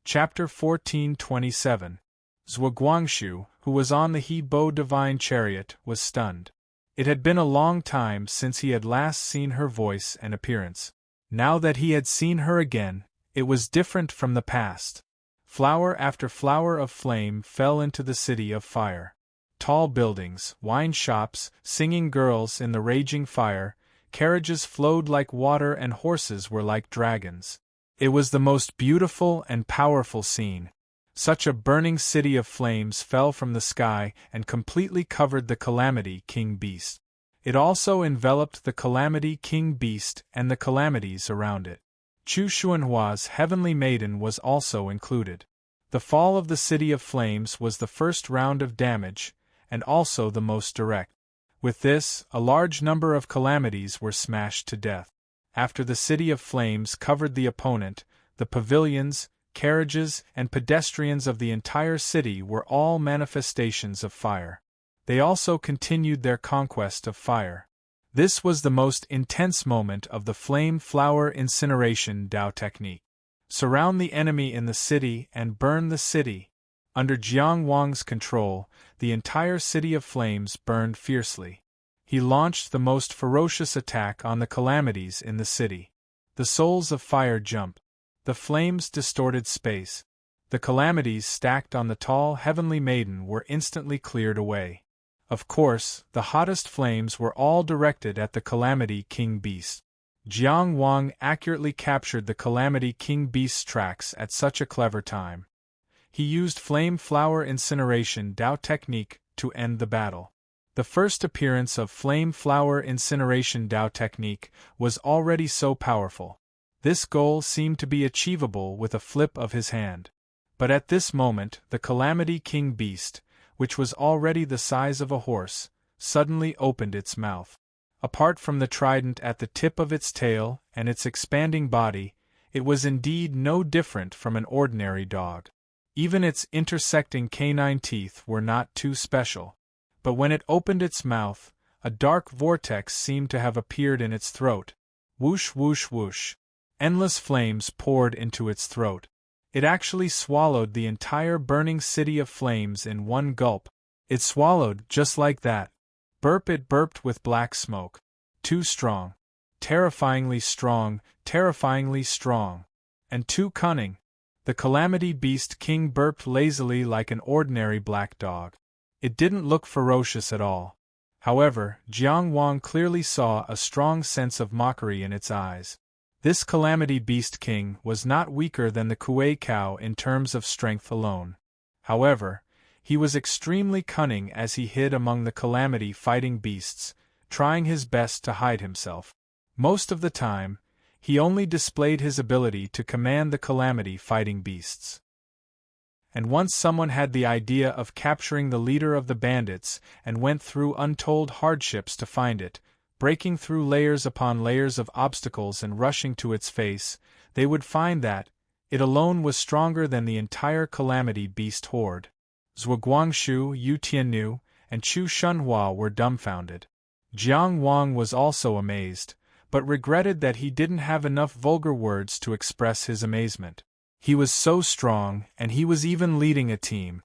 Chapter 1427. Zhuo Guangxu, who was on the He Bo divine chariot, was stunned. It had been a long time since he had last seen her voice and appearance. Now that he had seen her again, it was different from the past. Flower after flower of flame fell into the city of fire. Tall buildings, wine shops, singing girls in the raging fire, carriages flowed like water and horses were like dragons. It was the most beautiful and powerful scene. Such a burning city of flames fell from the sky and completely covered the Calamity King Beast. It also enveloped the Calamity King Beast and the calamities around it. Chu Xuanhua's heavenly maiden was also included. The fall of the City of Flames was the first round of damage, and also the most direct. With this, a large number of calamities were smashed to death. After the City of Flames covered the opponent, the pavilions, carriages, and pedestrians of the entire city were all manifestations of fire. They also continued their conquest of fire. This was the most intense moment of the Flame Flower Incineration Dao technique. Surround the enemy in the city and burn the city. Under Jiang Wang's control, the entire City of Flames burned fiercely. He launched the most ferocious attack on the calamities in the city. The souls of fire jumped. The flames distorted space. The calamities stacked on the tall heavenly maiden were instantly cleared away. Of course, the hottest flames were all directed at the Calamity King Beast. Jiang Wang accurately captured the Calamity King Beast's tracks at such a clever time. He used Flame Flower Incineration Dao technique to end the battle. The first appearance of Flame Flower Incineration Dao technique was already so powerful. This goal seemed to be achievable with a flip of his hand. But at this moment, the Calamity King Beast, which was already the size of a horse, suddenly opened its mouth. Apart from the trident at the tip of its tail and its expanding body, it was indeed no different from an ordinary dog. Even its intersecting canine teeth were not too special. But when it opened its mouth, a dark vortex seemed to have appeared in its throat. Whoosh whoosh whoosh. Endless flames poured into its throat. It actually swallowed the entire burning city of flames in one gulp. It swallowed just like that. Burp, it burped with black smoke. Too strong. Terrifyingly strong, terrifyingly strong. And too cunning. The Calamity Beast King burped lazily like an ordinary black dog. It didn't look ferocious at all. However, Jiang Wang clearly saw a strong sense of mockery in its eyes. This Calamity Beast King was not weaker than the Kuei cow in terms of strength alone. However, he was extremely cunning as he hid among the Calamity fighting beasts, trying his best to hide himself. Most of the time, he only displayed his ability to command the Calamity fighting beasts. And once someone had the idea of capturing the leader of the bandits and went through untold hardships to find it, breaking through layers upon layers of obstacles and rushing to its face, they would find that it alone was stronger than the entire Calamity Beast horde. Zhuo Guangxu, Yu Tiannu, and Chu Shunhua were dumbfounded. Jiang Wang was also amazed, but regretted that he didn't have enough vulgar words to express his amazement. He was so strong, and he was even leading a team.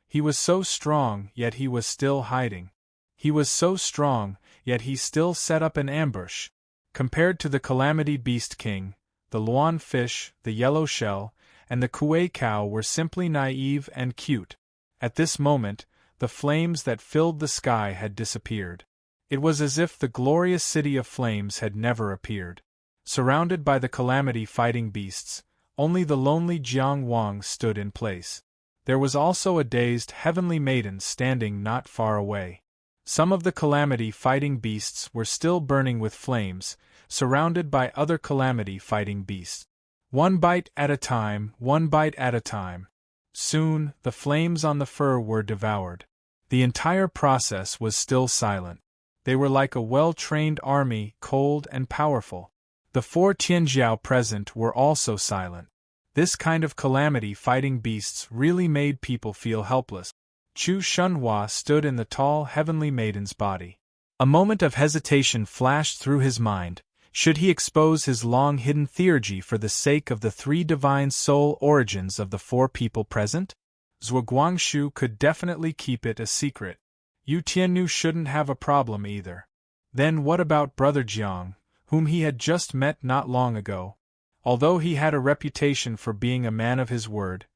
He was so strong, yet he was still hiding. He was so strong, yet he still set up an ambush. Compared to the Calamity Beast King, the Luan fish, the yellow shell, and the Kuei cow were simply naive and cute. At this moment, the flames that filled the sky had disappeared. It was as if the glorious City of Flames had never appeared. Surrounded by the Calamity fighting beasts, only the lonely Jiang Wang stood in place. There was also a dazed heavenly maiden standing not far away. Some of the Calamity fighting beasts were still burning with flames, surrounded by other Calamity fighting beasts. One bite at a time, one bite at a time. Soon, the flames on the fur were devoured. The entire process was still silent. They were like a well-trained army, cold and powerful. The 4 Tianjiao present were also silent. This kind of Calamity fighting beasts really made people feel helpless. Chu Shunhua stood in the tall heavenly maiden's body. A moment of hesitation flashed through his mind. Should he expose his long-hidden theurgy for the sake of the three divine soul origins of the four people present? Zhuo Guangshu could definitely keep it a secret. Yu Tianyu shouldn't have a problem either. Then what about Brother Jiang, whom he had just met not long ago? Although he had a reputation for being a man of his word,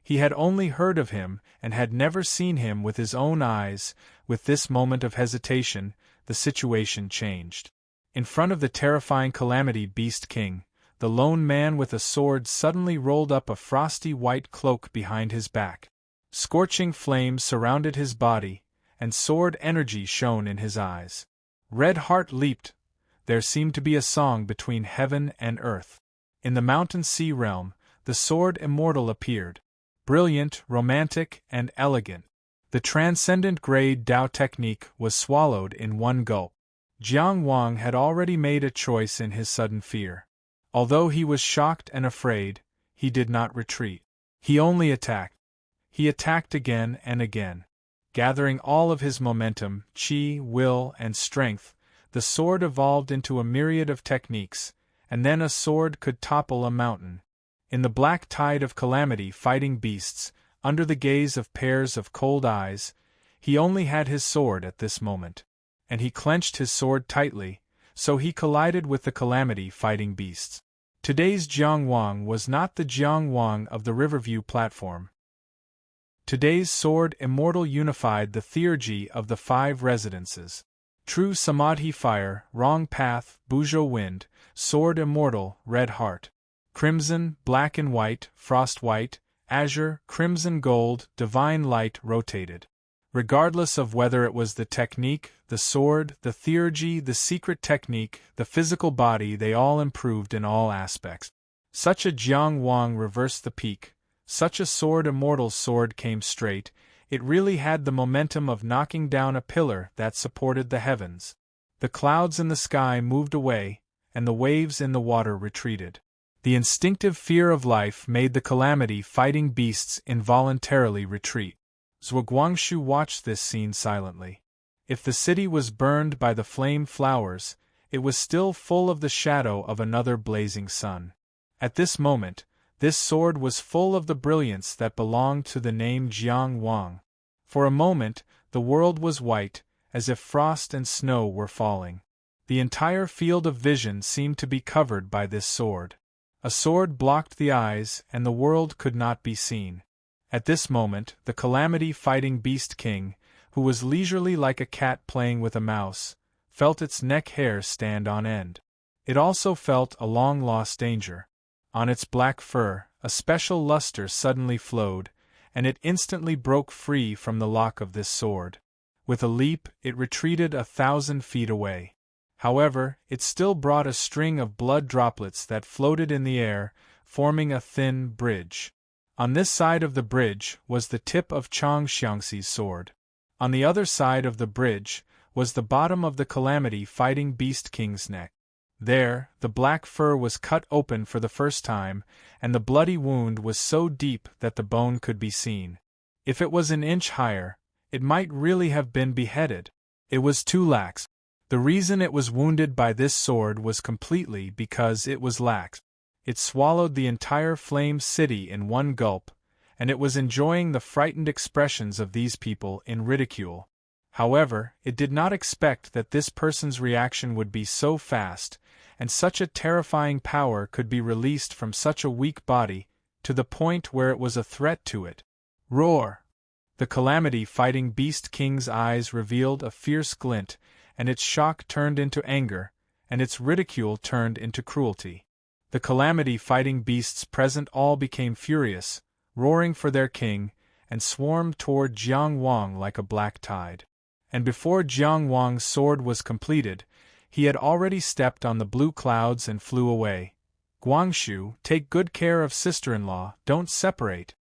he had only heard of him and had never seen him with his own eyes. With this moment of hesitation, the situation changed. In front of the terrifying Calamity Beast King, the lone man with a sword suddenly rolled up a frosty white cloak behind his back. Scorching flames surrounded his body, and sword energy shone in his eyes. Red Heart leaped. There seemed to be a song between heaven and earth. In the mountain sea realm, the sword immortal appeared. Brilliant, romantic, and elegant. The transcendent grade Dao technique was swallowed in one gulp. Jiang Wang had already made a choice in his sudden fear. Although he was shocked and afraid, he did not retreat. He only attacked. He attacked again and again. Gathering all of his momentum, chi, will, and strength, the sword evolved into a myriad of techniques, and then a sword could topple a mountain. In the black tide of calamity fighting beasts, under the gaze of pairs of cold eyes, he only had his sword at this moment. And he clenched his sword tightly, so he collided with the calamity fighting beasts. Today's Jiang Wang was not the Jiang Wang of the Riverview platform. Today's sword immortal unified the theurgy of the five residences. True Samadhi fire, wrong path, Buzhou wind, sword immortal, red heart. Crimson, black and white, frost white, azure, crimson gold, divine light rotated. Regardless of whether it was the technique, the sword, the theurgy, the secret technique, the physical body, they all improved in all aspects. Such a Jiang Wang reversed the peak, such a sword immortal's sword came straight, it really had the momentum of knocking down a pillar that supported the heavens. The clouds in the sky moved away, and the waves in the water retreated. The instinctive fear of life made the calamity fighting beasts involuntarily retreat. Zhuo Guangshu watched this scene silently. If the city was burned by the flame flowers, it was still full of the shadow of another blazing sun. At this moment, this sword was full of the brilliance that belonged to the name Jiang Wang. For a moment, the world was white, as if frost and snow were falling. The entire field of vision seemed to be covered by this sword. A sword blocked the eyes, and the world could not be seen. At this moment, the calamity-fighting Beast King, who was leisurely like a cat playing with a mouse, felt its neck hair stand on end. It also felt a long-lost danger. On its black fur, a special luster suddenly flowed, and it instantly broke free from the lock of this sword. With a leap, it retreated 1,000 feet away. However, it still brought a string of blood droplets that floated in the air, forming a thin bridge. On this side of the bridge was the tip of Chang Xiangxi's sword. On the other side of the bridge was the bottom of the calamity-fighting Beast King's neck. There, the black fur was cut open for the first time, and the bloody wound was so deep that the bone could be seen. If it was an inch higher, it might really have been beheaded. It was too lax. The reason it was wounded by this sword was completely because it was lax. It swallowed the entire flame city in one gulp, and it was enjoying the frightened expressions of these people in ridicule. However, it did not expect that this person's reaction would be so fast, and such a terrifying power could be released from such a weak body, to the point where it was a threat to it. Roar! The calamity-fighting Beast King's eyes revealed a fierce glint, and its shock turned into anger, and its ridicule turned into cruelty. The calamity-fighting beasts present all became furious, roaring for their king, and swarmed toward Jiang Wang like a black tide. And before Jiang Wang's sword was completed, he had already stepped on the blue clouds and flew away. Guangshu, take good care of sister-in-law, don't separate.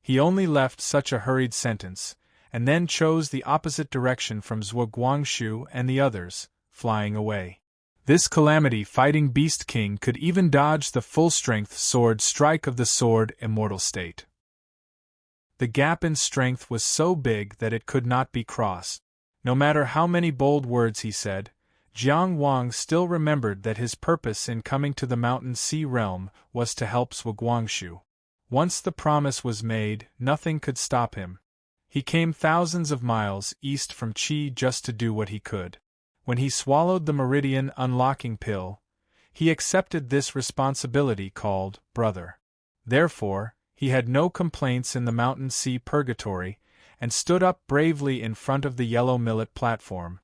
He only left such a hurried sentence, and then chose the opposite direction from Zhuo Guangshu and the others, flying away. This calamity-fighting Beast King could even dodge the full-strength sword strike of the sword immortal state. The gap in strength was so big that it could not be crossed. No matter how many bold words he said, Jiang Wang still remembered that his purpose in coming to the Mountain Sea realm was to help Zhuguangshu. Once the promise was made, nothing could stop him. He came thousands of miles east from Qi just to do what he could. When he swallowed the meridian unlocking pill, he accepted this responsibility called brother. Therefore, he had no complaints in the Mountain Sea purgatory, and stood up bravely in front of the yellow millet platform.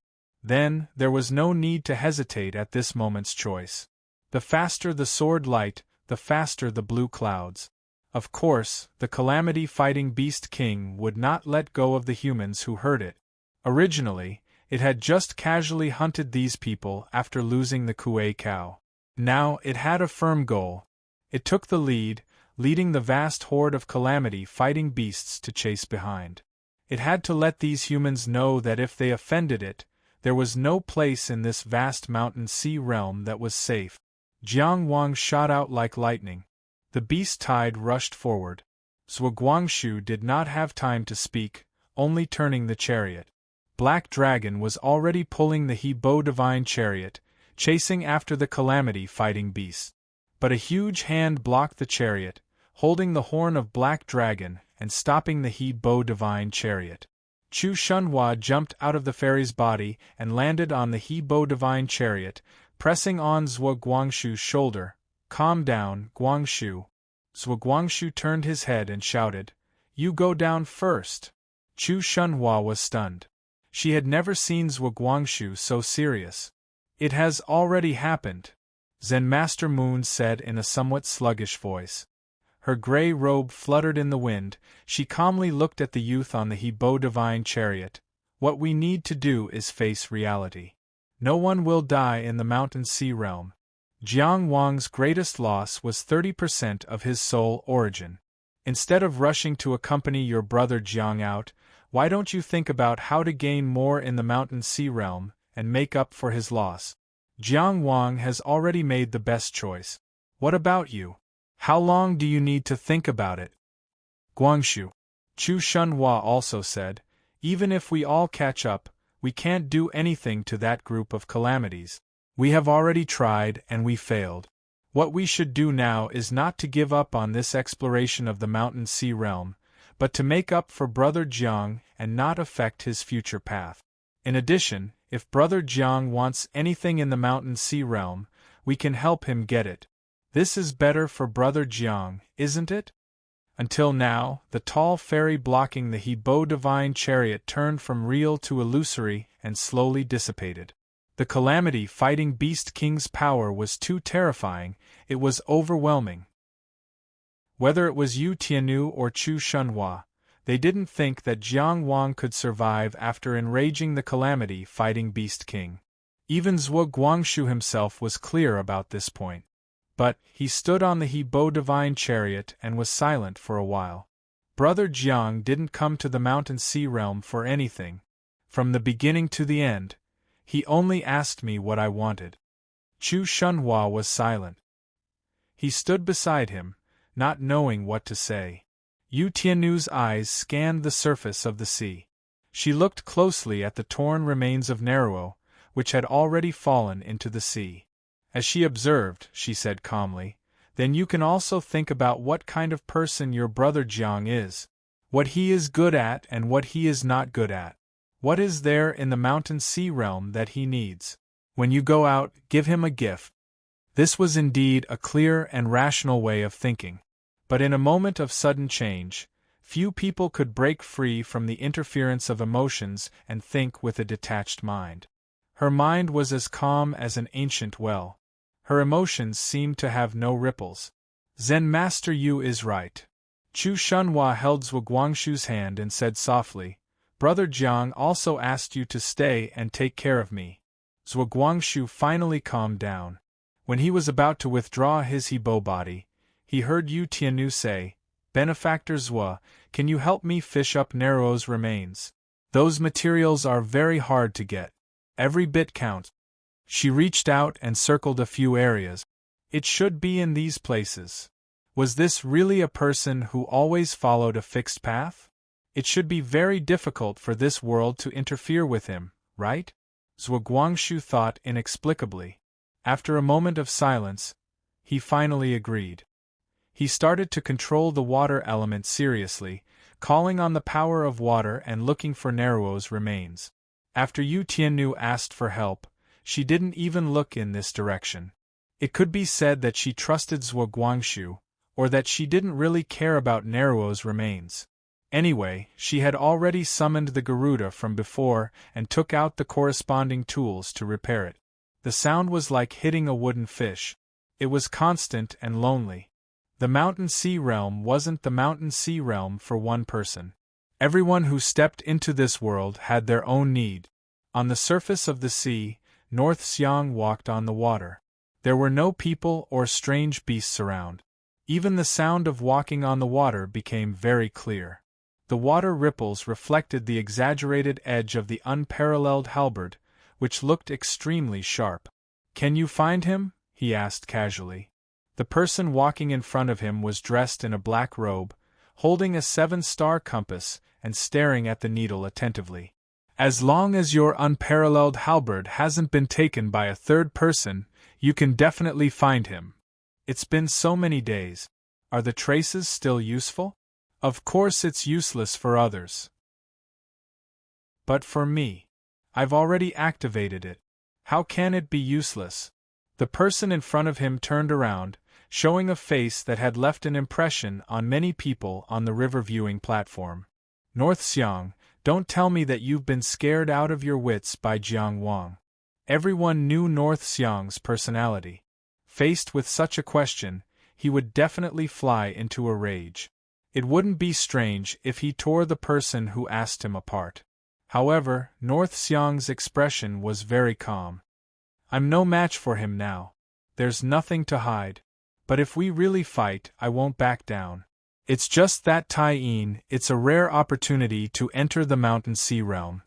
Then, there was no need to hesitate at this moment's choice. The faster the sword light, the faster the blue clouds. Of course, the calamity-fighting Beast King would not let go of the humans who heard it. Originally, it had just casually hunted these people after losing the Kuei cow. Now it had a firm goal. It took the lead, leading the vast horde of calamity-fighting beasts to chase behind. It had to let these humans know that if they offended it, there was no place in this vast Mountain Sea realm that was safe. Jiang Wang shot out like lightning. The beast tide rushed forward. Zhuguangshu did not have time to speak, only turning the chariot. Black Dragon was already pulling the He-Bo divine chariot, chasing after the calamity-fighting beasts. But a huge hand blocked the chariot, holding the horn of Black Dragon and stopping the He-Bo divine chariot. Chu Shunhua jumped out of the fairy's body and landed on the He-Bo divine chariot, pressing on Zhuguangshu's shoulder. "Calm down, Guangshu." Zhuguangshu turned his head and shouted, "You go down first." Chu Shunhua was stunned. She had never seen Zhuguangshu so serious. "It has already happened," Zen Master Moon said in a somewhat sluggish voice. Her gray robe fluttered in the wind. She calmly looked at the youth on the He-Bo divine chariot. "What we need to do is face reality. No one will die in the Mountain Sea realm." Jiang Wang's greatest loss was 30% of his soul origin. Instead of rushing to accompany your brother Jiang out, why don't you think about how to gain more in the Mountain Sea realm and make up for his loss? Jiang Wang has already made the best choice. What about you? How long do you need to think about it? Guangshu. Chu Shunhua also said, "Even if we all catch up, we can't do anything to that group of calamities. We have already tried and we failed. What we should do now is not to give up on this exploration of the Mountain Sea realm, but to make up for Brother Jiang and not affect his future path. In addition, if Brother Jiang wants anything in the Mountain Sea realm, we can help him get it. This is better for Brother Jiang, isn't it?" Until now, the tall fairy blocking the He-Bo divine chariot turned from real to illusory and slowly dissipated. The calamity-fighting Beast King's power was too terrifying, it was overwhelming. Whether it was Yu Tianyu or Chu Shunhua, they didn't think that Jiang Wang could survive after enraging the calamity-fighting Beast King. Even Zhuguangshu himself was clear about this point. But he stood on the He-Bo divine chariot and was silent for a while. Brother Jiang didn't come to the Mountain Sea realm for anything. From the beginning to the end, he only asked me what I wanted. Chu Shunhua was silent. He stood beside him, not knowing what to say. Yu Tianyu's eyes scanned the surface of the sea. She looked closely at the torn remains of Neruo, which had already fallen into the sea. As she observed, she said calmly, "Then you can also think about what kind of person your brother Jiang is. What he is good at and what he is not good at. What is there in the Mountain Sea realm that he needs? When you go out, give him a gift." This was indeed a clear and rational way of thinking. But in a moment of sudden change, few people could break free from the interference of emotions and think with a detached mind. Her mind was as calm as an ancient well. Her emotions seemed to have no ripples. Zen Master Yu is right. Chu Shunhua held Zhuguangshu's hand and said softly, "Brother Jiang also asked you to stay and take care of me." Zhuguangshu finally calmed down. When he was about to withdraw his He-Bo body, he heard Yu Tianyu say, "Benefactor Zhua, can you help me fish up Neruo's remains? Those materials are very hard to get. Every bit counts." She reached out and circled a few areas. "It should be in these places." Was this really a person who always followed a fixed path? It should be very difficult for this world to interfere with him, right? Zhuguangshu thought inexplicably. After a moment of silence, he finally agreed. He started to control the water element seriously, calling on the power of water and looking for Neruo's remains. After Yu Tiannu asked for help, she didn't even look in this direction. It could be said that she trusted Zhuguangshu, or that she didn't really care about Neruo's remains. Anyway, she had already summoned the Garuda from before and took out the corresponding tools to repair it. The sound was like hitting a wooden fish. It was constant and lonely. The Mountain Sea Realm wasn't the Mountain Sea Realm for one person. Everyone who stepped into this world had their own need. On the surface of the sea, North Xiang walked on the water. There were no people or strange beasts around. Even the sound of walking on the water became very clear. The water ripples reflected the exaggerated edge of the unparalleled halberd, which looked extremely sharp. "Can you find him?" he asked casually. The person walking in front of him was dressed in a black robe, holding a 7-star compass and staring at the needle attentively. "As long as your unparalleled halberd hasn't been taken by a third person, you can definitely find him. It's been so many days. Are the traces still useful? Of course it's useless for others. But for me, I've already activated it. How can it be useless?" The person in front of him turned around, showing a face that had left an impression on many people on the river viewing platform. "North Xiang, don't tell me that you've been scared out of your wits by Jiang Wang." Everyone knew North Xiang's personality. Faced with such a question, he would definitely fly into a rage. It wouldn't be strange if he tore the person who asked him apart. However, North Xiang's expression was very calm. "I'm no match for him now. There's nothing to hide. But if we really fight, I won't back down. It's just that Tai-in, it's a rare opportunity to enter the Mountain Sea Realm.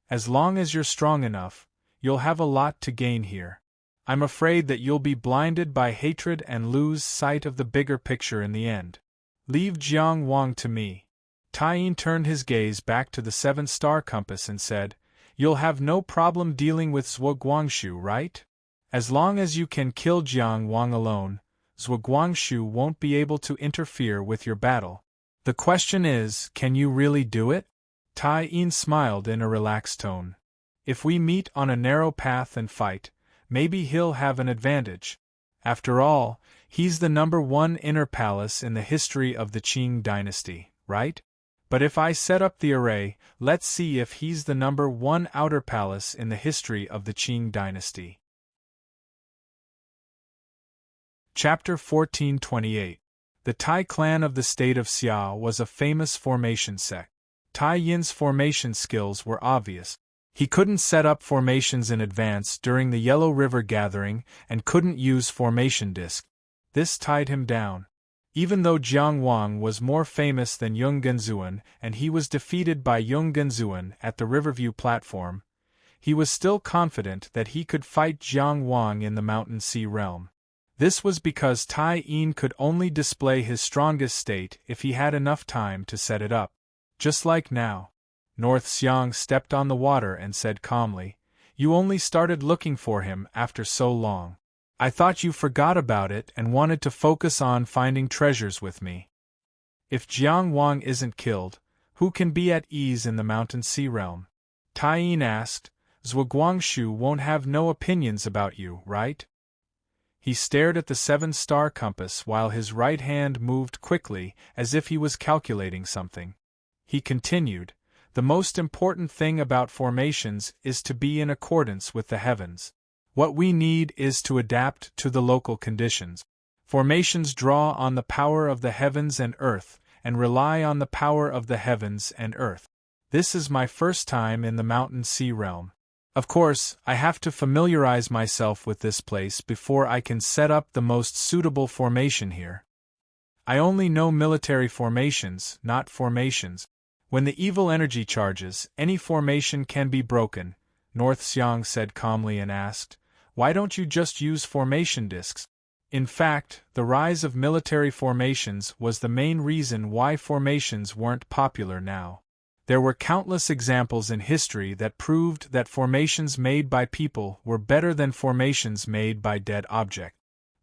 As long as you're strong enough, you'll have a lot to gain here. I'm afraid that you'll be blinded by hatred and lose sight of the bigger picture in the end. Leave Jiang Wang to me." Tai-in turned his gaze back to the 7-star compass and said, "You'll have no problem dealing with Zhuguangshu, right? As long as you can kill Jiang Wang alone, Zhuguangshu won't be able to interfere with your battle. The question is, can you really do it?" Tai-in smiled in a relaxed tone. "If we meet on a narrow path and fight, maybe he'll have an advantage. After all, he's the #1 inner palace in the history of the Qing dynasty, right? But if I set up the array, let's see if he's the #1 outer palace in the history of the Qing dynasty." Chapter 1428. The Tai clan of the state of Xia was a famous formation sect. Tai Yin's formation skills were obvious. He couldn't set up formations in advance during the Yellow River Gathering and couldn't use formation disc. This tied him down. Even though Jiang Wang was more famous than Yung Genzuan and he was defeated by Yung Genzuan at the Riverview platform, he was still confident that he could fight Jiang Wang in the Mountain Sea Realm. This was because Tai-in could only display his strongest state if he had enough time to set it up. Just like now. North Xiang stepped on the water and said calmly, "You only started looking for him after so long. I thought you forgot about it and wanted to focus on finding treasures with me. If Jiang Wang isn't killed, who can be at ease in the Mountain Sea Realm?" Tai-in asked. "Zhuguangshu won't have no opinions about you, right?" He stared at the 7-star compass while his right hand moved quickly as if he was calculating something. He continued, "The most important thing about formations is to be in accordance with the heavens. What we need is to adapt to the local conditions. Formations draw on the power of the heavens and earth, and rely on the power of the heavens and earth. This is my first time in the Mountain Sea Realm. Of course, I have to familiarize myself with this place before I can set up the most suitable formation here. I only know military formations, not formations. When the evil energy charges, any formation can be broken," North Xiang said calmly and asked, "Why don't you just use formation discs?" In fact, the rise of military formations was the main reason why formations weren't popular now. There were countless examples in history that proved that formations made by people were better than formations made by dead objects.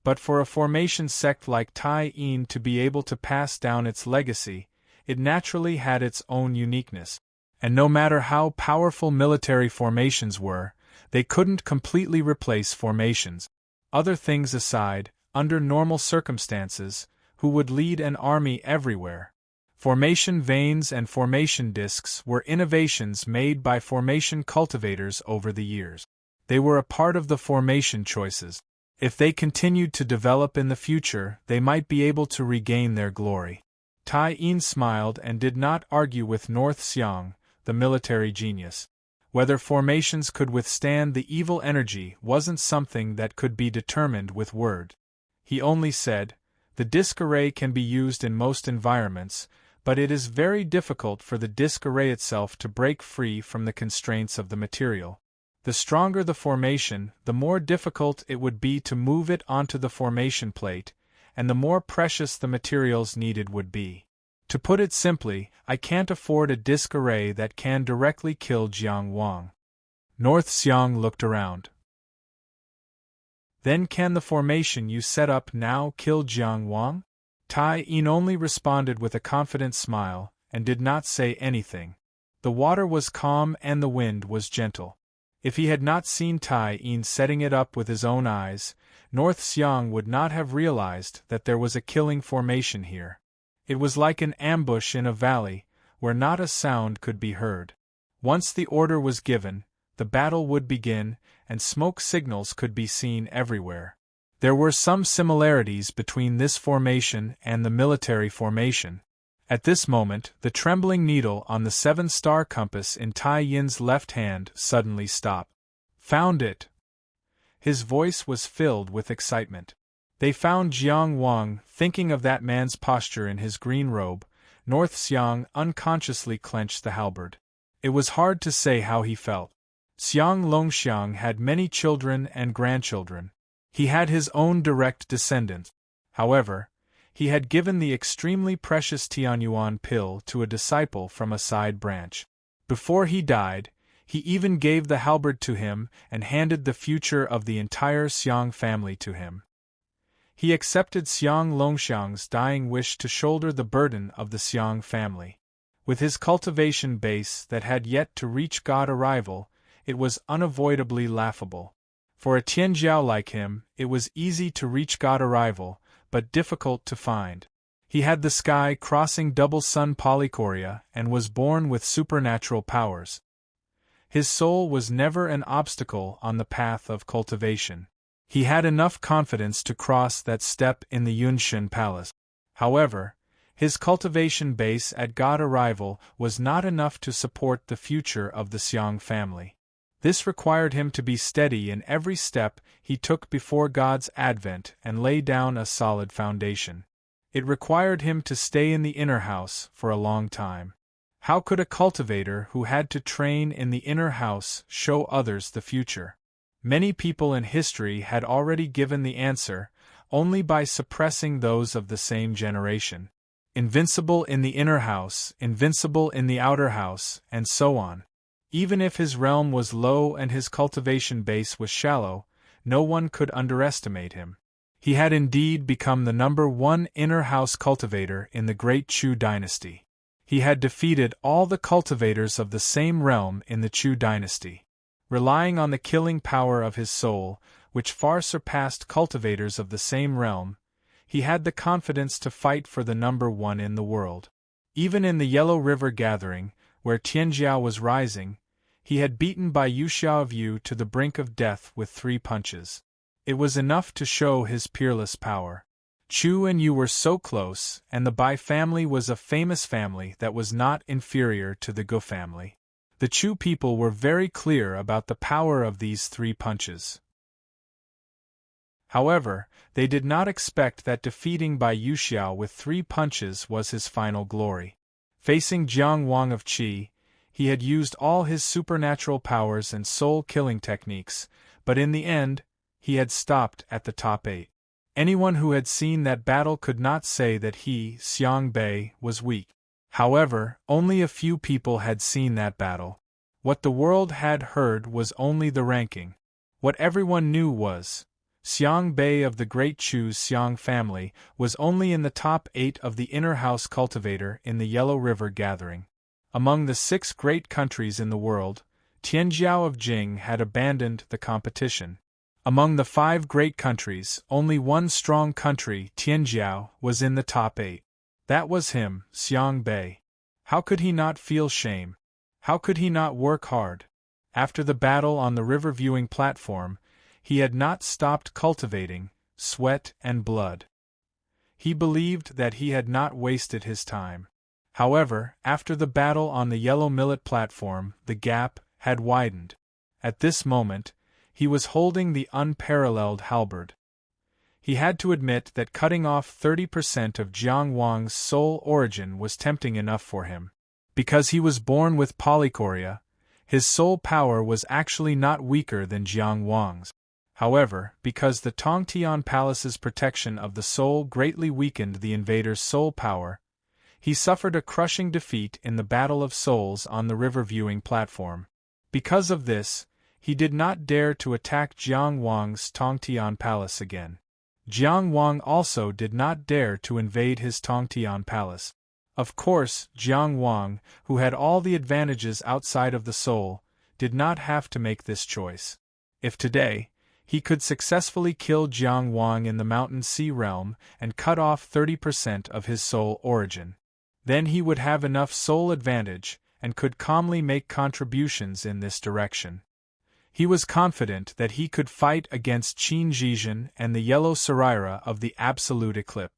But for a formation sect like Tai Yin to be able to pass down its legacy, it naturally had its own uniqueness. And no matter how powerful military formations were, they couldn't completely replace formations. Other things aside, under normal circumstances, who would lead an army everywhere? Formation vanes and formation discs were innovations made by formation cultivators over the years. They were a part of the formation choices. If they continued to develop in the future, they might be able to regain their glory. Tai Yin smiled and did not argue with North Xiang, the military genius. Whether formations could withstand the evil energy wasn't something that could be determined with word. He only said, "The disc array can be used in most environments, but it is very difficult for the disc array itself to break free from the constraints of the material. The stronger the formation, the more difficult it would be to move it onto the formation plate, and the more precious the materials needed would be. To put it simply, I can't afford a disc array that can directly kill Jiang Wang." North Xiang looked around. "Then can the formation you set up now kill Jiang Wang?" Tai Yin only responded with a confident smile, and did not say anything. The water was calm and the wind was gentle. If he had not seen Tai Yin setting it up with his own eyes, North Xiang would not have realized that there was a killing formation here. It was like an ambush in a valley, where not a sound could be heard. Once the order was given, the battle would begin, and smoke signals could be seen everywhere. There were some similarities between this formation and the military formation. At this moment, the trembling needle on the 7-star compass in Tai Yin's left hand suddenly stopped. "Found it!" His voice was filled with excitement. They found Jiang Wang. Thinking of that man's posture in his green robe, North Xiang unconsciously clenched the halberd. It was hard to say how he felt. Xiang Longxiang had many children and grandchildren. He had his own direct descendants. However, he had given the extremely precious Tianyuan pill to a disciple from a side branch. Before he died, he even gave the halberd to him and handed the future of the entire Xiang family to him. He accepted Xiang Longxiang's dying wish to shoulder the burden of the Xiang family. With his cultivation base that had yet to reach God arrival, it was unavoidably laughable. For a Tianjiao like him, it was easy to reach God arrival, but difficult to find. He had the sky crossing double sun polychoria and was born with supernatural powers. His soul was never an obstacle on the path of cultivation. He had enough confidence to cross that step in the Yunshan Palace. However, his cultivation base at God arrival was not enough to support the future of the Xiang family. This required him to be steady in every step he took before God's advent and lay down a solid foundation. It required him to stay in the inner house for a long time. How could a cultivator who had to train in the inner house show others the future? Many people in history had already given the answer, only by suppressing those of the same generation. Invincible in the inner house, invincible in the outer house, and so on. Even if his realm was low and his cultivation base was shallow, no one could underestimate him. He had indeed become the #1 inner house cultivator in the Great Chu dynasty. He had defeated all the cultivators of the same realm in the Chu dynasty. Relying on the killing power of his soul, which far surpassed cultivators of the same realm, he had the confidence to fight for the #1 in the world. Even in the Yellow River gathering, where Tianjiao was rising, he had beaten Bai Yuxiaovu to the brink of death with 3 punches. It was enough to show his peerless power. Chu and Yu were so close, and the Bai family was a famous family that was not inferior to the Gu family. The Chu people were very clear about the power of these 3 punches. However, they did not expect that defeating Bai Yuxiao with 3 punches was his final glory. Facing Jiang Wang of Qi, he had used all his supernatural powers and soul-killing techniques, but in the end, he had stopped at the top 8. Anyone who had seen that battle could not say that he, Xiang Bei, was weak. However, only a few people had seen that battle. What the world had heard was only the ranking. What everyone knew was, Xiang Bei of the Great Chu's Xiang family was only in the top 8 of the inner house cultivator in the Yellow River gathering. Among the 6 great countries in the world, Tianjiao of Jing had abandoned the competition. Among the 5 great countries, only one strong country, Tianjiao, was in the top 8. That was him, Xiang Bei. How could he not feel shame? How could he not work hard? After the battle on the river viewing platform, he had not stopped cultivating, sweat and blood. He believed that he had not wasted his time. However, after the battle on the yellow millet platform, the gap had widened. At this moment, he was holding the unparalleled halberd. He had to admit that cutting off 30% of Jiang Wang's soul origin was tempting enough for him. Because he was born with polychoria, his soul power was actually not weaker than Jiang Wang's. However, because the Tongtian Palace's protection of the soul greatly weakened the invader's soul power, he suffered a crushing defeat in the Battle of Souls on the river viewing platform. Because of this, he did not dare to attack Jiang Wang's Tongtian Palace again. Jiang Wang also did not dare to invade his Tongtian Palace. Of course, Jiang Wang, who had all the advantages outside of the soul, did not have to make this choice. If today, he could successfully kill Jiang Wang in the Mountain Sea realm and cut off 30% of his soul origin, then he would have enough soul advantage and could calmly make contributions in this direction. He was confident that he could fight against Qin Zhizhen and the Yellow Saraira of the Absolute Eclipse.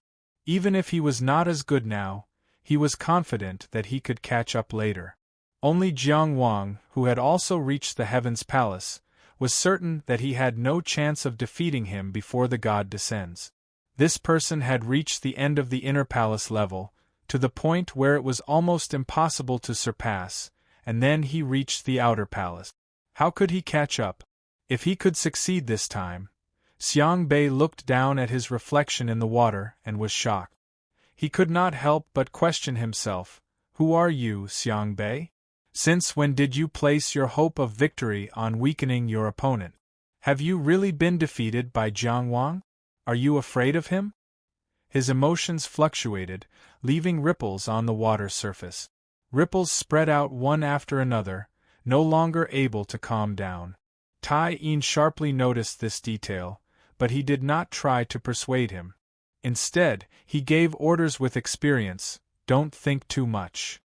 Even if he was not as good now, he was confident that he could catch up later. Only Jiang Wang, who had also reached the Heaven's Palace, was certain that he had no chance of defeating him before the god descends. This person had reached the end of the inner palace level, to the point where it was almost impossible to surpass, and then he reached the outer palace. How could he catch up? If he could succeed this time? Xiang Bei looked down at his reflection in the water and was shocked. He could not help but question himself. Who are you, Xiang Bei? Since when did you place your hope of victory on weakening your opponent? Have you really been defeated by Jiang Wang? Are you afraid of him? His emotions fluctuated, leaving ripples on the water surface. Ripples spread out one after another, no longer able to calm down. Tai Yin sharply noticed this detail, but he did not try to persuade him. Instead, he gave orders with experience. Don't think too much.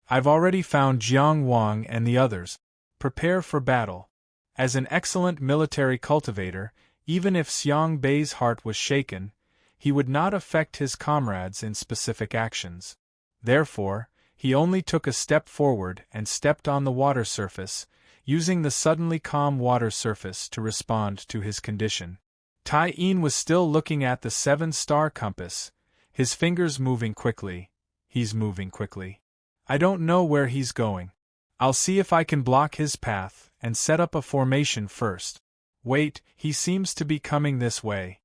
I've already found Jiang Wang and the others. Prepare for battle. As an excellent military cultivator, even if Xiang Bei's heart was shaken, he would not affect his comrades in specific actions. Therefore, he only took a step forward and stepped on the water surface, using the suddenly calm water surface to respond to his condition. Tai Yin was still looking at the 7-star compass, his fingers moving quickly. He's moving quickly. I don't know where he's going. I'll see if I can block his path and set up a formation first. Wait, he seems to be coming this way.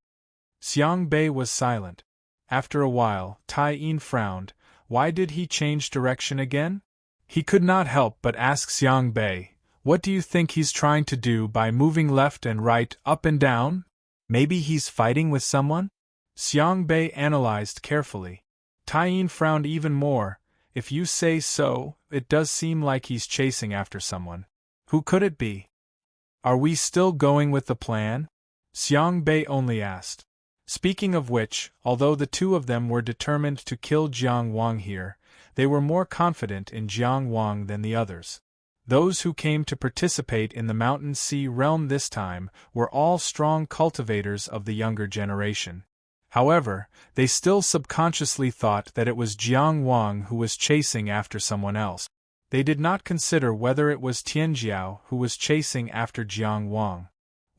Xiang Bei was silent. After a while, Tai Yin frowned. Why did he change direction again? He could not help but ask Xiang Bei, what do you think he's trying to do by moving left and right, up and down? Maybe he's fighting with someone? Xiang Bei analyzed carefully. Tai Yin frowned even more. If you say so, it does seem like he's chasing after someone. Who could it be? Are we still going with the plan? Xiang Bei only asked. Speaking of which, although the two of them were determined to kill Jiang Wang here, they were more confident in Jiang Wang than the others. Those who came to participate in the Mountain Sea realm this time were all strong cultivators of the younger generation. However, they still subconsciously thought that it was Jiang Wang who was chasing after someone else. They did not consider whether it was Tianjiao who was chasing after Jiang Wang.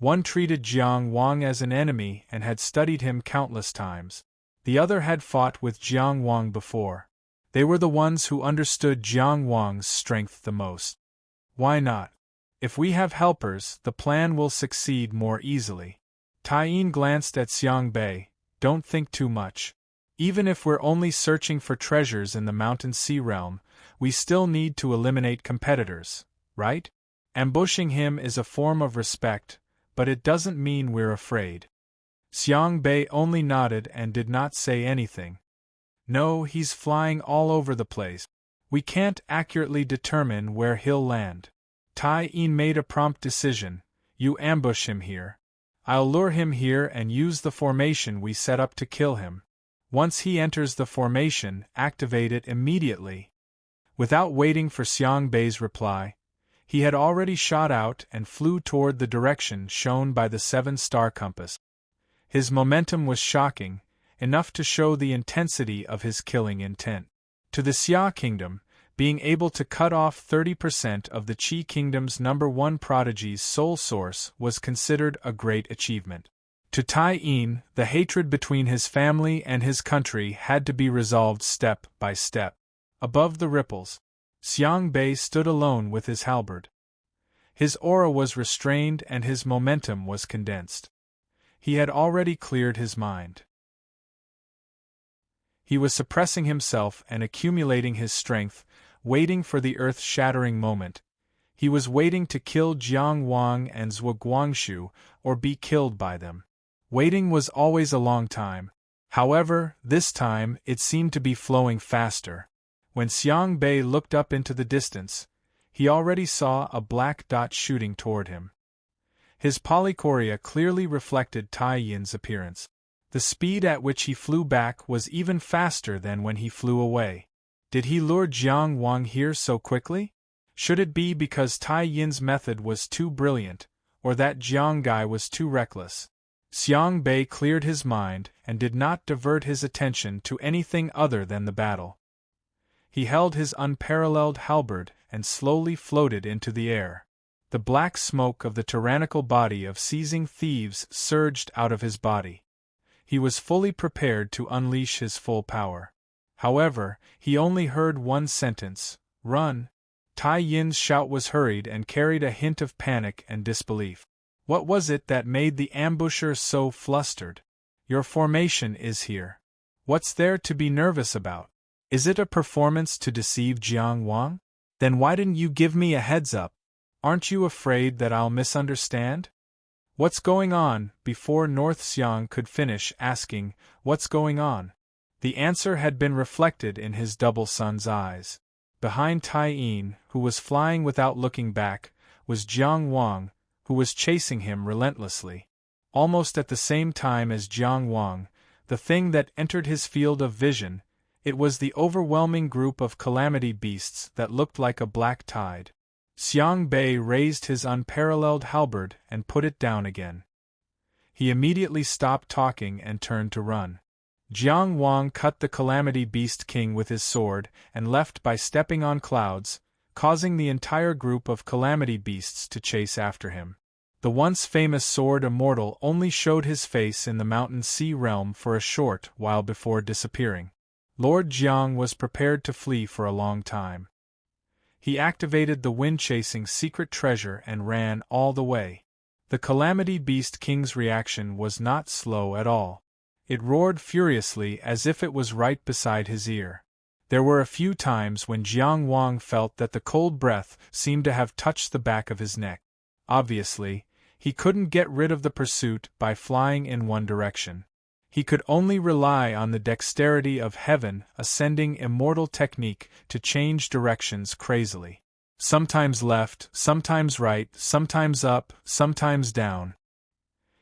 One treated Jiang Wang as an enemy and had studied him countless times. The other had fought with Jiang Wang before. They were the ones who understood Jiang Wang's strength the most. Why not? If we have helpers, the plan will succeed more easily. Tai Yin glanced at Xiang Bei. Don't think too much. Even if we're only searching for treasures in the mountain sea realm, we still need to eliminate competitors, right? Ambushing him is a form of respect, but it doesn't mean we're afraid. Xiang Bei only nodded and did not say anything. No, he's flying all over the place. We can't accurately determine where he'll land. Tai Yin made a prompt decision. You ambush him here. I'll lure him here and use the formation we set up to kill him. Once he enters the formation, activate it immediately. Without waiting for Xiang Bei's reply, he had already shot out and flew toward the direction shown by the 7-star compass. His momentum was shocking, enough to show the intensity of his killing intent. To the Xia Kingdom, being able to cut off 30% of the Qi Kingdom's #1 prodigy's soul source was considered a great achievement. To Tai Yin, the hatred between his family and his country had to be resolved step by step. Above the ripples, Xiang Bei stood alone with his halberd. His aura was restrained and his momentum was condensed. He had already cleared his mind. He was suppressing himself and accumulating his strength, waiting for the earth-shattering moment. He was waiting to kill Jiang Wang and Zhuo Guangshu, or be killed by them. Waiting was always a long time. However, this time it seemed to be flowing faster. When Xiang Bei looked up into the distance, he already saw a black dot shooting toward him. His polychoria clearly reflected Tai Yin's appearance. The speed at which he flew back was even faster than when he flew away. Did he lure Jiang Wang here so quickly? Should it be because Tai Yin's method was too brilliant, or that Jiang Gai was too reckless? Xiang Bei cleared his mind and did not divert his attention to anything other than the battle. He held his unparalleled halberd and slowly floated into the air. The black smoke of the tyrannical body of seizing thieves surged out of his body. He was fully prepared to unleash his full power. However, he only heard one sentence, "Run." Tai Yin's shout was hurried and carried a hint of panic and disbelief. What was it that made the ambusher so flustered? Your formation is here. What's there to be nervous about? Is it a performance to deceive Jiang Wang? Then why didn't you give me a heads up? Aren't you afraid that I'll misunderstand? What's going on? Before North Xiang could finish asking, what's going on? The answer had been reflected in his double son's eyes. Behind Tai Yin, who was flying without looking back, was Jiang Wang, who was chasing him relentlessly. Almost at the same time as Jiang Wang, the thing that entered his field of vision, it was the overwhelming group of calamity beasts that looked like a black tide. Xiang Bei raised his unparalleled halberd and put it down again. He immediately stopped talking and turned to run. Jiang Wang cut the Calamity Beast King with his sword and left by stepping on clouds, causing the entire group of Calamity Beasts to chase after him. The once famous Sword Immortal only showed his face in the Mountain Sea realm for a short while before disappearing. Lord Jiang was prepared to flee for a long time. He activated the wind-chasing secret treasure and ran all the way. The Calamity Beast King's reaction was not slow at all. It roared furiously as if it was right beside his ear. There were a few times when Jiang Wang felt that the cold breath seemed to have touched the back of his neck. Obviously, he couldn't get rid of the pursuit by flying in one direction. He could only rely on the dexterity of heaven ascending immortal technique to change directions crazily. Sometimes left, sometimes right, sometimes up, sometimes down.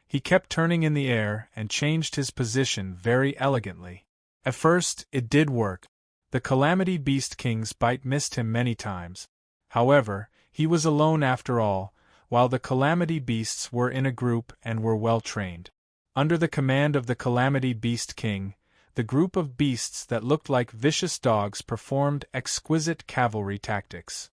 He kept turning in the air and changed his position very elegantly. At first, it did work. The Calamity Beast King's bite missed him many times. However, he was alone after all, while the Calamity Beasts were in a group and were well trained. Under the command of the Calamity Beast King, the group of beasts that looked like vicious dogs performed exquisite cavalry tactics.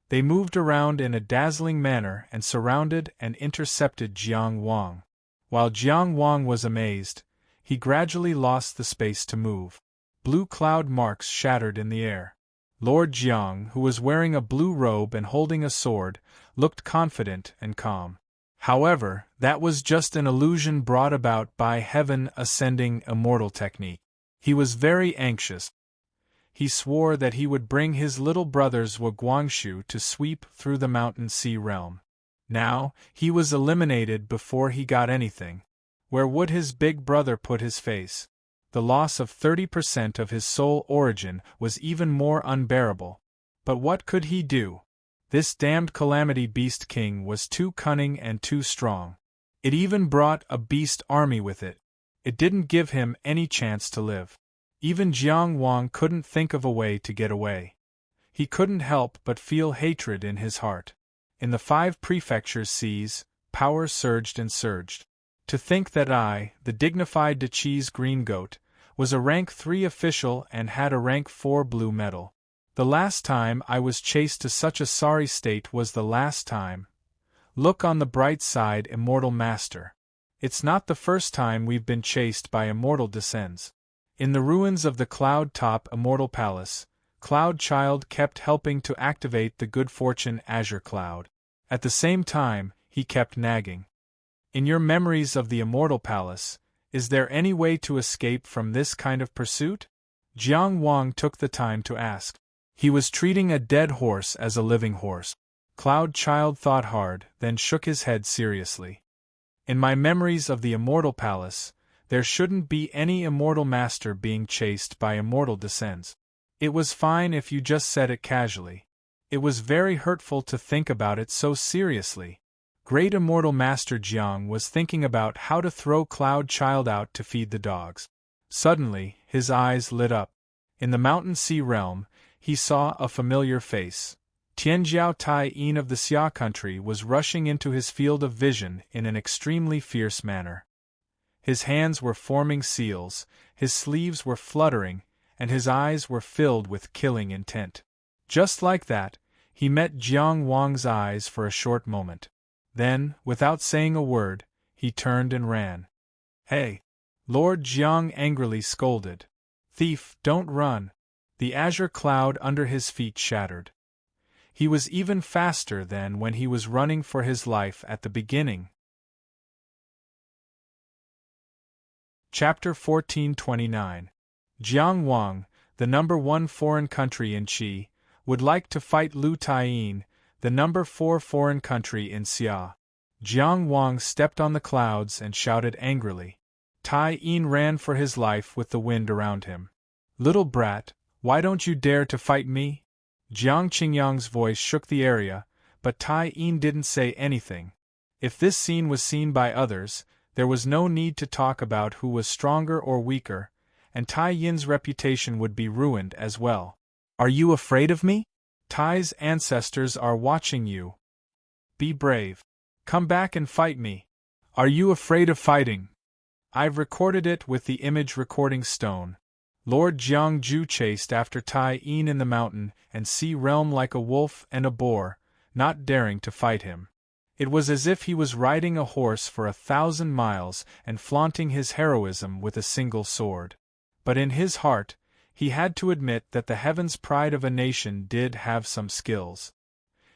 They moved around in a dazzling manner and surrounded and intercepted Jiang Wang. While Jiang Wang was amazed, he gradually lost the space to move. Blue cloud marks shattered in the air. Lord Jiang, who was wearing a blue robe and holding a sword, looked confident and calm. However, that was just an illusion brought about by heaven ascending immortal technique. He was very anxious. He swore that he would bring his little brothers Guangshu to sweep through the mountain sea realm. Now, he was eliminated before he got anything. Where would his big brother put his face? The loss of 30% of his soul origin was even more unbearable. But what could he do? This damned calamity beast king was too cunning and too strong. It even brought a beast army with it. It didn't give him any chance to live. Even Jiang Wang couldn't think of a way to get away. He couldn't help but feel hatred in his heart. In the 5 prefectures seas, power surged and surged. To think that I, the dignified Dachi's green goat, was a rank 3 official and had a rank 4 blue medal. The last time I was chased to such a sorry state was the last time. Look on the bright side, Immortal Master. It's not the first time we've been chased by Immortal Descends. In the ruins of the Cloud Top Immortal Palace, Cloud Child kept helping to activate the good fortune Azure Cloud. At the same time, he kept nagging. In your memories of the Immortal Palace, is there any way to escape from this kind of pursuit? Jiang Wang took the time to ask. He was treating a dead horse as a living horse. Cloud Child thought hard, then shook his head seriously. In my memories of the Immortal Palace, there shouldn't be any Immortal Master being chased by Immortal Descends. It was fine if you just said it casually. It was very hurtful to think about it so seriously. Great Immortal Master Jiang was thinking about how to throw Cloud Child out to feed the dogs. Suddenly, his eyes lit up. In the mountain sea realm, he saw a familiar face. Tianjiao Tai Yin of the Xia country was rushing into his field of vision in an extremely fierce manner. His hands were forming seals, his sleeves were fluttering, and his eyes were filled with killing intent. Just like that, he met Jiang Wang's eyes for a short moment. Then, without saying a word, he turned and ran. "Hey!" Lord Jiang angrily scolded. "Thief, don't run!" The azure cloud under his feet shattered. He was even faster than when he was running for his life at the beginning. Chapter 1429. Jiang Wang, the number 1 foreign country in Qi, would like to fight Lu Taiyin, the number 4 foreign country in Xia. Jiang Wang stepped on the clouds and shouted angrily. Tai Yin ran for his life with the wind around him. "Little brat, why don't you dare to fight me?" Jiang Qingyang's voice shook the area, but Tai Yin didn't say anything. If this scene was seen by others, there was no need to talk about who was stronger or weaker, and Tai Yin's reputation would be ruined as well. "Are you afraid of me? Tai's ancestors are watching you. Be brave. Come back and fight me. Are you afraid of fighting?" I've recorded it with the image recording stone. Lord Jiangju chased after Tai Yin in the mountain and sea realm like a wolf and a boar, not daring to fight him. It was as if he was riding a horse for 1,000 miles and flaunting his heroism with a single sword. But in his heart, he had to admit that the heaven's pride of a nation did have some skills.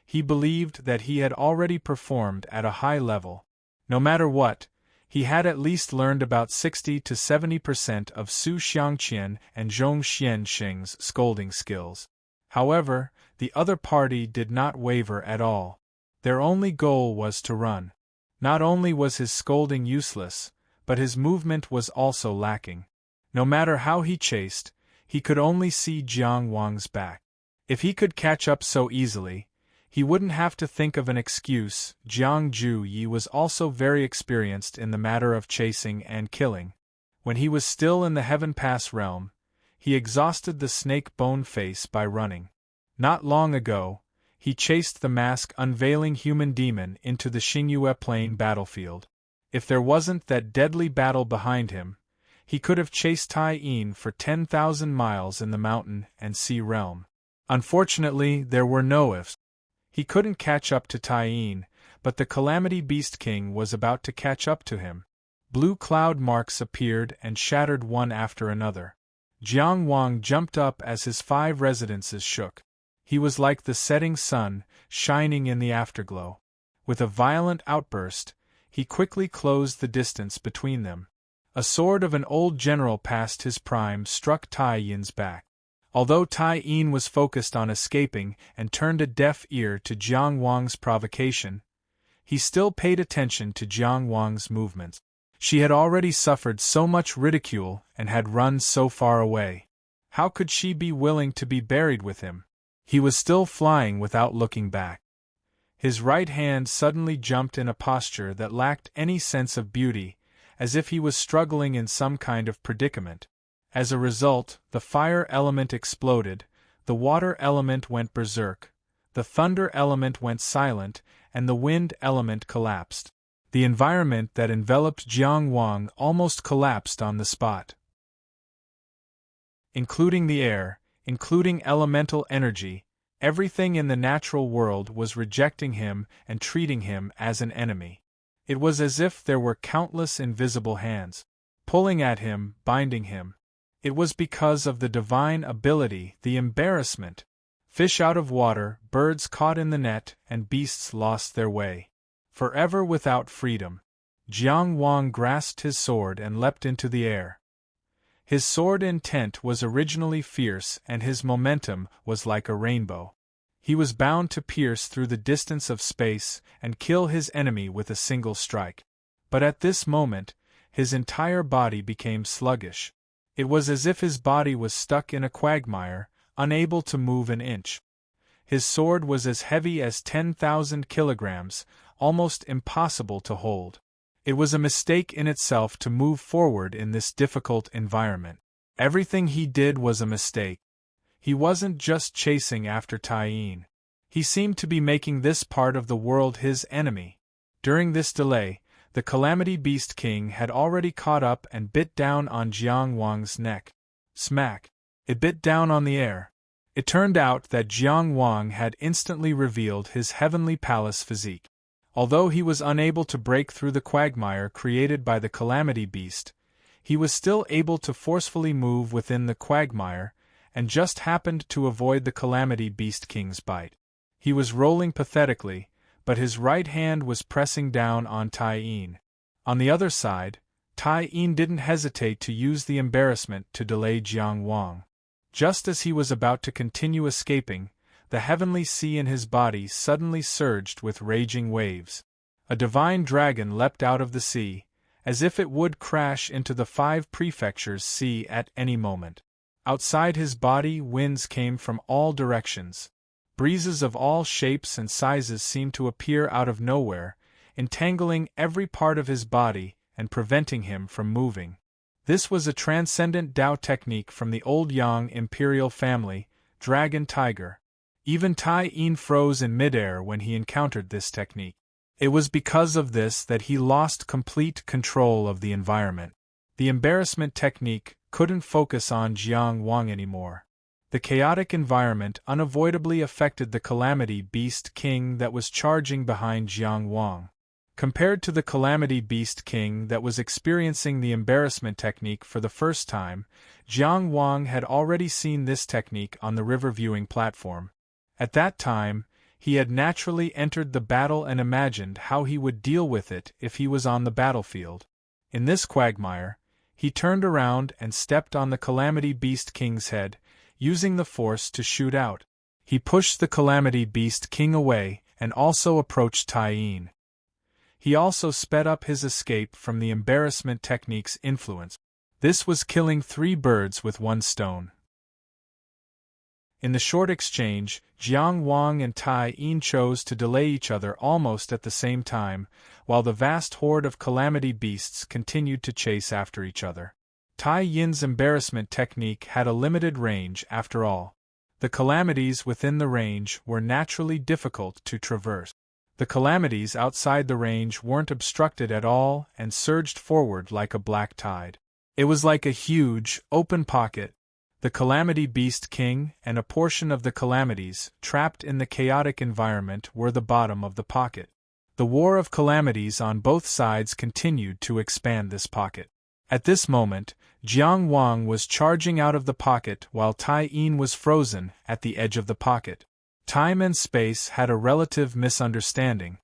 He believed that he had already performed at a high level. No matter what, he had at least learned about 60 to 70% of Su Xiangqian and Zhong Xianxing's scolding skills. However, the other party did not waver at all. Their only goal was to run. Not only was his scolding useless, but his movement was also lacking. No matter how he chased, he could only see Jiang Wang's back. If he could catch up so easily, he wouldn't have to think of an excuse. Jiang Juyi was also very experienced in the matter of chasing and killing. When he was still in the Heaven Pass realm, he exhausted the snake bone face by running. Not long ago, he chased the mask unveiling human demon into the Xingyue Plain battlefield. If there wasn't that deadly battle behind him, he could have chased Tai Yin for 10,000 miles in the mountain and sea realm. Unfortunately, there were no ifs. He couldn't catch up to Tai Yin, but the Calamity Beast King was about to catch up to him. Blue cloud marks appeared and shattered one after another. Jiang Wang jumped up as his 5 residences shook. He was like the setting sun, shining in the afterglow. With a violent outburst, he quickly closed the distance between them. A sword of an old general past his prime struck Tai Yin's back. Although Tai Yin was focused on escaping and turned a deaf ear to Jiang Wang's provocation, he still paid attention to Jiang Wang's movements. She had already suffered so much ridicule and had run so far away. How could she be willing to be buried with him? He was still flying without looking back. His right hand suddenly jumped in a posture that lacked any sense of beauty, as if he was struggling in some kind of predicament. As a result, the fire element exploded, the water element went berserk, the thunder element went silent, and the wind element collapsed. The environment that enveloped Jiang Wang almost collapsed on the spot. Including the air, including elemental energy, everything in the natural world was rejecting him and treating him as an enemy. It was as if there were countless invisible hands, pulling at him, binding him. It was because of the divine ability, the embarrassment. Fish out of water, birds caught in the net, and beasts lost their way. Forever without freedom. Jiang Wang grasped his sword and leapt into the air. His sword intent was originally fierce and his momentum was like a rainbow. He was bound to pierce through the distance of space and kill his enemy with a single strike. But at this moment, his entire body became sluggish. It was as if his body was stuck in a quagmire, unable to move an inch. His sword was as heavy as 10,000 kilograms, almost impossible to hold. It was a mistake in itself to move forward in this difficult environment. Everything he did was a mistake. He wasn't just chasing after Tai Yin. He seemed to be making this part of the world his enemy. During this delay, the Calamity Beast King had already caught up and bit down on Jiang Wang's neck. Smack! It bit down on the air. It turned out that Jiang Wang had instantly revealed his heavenly palace physique. Although he was unable to break through the quagmire created by the Calamity Beast, he was still able to forcefully move within the quagmire, and just happened to avoid the Calamity Beast King's bite. He was rolling pathetically, but his right hand was pressing down on Tai Yin. On the other side, Tai Yin didn't hesitate to use the embarrassment to delay Jiang Wang. Just as he was about to continue escaping, the heavenly sea in his body suddenly surged with raging waves. A divine dragon leapt out of the sea, as if it would crash into the 5 prefectures' sea at any moment. Outside his body, winds came from all directions. Breezes of all shapes and sizes seemed to appear out of nowhere, entangling every part of his body and preventing him from moving. This was a transcendent Tao technique from the old Yang imperial family, Dragon Tiger. Even Tai Yin froze in midair when he encountered this technique. It was because of this that he lost complete control of the environment. The embarrassment technique couldn't focus on Jiang Wang anymore. The chaotic environment unavoidably affected the Calamity Beast King that was charging behind Jiang Wang. Compared to the Calamity Beast King that was experiencing the embarrassment technique for the first time, Jiang Wang had already seen this technique on the river viewing platform. At that time, he had naturally entered the battle and imagined how he would deal with it if he was on the battlefield. In this quagmire, he turned around and stepped on the Calamity Beast King's head, using the force to shoot out. He pushed the Calamity Beast King away and also approached Tai Yin. He also sped up his escape from the embarrassment technique's influence. This was killing 3 birds with 1 stone. In the short exchange, Jiang Wang and Tai Yin chose to delay each other almost at the same time, while the vast horde of calamity beasts continued to chase after each other. Tai Yin's embarrassment technique had a limited range after all. The calamities within the range were naturally difficult to traverse. The calamities outside the range weren't obstructed at all and surged forward like a black tide. It was like a huge, open pocket. The Calamity Beast King and a portion of the calamities trapped in the chaotic environment were the bottom of the pocket. The war of calamities on both sides continued to expand this pocket. At this moment, Jiang Wang was charging out of the pocket while Tai Yin was frozen at the edge of the pocket. Time and space had a relative misunderstanding.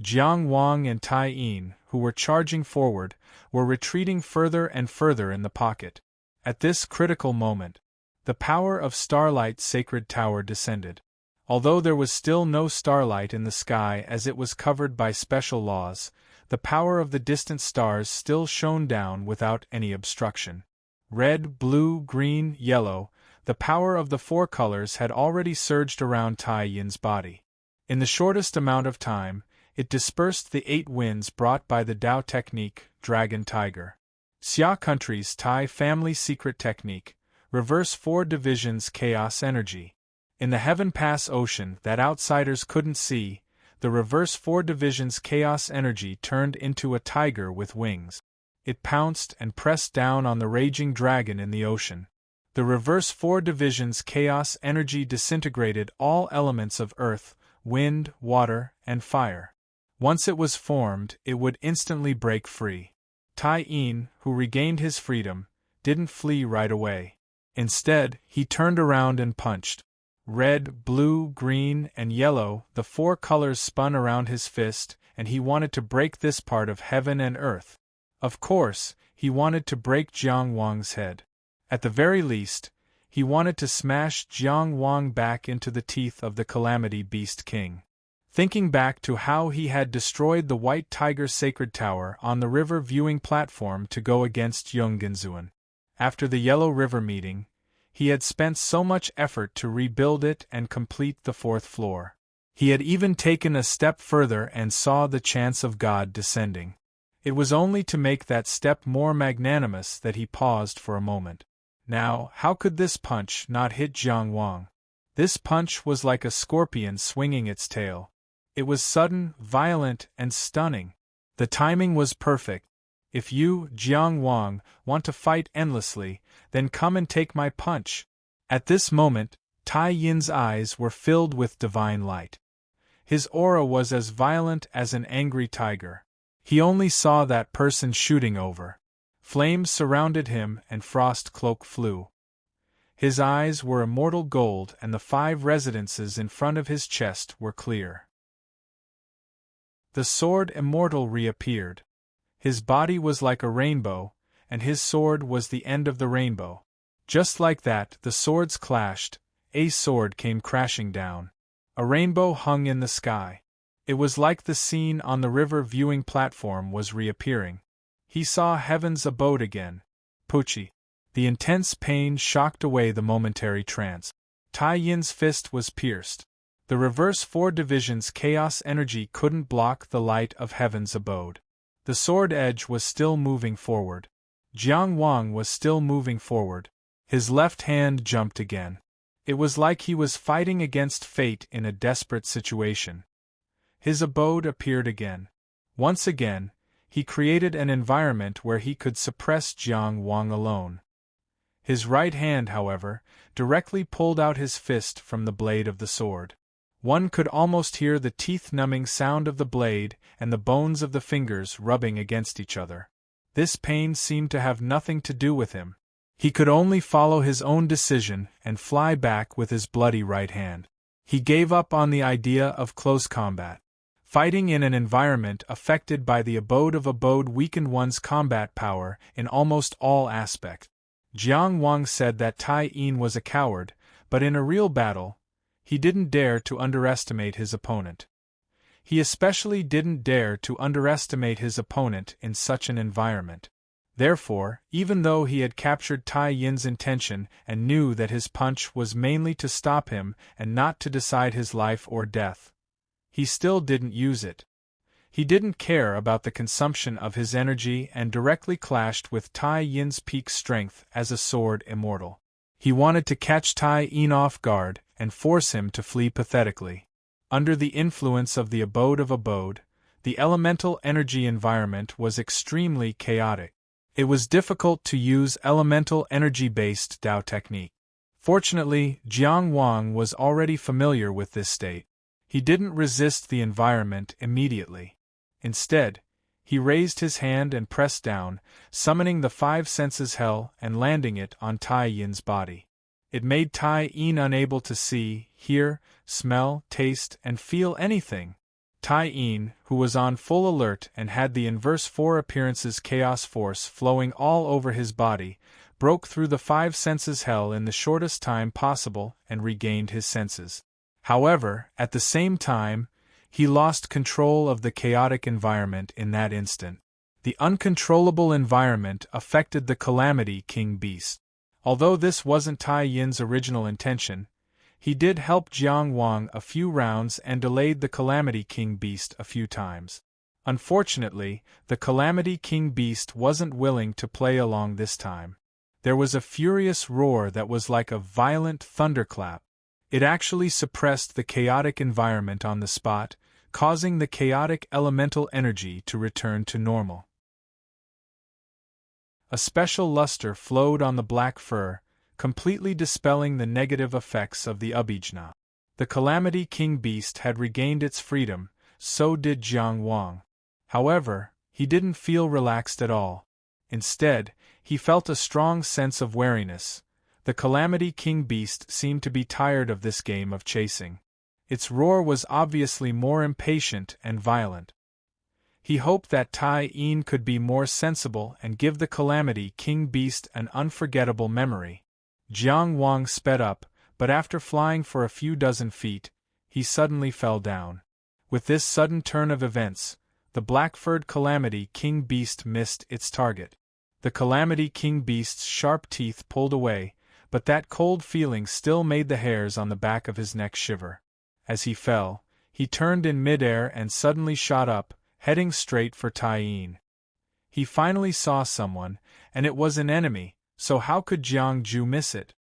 Jiang Wang and Tai Yin, who were charging forward, were retreating further and further in the pocket. At this critical moment, the power of Starlight's sacred tower descended. Although there was still no starlight in the sky as it was covered by special laws, the power of the distant stars still shone down without any obstruction. Red, blue, green, yellow, the power of the four colors had already surged around Tai Yin's body. In the shortest amount of time, it dispersed the 8 winds brought by the Tao technique, Dragon Tiger. Xia Country's Tai family secret technique, reverse 4 divisions chaos energy. In the Heaven Pass ocean that outsiders couldn't see, the reverse 4 divisions chaos energy turned into a tiger with wings. It pounced and pressed down on the raging dragon in the ocean. The reverse 4 divisions chaos energy disintegrated all elements of earth, wind, water, and fire. Once it was formed, it would instantly break free. Tai Yin, who regained his freedom, didn't flee right away. Instead, he turned around and punched. Red, blue, green, and yellow, the 4 colors spun around his fist, and he wanted to break this part of heaven and earth. Of course, he wanted to break Jiang Wang's head. At the very least, he wanted to smash Jiang Wang back into the teeth of the Calamity Beast King. Thinking back to how he had destroyed the White Tiger Sacred Tower on the river viewing platform to go against Yonggenzuan. After the Yellow River meeting, he had spent so much effort to rebuild it and complete the 4th floor. He had even taken a step further and saw the chance of God descending. It was only to make that step more magnanimous that he paused for a moment. Now, how could this punch not hit Jiang Wang? This punch was like a scorpion swinging its tail. It was sudden, violent, and stunning. The timing was perfect. If you, Jiang Wang, want to fight endlessly, then come and take my punch. At this moment, Tai Yin's eyes were filled with divine light. His aura was as violent as an angry tiger. He only saw that person shooting over. Flames surrounded him and frost cloak flew. His eyes were immortal gold and the 5 residences in front of his chest were clear. The sword immortal reappeared. His body was like a rainbow, and his sword was the end of the rainbow. Just like that, the swords clashed, a sword came crashing down. A rainbow hung in the sky. It was like the scene on the river viewing platform was reappearing. He saw heaven's abode again. Puchi. The intense pain shocked away the momentary trance. Tai Yin's fist was pierced. The reverse 4 divisions chaos energy couldn't block the light of heaven's abode. The sword edge was still moving forward. Jiang Wang was still moving forward. His left hand jumped again. It was like he was fighting against fate in a desperate situation. His abode appeared again. Once again, he created an environment where he could suppress Jiang Wang alone. His right hand, however, directly pulled out his fist from the blade of the sword. One could almost hear the teeth-numbing sound of the blade and the bones of the fingers rubbing against each other. This pain seemed to have nothing to do with him. He could only follow his own decision and fly back with his bloody right hand. He gave up on the idea of close combat. Fighting in an environment affected by the abode weakened one's combat power in almost all aspects. Jiang Wang said that Tai Yin was a coward, but in a real battle, he didn't dare to underestimate his opponent. He especially didn't dare to underestimate his opponent in such an environment. Therefore, even though he had captured Tai Yin's intention and knew that his punch was mainly to stop him and not to decide his life or death, he still didn't use it. He didn't care about the consumption of his energy and directly clashed with Tai Yin's peak strength as a sword immortal. He wanted to catch Tai Yin off guard and force him to flee pathetically. Under the influence of the abode, the elemental energy environment was extremely chaotic. It was difficult to use elemental energy-based Tao technique. Fortunately, Jiang Wang was already familiar with this state. He didn't resist the environment immediately. Instead, he raised his hand and pressed down, summoning the 5 senses hell and landing it on Tai Yin's body. It made Tai Yin unable to see, hear, smell, taste, and feel anything. Tai Yin, who was on full alert and had the inverse four appearances chaos force flowing all over his body, broke through the five senses hell in the shortest time possible and regained his senses. However, at the same time, he lost control of the chaotic environment in that instant. The uncontrollable environment affected the Calamity King Beast. Although this wasn't Tai Yin's original intention, he did help Jiang Wang a few rounds and delayed the Calamity King Beast a few times. Unfortunately, the Calamity King Beast wasn't willing to play along this time. There was a furious roar that was like a violent thunderclap. It actually suppressed the chaotic environment on the spot, causing the chaotic elemental energy to return to normal. A special luster flowed on the black fur, completely dispelling the negative effects of the Abhijna. The Calamity King Beast had regained its freedom, so did Jiang Wang. However, he didn't feel relaxed at all. Instead, he felt a strong sense of wariness. The Calamity King Beast seemed to be tired of this game of chasing. Its roar was obviously more impatient and violent. He hoped that Tai Yin could be more sensible and give the Calamity King Beast an unforgettable memory. Jiang Wang sped up, but after flying for a few dozen feet, he suddenly fell down. With this sudden turn of events, the black-furred Calamity King Beast missed its target. The Calamity King Beast's sharp teeth pulled away, but that cold feeling still made the hairs on the back of his neck shiver. As he fell, he turned in midair and suddenly shot up, heading straight for Tai Yin. He finally saw someone, and it was an enemy, so how could Jiang Ju miss it?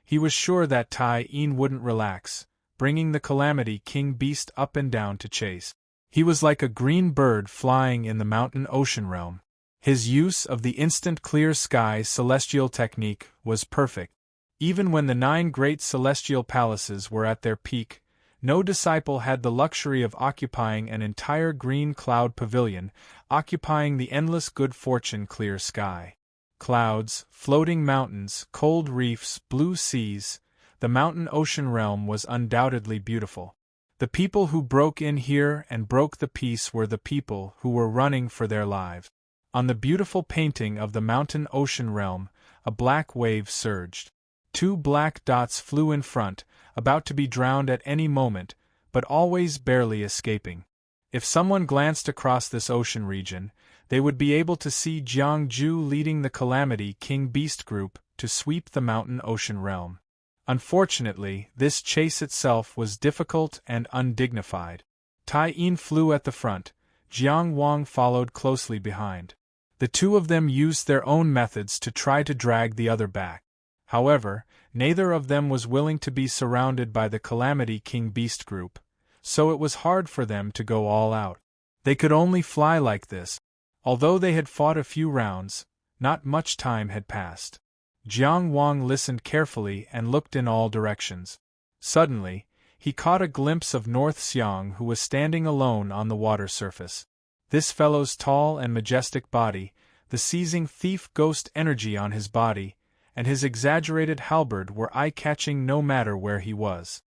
He was sure that Tai Yin wouldn't relax, bringing the Calamity King Beast up and down to chase. He was like a green bird flying in the mountain ocean realm. His use of the instant clear sky celestial technique was perfect. Even when the 9 great celestial palaces were at their peak, no disciple had the luxury of occupying an entire green cloud pavilion, occupying the endless good fortune clear sky. Clouds, floating mountains, cold reefs, blue seas, the mountain ocean realm was undoubtedly beautiful. The people who broke in here and broke the peace were the people who were running for their lives. On the beautiful painting of the mountain ocean realm, a black wave surged. 2 black dots flew in front, about to be drowned at any moment, but always barely escaping. If someone glanced across this ocean region, they would be able to see Jiang Ju leading the Calamity King Beast group to sweep the mountain ocean realm. Unfortunately, this chase itself was difficult and undignified. Tai Yin flew at the front, Jiang Wang followed closely behind. The two of them used their own methods to try to drag the other back. However, neither of them was willing to be surrounded by the Calamity King Beast group, so it was hard for them to go all out. They could only fly like this. Although they had fought a few rounds, not much time had passed. Jiang Wang listened carefully and looked in all directions. Suddenly, he caught a glimpse of North Xiang, who was standing alone on the water surface. This fellow's tall and majestic body, the seizing thief ghost energy on his body, and his exaggerated halberd were eye-catching no matter where he was.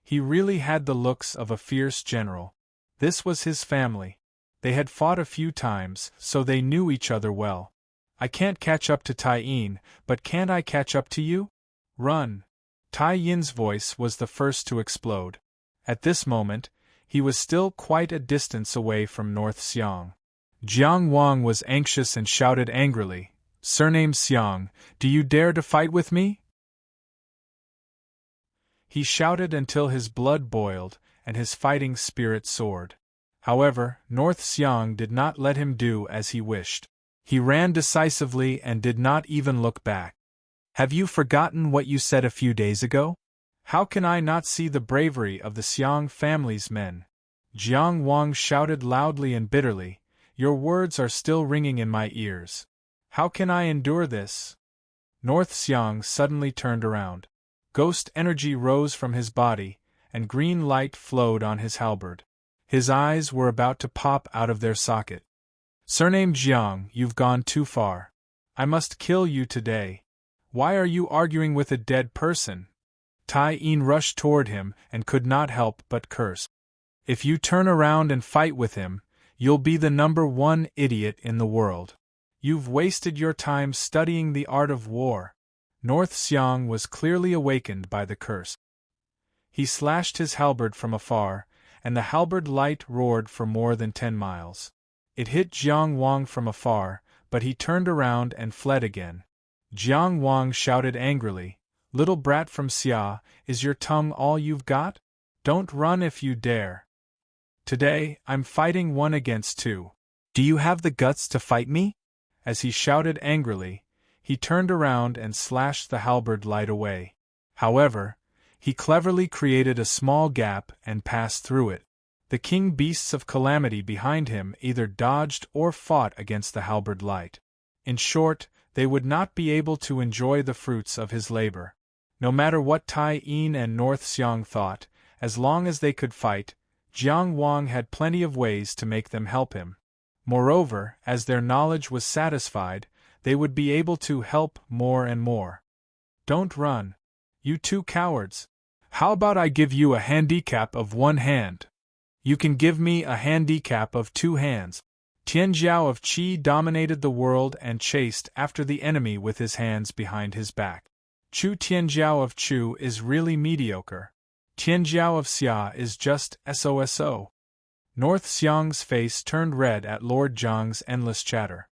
He really had the looks of a fierce general. This was his family. They had fought a few times, so they knew each other well. I can't catch up to Tai Yin, but can't I catch up to you? Run! Tai Yin's voice was the first to explode. At this moment, he was still quite a distance away from North Xiang. Jiang Wang was anxious and shouted angrily, "Surname Xiang, do you dare to fight with me?" He shouted until his blood boiled and his fighting spirit soared. However, North Xiang did not let him do as he wished. He ran decisively and did not even look back. "Have you forgotten what you said a few days ago? How can I not see the bravery of the Xiang family's men?" Jiang Wang shouted loudly and bitterly, "Your words are still ringing in my ears. How can I endure this?" North Xiang suddenly turned around. Ghost energy rose from his body, and green light flowed on his halberd. His eyes were about to pop out of their socket. "Surname Jiang, you've gone too far. I must kill you today. Why are you arguing with a dead person?" Tai Yin rushed toward him and could not help but curse. If you turn around and fight with him, you'll be the #1 idiot in the world. You've wasted your time studying the art of war. North Xiang was clearly awakened by the curse. He slashed his halberd from afar, and the halberd light roared for more than 10 miles. It hit Jiang Wang from afar, but he turned around and fled again. Jiang Wang shouted angrily, "Little brat from Xia, is your tongue all you've got? Don't run if you dare. Today, I'm fighting 1 against 2. Do you have the guts to fight me?" As he shouted angrily, he turned around and slashed the halberd light away. However, he cleverly created a small gap and passed through it. The king beasts of calamity behind him either dodged or fought against the halberd light. In short, they would not be able to enjoy the fruits of his labor. No matter what Tai Yin and North Xiang thought, as long as they could fight, Jiang Wang had plenty of ways to make them help him. Moreover, as their knowledge was satisfied, they would be able to help more and more. "Don't run. You 2 cowards. How about I give you a handicap of 1 hand? You can give me a handicap of 2 hands." Tianjiao of Qi dominated the world and chased after the enemy with his hands behind his back. Chu Tianjiao of Chu is really mediocre. Tianjiao of Xia is just SOSO. North Xiang's face turned red at Lord Zhang's endless chatter.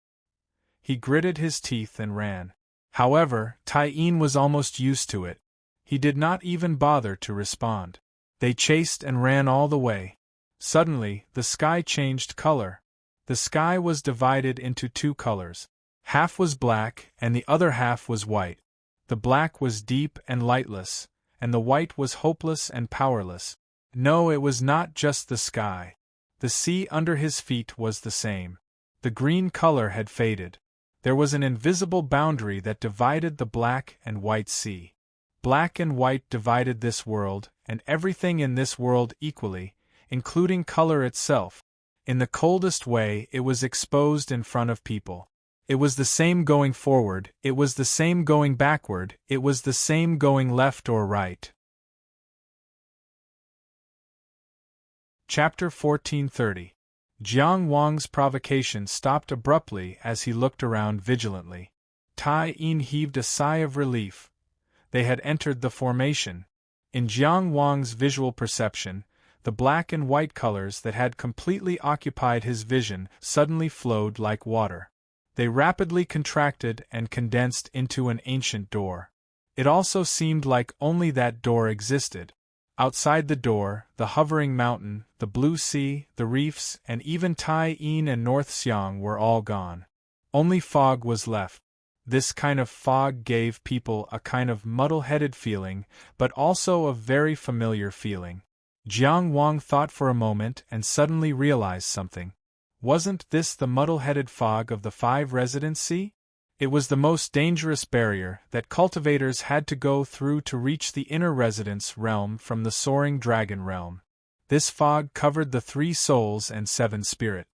He gritted his teeth and ran. However, Tai Yin was almost used to it. He did not even bother to respond. They chased and ran all the way. Suddenly, the sky changed color. The sky was divided into 2 colors. Half was black, and the other half was white. The black was deep and lightless, and the white was hopeless and powerless. No, it was not just the sky. The sea under his feet was the same. The green color had faded. There was an invisible boundary that divided the black and white sea. Black and white divided this world, and everything in this world equally, including color itself. In the coldest way, it was exposed in front of people. It was the same going forward, it was the same going backward, it was the same going left or right. Chapter 1430. Jiang Wang's provocation stopped abruptly as he looked around vigilantly. Tai Yin heaved a sigh of relief. They had entered the formation. In Jiang Wang's visual perception, the black and white colors that had completely occupied his vision suddenly flowed like water. They rapidly contracted and condensed into an ancient door. It also seemed like only that door existed. Outside the door, the hovering mountain, the blue sea, the reefs, and even Tai Yin and North Xiang were all gone. Only fog was left. This kind of fog gave people a kind of muddle-headed feeling, but also a very familiar feeling. Jiang Wang thought for a moment and suddenly realized something. Wasn't this the muddle-headed fog of the 5 residence sea? It was the most dangerous barrier that cultivators had to go through to reach the inner residence realm from the soaring dragon realm. This fog covered the 3 souls and 7 spirit.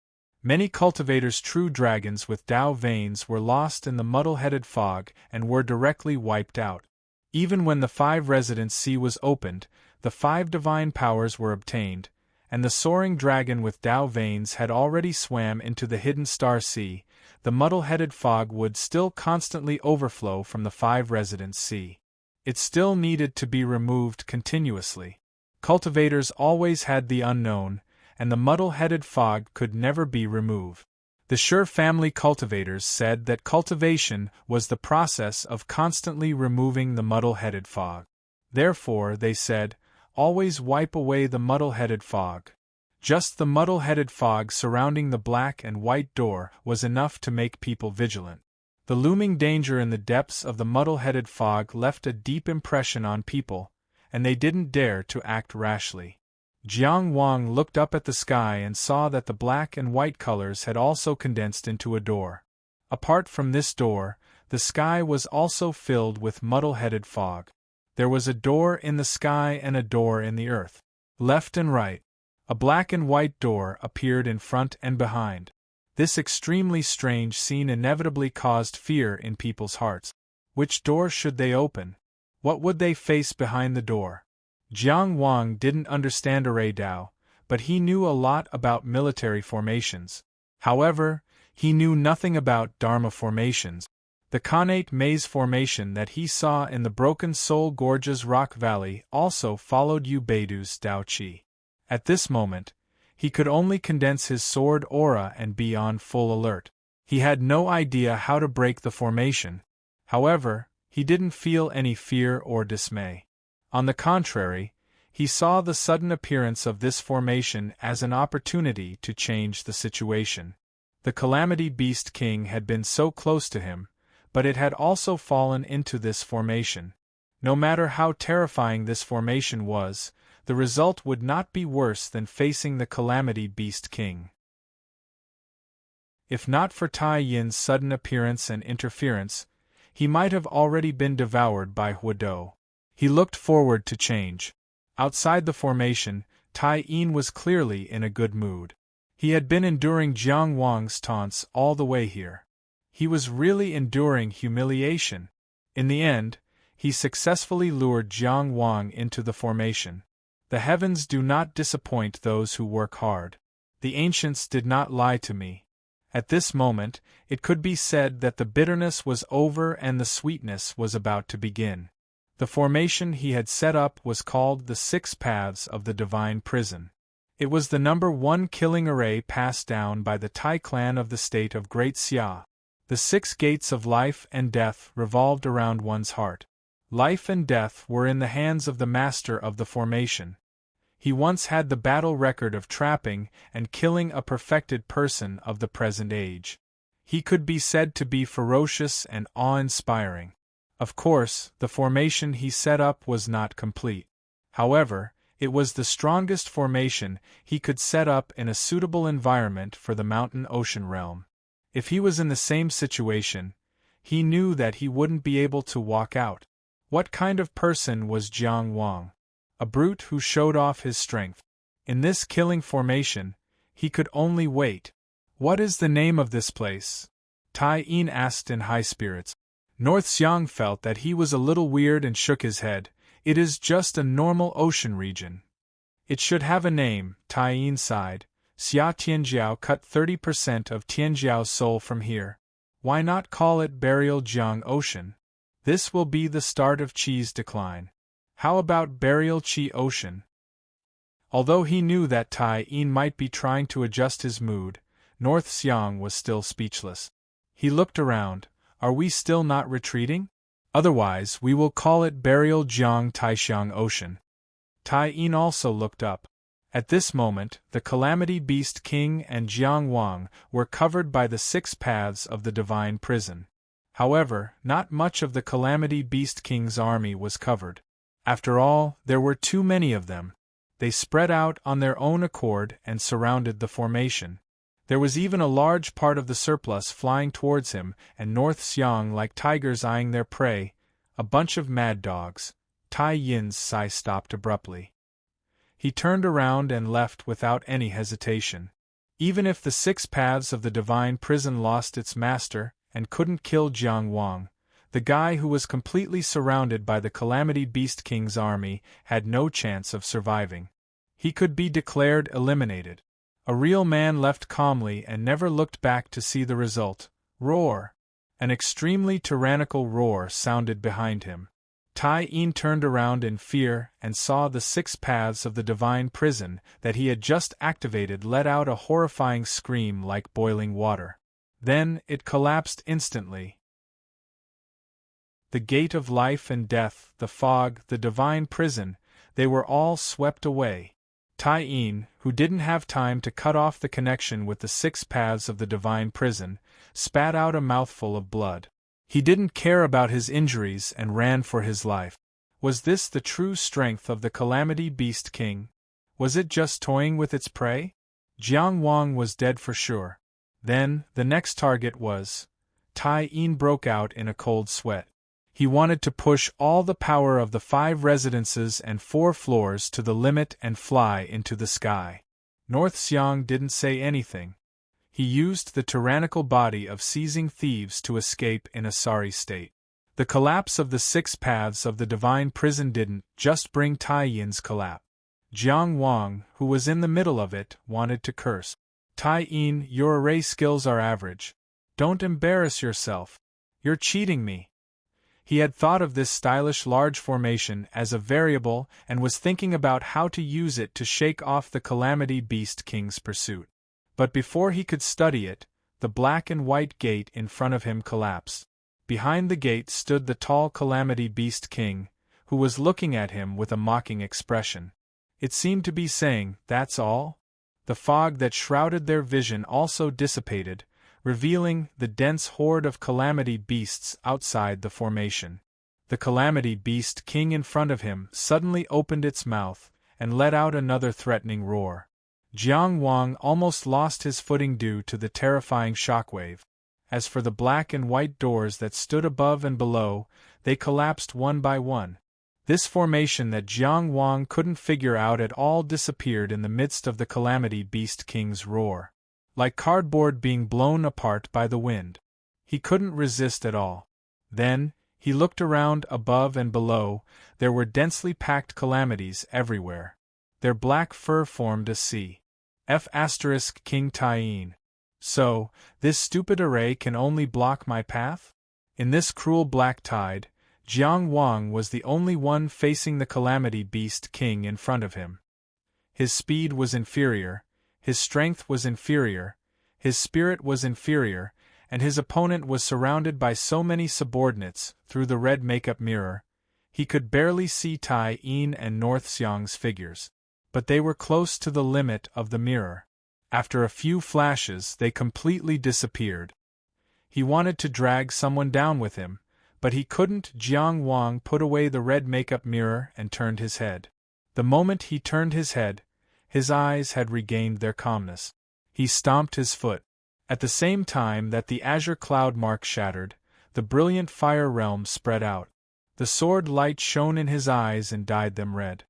Many cultivators, true dragons with Tao veins, were lost in the muddle-headed fog and were directly wiped out. Even when the 5 residence sea was opened, the 5 divine powers were obtained, and the soaring dragon with Tao veins had already swam into the hidden star sea. The muddle-headed fog would still constantly overflow from the 5 residence sea. It still needed to be removed continuously. Cultivators always had the unknown, and the muddle-headed fog could never be removed. The Sure family cultivators said that cultivation was the process of constantly removing the muddle-headed fog. Therefore, they said, always wipe away the muddle-headed fog. Just the muddle-headed fog surrounding the black and white door was enough to make people vigilant. The looming danger in the depths of the muddle-headed fog left a deep impression on people, and they didn't dare to act rashly. Jiang Wang looked up at the sky and saw that the black and white colors had also condensed into a door. Apart from this door, the sky was also filled with muddle-headed fog. There was a door in the sky and a door in the earth. Left and right, a black and white door appeared in front and behind. This extremely strange scene inevitably caused fear in people's hearts. Which door should they open? What would they face behind the door? Jiang Wang didn't understand Array Dao, but he knew a lot about military formations. However, he knew nothing about Dharma formations. The connate maze formation that he saw in the Broken Soul Gorge's rock valley also followed Ubeidu's Dao Qi. At this moment, he could only condense his sword aura and be on full alert. He had no idea how to break the formation. However, he didn't feel any fear or dismay. On the contrary, he saw the sudden appearance of this formation as an opportunity to change the situation. The Calamity Beast King had been so close to him, but it had also fallen into this formation. No matter how terrifying this formation was, the result would not be worse than facing the Calamity Beast King. If not for Tai Yin's sudden appearance and interference, he might have already been devoured by Huado. He looked forward to change. Outside the formation, Tai Yin was clearly in a good mood. He had been enduring Jiang Wang's taunts all the way here. He was really enduring humiliation. In the end, he successfully lured Jiang Wang into the formation. The heavens do not disappoint those who work hard. The ancients did not lie to me. At this moment, it could be said that the bitterness was over and the sweetness was about to begin. The formation he had set up was called the Six Paths of the Divine Prison. It was the #1 killing array passed down by the Tai clan of the state of Great Xia. The 6 gates of life and death revolved around one's heart. Life and death were in the hands of the master of the formation. He once had the battle record of trapping and killing a perfected person of the present age. He could be said to be ferocious and awe-inspiring. Of course, the formation he set up was not complete. However, it was the strongest formation he could set up in a suitable environment for the mountain-ocean realm. If he was in the same situation, he knew that he wouldn't be able to walk out. What kind of person was Jiang Wang? A brute who showed off his strength. In this killing formation, he could only wait. What is the name of this place? Tai Yin asked in high spirits. North Xiang felt that he was a little weird and shook his head. It is just a normal ocean region. It should have a name, Tai Yin sighed. Xia Tianjiao cut 30% of Tianjiao's soul from here. Why not call it Burial Jiang Ocean? This will be the start of Qi's decline. How about Burial Qi Ocean? Although he knew that Tai Yin might be trying to adjust his mood, North Xiang was still speechless. He looked around. Are we still not retreating? Otherwise, we will call it Burial Jiang Taixiang Ocean. Tai Yin also looked up. At this moment, the Calamity Beast King and Jiang Wang were covered by the 6 paths of the Divine Prison. However, not much of the Calamity Beast King's army was covered. After all, there were too many of them. They spread out on their own accord and surrounded the formation. There was even a large part of the surplus flying towards him, and North Xiang like tigers eyeing their prey, a bunch of mad dogs. Tai Yin's sigh stopped abruptly. He turned around and left without any hesitation. Even if the 6 paths of the Divine Prison lost its master and couldn't kill Jiang Wang, the guy who was completely surrounded by the Calamity Beast King's army had no chance of surviving. He could be declared eliminated. A real man left calmly and never looked back to see the result. Roar! An extremely tyrannical roar sounded behind him. Tai Yin turned around in fear and saw the 6 paths of the Divine Prison that he had just activated let out a horrifying scream like boiling water. Then it collapsed instantly. The gate of life and death, the fog, the Divine Prison, they were all swept away. Tai Yin, who didn't have time to cut off the connection with the 6 paths of the Divine Prison, spat out a mouthful of blood. He didn't care about his injuries and ran for his life. Was this the true strength of the Calamity Beast King? Was it just toying with its prey? Jiang Wang was dead for sure. Then, the next target was... Tai Yin broke out in a cold sweat. He wanted to push all the power of the 5 residences and 4 floors to the limit and fly into the sky. North Xiang didn't say anything. He used the tyrannical body of seizing thieves to escape in a sorry state. The collapse of the 6 paths of the Divine Prison didn't just bring Tai Yin's collapse. Jiang Wang, who was in the middle of it, wanted to curse. Tai Yin, your array skills are average. Don't embarrass yourself. You're cheating me. He had thought of this stylish large formation as a variable and was thinking about how to use it to shake off the Calamity Beast King's pursuit. But before he could study it, the black and white gate in front of him collapsed. Behind the gate stood the tall Calamity Beast King, who was looking at him with a mocking expression. It seemed to be saying, "That's all?" The fog that shrouded their vision also dissipated, revealing the dense horde of Calamity Beasts outside the formation. The Calamity Beast King in front of him suddenly opened its mouth and let out another threatening roar. Jiang Wang almost lost his footing due to the terrifying shockwave. As for the black and white doors that stood above and below, they collapsed one by one. This formation that Jiang Wang couldn't figure out at all disappeared in the midst of the Calamity Beast King's roar. Like cardboard being blown apart by the wind. He couldn't resist at all. Then, he looked around above and below. There were densely packed calamities everywhere. Their black fur formed a C. F** King Tai Yin. So, this stupid array can only block my path? In this cruel black tide, Jiang Wang was the only one facing the Calamity Beast King in front of him. His speed was inferior, his strength was inferior, his spirit was inferior, and his opponent was surrounded by so many subordinates through the red makeup mirror. He could barely see Tai Yin and North Xiang's figures. But they were close to the limit of the mirror. After a few flashes, they completely disappeared. He wanted to drag someone down with him, but he couldn't. Jiang Wang put away the red makeup mirror and turned his head. The moment he turned his head, his eyes had regained their calmness. He stomped his foot. At the same time that the azure cloud mark shattered, the brilliant fire realm spread out. The sword light shone in his eyes and dyed them red.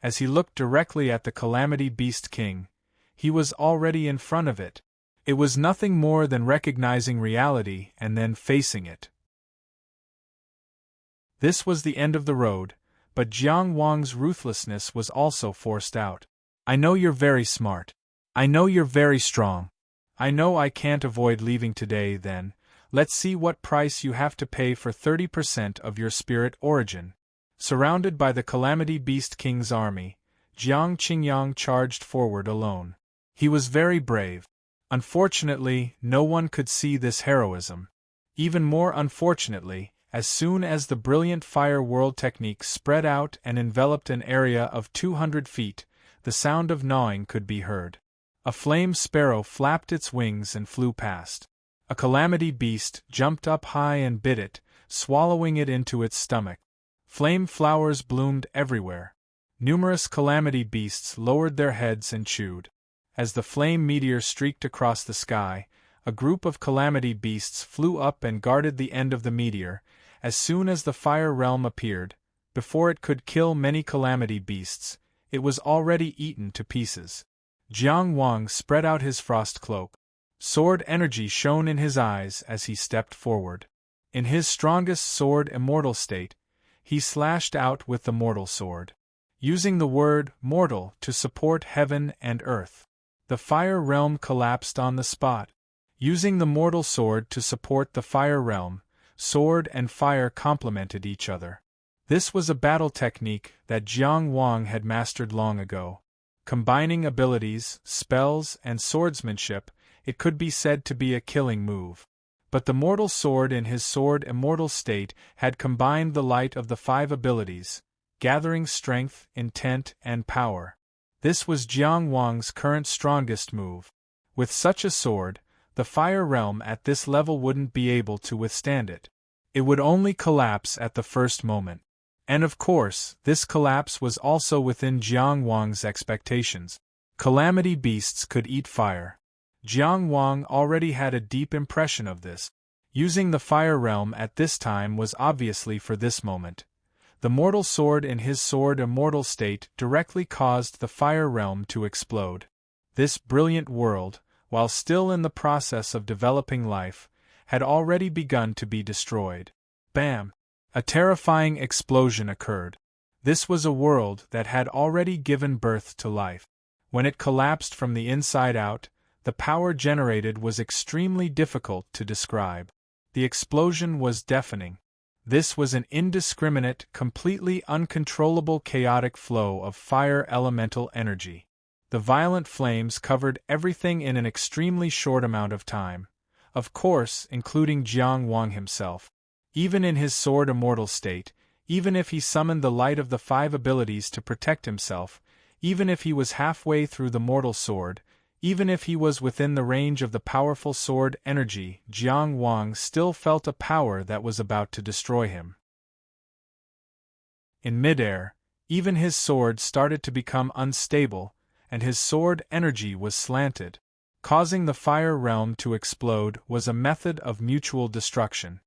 As he looked directly at the Calamity Beast King, he was already in front of it. It was nothing more than recognizing reality and then facing it. This was the end of the road, but Jiang Wang's ruthlessness was also forced out. I know you're very smart. I know you're very strong. I know I can't avoid leaving today. Then, let's see what price you have to pay for 30% of your spirit origin. Surrounded by the Calamity Beast King's army, Jiang Qingyang charged forward alone. He was very brave. Unfortunately, no one could see this heroism. Even more unfortunately, as soon as the brilliant fire world technique spread out and enveloped an area of 200 feet, the sound of gnawing could be heard. A flame sparrow flapped its wings and flew past. A calamity beast jumped up high and bit it, swallowing it into its stomach. Flame flowers bloomed everywhere. Numerous calamity beasts lowered their heads and chewed. As the flame meteor streaked across the sky, a group of calamity beasts flew up and guarded the end of the meteor. As soon as the fire realm appeared, before it could kill many calamity beasts, it was already eaten to pieces. Jiang Wang spread out his frost cloak. Sword energy shone in his eyes as he stepped forward. In his strongest sword immortal state, he slashed out with the mortal sword. Using the word mortal to support heaven and earth, the fire realm collapsed on the spot. Using the mortal sword to support the fire realm, sword and fire complemented each other. This was a battle technique that Jiang Wang had mastered long ago. Combining abilities, spells, and swordsmanship, it could be said to be a killing move. But the mortal sword in his sword immortal state had combined the light of the 5 abilities, gathering strength, intent, and power. This was Jiang Wang's current strongest move. With such a sword, the fire realm at this level wouldn't be able to withstand it. It would only collapse at the first moment. And of course, this collapse was also within Jiang Wang's expectations. Calamity beasts could eat fire. Jiang Wang already had a deep impression of this. Using the fire realm at this time was obviously for this moment. The mortal sword in his sword immortal state directly caused the fire realm to explode. This brilliant world, while still in the process of developing life, had already begun to be destroyed. Bam! A terrifying explosion occurred. This was a world that had already given birth to life. When it collapsed from the inside out, the power generated was extremely difficult to describe. The explosion was deafening. This was an indiscriminate, completely uncontrollable chaotic flow of fire elemental energy. The violent flames covered everything in an extremely short amount of time, of course, including Jiang Wang himself. Even in his sword immortal state, even if he summoned the light of the 5 abilities to protect himself, even if he was halfway through the mortal sword, even if he was within the range of the powerful sword energy, Jiang Wang still felt a power that was about to destroy him. In midair, even his sword started to become unstable, and his sword energy was slanted. Causing the fire realm to explode was a method of mutual destruction.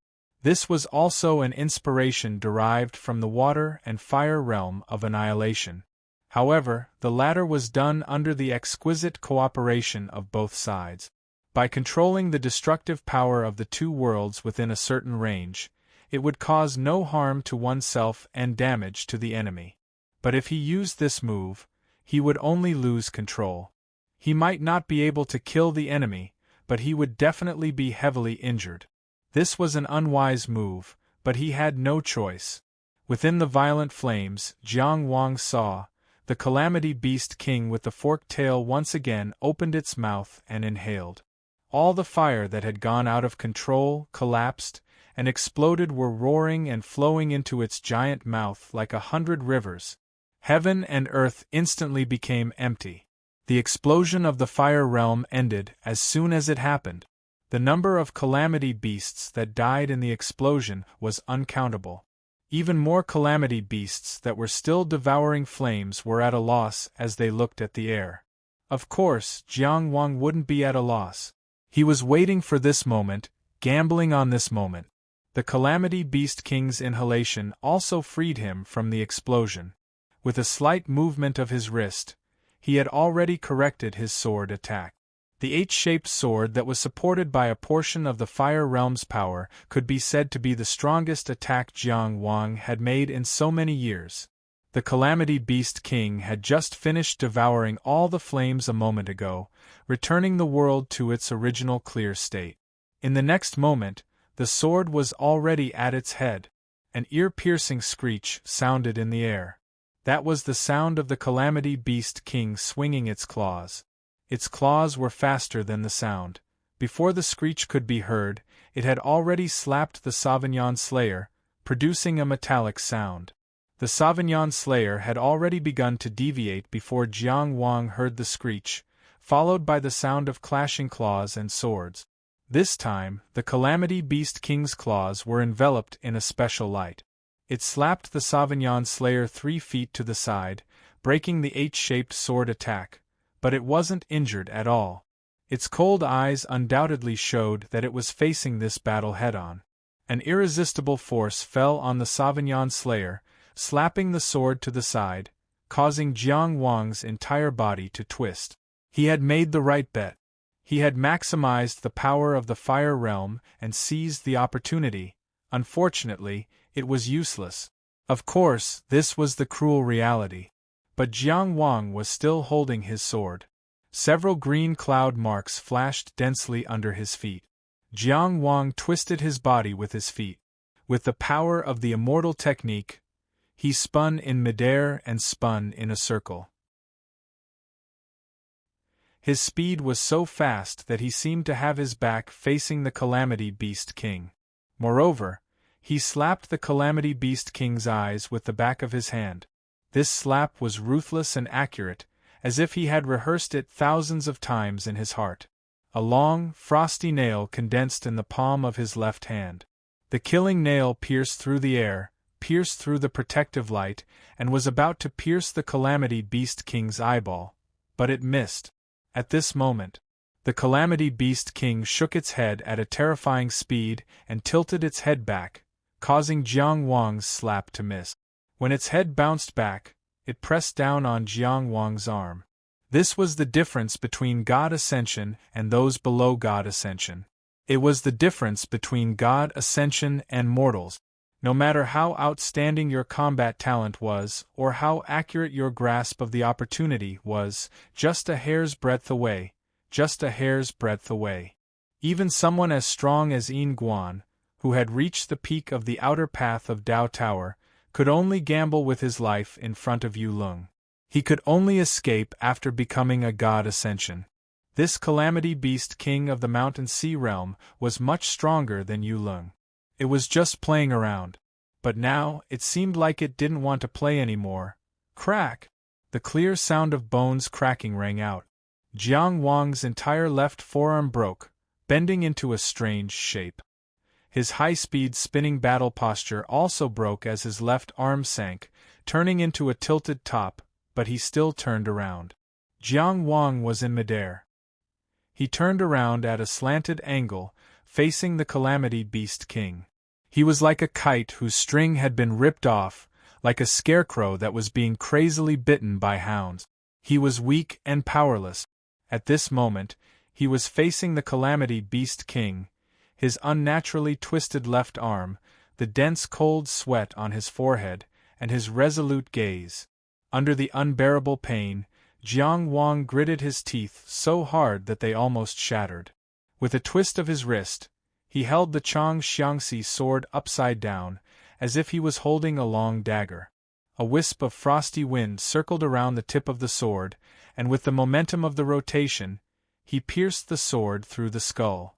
This was also an inspiration derived from the water and fire realm of annihilation. However, the latter was done under the exquisite cooperation of both sides. By controlling the destructive power of the 2 worlds within a certain range, it would cause no harm to oneself and damage to the enemy. But if he used this move, he would only lose control. He might not be able to kill the enemy, but he would definitely be heavily injured. This was an unwise move, but he had no choice. Within the violent flames, Jiang Wang saw the Calamity Beast King with the forked tail once again opened its mouth and inhaled. All the fire that had gone out of control, collapsed, and exploded were roaring and flowing into its giant mouth like 100 rivers. Heaven and earth instantly became empty. The explosion of the fire realm ended as soon as it happened. The number of calamity beasts that died in the explosion was uncountable. Even more calamity beasts that were still devouring flames were at a loss as they looked at the air. Of course, Jiang Wang wouldn't be at a loss. He was waiting for this moment, gambling on this moment. The Calamity Beast King's inhalation also freed him from the explosion. With a slight movement of his wrist, he had already corrected his sword attack. The H-shaped sword that was supported by a portion of the Fire Realm's power could be said to be the strongest attack Jiang Wang had made in so many years. The Calamity Beast King had just finished devouring all the flames a moment ago, returning the world to its original clear state. In the next moment, the sword was already at its head. An ear-piercing screech sounded in the air. That was the sound of the Calamity Beast King swinging its claws. Its claws were faster than the sound. Before the screech could be heard, it had already slapped the Sauvignon Slayer, producing a metallic sound. The Sauvignon Slayer had already begun to deviate before Jiang Wang heard the screech, followed by the sound of clashing claws and swords. This time, the Calamity Beast King's claws were enveloped in a special light. It slapped the Sauvignon Slayer 3 feet to the side, breaking the H-shaped sword attack. But it wasn't injured at all. Its cold eyes undoubtedly showed that it was facing this battle head-on. An irresistible force fell on the Sauvignon Slayer, slapping the sword to the side, causing Jiang Wang's entire body to twist. He had made the right bet. He had maximized the power of the Fire Realm and seized the opportunity. Unfortunately, it was useless. Of course, this was the cruel reality. But Jiang Wang was still holding his sword. Several green cloud marks flashed densely under his feet. Jiang Wang twisted his body with his feet. With the power of the immortal technique, he spun in midair and spun in a circle. His speed was so fast that he seemed to have his back facing the Calamity Beast King. Moreover, he slapped the Calamity Beast King's eyes with the back of his hand. This slap was ruthless and accurate, as if he had rehearsed it thousands of times in his heart. A long, frosty nail condensed in the palm of his left hand. The killing nail pierced through the air, pierced through the protective light, and was about to pierce the Calamity Beast King's eyeball. But it missed. At this moment, the Calamity Beast King shook its head at a terrifying speed and tilted its head back, causing Jiang Wang's slap to miss. When its head bounced back, it pressed down on Jiang Wang's arm. This was the difference between God Ascension and those below God Ascension. It was the difference between God Ascension and mortals. No matter how outstanding your combat talent was, or how accurate your grasp of the opportunity was, just a hair's breadth away, just a hair's breadth away. Even someone as strong as Yin Guan, who had reached the peak of the outer path of Dao Tower, could only gamble with his life in front of Yu Lung. He could only escape after becoming a god ascension. This calamity beast king of the mountain sea realm was much stronger than Yu Lung. It was just playing around. But now, it seemed like it didn't want to play anymore. Crack! The clear sound of bones cracking rang out. Jiang Wang's entire left forearm broke, bending into a strange shape. His high-speed spinning battle posture also broke as his left arm sank, turning into a tilted top, but he still turned around. Jiang Wang was in midair. He turned around at a slanted angle, facing the Calamity Beast King. He was like a kite whose string had been ripped off, like a scarecrow that was being crazily bitten by hounds. He was weak and powerless. At this moment, he was facing the Calamity Beast King, his unnaturally twisted left arm, the dense cold sweat on his forehead, and his resolute gaze. Under the unbearable pain, Jiang Wang gritted his teeth so hard that they almost shattered. With a twist of his wrist, he held the Chang Xiangxi sword upside down, as if he was holding a long dagger. A wisp of frosty wind circled around the tip of the sword, and with the momentum of the rotation, he pierced the sword through the skull.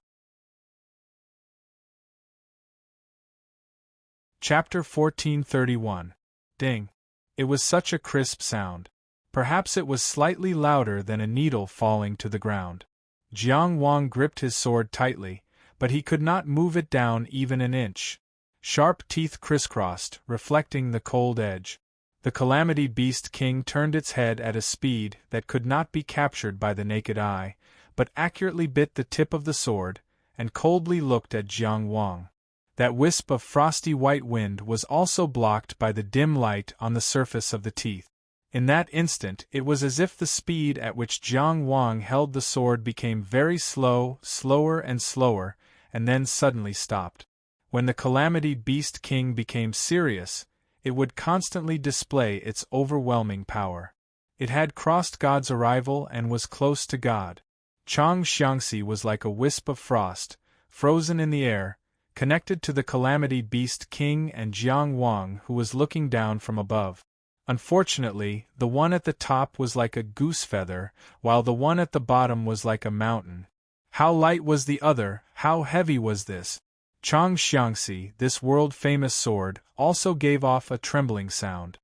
Chapter 1431. Ding. It was such a crisp sound. Perhaps it was slightly louder than a needle falling to the ground. Jiang Wang gripped his sword tightly, but he could not move it down even an inch. Sharp teeth crisscrossed, reflecting the cold edge. The Calamity Beast King turned its head at a speed that could not be captured by the naked eye, but accurately bit the tip of the sword, and coldly looked at Jiang Wang. That wisp of frosty white wind was also blocked by the dim light on the surface of the teeth. In that instant it was as if the speed at which Jiang Wang held the sword became very slow, slower and slower, and then suddenly stopped. When the Calamity Beast King became serious, it would constantly display its overwhelming power. It had crossed God's arrival and was close to God. Chang Xiangxi was like a wisp of frost, frozen in the air, connected to the Calamity Beast King and Jiang Wang, who was looking down from above. Unfortunately, the one at the top was like a goose feather, while the one at the bottom was like a mountain. How light was the other, how heavy was this? Chang Xiangxi, this world-famous sword, also gave off a trembling sound.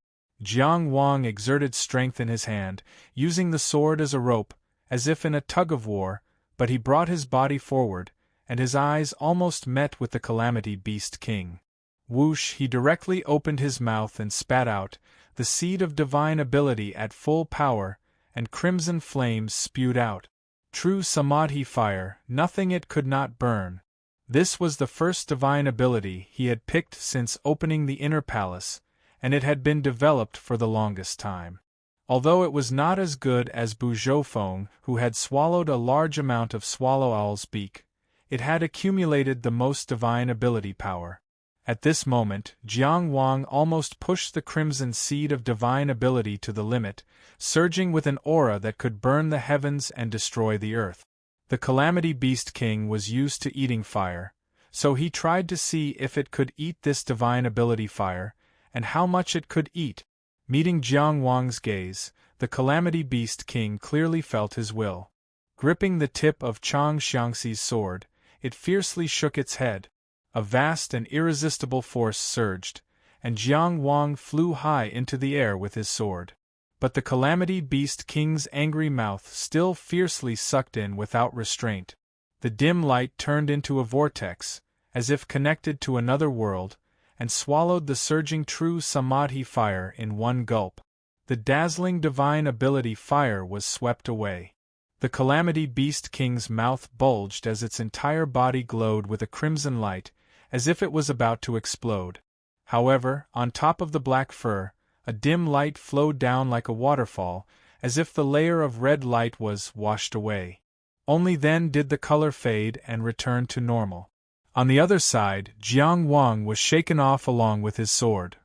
Jiang Wang exerted strength in his hand, using the sword as a rope, as if in a tug-of-war, but he brought his body forward, and his eyes almost met with the Calamity Beast King. Whoosh! He directly opened his mouth and spat out, the seed of divine ability at full power, and crimson flames spewed out. True Samadhi fire, nothing it could not burn. This was the first divine ability he had picked since opening the inner palace, and it had been developed for the longest time. Although it was not as good as Bu Zhoufeng, who had swallowed a large amount of Swallow Owl's beak, it had accumulated the most divine ability power. At this moment, Jiang Wang almost pushed the crimson seed of divine ability to the limit, surging with an aura that could burn the heavens and destroy the earth. The Calamity Beast King was used to eating fire, so he tried to see if it could eat this divine ability fire, and how much it could eat. Meeting Jiang Wang's gaze, the Calamity Beast King clearly felt his will. Gripping the tip of Chang Xiangxi's sword, it fiercely shook its head. A vast and irresistible force surged, and Jiang Wang flew high into the air with his sword. But the Calamity Beast King's angry mouth still fiercely sucked in without restraint. The dim light turned into a vortex, as if connected to another world, and swallowed the surging true Samadhi fire in one gulp. The dazzling divine ability fire was swept away. The Calamity Beast King's mouth bulged as its entire body glowed with a crimson light, as if it was about to explode. However, on top of the black fur, a dim light flowed down like a waterfall, as if the layer of red light was washed away. Only then did the color fade and return to normal. On the other side, Jiang Wang was shaken off along with his sword.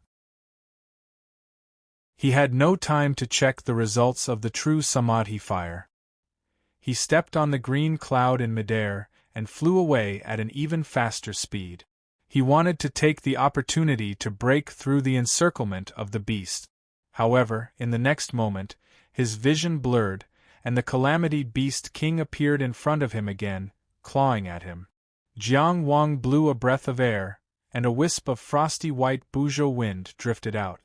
He had no time to check the results of the true Samadhi fire. He stepped on the green cloud in midair and flew away at an even faster speed. He wanted to take the opportunity to break through the encirclement of the beast. However, in the next moment, his vision blurred, and the Calamity Beast King appeared in front of him again, clawing at him. Jiang Wang blew a breath of air, and a wisp of frosty white Buzhou wind drifted out.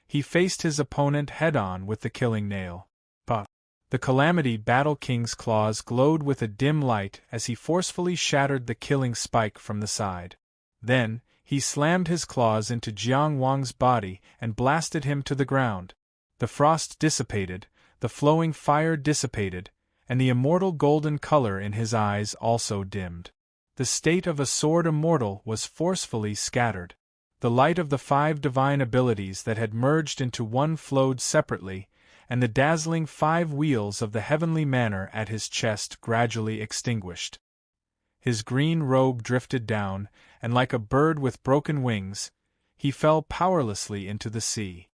He faced his opponent head-on with the killing nail. But the Calamity Battle King's claws glowed with a dim light as he forcefully shattered the killing spike from the side. Then, he slammed his claws into Jiang Wang's body and blasted him to the ground. The frost dissipated, the flowing fire dissipated, and the immortal golden color in his eyes also dimmed. The state of a sword immortal was forcefully scattered. The light of the 5 divine abilities that had merged into one flowed separately, and the dazzling 5 wheels of the heavenly manner at his chest gradually extinguished. His green robe drifted down, and like a bird with broken wings, he fell powerlessly into the sea.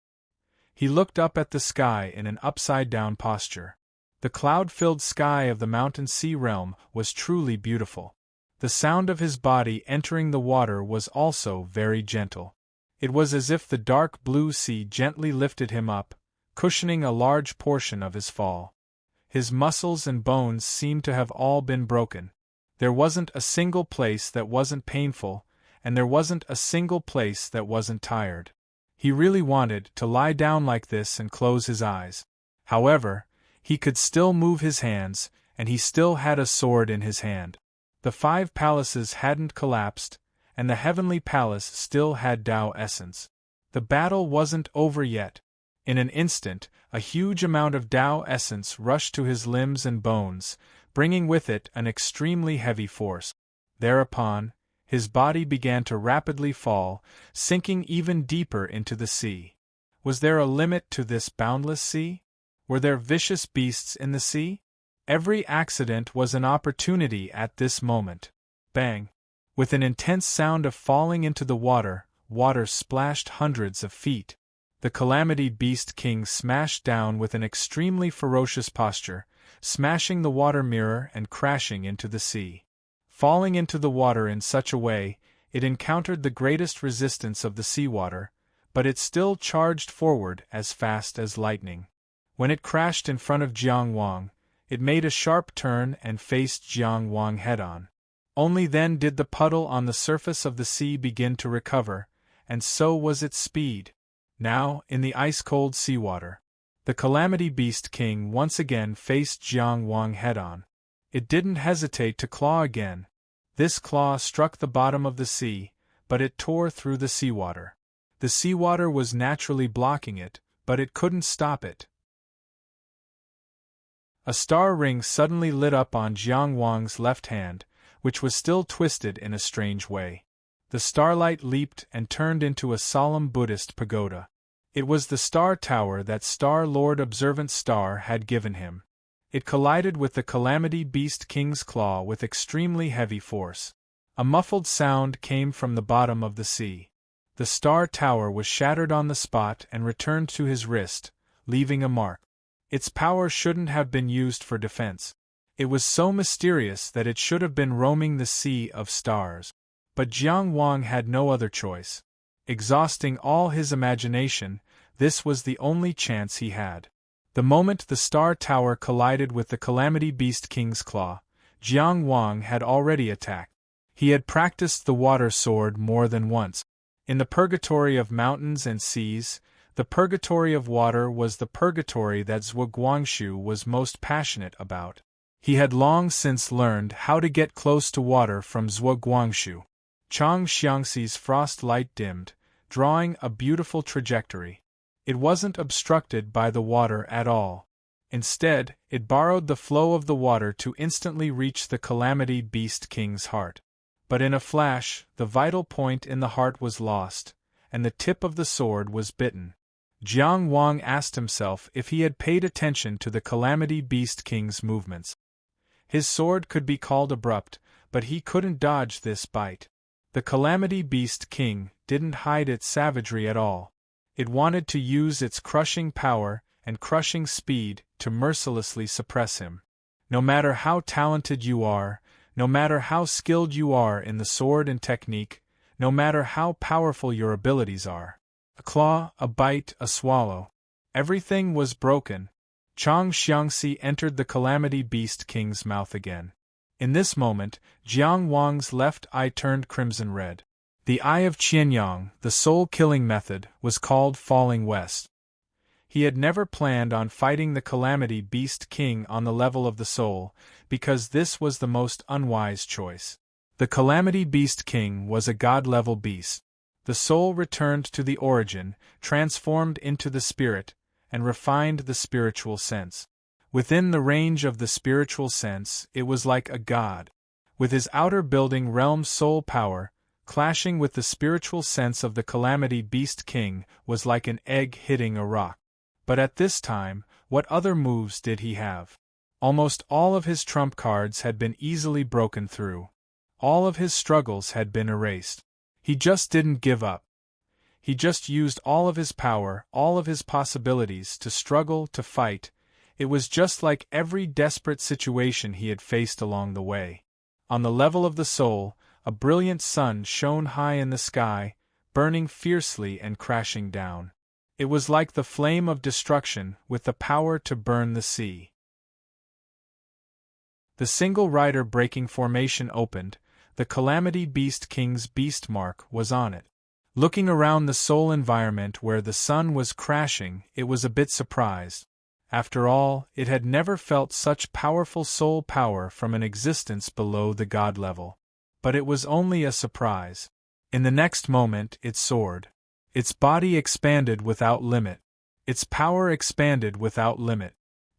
He looked up at the sky in an upside-down posture. The cloud-filled sky of the mountain sea realm was truly beautiful. The sound of his body entering the water was also very gentle. It was as if the dark blue sea gently lifted him up, cushioning a large portion of his fall. His muscles and bones seemed to have all been broken. There wasn't a single place that wasn't painful, and there wasn't a single place that wasn't tired. He really wanted to lie down like this and close his eyes. However, he could still move his hands, and he still had a sword in his hand. The 5 palaces hadn't collapsed, and the heavenly palace still had Tao essence. The battle wasn't over yet. In an instant, a huge amount of Tao essence rushed to his limbs and bones, bringing with it an extremely heavy force. Thereupon, his body began to rapidly fall, sinking even deeper into the sea. Was there a limit to this boundless sea? Were there vicious beasts in the sea? Every accident was an opportunity at this moment. Bang! With an intense sound of falling into the water, water splashed hundreds of feet. The Calamity Beast King smashed down with an extremely ferocious posture, smashing the water mirror and crashing into the sea. Falling into the water in such a way, it encountered the greatest resistance of the seawater, but it still charged forward as fast as lightning. When it crashed in front of Jiang Wang, it made a sharp turn and faced Jiang Wang head-on. Only then did the puddle on the surface of the sea begin to recover, and so was its speed. Now, in the ice-cold seawater, the Calamity Beast King once again faced Jiang Wang head-on. It didn't hesitate to claw again. This claw struck the bottom of the sea, but it tore through the seawater. The seawater was naturally blocking it, but it couldn't stop it. A star ring suddenly lit up on Jiang Wang's left hand, which was still twisted in a strange way. The starlight leaped and turned into a solemn Buddhist pagoda. It was the star tower that Star Lord Observant Star had given him. It collided with the Calamity Beast King's claw with extremely heavy force. A muffled sound came from the bottom of the sea. The star tower was shattered on the spot and returned to his wrist, leaving a mark. Its power shouldn't have been used for defense. It was so mysterious that it should have been roaming the sea of stars. But Jiang Wang had no other choice. Exhausting all his imagination, this was the only chance he had. The moment the star tower collided with the Calamity Beast King's claw, Jiang Wang had already attacked. He had practiced the water sword more than once. In the purgatory of mountains and seas, the purgatory of water was the purgatory that Zhuo Guangxu was most passionate about. He had long since learned how to get close to water from Zhuo Guangxu. Chang Xiangxi's frost light dimmed, drawing a beautiful trajectory. It wasn't obstructed by the water at all. Instead, it borrowed the flow of the water to instantly reach the Calamity Beast King's heart. But in a flash, the vital point in the heart was lost, and the tip of the sword was bitten. Jiang Wang asked himself if he had paid attention to the Calamity Beast King's movements. His sword could be called abrupt, but he couldn't dodge this bite. The Calamity Beast King didn't hide its savagery at all. It wanted to use its crushing power and crushing speed to mercilessly suppress him. No matter how talented you are, no matter how skilled you are in the sword and technique, no matter how powerful your abilities are. A claw, a bite, a swallow. Everything was broken. Chang Xiangxi entered the Calamity Beast King's mouth again. In this moment, Jiang Wang's left eye turned crimson red. The Eye of Qianyang, the soul-killing method, was called Falling West. He had never planned on fighting the Calamity Beast King on the level of the soul, because this was the most unwise choice. The Calamity Beast King was a god-level beast. The soul returned to the origin, transformed into the spirit, and refined the spiritual sense. Within the range of the spiritual sense, it was like a god. With his outer building realm soul power, clashing with the spiritual sense of the Calamity Beast King was like an egg hitting a rock. But at this time, what other moves did he have? Almost all of his trump cards had been easily broken through. All of his struggles had been erased. He just didn't give up. He just used all of his power, all of his possibilities to struggle, to fight. It was just like every desperate situation he had faced along the way. On the level of the soul, a brilliant sun shone high in the sky, burning fiercely and crashing down. It was like the flame of destruction with the power to burn the sea. The single rider breaking formation opened. The Calamity Beast King's beast mark was on it. Looking around the soul environment where the sun was crashing, it was a bit surprised. After all, it had never felt such powerful soul power from an existence below the god level. But it was only a surprise. In the next moment it soared. Its body expanded without limit. Its power expanded without limit.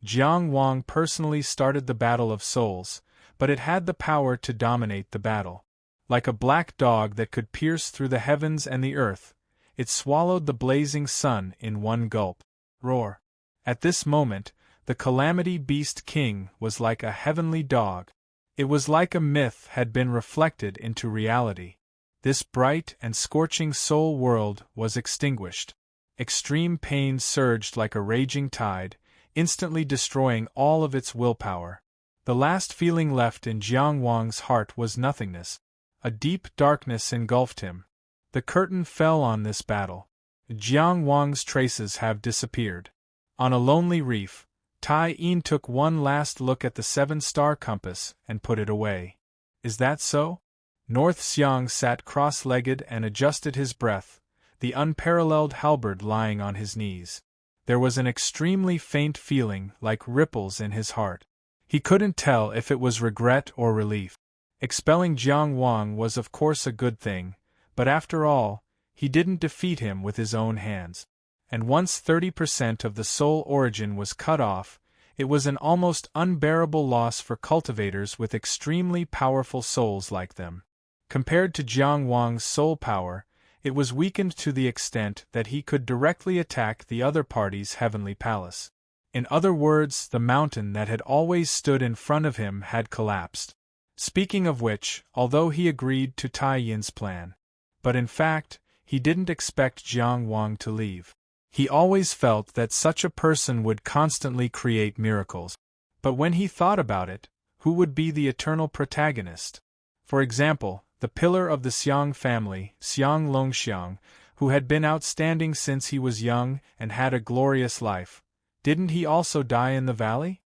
Jiang Wang personally started the battle of souls, but it had the power to dominate the battle. Like a black dog that could pierce through the heavens and the earth, it swallowed the blazing sun in one gulp. Roar! At this moment, the Calamity Beast King was like a heavenly dog. It was like a myth had been reflected into reality. This bright and scorching soul world was extinguished. Extreme pain surged like a raging tide, instantly destroying all of its willpower. The last feeling left in Jiang Wang's heart was nothingness. A deep darkness engulfed him. The curtain fell on this battle. Jiang Wang's traces have disappeared. On a lonely reef, Tai Yin took one last look at the 7-star compass and put it away. Is that so? North Xiang sat cross-legged and adjusted his breath, the unparalleled halberd lying on his knees. There was an extremely faint feeling like ripples in his heart. He couldn't tell if it was regret or relief. Expelling Jiang Wang was of course a good thing, but after all, he didn't defeat him with his own hands. And once 30% of the soul origin was cut off, it was an almost unbearable loss for cultivators with extremely powerful souls like them. Compared to Jiang Wang's soul power, it was weakened to the extent that he could directly attack the other party's heavenly palace. In other words, the mountain that had always stood in front of him had collapsed. Speaking of which, although he agreed to Tai Yin's plan, but in fact, he didn't expect Jiang Wang to leave. He always felt that such a person would constantly create miracles. But when he thought about it, who would be the eternal protagonist? For example, the pillar of the Xiang family, Xiang Longxiang, who had been outstanding since he was young and had a glorious life. Didn't he also die in the valley?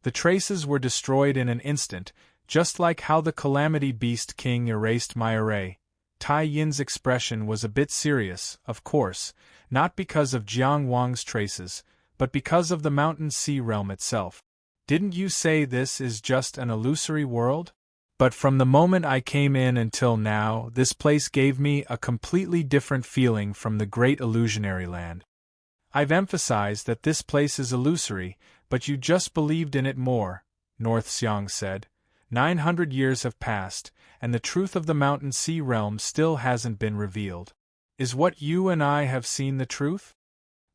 The traces were destroyed in an instant, just like how the Calamity Beast King erased my array. Tai Yin's expression was a bit serious, of course, not because of Jiang Wang's traces, but because of the mountain sea realm itself. Didn't you say this is just an illusory world? But from the moment I came in until now, this place gave me a completely different feeling from the great illusionary land. I've emphasized that this place is illusory, but you just believed in it more, North Xiang said. 900 years have passed, and the truth of the mountain sea realm still hasn't been revealed. Is what you and I have seen the truth?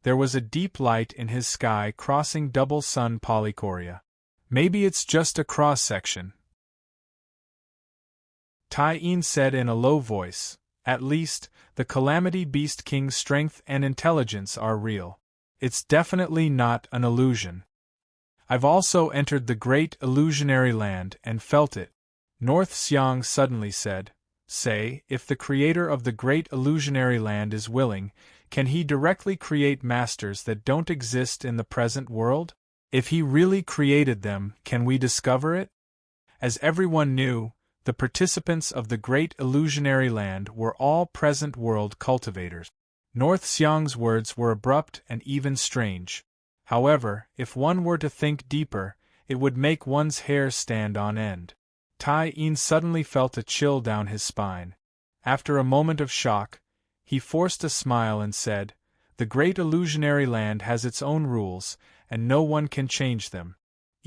There was a deep light in his sky crossing double sun polychoria. Maybe it's just a cross-section, Tai-in said in a low voice. At least, the Calamity Beast King's strength and intelligence are real. It's definitely not an illusion. I've also entered the great illusionary land and felt it. North Xiang suddenly said. Say, if the creator of the great illusionary land is willing, can he directly create masters that don't exist in the present world? If he really created them, can we discover it? As everyone knew, the participants of the great illusionary land were all present world cultivators. North Xiang's words were abrupt and even strange. However, if one were to think deeper, it would make one's hair stand on end. Tai-in suddenly felt a chill down his spine. After a moment of shock, he forced a smile and said, The great illusionary land has its own rules, and no one can change them.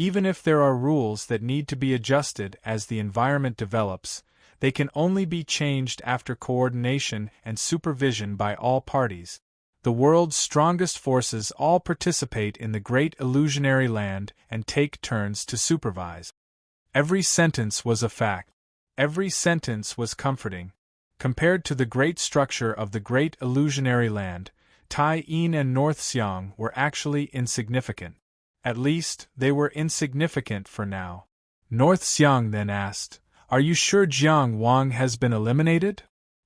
Even if there are rules that need to be adjusted as the environment develops, they can only be changed after coordination and supervision by all parties. The world's strongest forces all participate in the great illusionary land and take turns to supervise. Every sentence was a fact. Every sentence was comforting. Compared to the great structure of the great illusionary land, Tai-in and North Xiang were actually insignificant. At least, they were insignificant for now. North Xiang then asked, Are you sure Jiang Wang has been eliminated?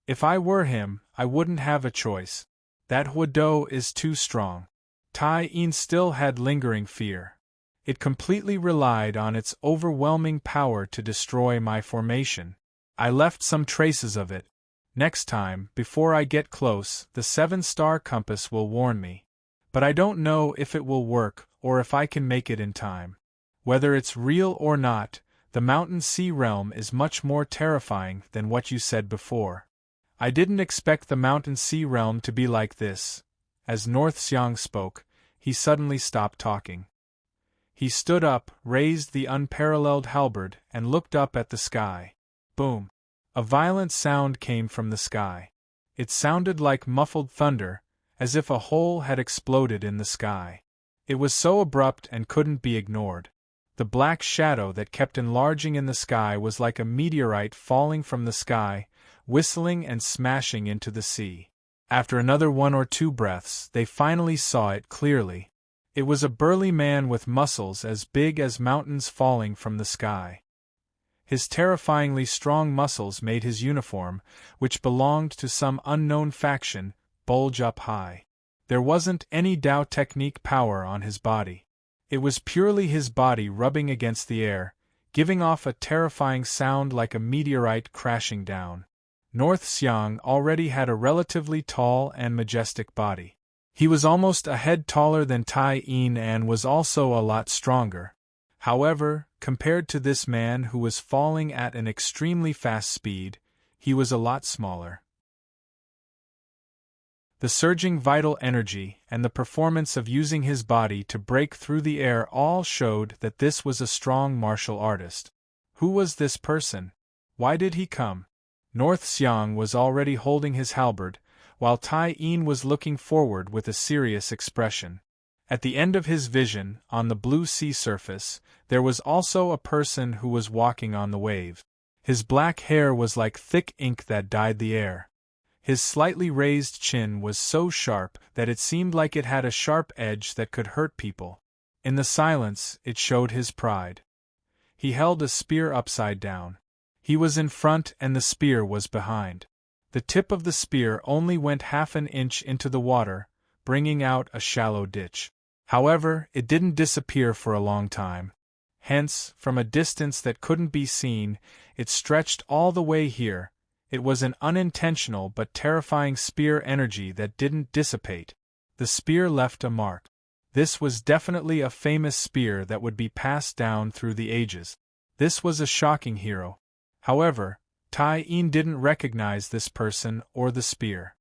If I were him, I wouldn't have a choice. That Huodou is too strong. Tai-in still had lingering fear. It completely relied on its overwhelming power to destroy my formation. I left some traces of it. Next time, before I get close, the 7-star compass will warn me. But I don't know if it will work or if I can make it in time. Whether it's real or not, the Mountain Sea realm is much more terrifying than what you said before. I didn't expect the Mountain Sea realm to be like this. As North Xiang spoke, he suddenly stopped talking. He stood up, raised the unparalleled halberd, and looked up at the sky. Boom! A violent sound came from the sky. It sounded like muffled thunder, as if a hole had exploded in the sky. It was so abrupt and couldn't be ignored. The black shadow that kept enlarging in the sky was like a meteorite falling from the sky, whistling and smashing into the sea. After another 1 or 2 breaths, they finally saw it clearly. It was a burly man with muscles as big as mountains falling from the sky. His terrifyingly strong muscles made his uniform, which belonged to some unknown faction, bulge up high. There wasn't any Dao technique power on his body. It was purely his body rubbing against the air, giving off a terrifying sound like a meteorite crashing down. North Xiang already had a relatively tall and majestic body. He was almost a head taller than Tai-in and was also a lot stronger. However, compared to this man who was falling at an extremely fast speed, he was a lot smaller. The surging vital energy and the performance of using his body to break through the air all showed that this was a strong martial artist. Who was this person? Why did he come? North Xiang was already holding his halberd, while Tai-in was looking forward with a serious expression. At the end of his vision, on the blue sea surface, there was also a person who was walking on the wave. His black hair was like thick ink that dyed the air. His slightly raised chin was so sharp that it seemed like it had a sharp edge that could hurt people. In the silence, it showed his pride. He held a spear upside down. He was in front and the spear was behind. The tip of the spear only went half an inch into the water, bringing out a shallow ditch. However, it didn't disappear for a long time. Hence, from a distance that couldn't be seen, it stretched all the way here. It was an unintentional but terrifying spear energy that didn't dissipate. The spear left a mark. This was definitely a famous spear that would be passed down through the ages. This was a shocking hero. However, Tai-in didn't recognize this person or the spear.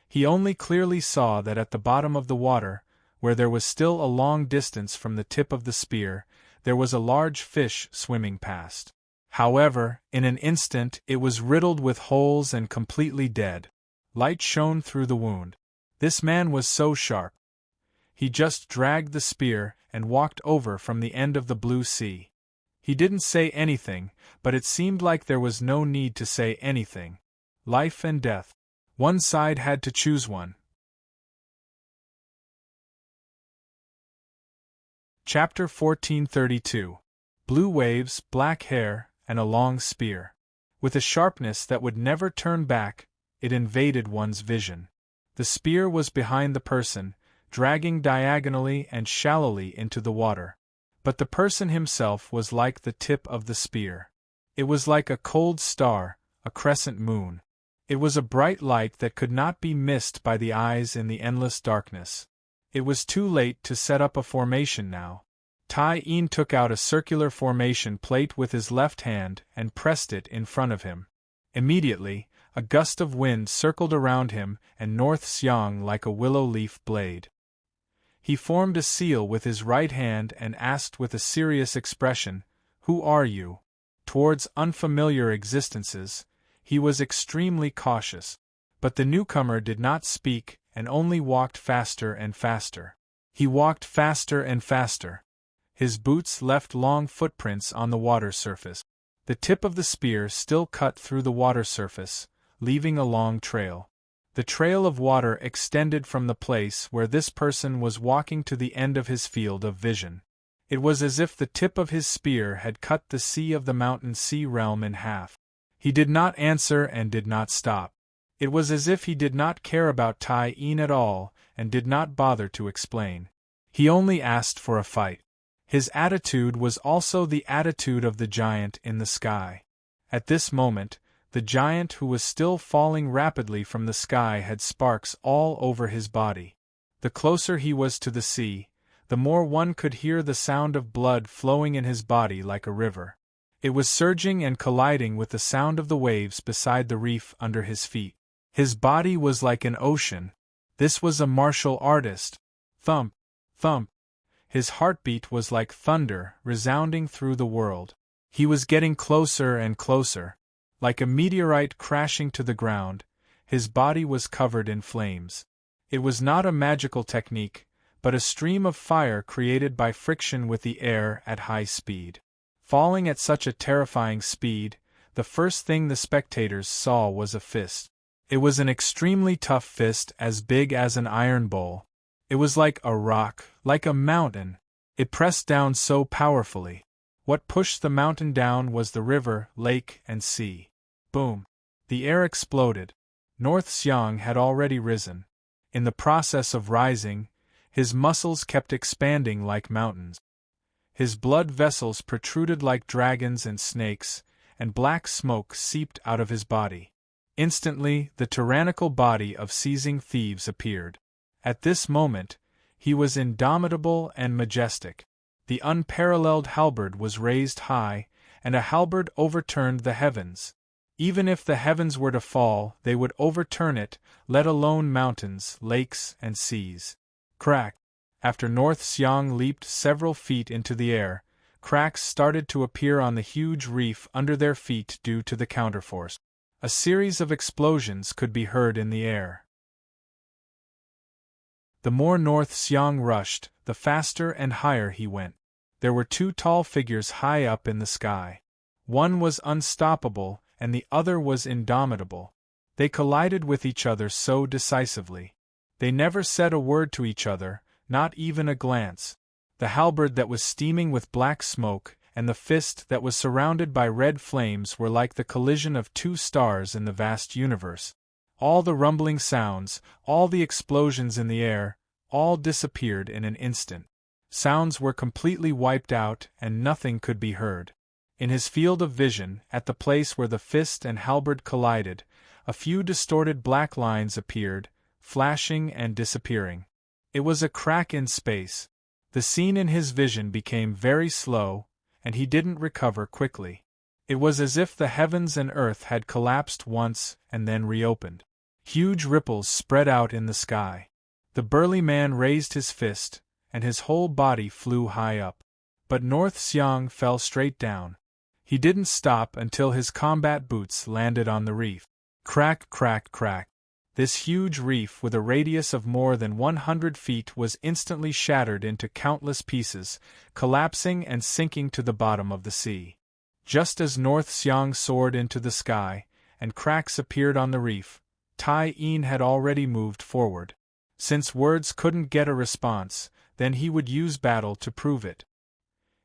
He only clearly saw that at the bottom of the water, where there was still a long distance from the tip of the spear, there was a large fish swimming past. However, in an instant it was riddled with holes and completely dead. Light shone through the wound. This man was so sharp. He just dragged the spear and walked over from the end of the blue sea. He didn't say anything, but it seemed like there was no need to say anything. Life and death. One side had to choose one. Chapter 1432. Blue waves, black hair, and a long spear. With a sharpness that would never turn back, it invaded one's vision. The spear was behind the person, dragging diagonally and shallowly into the water. But the person himself was like the tip of the spear. It was like a cold star, a crescent moon. It was a bright light that could not be missed by the eyes in the endless darkness. It was too late to set up a formation now. Tai-in took out a circular formation plate with his left hand and pressed it in front of him. Immediately, a gust of wind circled around him and North Xiang like a willow leaf blade. He formed a seal with his right hand and asked with a serious expression, "Who are you?" Towards unfamiliar existences, he was extremely cautious. But the newcomer did not speak and only walked faster and faster. He walked faster and faster. His boots left long footprints on the water surface. The tip of the spear still cut through the water surface, leaving a long trail. The trail of water extended from the place where this person was walking to the end of his field of vision. It was as if the tip of his spear had cut the sea of the mountain sea realm in half. He did not answer and did not stop. It was as if he did not care about Tai-in at all and did not bother to explain. He only asked for a fight. His attitude was also the attitude of the giant in the sky. At this moment, the giant who was still falling rapidly from the sky had sparks all over his body. The closer he was to the sea, the more one could hear the sound of blood flowing in his body like a river. It was surging and colliding with the sound of the waves beside the reef under his feet. His body was like an ocean. This was a martial artist. Thump, thump. His heartbeat was like thunder, resounding through the world. He was getting closer and closer. Like a meteorite crashing to the ground, his body was covered in flames. It was not a magical technique, but a stream of fire created by friction with the air at high speed. Falling at such a terrifying speed, the first thing the spectators saw was a fist. It was an extremely tough fist as big as an iron bowl. It was like a rock, like a mountain. It pressed down so powerfully. What pushed the mountain down was the river, lake, and sea. Boom! The air exploded. North Xiang had already risen. In the process of rising, his muscles kept expanding like mountains. His blood vessels protruded like dragons and snakes, and black smoke seeped out of his body. Instantly, the tyrannical body of seizing thieves appeared. At this moment, he was indomitable and majestic. The unparalleled halberd was raised high, and a halberd overturned the heavens. Even if the heavens were to fall, they would overturn it, let alone mountains, lakes, and seas. Crack! After North Xiang leaped several feet into the air, cracks started to appear on the huge reef under their feet due to the counterforce. A series of explosions could be heard in the air. The more North Xiang rushed, the faster and higher he went. There were two tall figures high up in the sky. One was unstoppable, and the other was indomitable. They collided with each other so decisively. They never said a word to each other, not even a glance. The halberd that was steaming with black smoke and the fist that was surrounded by red flames were like the collision of two stars in the vast universe. All the rumbling sounds, all the explosions in the air, all disappeared in an instant. Sounds were completely wiped out and nothing could be heard. In his field of vision, at the place where the fist and halberd collided, a few distorted black lines appeared, flashing and disappearing. It was a crack in space. The scene in his vision became very slow, and he didn't recover quickly. It was as if the heavens and earth had collapsed once and then reopened. Huge ripples spread out in the sky. The burly man raised his fist, and his whole body flew high up. But North Xiang fell straight down. He didn't stop until his combat boots landed on the reef. Crack, crack, crack. This huge reef with a radius of more than 100 feet was instantly shattered into countless pieces, collapsing and sinking to the bottom of the sea. Just as North Siang soared into the sky, and cracks appeared on the reef, Tai Yin had already moved forward. Since words couldn't get a response, then he would use battle to prove it.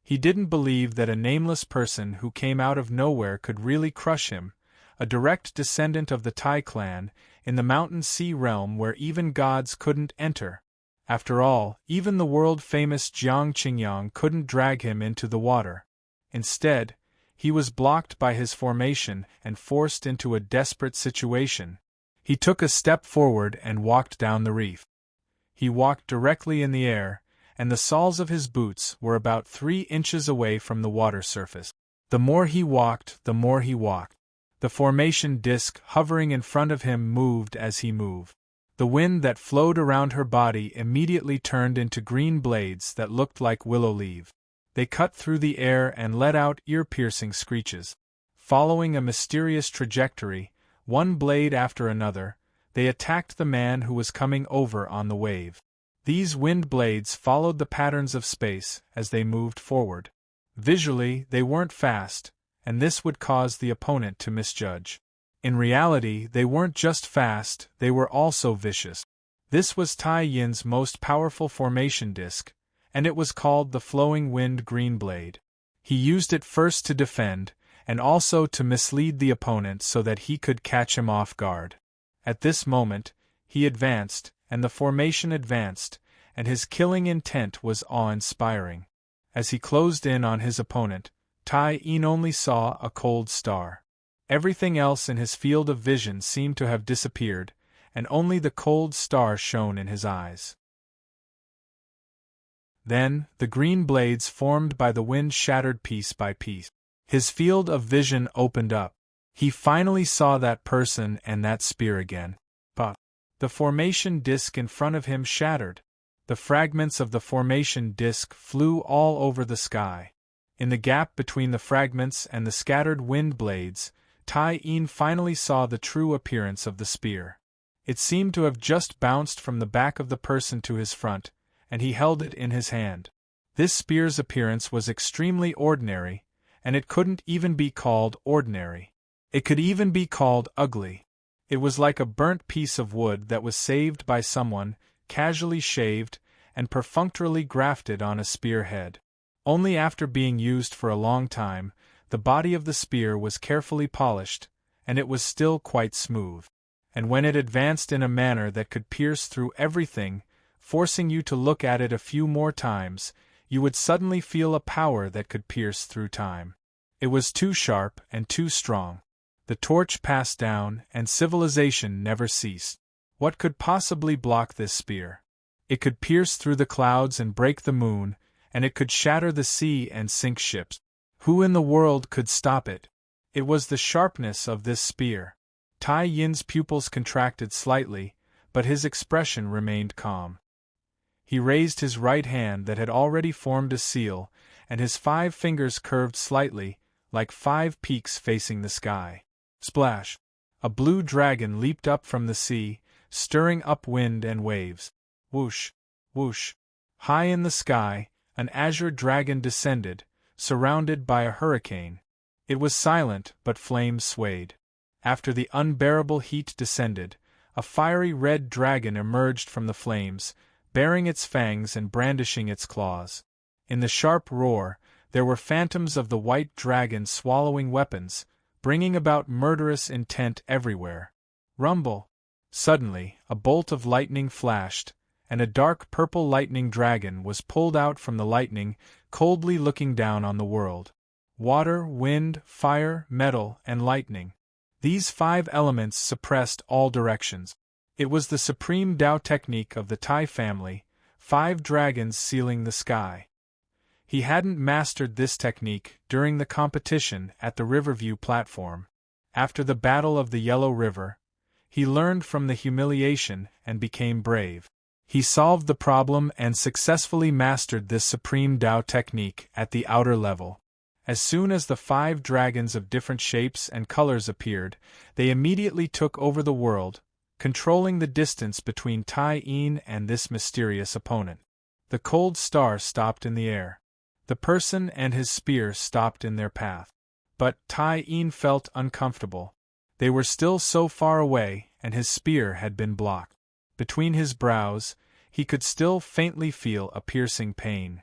He didn't believe that a nameless person who came out of nowhere could really crush him, a direct descendant of the Tai clan, in the mountain sea realm where even gods couldn't enter. After all, even the world-famous Jiang Qingyang couldn't drag him into the water. Instead, he was blocked by his formation and forced into a desperate situation. He took a step forward and walked down the reef. He walked directly in the air, and the soles of his boots were about 3 inches away from the water surface. The more he walked, the more he walked. The formation disc hovering in front of him moved as he moved. The wind that flowed around her body immediately turned into green blades that looked like willow leaves. They cut through the air and let out ear-piercing screeches. Following a mysterious trajectory, one blade after another, they attacked the man who was coming over on the wave. These wind blades followed the patterns of space as they moved forward. Visually, they weren't fast, and this would cause the opponent to misjudge. In reality, they weren't just fast, they were also vicious. This was Tai Yin's most powerful formation disc, and it was called the Flowing Wind Green Blade. He used it first to defend, and also to mislead the opponent so that he could catch him off guard. At this moment, he advanced, and the formation advanced, and his killing intent was awe-inspiring. As he closed in on his opponent, Tai Yin only saw a cold star. Everything else in his field of vision seemed to have disappeared, and only the cold star shone in his eyes. Then, the green blades formed by the wind shattered piece by piece. His field of vision opened up. He finally saw that person and that spear again. But the formation disc in front of him shattered. The fragments of the formation disc flew all over the sky. In the gap between the fragments and the scattered wind blades, Tai Yin finally saw the true appearance of the spear. It seemed to have just bounced from the back of the person to his front, and he held it in his hand. This spear's appearance was extremely ordinary, and it couldn't even be called ordinary. It could even be called ugly. It was like a burnt piece of wood that was saved by someone, casually shaved, and perfunctorily grafted on a spearhead. Only after being used for a long time, the body of the spear was carefully polished, and it was still quite smooth. And when it advanced in a manner that could pierce through everything, forcing you to look at it a few more times, you would suddenly feel a power that could pierce through time. It was too sharp and too strong. The torch passed down, and civilization never ceased. What could possibly block this spear? It could pierce through the clouds and break the moon, and it could shatter the sea and sink ships. Who in the world could stop it? It was the sharpness of this spear. Tai Yin's pupils contracted slightly, but his expression remained calm. He raised his right hand that had already formed a seal, and his 5 fingers curved slightly, like 5 peaks facing the sky. Splash! A blue dragon leaped up from the sea, stirring up wind and waves. Whoosh! Whoosh! High in the sky, an azure dragon descended, surrounded by a hurricane. It was silent, but flames swayed. After the unbearable heat descended, a fiery red dragon emerged from the flames, baring its fangs and brandishing its claws. In the sharp roar, there were phantoms of the white dragon swallowing weapons, bringing about murderous intent everywhere. Rumble! Suddenly, a bolt of lightning flashed, and a dark purple lightning dragon was pulled out from the lightning, coldly looking down on the world. Water, wind, fire, metal, and lightning. These 5 elements suppressed all directions. It was the supreme Tao technique of the Tai family, 5 dragons sealing the sky. He hadn't mastered this technique during the competition at the Riverview platform. After the Battle of the Yellow River, he learned from the humiliation and became brave. He solved the problem and successfully mastered this supreme Tao technique at the outer level. As soon as the 5 dragons of different shapes and colors appeared, they immediately took over the world, controlling the distance between Tai-in and this mysterious opponent. The cold star stopped in the air. The person and his spear stopped in their path. But Tai-in felt uncomfortable. They were still so far away, and his spear had been blocked. Between his brows, he could still faintly feel a piercing pain.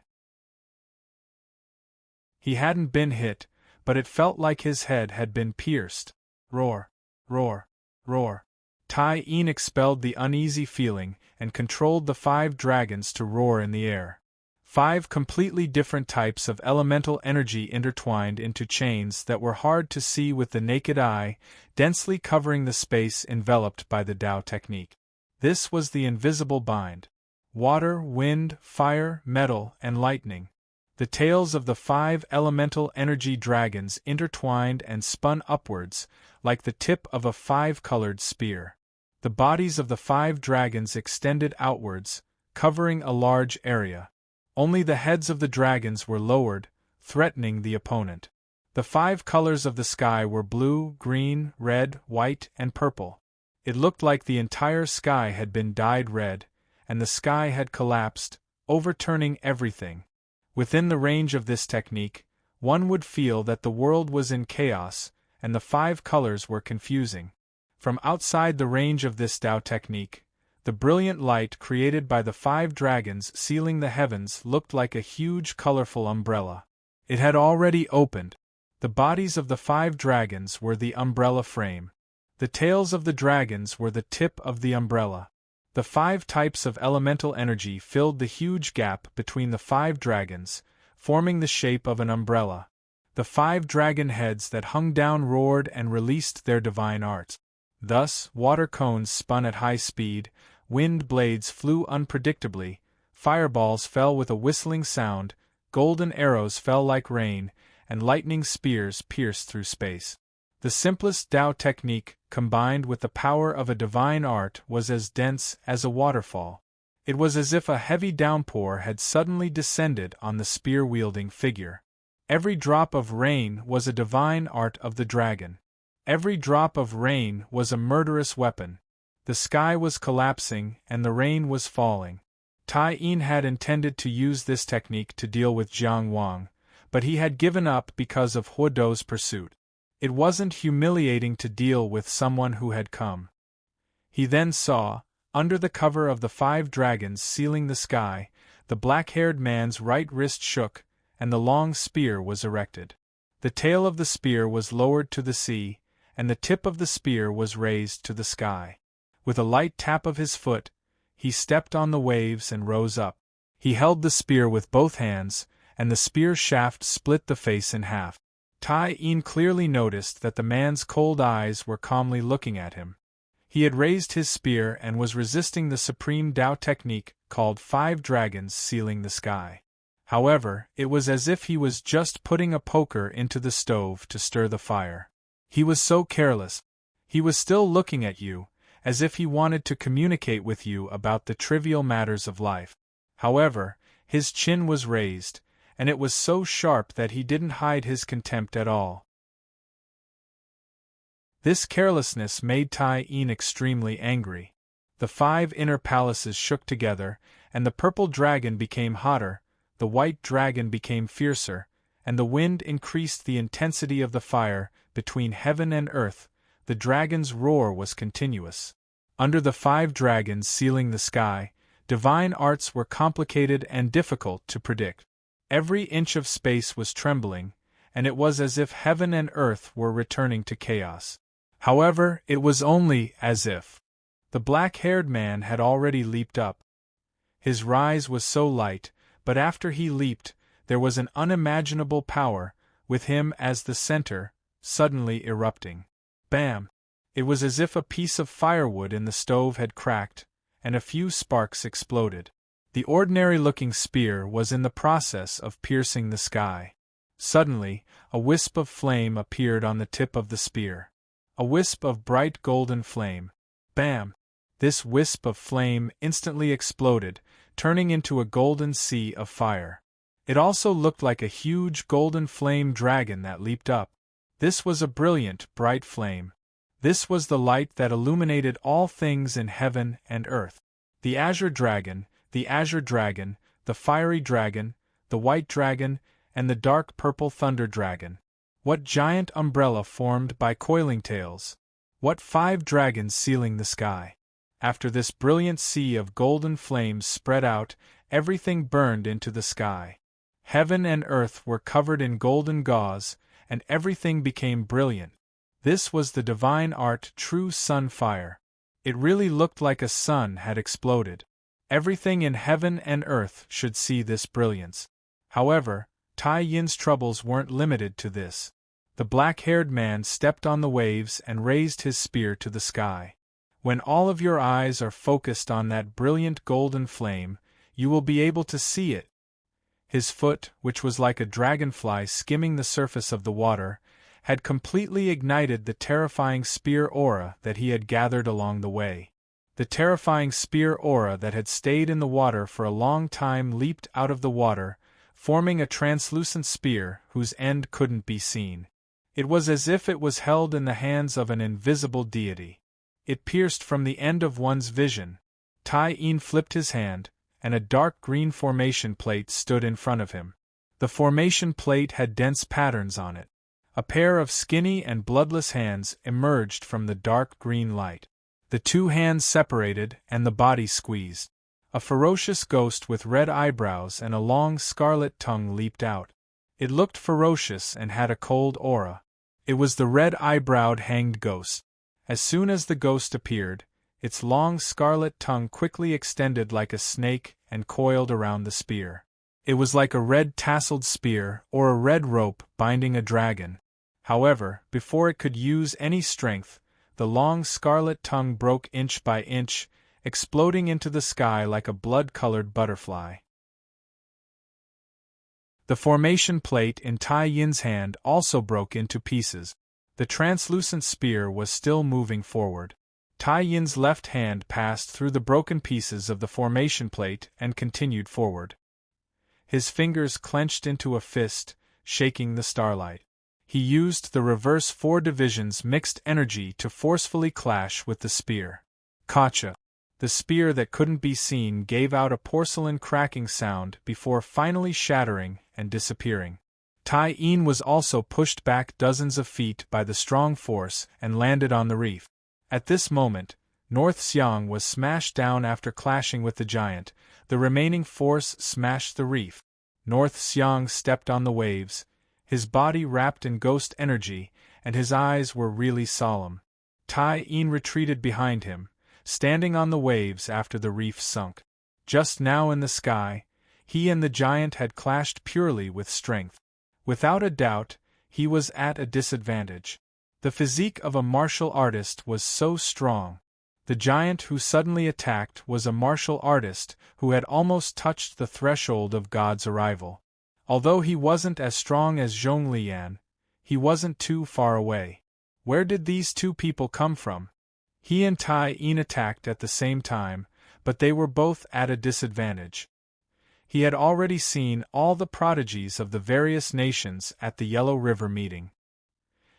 He hadn't been hit, but it felt like his head had been pierced. Roar, roar, roar. Tai-in expelled the uneasy feeling and controlled the 5 dragons to roar in the air. 5 completely different types of elemental energy intertwined into chains that were hard to see with the naked eye, densely covering the space enveloped by the Tao technique. This was the invisible bind. Water, wind, fire, metal, and lightning. The tails of the 5 elemental energy dragons intertwined and spun upwards, like the tip of a 5-colored spear. The bodies of the 5 dragons extended outwards, covering a large area. Only the heads of the dragons were lowered, threatening the opponent. The 5 colors of the sky were blue, green, red, white, and purple. It looked like the entire sky had been dyed red, and the sky had collapsed, overturning everything. Within the range of this technique, one would feel that the world was in chaos, and the 5 colors were confusing. From outside the range of this Tao technique, the brilliant light created by the 5 dragons sealing the heavens looked like a huge colorful umbrella. It had already opened. The bodies of the 5 dragons were the umbrella frame. The tails of the dragons were the tip of the umbrella. The 5 types of elemental energy filled the huge gap between the 5 dragons, forming the shape of an umbrella. The 5 dragon heads that hung down roared and released their divine art. Thus, water cones spun at high speed, wind blades flew unpredictably, fireballs fell with a whistling sound, golden arrows fell like rain, and lightning spears pierced through space. The simplest Tao technique, combined with the power of a divine art, was as dense as a waterfall. It was as if a heavy downpour had suddenly descended on the spear-wielding figure. Every drop of rain was a divine art of the dragon. Every drop of rain was a murderous weapon. The sky was collapsing and the rain was falling. Tai-in had intended to use this technique to deal with Jiang Wang, but he had given up because of Huodo's pursuit. It wasn't humiliating to deal with someone who had come. He then saw, under the cover of the 5 dragons sealing the sky, the black-haired man's right wrist shook, and the long spear was erected. The tail of the spear was lowered to the sea, and the tip of the spear was raised to the sky. With a light tap of his foot, he stepped on the waves and rose up. He held the spear with both hands, and the spear shaft split the face in half. Tai-in clearly noticed that the man's cold eyes were calmly looking at him. He had raised his spear and was resisting the supreme Tao technique called 5 dragons sealing the sky. However, it was as if he was just putting a poker into the stove to stir the fire. He was so careless. He was still looking at you, as if he wanted to communicate with you about the trivial matters of life. However, his chin was raised, and it was so sharp that he didn't hide his contempt at all. This carelessness made Tai-in extremely angry. The 5 inner palaces shook together, and the purple dragon became hotter, the white dragon became fiercer, and the wind increased the intensity of the fire. Between heaven and earth, the dragon's roar was continuous. Under the 5 dragons sealing the sky, divine arts were complicated and difficult to predict. Every inch of space was trembling, and it was as if heaven and earth were returning to chaos. However, it was only as if. The black-haired man had already leaped up. His rise was so light, but after he leaped, there was an unimaginable power, with him as the center, suddenly erupting. Bam! It was as if a piece of firewood in the stove had cracked, and a few sparks exploded. The ordinary-looking spear was in the process of piercing the sky. Suddenly, a wisp of flame appeared on the tip of the spear. A wisp of bright golden flame. Bam! This wisp of flame instantly exploded, turning into a golden sea of fire. It also looked like a huge golden flame dragon that leaped up. This was a brilliant, bright flame. This was the light that illuminated all things in heaven and earth. The azure dragon, the fiery dragon, the white dragon, and the dark purple thunder dragon. What giant umbrella formed by coiling tails! What 5 dragons sealing the sky! After this brilliant sea of golden flames spread out, everything burned into the sky. Heaven and earth were covered in golden gauze, and everything became brilliant. This was the divine art, true sun fire. It really looked like a sun had exploded. Everything in heaven and earth should see this brilliance. However, Tai Yin's troubles weren't limited to this. The black-haired man stepped on the waves and raised his spear to the sky. When all of your eyes are focused on that brilliant golden flame, you will be able to see it. His foot, which was like a dragonfly skimming the surface of the water, had completely ignited the terrifying spear aura that he had gathered along the way. The terrifying spear aura that had stayed in the water for a long time leaped out of the water, forming a translucent spear whose end couldn't be seen. It was as if it was held in the hands of an invisible deity. It pierced from the end of one's vision. Tai Yin flipped his hand, and a dark green formation plate stood in front of him. The formation plate had dense patterns on it. A pair of skinny and bloodless hands emerged from the dark green light. The 2 hands separated and the body squeezed. A ferocious ghost with red eyebrows and a long scarlet tongue leaped out. It looked ferocious and had a cold aura. It was the red-eyebrowed hanged ghost. As soon as the ghost appeared, its long scarlet tongue quickly extended like a snake and coiled around the spear. It was like a red-tasseled spear or a red rope binding a dragon. However, before it could use any strength, the long scarlet tongue broke inch by inch, exploding into the sky like a blood-colored butterfly. The formation plate in Tai Yin's hand also broke into pieces. The translucent spear was still moving forward. Tai Yin's left hand passed through the broken pieces of the formation plate and continued forward. His fingers clenched into a fist, shaking the starlight. He used the reverse 4 divisions mixed energy to forcefully clash with the spear. Gotcha! The spear that couldn't be seen gave out a porcelain cracking sound before finally shattering and disappearing. Tai Yin was also pushed back dozens of feet by the strong force and landed on the reef. At this moment, North Xiang was smashed down after clashing with the giant. The remaining force smashed the reef. North Xiang stepped on the waves, his body wrapped in ghost energy, and his eyes were really solemn. Tai Yin retreated behind him, standing on the waves after the reef sunk. Just now in the sky, he and the giant had clashed purely with strength. Without a doubt, he was at a disadvantage. The physique of a martial artist was so strong. The giant who suddenly attacked was a martial artist who had almost touched the threshold of God's arrival. Although he wasn't as strong as Zhonglian, he wasn't too far away. Where did these 2 people come from? He and Tai Yin attacked at the same time, but they were both at a disadvantage. He had already seen all the prodigies of the various nations at the Yellow River meeting.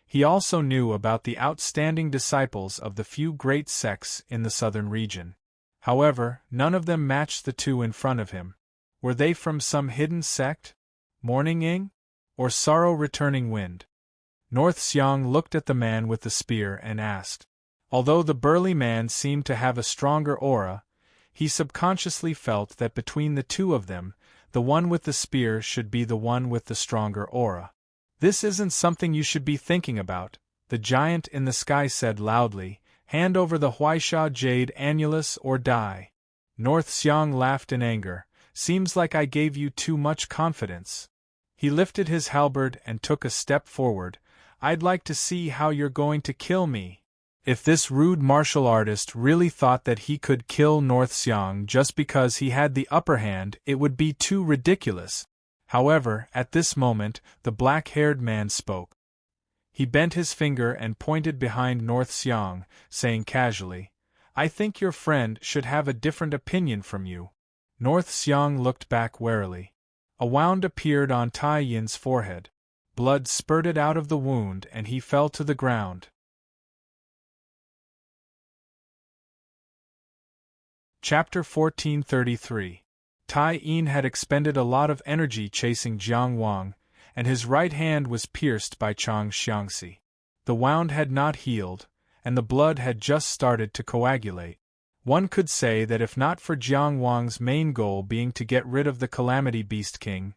He also knew about the outstanding disciples of the few great sects in the southern region. However, none of them matched the 2 in front of him. Were they from some hidden sect? Morning Ing? Or Sorrow Returning Wind? North Xiang looked at the man with the spear and asked. Although the burly man seemed to have a stronger aura, he subconsciously felt that between the 2 of them, the one with the spear should be the one with the stronger aura. This isn't something you should be thinking about, the giant in the sky said loudly. Hand over the Huaisha jade annulus or die. North Xiang laughed in anger. Seems like I gave you too much confidence. He lifted his halberd and took a step forward. I'd like to see how you're going to kill me. If this rude martial artist really thought that he could kill North Xiang just because he had the upper hand, it would be too ridiculous. However, at this moment, the black-haired man spoke. He bent his finger and pointed behind North Xiang, saying casually, I think your friend should have a different opinion from you. North Xiang looked back warily. A wound appeared on Tai Yin's forehead. Blood spurted out of the wound and he fell to the ground. Chapter 1433. Tai Yin had expended a lot of energy chasing Jiang Wang, and his right hand was pierced by Chang Xiangxi. The wound had not healed, and the blood had just started to coagulate. One could say that if not for Jiang Wang's main goal being to get rid of the Calamity Beast King,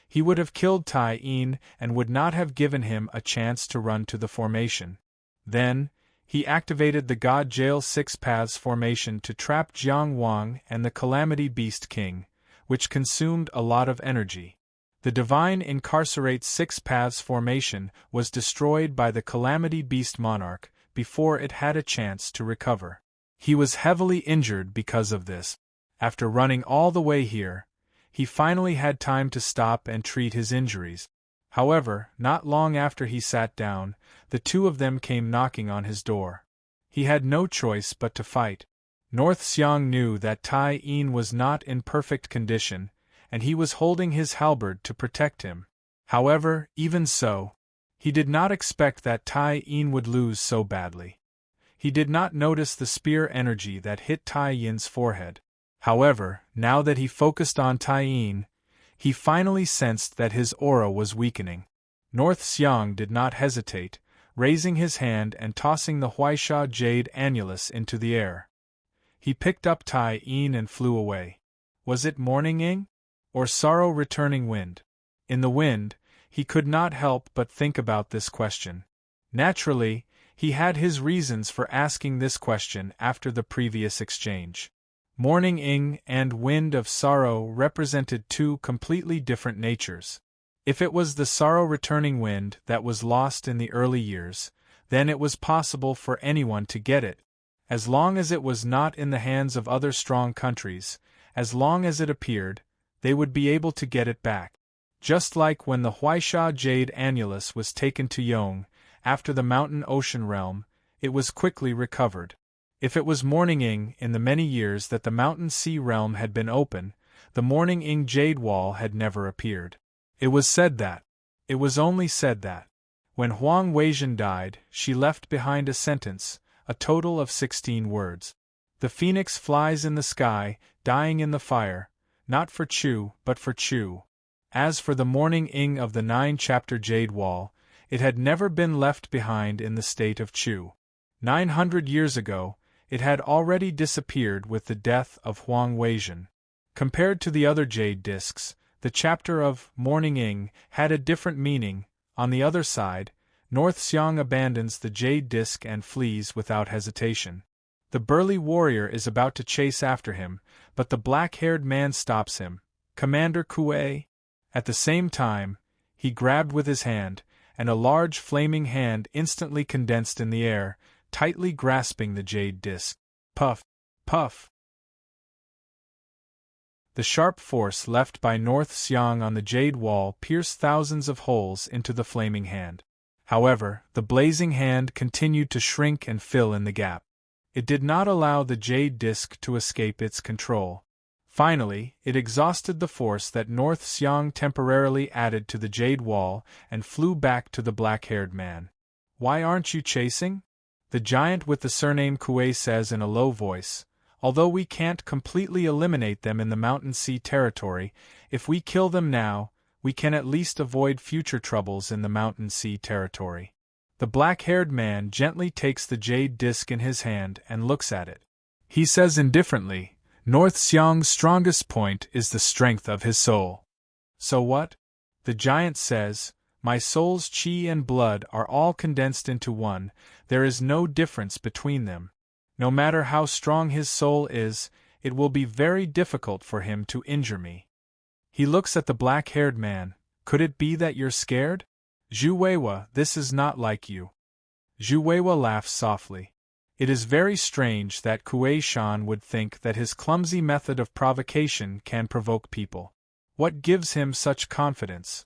he would have killed Tai Yin and would not have given him a chance to run to the formation. Then, he activated the God Jail Six Paths formation to trap Jiang Wang and the Calamity Beast King, which consumed a lot of energy. The Divine Incarcerate Six Paths formation was destroyed by the Calamity Beast Monarch before it had a chance to recover. He was heavily injured because of this. After running all the way here, he finally had time to stop and treat his injuries. However, not long after he sat down, the two of them came knocking on his door. He had no choice but to fight. North Xiang knew that Tai Yin was not in perfect condition, and he was holding his halberd to protect him. However, even so, he did not expect that Tai Yin would lose so badly. He did not notice the spear energy that hit Tai Yin's forehead. However, now that he focused on Tai Yin, he finally sensed that his aura was weakening. North Xiang did not hesitate, raising his hand and tossing the Huaisha jade annulus into the air. He picked up Tai Yin and flew away. Was it morning ing? Or sorrow returning wind? In the wind, he could not help but think about this question. Naturally, he had his reasons for asking this question after the previous exchange. Morning ing and wind of sorrow represented two completely different natures. If it was the sorrow-returning wind that was lost in the early years, then it was possible for anyone to get it. As long as it was not in the hands of other strong countries, as long as it appeared, they would be able to get it back. Just like when the Huaisha jade annulus was taken to Yong, after the mountain ocean realm, it was quickly recovered. If it was morning ing in the many years that the mountain sea realm had been open, the morning ing jade wall had never appeared. It was said that. It was only said that. When Huang Weizhen died, she left behind a sentence, a total of 16 words. The phoenix flies in the sky, dying in the fire, not for Chu, but for Chu. As for the morning ing of the 9-chapter jade wall, it had never been left behind in the state of Chu. 900 years ago, it had already disappeared with the death of Huang Weizhen. Compared to the other jade discs, the chapter of Morning Ing had a different meaning. On the other side, North Xiang abandons the jade disc and flees without hesitation. The burly warrior is about to chase after him, but the black-haired man stops him. Commander Kuei? At the same time, he grabbed with his hand, and a large flaming hand instantly condensed in the air, tightly grasping the jade disc. Puff! Puff! The sharp force left by North Xiang on the jade wall pierced thousands of holes into the flaming hand. However, the blazing hand continued to shrink and fill in the gap. It did not allow the jade disc to escape its control. Finally, it exhausted the force that North Xiang temporarily added to the jade wall and flew back to the black-haired man. "Why aren't you chasing?" The giant with the surname Kuei says in a low voice. "Although we can't completely eliminate them in the Mountain Sea territory, if we kill them now, we can at least avoid future troubles in the Mountain Sea territory." The black-haired man gently takes the jade disc in his hand and looks at it. He says indifferently, "North Xiang's strongest point is the strength of his soul." "So what?" The giant says, "My soul's qi and blood are all condensed into one, there is no difference between them. No matter how strong his soul is, it will be very difficult for him to injure me." He looks at the black-haired man. "Could it be that you're scared?" "Zhu Weiwa, this is not like you." Zhu Weiwa laughs softly. It is very strange that Kuei Shan would think that his clumsy method of provocation can provoke people. What gives him such confidence?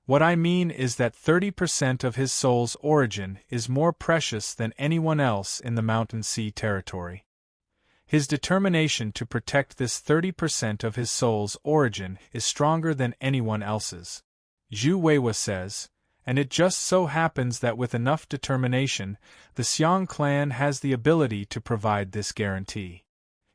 "What I mean is that 30% of his soul's origin is more precious than anyone else in the Mountain Sea territory. His determination to protect this 30% of his soul's origin is stronger than anyone else's." Zhu Weiwa says, "And it just so happens that with enough determination, the Xiang clan has the ability to provide this guarantee."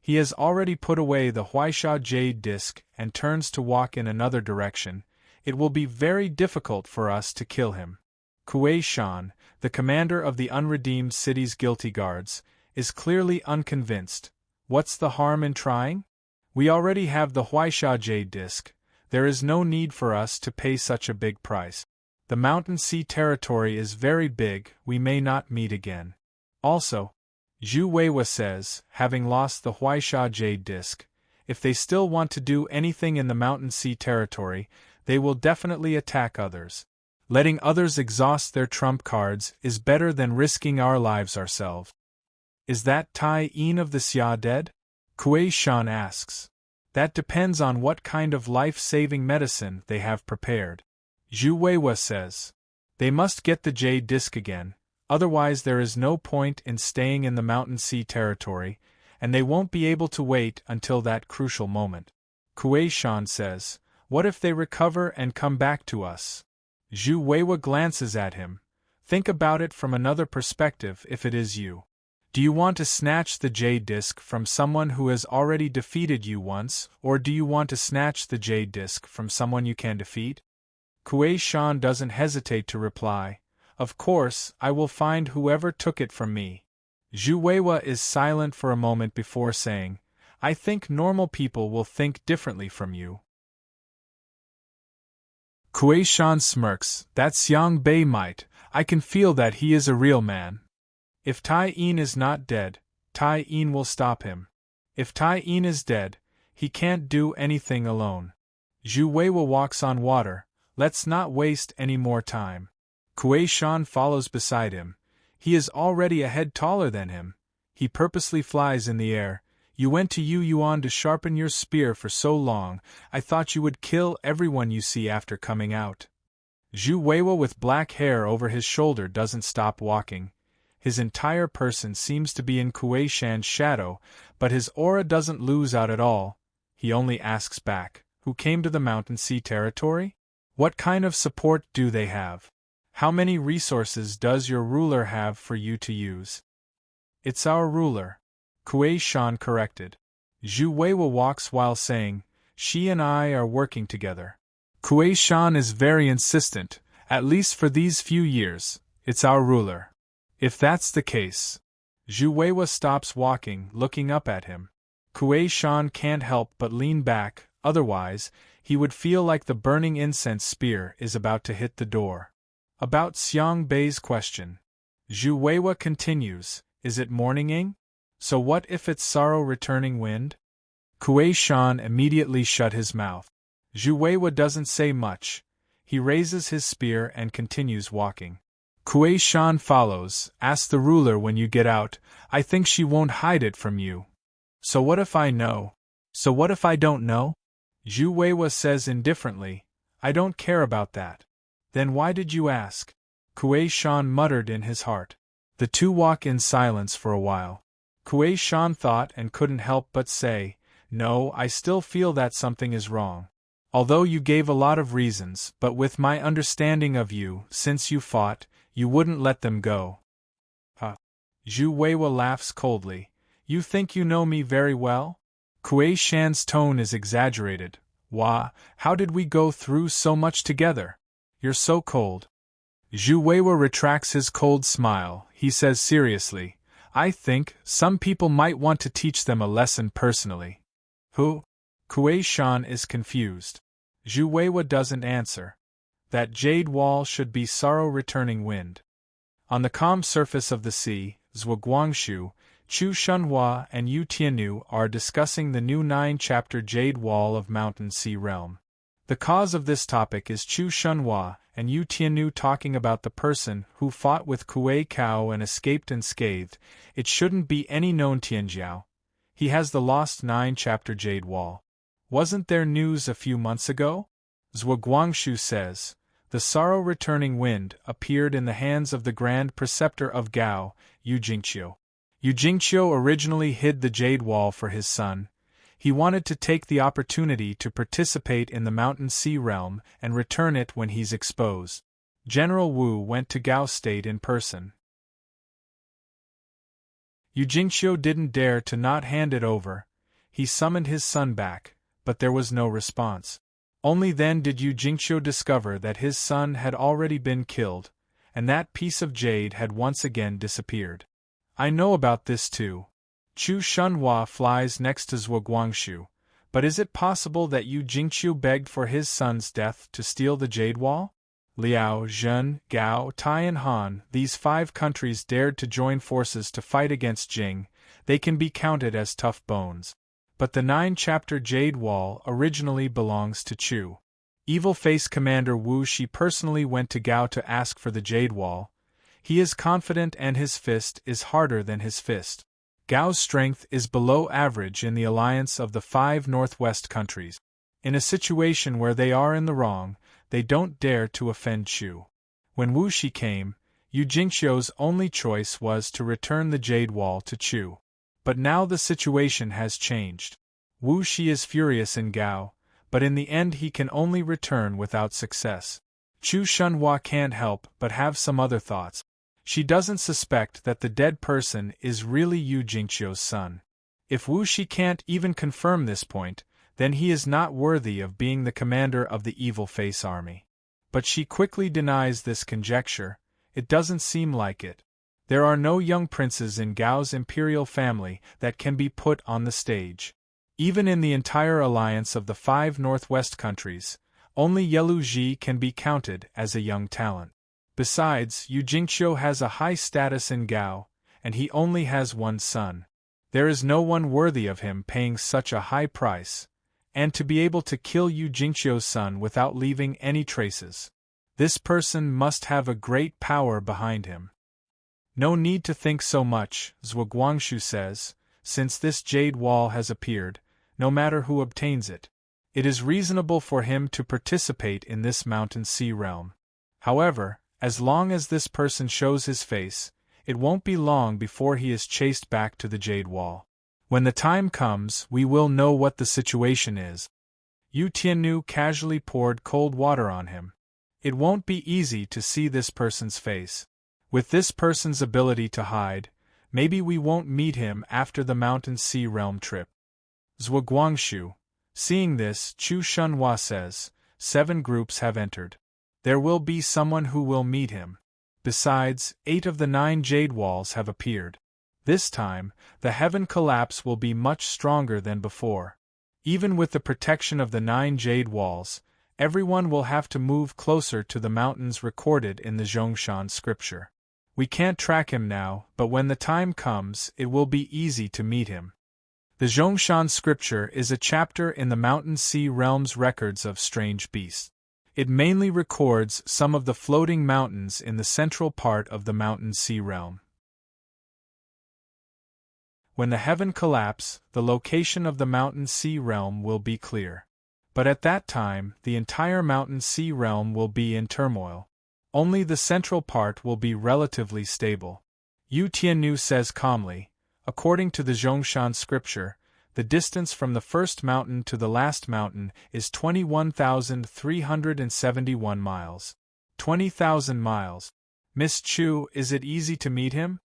He has already put away the Huaisha jade disc and turns to walk in another direction. It will be very difficult for us to kill him. Kuei Shan, the commander of the unredeemed city's guilty guards, is clearly unconvinced. What's the harm in trying? We already have the Huaisha jade disc. There is no need for us to pay such a big price. The Mountain Sea territory is very big, we may not meet again. Also, Zhu Weiwa says, having lost the Huaisha jade disc, if they still want to do anything in the Mountain Sea territory, they will definitely attack others. Letting others exhaust their trump cards is better than risking our lives ourselves. Is that Tai Yin of the Xia dead? Kuei Shan asks. That depends on what kind of life-saving medicine they have prepared. Zhu Weiwa says. They must get the jade disc again, otherwise there is no point in staying in the Mountain Sea territory, and they won't be able to wait until that crucial moment. Kuei Shan says, what if they recover and come back to us? Zhu Weiwa glances at him. Think about it from another perspective if it is you. Do you want to snatch the jade disc from someone who has already defeated you once, or do you want to snatch the jade disc from someone you can defeat? Kuei Shan doesn't hesitate to reply, of course, I will find whoever took it from me. Zhu Weiwa is silent for a moment before saying, I think normal people will think differently from you. Kuei Shan smirks, that Xiang Bei might, I can feel that he is a real man. If Tai Yin is not dead, Tai Yin will stop him. If Tai Yin is dead, he can't do anything alone. Zhu Weiwa walks on water, let's not waste any more time. Kuei Shan follows beside him. He is already a head taller than him. He purposely flies in the air. You went to Yu Yuan to sharpen your spear for so long, I thought you would kill everyone you see after coming out. Zhu Weiwa with black hair over his shoulder doesn't stop walking. His entire person seems to be in Kuei Shan's shadow, but his aura doesn't lose out at all. He only asks back, who came to the Mountain Sea territory? What kind of support do they have? How many resources does your ruler have for you to use? It's our ruler, Kuei Shan corrected. Zhu Weiwa walks while saying, she and I are working together. Kuei Shan is very insistent, at least for these few years, it's our ruler. If that's the case. Zhu Weiwa stops walking, looking up at him. Kuei Shan can't help but lean back, otherwise, he would feel like the burning incense spear is about to hit the door. About Xiang Bei's question. Zhu Weiwa continues, is it morninging? So what if it's sorrow returning wind? Kuei Shan immediately shut his mouth. Zhu Weiwa doesn't say much. He raises his spear and continues walking. Kuei Shan follows, ask the ruler when you get out, I think she won't hide it from you. So what if I know? So what if I don't know? Zhu Weiwa says indifferently, I don't care about that. Then why did you ask? Kuei Shan muttered in his heart. The two walk in silence for a while. Kuei Shan thought and couldn't help but say, no, I still feel that something is wrong. Although you gave a lot of reasons, but with my understanding of you, since you fought, you wouldn't let them go. Huh? Zhu Weiwa laughs coldly. You think you know me very well? Kuei Shan's tone is exaggerated. Wah, how did we go through so much together? You're so cold. Zhu Weiwa retracts his cold smile. He says seriously, I think some people might want to teach them a lesson personally. Who? Kuei Shan is confused. Zhu Weiwa doesn't answer. That jade wall should be sorrow-returning wind. On the calm surface of the sea, Zhuo Guangshu, Chu Shunhua and Yu Tianyu are discussing the new 9-chapter Jade Wall of Mountain Sea Realm. The cause of this topic is Chu Shunhua and Yu Tianyu talking about the person who fought with Kuei Kao and escaped unscathed. It shouldn't be any known Tianjiao. He has the lost 9-chapter Jade Wall. Wasn't there news a few months ago? Zhuo Guangshu says. The sorrow-returning wind appeared in the hands of the Grand Preceptor of Gao, Yu Jingqiu. Yu Jingqiu originally hid the Jade Wall for his son. He wanted to take the opportunity to participate in the Mountain Sea Realm and return it when he's exposed. General Wu went to Gao State in person. Yu Jingqiu didn't dare to not hand it over, he summoned his son back, but there was no response. Only then did Yu Jingqiu discover that his son had already been killed, and that piece of jade had once again disappeared. I know about this too. Chu Shunhua flies next to Zhuo Guangxu, but is it possible that Yu Jingqiu begged for his son's death to steal the jade wall? Liao, Zhen, Gao, Tai and Han, these 5 countries dared to join forces to fight against Jing. They can be counted as tough bones. But the 9-chapter Jade Wall originally belongs to Chu. Evil Face Commander Wu Shi personally went to Gao to ask for the Jade Wall. He is confident and his fist is harder than his fist. Gao's strength is below average in the alliance of the 5 northwest countries. In a situation where they are in the wrong, they don't dare to offend Chu. When Wu Shi came, Yu Jingqiu's only choice was to return the Jade Wall to Chu. But now the situation has changed. Wu Shi is furious in Gao, but in the end he can only return without success. Chu Shunhua can't help but have some other thoughts. She doesn't suspect that the dead person is really Yu Jingqiu's son. If Wu Shi can't even confirm this point, then he is not worthy of being the commander of the Evil Face army. But she quickly denies this conjecture. It doesn't seem like it. There are no young princes in Gao's imperial family that can be put on the stage. Even in the entire alliance of the 5 northwest countries, only Yelu Ji can be counted as a young talent. Besides, Yu Jingqiu has a high status in Gao, and he only has one son. There is no one worthy of him paying such a high price, and to be able to kill Yu Jingqiu's son without leaving any traces. This person must have a great power behind him. No need to think so much, Zhuo Guangxu says, since this jade wall has appeared, no matter who obtains it. It is reasonable for him to participate in this mountain sea realm. However, as long as this person shows his face, it won't be long before he is chased back to the jade wall. When the time comes, we will know what the situation is. Yu Tiannu casually poured cold water on him. It won't be easy to see this person's face. With this person's ability to hide, maybe we won't meet him after the mountain sea realm trip. Zhuo Guangxu. Seeing this, Chu Shunhua says, 7 groups have entered. There will be someone who will meet him. Besides, 8 of the 9 jade walls have appeared. This time, the heaven collapse will be much stronger than before. Even with the protection of the 9 jade walls, everyone will have to move closer to the mountains recorded in the Zhongshan scripture. We can't track him now, but when the time comes, it will be easy to meet him. The Zhongshan scripture is a chapter in the Mountain Sea Realm's records of strange beasts. It mainly records some of the floating mountains in the central part of the Mountain Sea Realm. When the heaven collapse, the location of the Mountain Sea Realm will be clear. But at that time, the entire Mountain Sea Realm will be in turmoil. Only the central part will be relatively stable. Yu Tiannu says calmly, according to the Zhongshan scripture, the distance from the first mountain to the last mountain is 21,371 miles. 20,000 miles. Miss Chu, is it easy to meet him?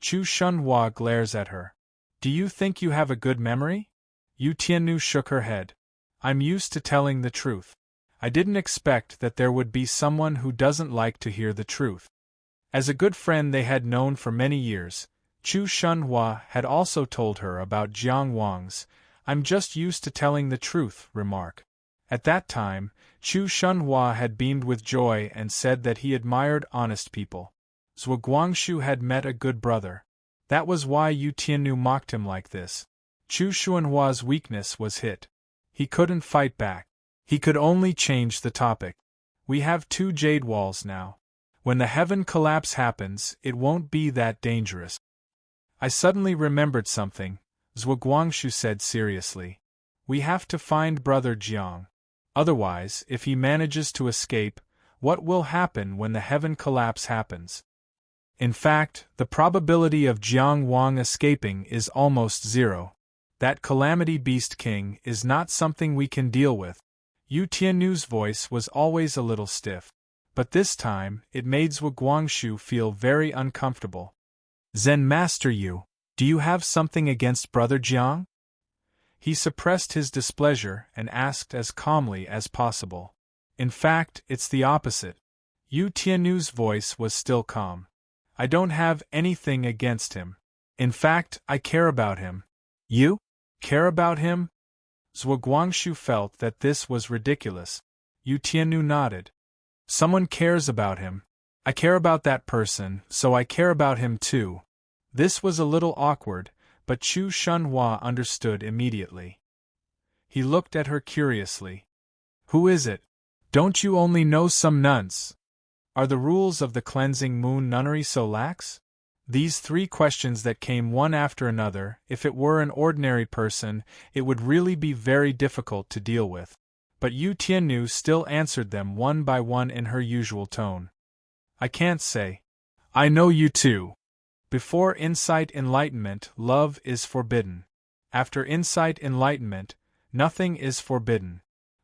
Chu Shunhua glares at her. Do you think you have a good memory? Yu Tiannu shook her head. I'm used to telling the truth. I didn't expect that there would be someone who doesn't like to hear the truth. As a good friend they had known for many years, Chu Shunhua had also told her about Jiang Wang's "I'm just used to telling the truth" remark. At that time, Chu Shunhua had beamed with joy and said that he admired honest people. Zhuo Guangxu had met a good brother. That was why Yu Tiannu mocked him like this. Chu Shunhua's weakness was hit. He couldn't fight back. He could only change the topic. We have 2 jade walls now. When the heaven collapse happens, it won't be that dangerous. I suddenly remembered something, Zhuo Guangxu said seriously. We have to find Brother Jiang. Otherwise, if he manages to escape, what will happen when the heaven collapse happens? In fact, the probability of Jiang Wang escaping is almost 0. That Calamity Beast King is not something we can deal with. Yu Tiannu's voice was always a little stiff. But this time, it made Zhuo Guangxu feel very uncomfortable. Zen Master Yu, do you have something against Brother Jiang? He suppressed his displeasure and asked as calmly as possible. In fact, it's the opposite. Yu Tianu's voice was still calm. I don't have anything against him. In fact, I care about him. You? Care about him? Zhuo Guangxu felt that this was ridiculous. Yu Tianu nodded. Someone cares about him. I care about that person, so I care about him too. This was a little awkward, but Chu Shunhua understood immediately. He looked at her curiously. Who is it? Don't you only know some nuns? Are the rules of the cleansing moon nunnery so lax? These three questions that came one after another, if it were an ordinary person, it would really be very difficult to deal with. But Yu Tianyu still answered them one by one in her usual tone. I can't say. I know you too. Before insight enlightenment, love is forbidden. After insight enlightenment, nothing is forbidden.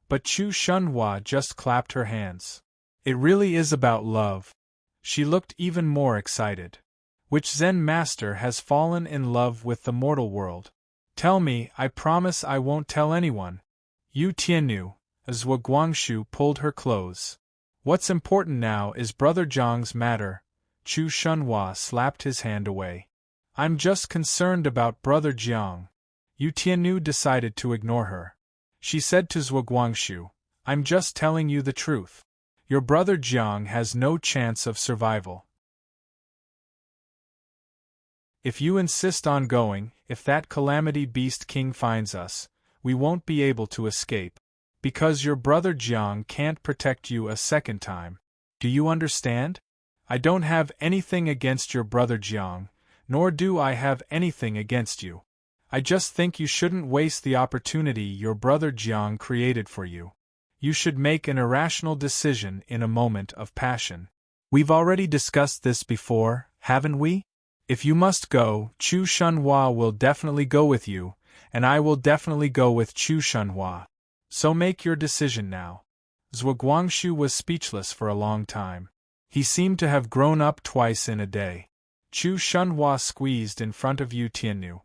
But Chu Shunhua just clapped her hands. It really is about love. She looked even more excited. Which Zen master has fallen in love with the mortal world? Tell me, I promise I won't tell anyone. Yu Tianyu, as Zhuo Guangxu pulled her close. What's important now is Brother Zhang's matter. Chu Shunhua slapped his hand away. I'm just concerned about Brother Jiang. Yu Tianyu decided to ignore her. She said to Zhuo Guangxu, I'm just telling you the truth. Your brother Jiang has no chance of survival. If you insist on going, if that calamity beast king finds us, we won't be able to escape. Because your brother Jiang can't protect you a second time. Do you understand? I don't have anything against your brother Jiang, nor do I have anything against you. I just think you shouldn't waste the opportunity your brother Jiang created for you. You should make an irrational decision in a moment of passion. We've already discussed this before, haven't we? If you must go, Chu Shunhua will definitely go with you, and I will definitely go with Chu Shunhua. So make your decision now. Zhuo Guangxu was speechless for a long time. He seemed to have grown up twice in a day. Chu Shunhua squeezed in front of Yu Tianyu.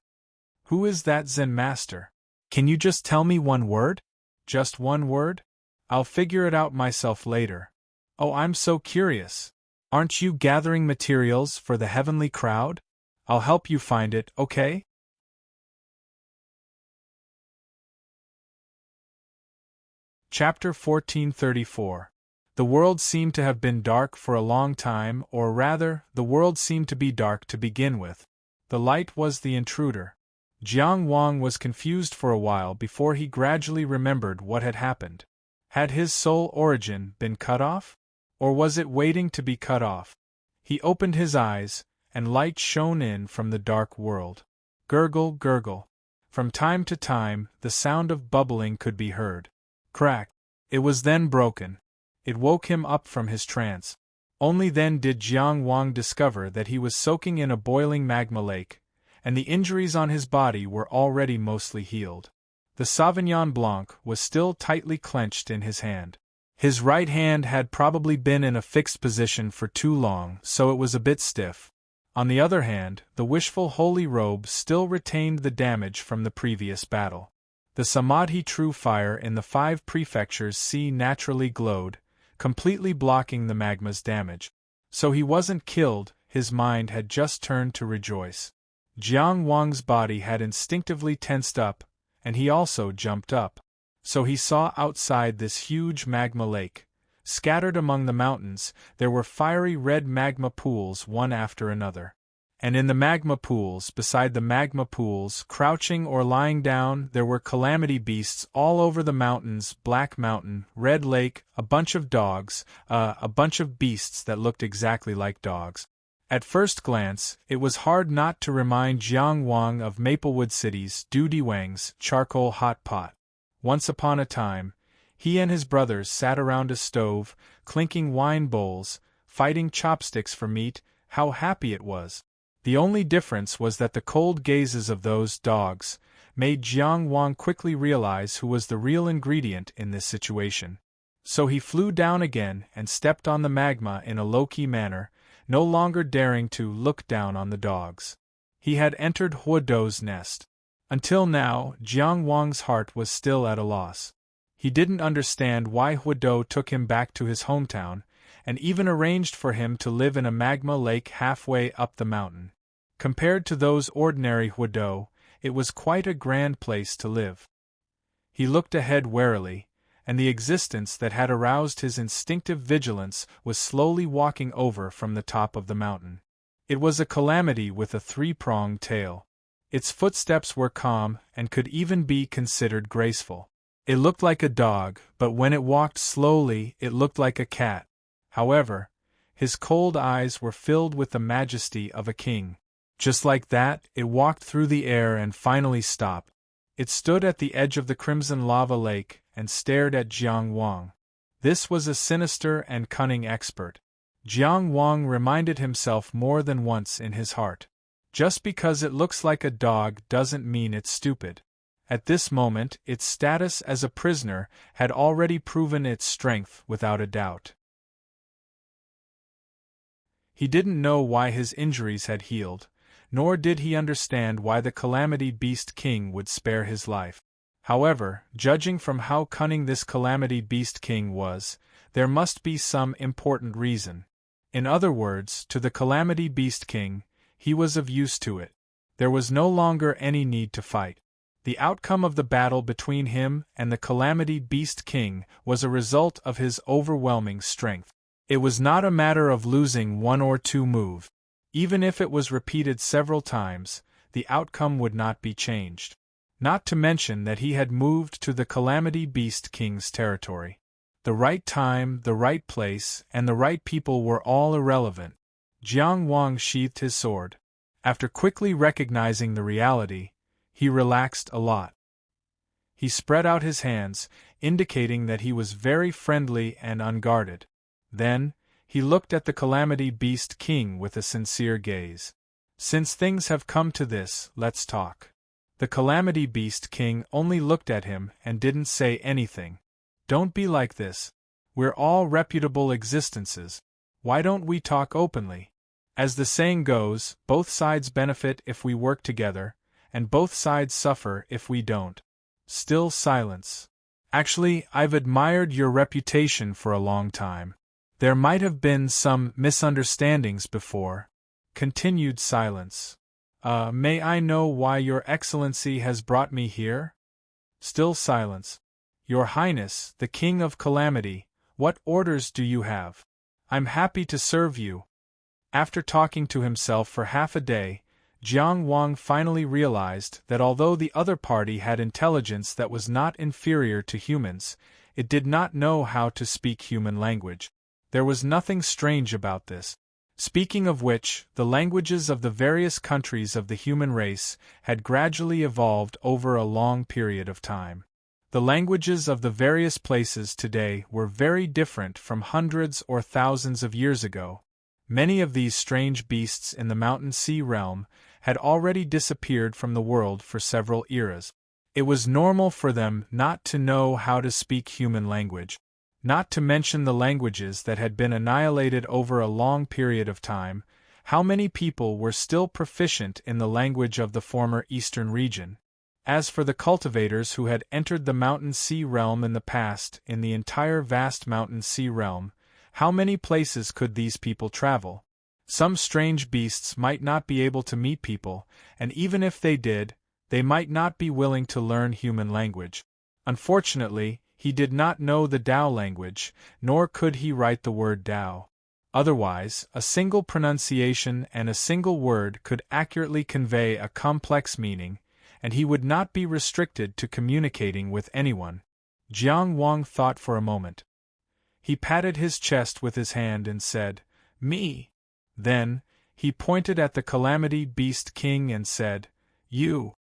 Who is that Zen master? Can you just tell me one word? Just one word? I'll figure it out myself later. Oh, I'm so curious. Aren't you gathering materials for the heavenly crowd? I'll help you find it, okay? Chapter 1434. The world seemed to have been dark for a long time, or rather, the world seemed to be dark to begin with. The light was the intruder. Jiang Wang was confused for a while before he gradually remembered what had happened. Had his soul origin been cut off? Or was it waiting to be cut off? He opened his eyes, and light shone in from the dark world. Gurgle, gurgle. From time to time, the sound of bubbling could be heard. Crack. It was then broken. It woke him up from his trance. Only then did Jiang Wang discover that he was soaking in a boiling magma lake, and the injuries on his body were already mostly healed. The Sauvignon Blanc was still tightly clenched in his hand. His right hand had probably been in a fixed position for too long, so it was a bit stiff. On the other hand, the wishful holy robe still retained the damage from the previous battle. The Samadhi true fire in the 5 prefectures sea naturally glowed, completely blocking the magma's damage. So he wasn't killed, his mind had just turned to rejoice. Jiang Wang's body had instinctively tensed up, and he also jumped up. So he saw outside this huge magma lake. Scattered among the mountains, there were fiery red magma pools one after another. And in the magma pools, beside the magma pools, crouching or lying down, there were calamity beasts all over the mountains: Black Mountain, Red Lake, a bunch of dogs, a bunch of beasts that looked exactly like dogs. At first glance, it was hard not to remind Jiang Wang of Maplewood City's Duty Wang's charcoal hot pot. Once upon a time, he and his brothers sat around a stove, clinking wine bowls, fighting chopsticks for meat. How happy it was! The only difference was that the cold gazes of those dogs made Jiang Wang quickly realize who was the real ingredient in this situation. So he flew down again and stepped on the magma in a low-key manner, no longer daring to look down on the dogs. He had entered Huodo's nest. Until now, Jiang Wang's heart was still at a loss. He didn't understand why Huido took him back to his hometown, and even arranged for him to live in a magma lake halfway up the mountain. Compared to those ordinary Huido, it was quite a grand place to live. He looked ahead warily, and the existence that had aroused his instinctive vigilance was slowly walking over from the top of the mountain. It was a calamity with a three-pronged tail. Its footsteps were calm and could even be considered graceful. It looked like a dog, but when it walked slowly, it looked like a cat. However, his cold eyes were filled with the majesty of a king. Just like that, it walked through the air and finally stopped. It stood at the edge of the crimson lava lake and stared at Jiang Wang. This was a sinister and cunning expert. Jiang Wang reminded himself more than once in his heart. Just because it looks like a dog doesn't mean it's stupid. At this moment, its status as a prisoner had already proven its strength without a doubt. He didn't know why his injuries had healed, nor did he understand why the Calamity Beast King would spare his life. However, judging from how cunning this Calamity Beast King was, there must be some important reason. In other words, to the Calamity Beast King, he was of use to it. There was no longer any need to fight. The outcome of the battle between him and the Calamity Beast King was a result of his overwhelming strength. It was not a matter of losing one or two moves. Even if it was repeated several times, the outcome would not be changed. Not to mention that he had moved to the Calamity Beast King's territory. The right time, the right place, and the right people were all irrelevant. Jiang Wang sheathed his sword. After quickly recognizing the reality, he relaxed a lot. He spread out his hands, indicating that he was very friendly and unguarded. Then, he looked at the Calamity Beast King with a sincere gaze. Since things have come to this, let's talk. The Calamity Beast King only looked at him and didn't say anything. Don't be like this. We're all reputable existences. Why don't we talk openly? As the saying goes, both sides benefit if we work together, and both sides suffer if we don't. Still silence. Actually, I've admired your reputation for a long time. There might have been some misunderstandings before. Continued silence. May I know why Your Excellency has brought me here? Still silence. Your Highness, the King of Calamity, what orders do you have? I'm happy to serve you. After talking to himself for half a day, Jiang Wang finally realized that although the other party had intelligence that was not inferior to humans, it did not know how to speak human language. There was nothing strange about this. Speaking of which, the languages of the various countries of the human race had gradually evolved over a long period of time. The languages of the various places today were very different from hundreds or thousands of years ago. Many of these strange beasts in the mountain sea realm had already disappeared from the world for several eras. It was normal for them not to know how to speak human language. Not to mention the languages that had been annihilated over a long period of time, how many people were still proficient in the language of the former eastern region? As for the cultivators who had entered the mountain sea realm in the past, in the entire vast mountain sea realm, how many places could these people travel? Some strange beasts might not be able to meet people, and even if they did, they might not be willing to learn human language. Unfortunately, he did not know the Tao language, nor could he write the word Tao. Otherwise, a single pronunciation and a single word could accurately convey a complex meaning, and he would not be restricted to communicating with anyone. Jiang Wang thought for a moment. He patted his chest with his hand and said, "Me." Then, he pointed at the Calamity Beast King and said, "You."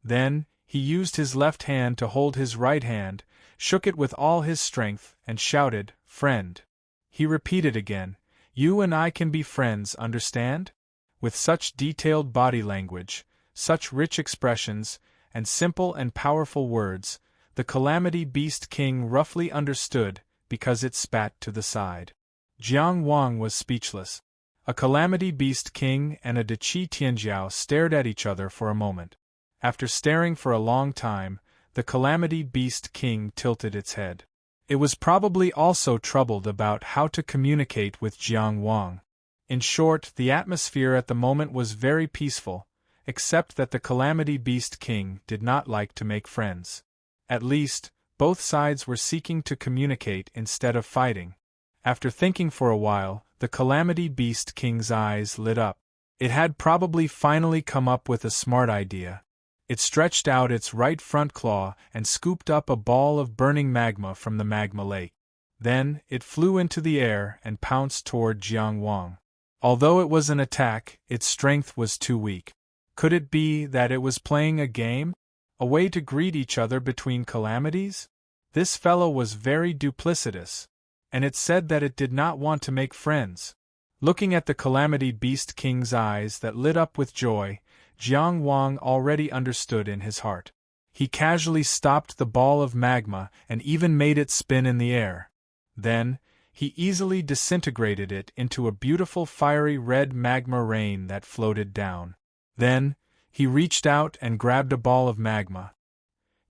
Then, he used his left hand to hold his right hand, shook it with all his strength, and shouted, "Friend." He repeated again, "You and I can be friends, understand?" With such detailed body language, such rich expressions, and simple and powerful words, the Calamity Beast King roughly understood, because it spat to the side. Jiang Wang was speechless. A Calamity Beast King and a De Qi Tianjiao stared at each other for a moment. After staring for a long time, the Calamity Beast King tilted its head. It was probably also troubled about how to communicate with Jiang Wang. In short, the atmosphere at the moment was very peaceful, except that the Calamity Beast King did not like to make friends. At least, both sides were seeking to communicate instead of fighting. After thinking for a while, the Calamity Beast King's eyes lit up. It had probably finally come up with a smart idea. It stretched out its right front claw and scooped up a ball of burning magma from the magma lake. Then, it flew into the air and pounced toward Jiang Wang. Although it was an attack, its strength was too weak. Could it be that it was playing a game? A way to greet each other between calamities? This fellow was very duplicitous, and it said that it did not want to make friends. Looking at the Calamity Beast King's eyes that lit up with joy, Jiang Wang already understood in his heart. He casually stopped the ball of magma and even made it spin in the air. Then, he easily disintegrated it into a beautiful fiery red magma rain that floated down. Then, he reached out and grabbed a ball of magma.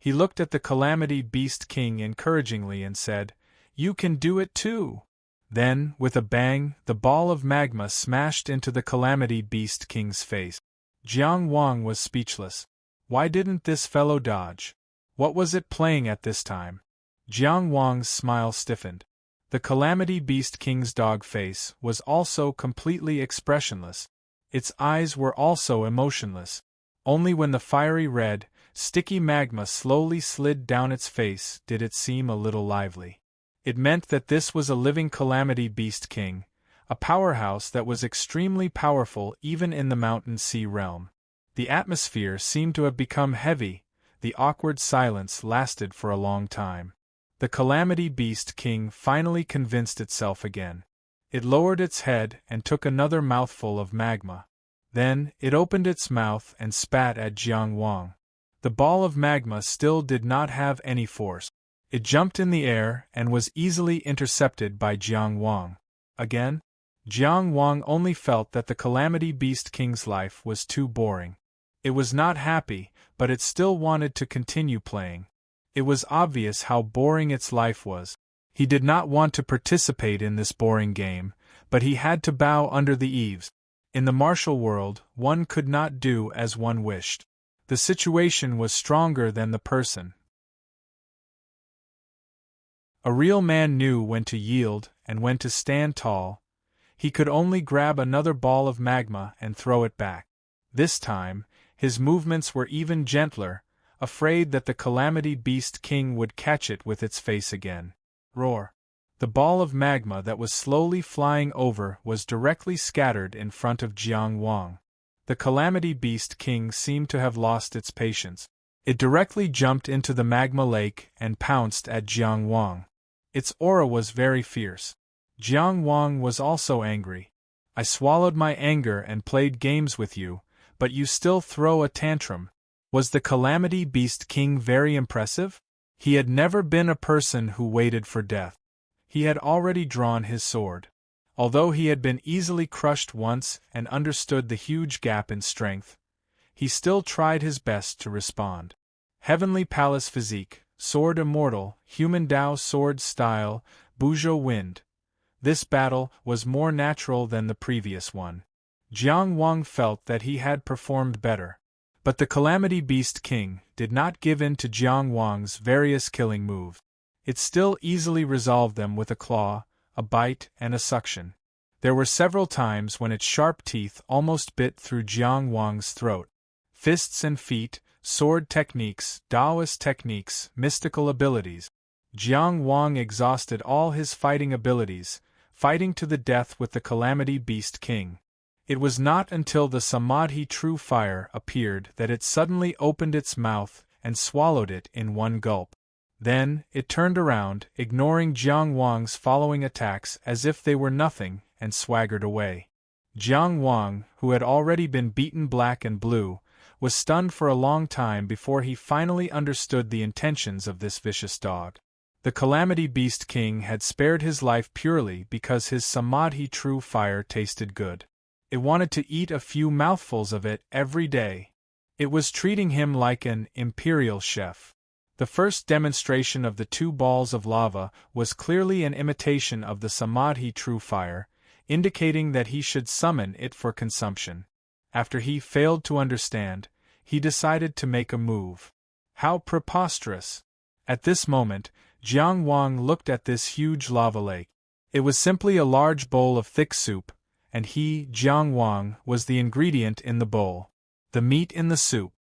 He looked at the Calamity Beast King encouragingly and said, "You can do it too!" Then, with a bang, the ball of magma smashed into the Calamity Beast King's face. Jiang Wang was speechless. Why didn't this fellow dodge? What was it playing at this time? Jiang Wang's smile stiffened. The Calamity Beast King's dog face was also completely expressionless. Its eyes were also emotionless. Only when the fiery red, sticky magma slowly slid down its face did it seem a little lively. It meant that this was a living Calamity Beast King, a powerhouse that was extremely powerful even in the Mountain Sea realm. The atmosphere seemed to have become heavy. The awkward silence lasted for a long time. The Calamity Beast King finally convinced itself again. It lowered its head and took another mouthful of magma. Then, it opened its mouth and spat at Jiang Wang. The ball of magma still did not have any force. It jumped in the air and was easily intercepted by Jiang Wang. Again, Jiang Wang only felt that the Calamity Beast King's life was too boring. It was not happy, but it still wanted to continue playing. It was obvious how boring its life was. He did not want to participate in this boring game, but he had to bow under the eaves. In the martial world, one could not do as one wished. The situation was stronger than the person. A real man knew when to yield and when to stand tall. He could only grab another ball of magma and throw it back. This time, his movements were even gentler, afraid that the Calamity Beast King would catch it with its face again. Roar! The ball of magma that was slowly flying over was directly scattered in front of Jiang Wang. The Calamity Beast King seemed to have lost its patience. It directly jumped into the magma lake and pounced at Jiang Wang. Its aura was very fierce. Jiang Wang was also angry. I swallowed my anger and played games with you, but you still throw a tantrum. Was the Calamity Beast King very impressive? He had never been a person who waited for death. He had already drawn his sword. Although he had been easily crushed once and understood the huge gap in strength, he still tried his best to respond. Heavenly Palace Physique, Sword Immortal, Human Dao Sword Style, Buzhou Wind. This battle was more natural than the previous one. Jiang Wang felt that he had performed better. But the Calamity Beast King did not give in to Jiang Wang's various killing moves. It still easily resolved them with a claw, a bite, and a suction. There were several times when its sharp teeth almost bit through Jiang Wang's throat. Fists and feet, sword techniques, Taoist techniques, mystical abilities. Jiang Wang exhausted all his fighting abilities, fighting to the death with the Calamity Beast King. It was not until the Samadhi True Fire appeared that it suddenly opened its mouth and swallowed it in one gulp. Then, it turned around, ignoring Jiang Wang's following attacks as if they were nothing, and swaggered away. Jiang Wang, who had already been beaten black and blue, was stunned for a long time before he finally understood the intentions of this vicious dog. The Calamity Beast King had spared his life purely because his Samadhi true fire tasted good. It wanted to eat a few mouthfuls of it every day. It was treating him like an imperial chef. The first demonstration of the 2 balls of lava was clearly an imitation of the Samadhi true fire, indicating that he should summon it for consumption. After he failed to understand, he decided to make a move. How preposterous! At this moment, Jiang Wang looked at this huge lava lake. It was simply a large bowl of thick soup, and he, Jiang Wang, was the ingredient in the bowl. The meat in the soup,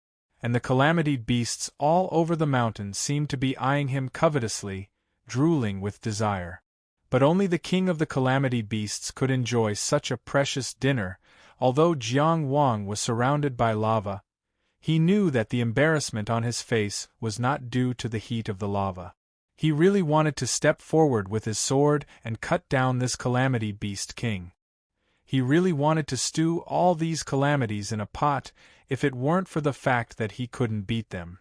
and the calamity beasts all over the mountain seemed to be eyeing him covetously, drooling with desire. But only the king of the calamity beasts could enjoy such a precious dinner. Although Jiang Wang was surrounded by lava, he knew that the embarrassment on his face was not due to the heat of the lava. He really wanted to step forward with his sword and cut down this calamity beast king. He really wanted to stew all these calamities in a pot, if it weren't for the fact that he couldn't beat them.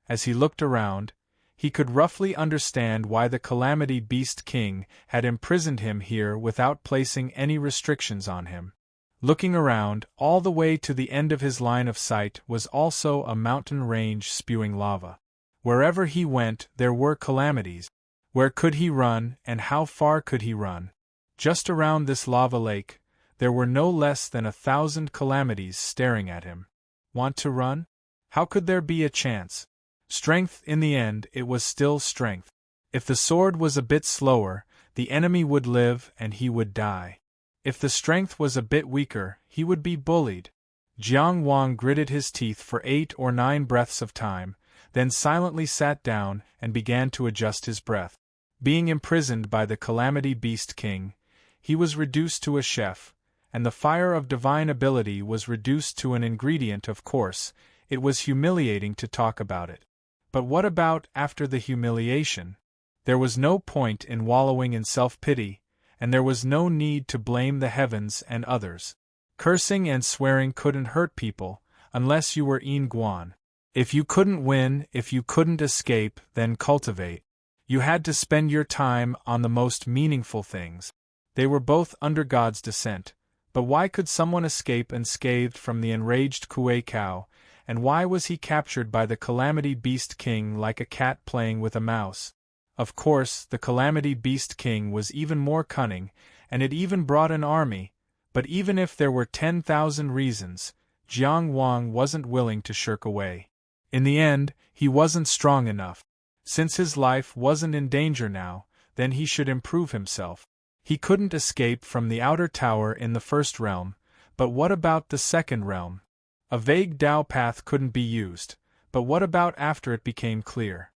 As he looked around, he could roughly understand why the Calamity Beast King had imprisoned him here without placing any restrictions on him. Looking around, all the way to the end of his line of sight was also a mountain range spewing lava. Wherever he went, there were calamities. Where could he run, and how far could he run? Just around this lava lake, there were no less than 1,000 calamities staring at him. Want to run? How could there be a chance? Strength, in the end, it was still strength. If the sword was a bit slower, the enemy would live and he would die. If the strength was a bit weaker, he would be bullied. Jiang Wang gritted his teeth for 8 or 9 breaths of time, then silently sat down and began to adjust his breath. Being imprisoned by the Calamity Beast King, he was reduced to a chef, and the fire of divine ability was reduced to an ingredient. Of course, it was humiliating to talk about it. But what about after the humiliation? There was no point in wallowing in self-pity, and there was no need to blame the heavens and others. Cursing and swearing couldn't hurt people, unless you were Yin Guan. If you couldn't win, if you couldn't escape, then cultivate. You had to spend your time on the most meaningful things. They were both under God's descent, but why could someone escape unscathed from the enraged Kuei cow, and why was he captured by the Calamity Beast King like a cat playing with a mouse? Of course, the Calamity Beast King was even more cunning, and it even brought an army, but even if there were 10,000 reasons, Jiang Wang wasn't willing to shirk away. In the end, he wasn't strong enough. Since his life wasn't in danger now, then he should improve himself. He couldn't escape from the outer tower in the first realm, but what about the second realm? A vague Tao path couldn't be used, but what about after it became clear?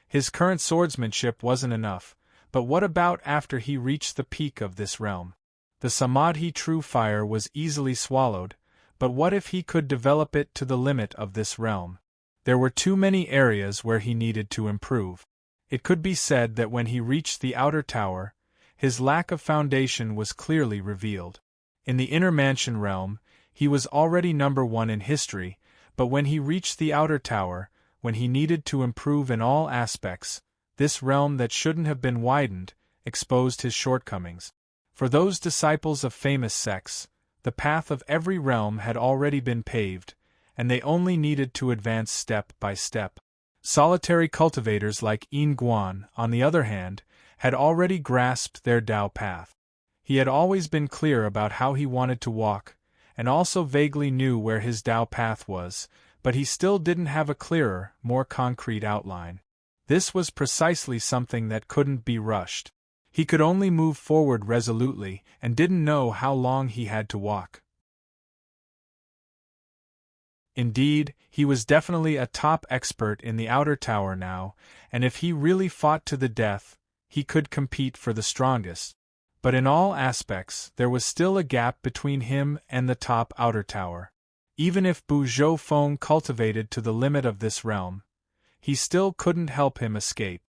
His current swordsmanship wasn't enough, but what about after he reached the peak of this realm? The Samadhi true fire was easily swallowed, but what if he could develop it to the limit of this realm? There were too many areas where he needed to improve. It could be said that when he reached the outer tower, his lack of foundation was clearly revealed. In the inner mansion realm, he was already number 1 in history, but when he reached the outer tower, when he needed to improve in all aspects, this realm that shouldn't have been widened, exposed his shortcomings. For those disciples of famous sects, the path of every realm had already been paved, and they only needed to advance step by step. Solitary cultivators like Yin Guan, on the other hand, had already grasped their Tao path. He had always been clear about how he wanted to walk, and also vaguely knew where his Tao path was, but he still didn't have a clearer, more concrete outline. This was precisely something that couldn't be rushed. He could only move forward resolutely and didn't know how long he had to walk. Indeed, he was definitely a top expert in the outer tower now, and if he really fought to the death, he could compete for the strongest. But in all aspects, there was still a gap between him and the top outer tower. Even if Bu Zhou cultivated to the limit of this realm, he still couldn't help him escape.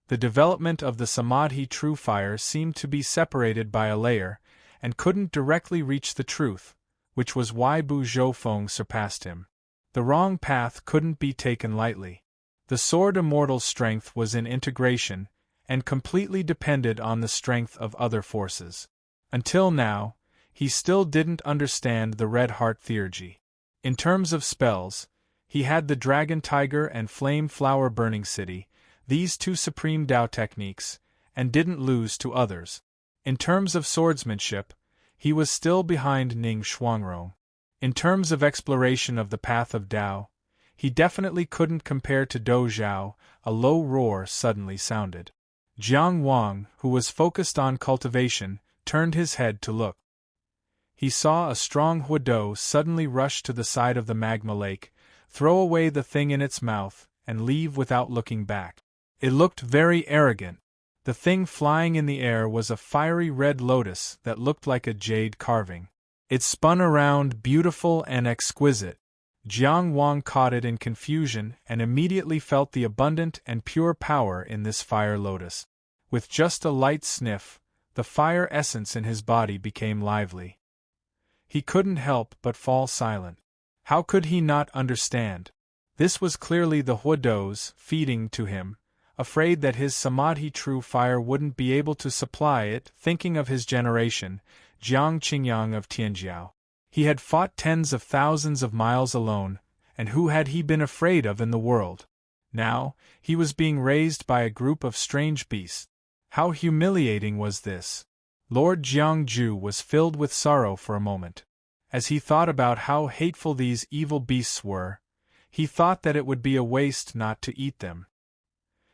The development of the Samadhi true fire seemed to be separated by a layer, and couldn't directly reach the truth, which was why Bu Zhou surpassed him. The wrong path couldn't be taken lightly. The sword immortal's strength was in integration, and completely depended on the strength of other forces. Until now, he still didn't understand the Red Heart theurgy. In terms of spells, he had the Dragon Tiger and Flame Flower Burning City, these two supreme Dao techniques, and didn't lose to others. In terms of swordsmanship, he was still behind Ning Xuangrong. In terms of exploration of the path of Dao, he definitely couldn't compare to Dou Zhao. A low roar suddenly sounded. Jiang Wang, who was focused on cultivation, turned his head to look. He saw a strong Huidou suddenly rush to the side of the magma lake, throw away the thing in its mouth, and leave without looking back. It looked very arrogant. The thing flying in the air was a fiery red lotus that looked like a jade carving. It spun around, beautiful and exquisite. Jiang Wang caught it in confusion and immediately felt the abundant and pure power in this fire lotus. With just a light sniff, the fire essence in his body became lively. He couldn't help but fall silent. How could he not understand? This was clearly the Huidous feeding to him, afraid that his Samadhi true fire wouldn't be able to supply it. Thinking of his generation, Jiang Qingyang of Tianjiao. He had fought tens of thousands of miles alone, and who had he been afraid of in the world? Now, he was being raised by a group of strange beasts. How humiliating was this! Lord Jiangju was filled with sorrow for a moment. As he thought about how hateful these evil beasts were, he thought that it would be a waste not to eat them.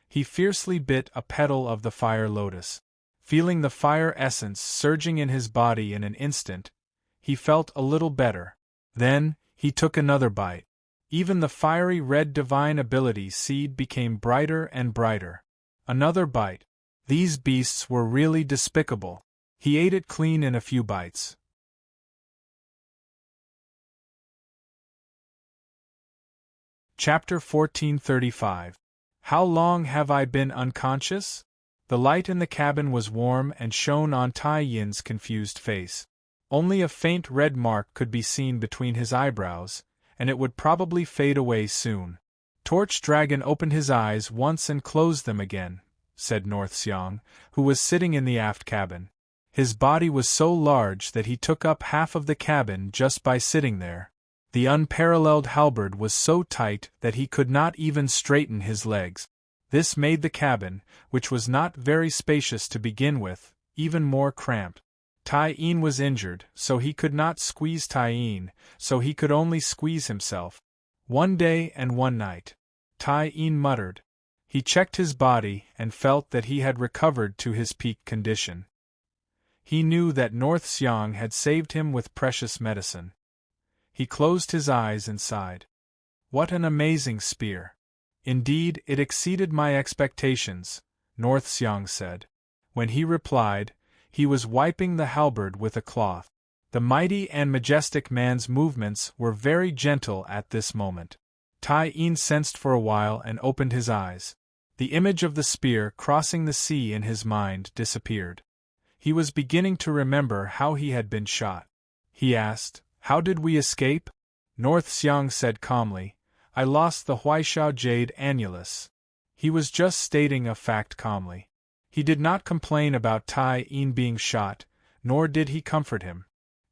He fiercely bit a petal of the fire lotus. Feeling the fire essence surging in his body in an instant, he felt a little better. Then, he took another bite. Even the fiery red divine ability seed became brighter and brighter. Another bite. These beasts were really despicable. He ate it clean in a few bites. Chapter 1435. How long have I been unconscious? The light in the cabin was warm and shone on Tai Yin's confused face. Only a faint red mark could be seen between his eyebrows, and it would probably fade away soon. Torch Dragon opened his eyes once and closed them again, said North Xiang, who was sitting in the aft cabin. His body was so large that he took up half of the cabin just by sitting there. The unparalleled halberd was so tight that he could not even straighten his legs. This made the cabin, which was not very spacious to begin with, even more cramped. Tai Yin was injured, so he could not squeeze Tai Yin, so he could only squeeze himself. One day and one night. Tai Yin muttered. He checked his body and felt that he had recovered to his peak condition. He knew that North Xiang had saved him with precious medicine. He closed his eyes and sighed. What an amazing spear! Indeed, it exceeded my expectations, North Xiang said. When he replied, he was wiping the halberd with a cloth. The mighty and majestic man's movements were very gentle at this moment. Tai Yin sensed for a while and opened his eyes. The image of the spear crossing the sea in his mind disappeared. He was beginning to remember how he had been shot. He asked, "How did we escape?" North Xiang said calmly, "I lost the Huaishao jade annulus." He was just stating a fact calmly. He did not complain about Tai Yin being shot, nor did he comfort him.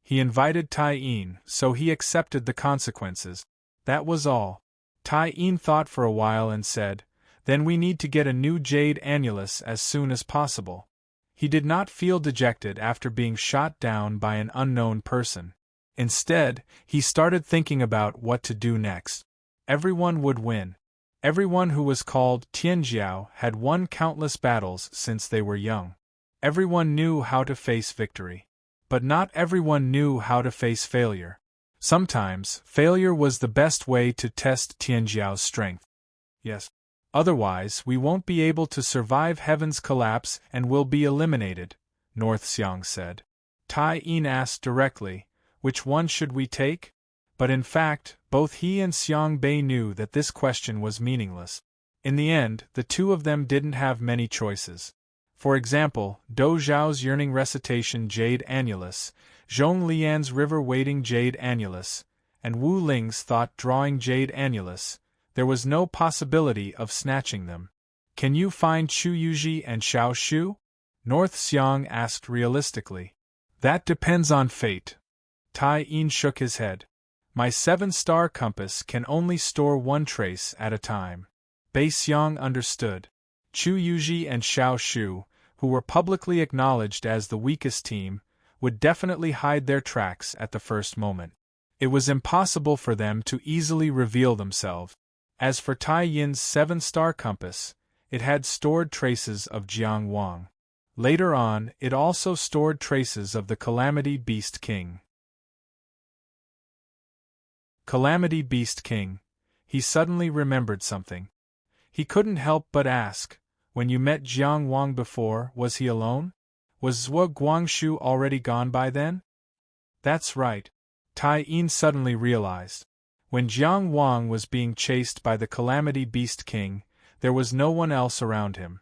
He invited Tai Yin, so he accepted the consequences. That was all. Tai Yin thought for a while and said, "Then we need to get a new jade annulus as soon as possible." He did not feel dejected after being shot down by an unknown person. Instead, he started thinking about what to do next. Everyone would win. Everyone who was called Tianjiao had won countless battles since they were young. Everyone knew how to face victory. But not everyone knew how to face failure. Sometimes, failure was the best way to test Tianjiao's strength. Yes. Otherwise, we won't be able to survive heaven's collapse and will be eliminated, North Xiang said. Tai Yin asked directly, "Which one should we take?" But in fact, both he and Xiang Bei knew that this question was meaningless. In the end, the two of them didn't have many choices. For example, Dou Zhao's yearning recitation Jade Annulus, Zhong Lian's river wading Jade Annulus, and Wu Ling's thought drawing Jade Annulus, There was no possibility of snatching them. Can you find Chu Yuji and Xiao Shu? North Xiang asked realistically. That depends on fate. Tai Yin shook his head. My 7-star compass can only store one trace at a time. Bei Xiang understood. Chu Yuji and Xiao Shu, who were publicly acknowledged as the weakest team, would definitely hide their tracks at the first moment. It was impossible for them to easily reveal themselves. As for Tai Yin's 7-star compass, it had stored traces of Jiang Wang. Later on, it also stored traces of the Calamity Beast King. Calamity Beast King. He suddenly remembered something. He couldn't help but ask, when you met Jiang Wang before, was he alone? Was Zhuo Guangshu already gone by then? That's right. Tai Yin suddenly realized. When Jiang Wang was being chased by the Calamity Beast King, there was no one else around him.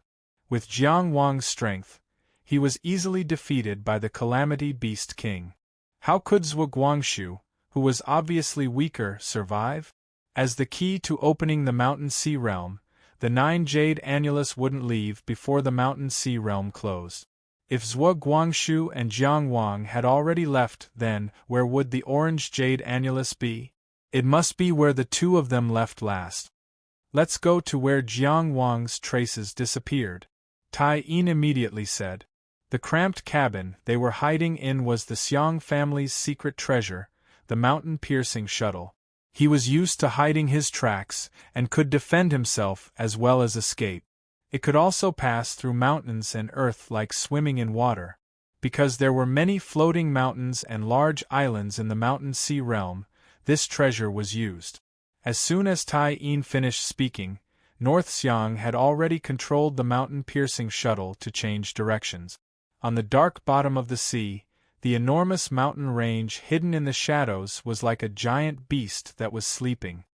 With Jiang Wang's strength, he was easily defeated by the Calamity Beast King. How could Zhuo Guangshu, who was obviously weaker, survive? As the key to opening the Mountain Sea Realm, the 9 Jade Annulus wouldn't leave before the Mountain Sea Realm closed. If Zhuo Guangshu and Jiang Wang had already left, then where would the Orange Jade Annulus be? It must be where the two of them left last. Let's go to where Jiang Wang's traces disappeared, Tai Yin immediately said. The cramped cabin they were hiding in was the Xiang family's secret treasure, the mountain-piercing shuttle. He was used to hiding his tracks, and could defend himself as well as escape. It could also pass through mountains and earth like swimming in water. Because there were many floating mountains and large islands in the Mountain Sea Realm, this treasure was used. As soon as Tai Yin finished speaking, North Xiang had already controlled the mountain-piercing shuttle to change directions. On the dark bottom of the sea, the enormous mountain range hidden in the shadows was like a giant beast that was sleeping.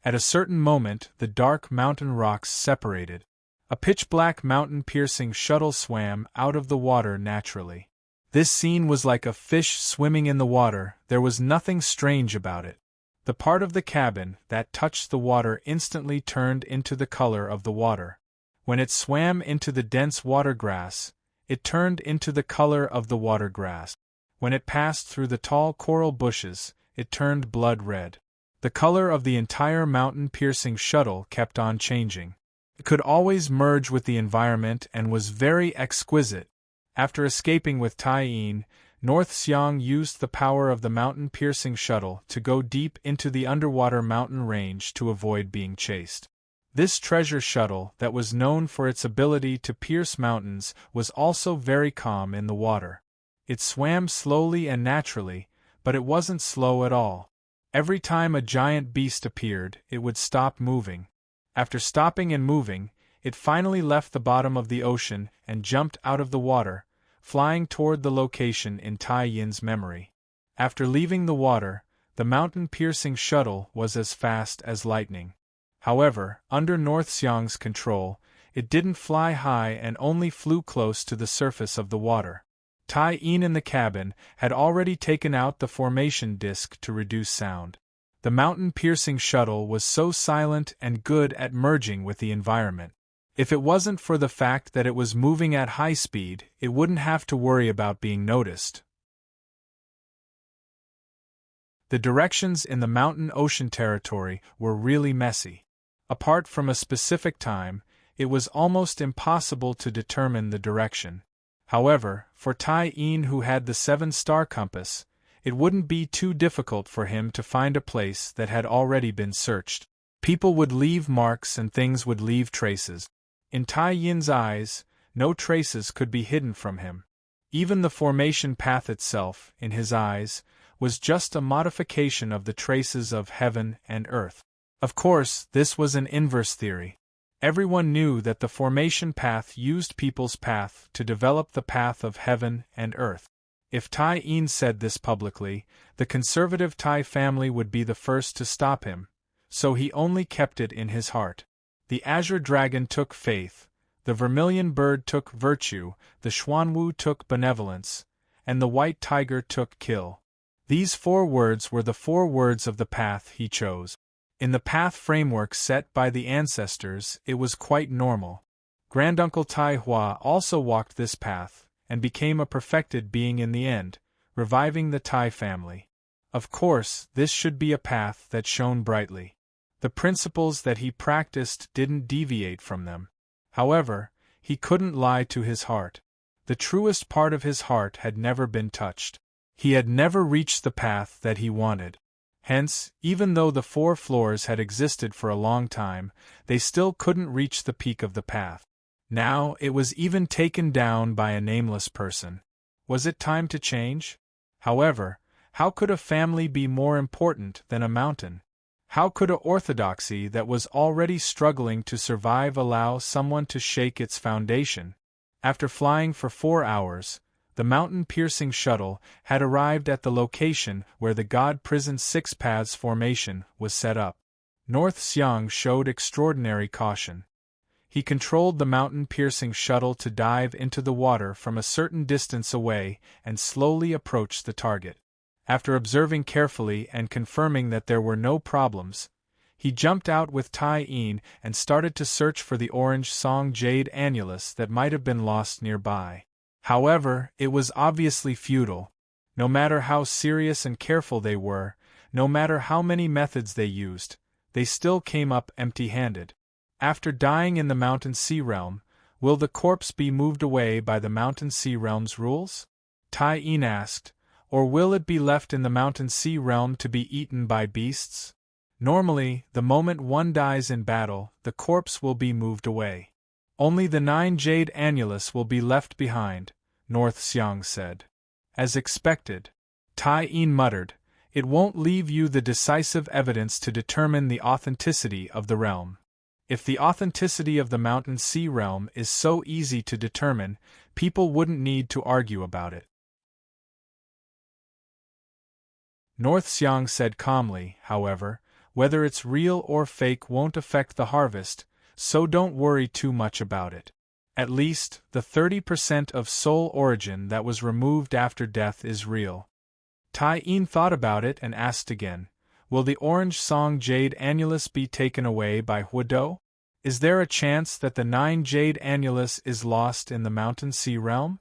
At a certain moment, the dark mountain rocks separated. A pitch-black mountain-piercing shuttle swam out of the water naturally. This scene was like a fish swimming in the water. There was nothing strange about it. The part of the cabin that touched the water instantly turned into the color of the water. When it swam into the dense water grass, it turned into the color of the water grass. When it passed through the tall coral bushes, it turned blood red. The color of the entire mountain-piercing shuttle kept on changing. It could always merge with the environment and was very exquisite. After escaping with Tai Yin, North Xiang used the power of the mountain-piercing shuttle to go deep into the underwater mountain range to avoid being chased. This treasure shuttle, that was known for its ability to pierce mountains, was also very calm in the water. It swam slowly and naturally, but it wasn't slow at all. Every time a giant beast appeared, it would stop moving. After stopping and moving, it finally left the bottom of the ocean and jumped out of the water, flying toward the location in Tai Yin's memory. After leaving the water, the mountain-piercing shuttle was as fast as lightning. However, under North Xiang's control, it didn't fly high and only flew close to the surface of the water. Tai Yin in the cabin had already taken out the formation disc to reduce sound. The mountain-piercing shuttle was so silent and good at merging with the environment. If it wasn't for the fact that it was moving at high speed, it wouldn't have to worry about being noticed. The directions in the mountain-ocean territory were really messy. Apart from a specific time, it was almost impossible to determine the direction. However, for Tai Yin, who had the 7-star compass, it wouldn't be too difficult for him to find a place that had already been searched. People would leave marks and things would leave traces. In Tai Yin's eyes, no traces could be hidden from him. Even the formation path itself, in his eyes, was just a modification of the traces of heaven and earth. Of course, this was an inverse theory. Everyone knew that the formation path used people's path to develop the path of heaven and earth. If Tai Yin said this publicly, the conservative Tai family would be the first to stop him, so he only kept it in his heart. The azure dragon took faith, the vermilion bird took virtue, the xuanwu took benevolence, and the white tiger took kill. These 4 words were the 4 words of the path he chose. In the path framework set by the ancestors, it was quite normal. Granduncle Tai Hua also walked this path, and became a perfected being in the end, reviving the Tai family. Of course, this should be a path that shone brightly. The principles that he practiced didn't deviate from them. However, he couldn't lie to his heart. The truest part of his heart had never been touched. He had never reached the path that he wanted. Hence, even though the 4 floors had existed for a long time, they still couldn't reach the peak of the path. Now, it was even taken down by a nameless person. Was it time to change? However, how could a family be more important than a mountain? How could a orthodoxy that was already struggling to survive allow someone to shake its foundation? After flying for 4 hours, the mountain-piercing shuttle had arrived at the location where the God Prison 6 Paths formation was set up. North Xiang showed extraordinary caution. He controlled the mountain-piercing shuttle to dive into the water from a certain distance away and slowly approach the target. After observing carefully and confirming that there were no problems, he jumped out with Tai Yin and started to search for the orange song jade annulus that might have been lost nearby. However, it was obviously futile. No matter how serious and careful they were, no matter how many methods they used, they still came up empty-handed. After dying in the Mountain Sea Realm, will the corpse be moved away by the Mountain Sea Realm's rules? Tai Yin asked, or will it be left in the Mountain Sea Realm to be eaten by beasts? Normally, the moment one dies in battle, the corpse will be moved away. Only the 9 jade annulus will be left behind, North Xiang said. As expected. Tai Yin muttered, it won't leave you the decisive evidence to determine the authenticity of the realm. If the authenticity of the Mountain Sea Realm is so easy to determine, people wouldn't need to argue about it. North Xiang said calmly, however, whether it's real or fake won't affect the harvest, so don't worry too much about it. At least, the 30% of soul origin that was removed after death is real. Tai Yin thought about it and asked again, will the orange song jade annulus be taken away by Huado? Is there a chance that the 9 jade annulus is lost in the Mountain Sea Realm?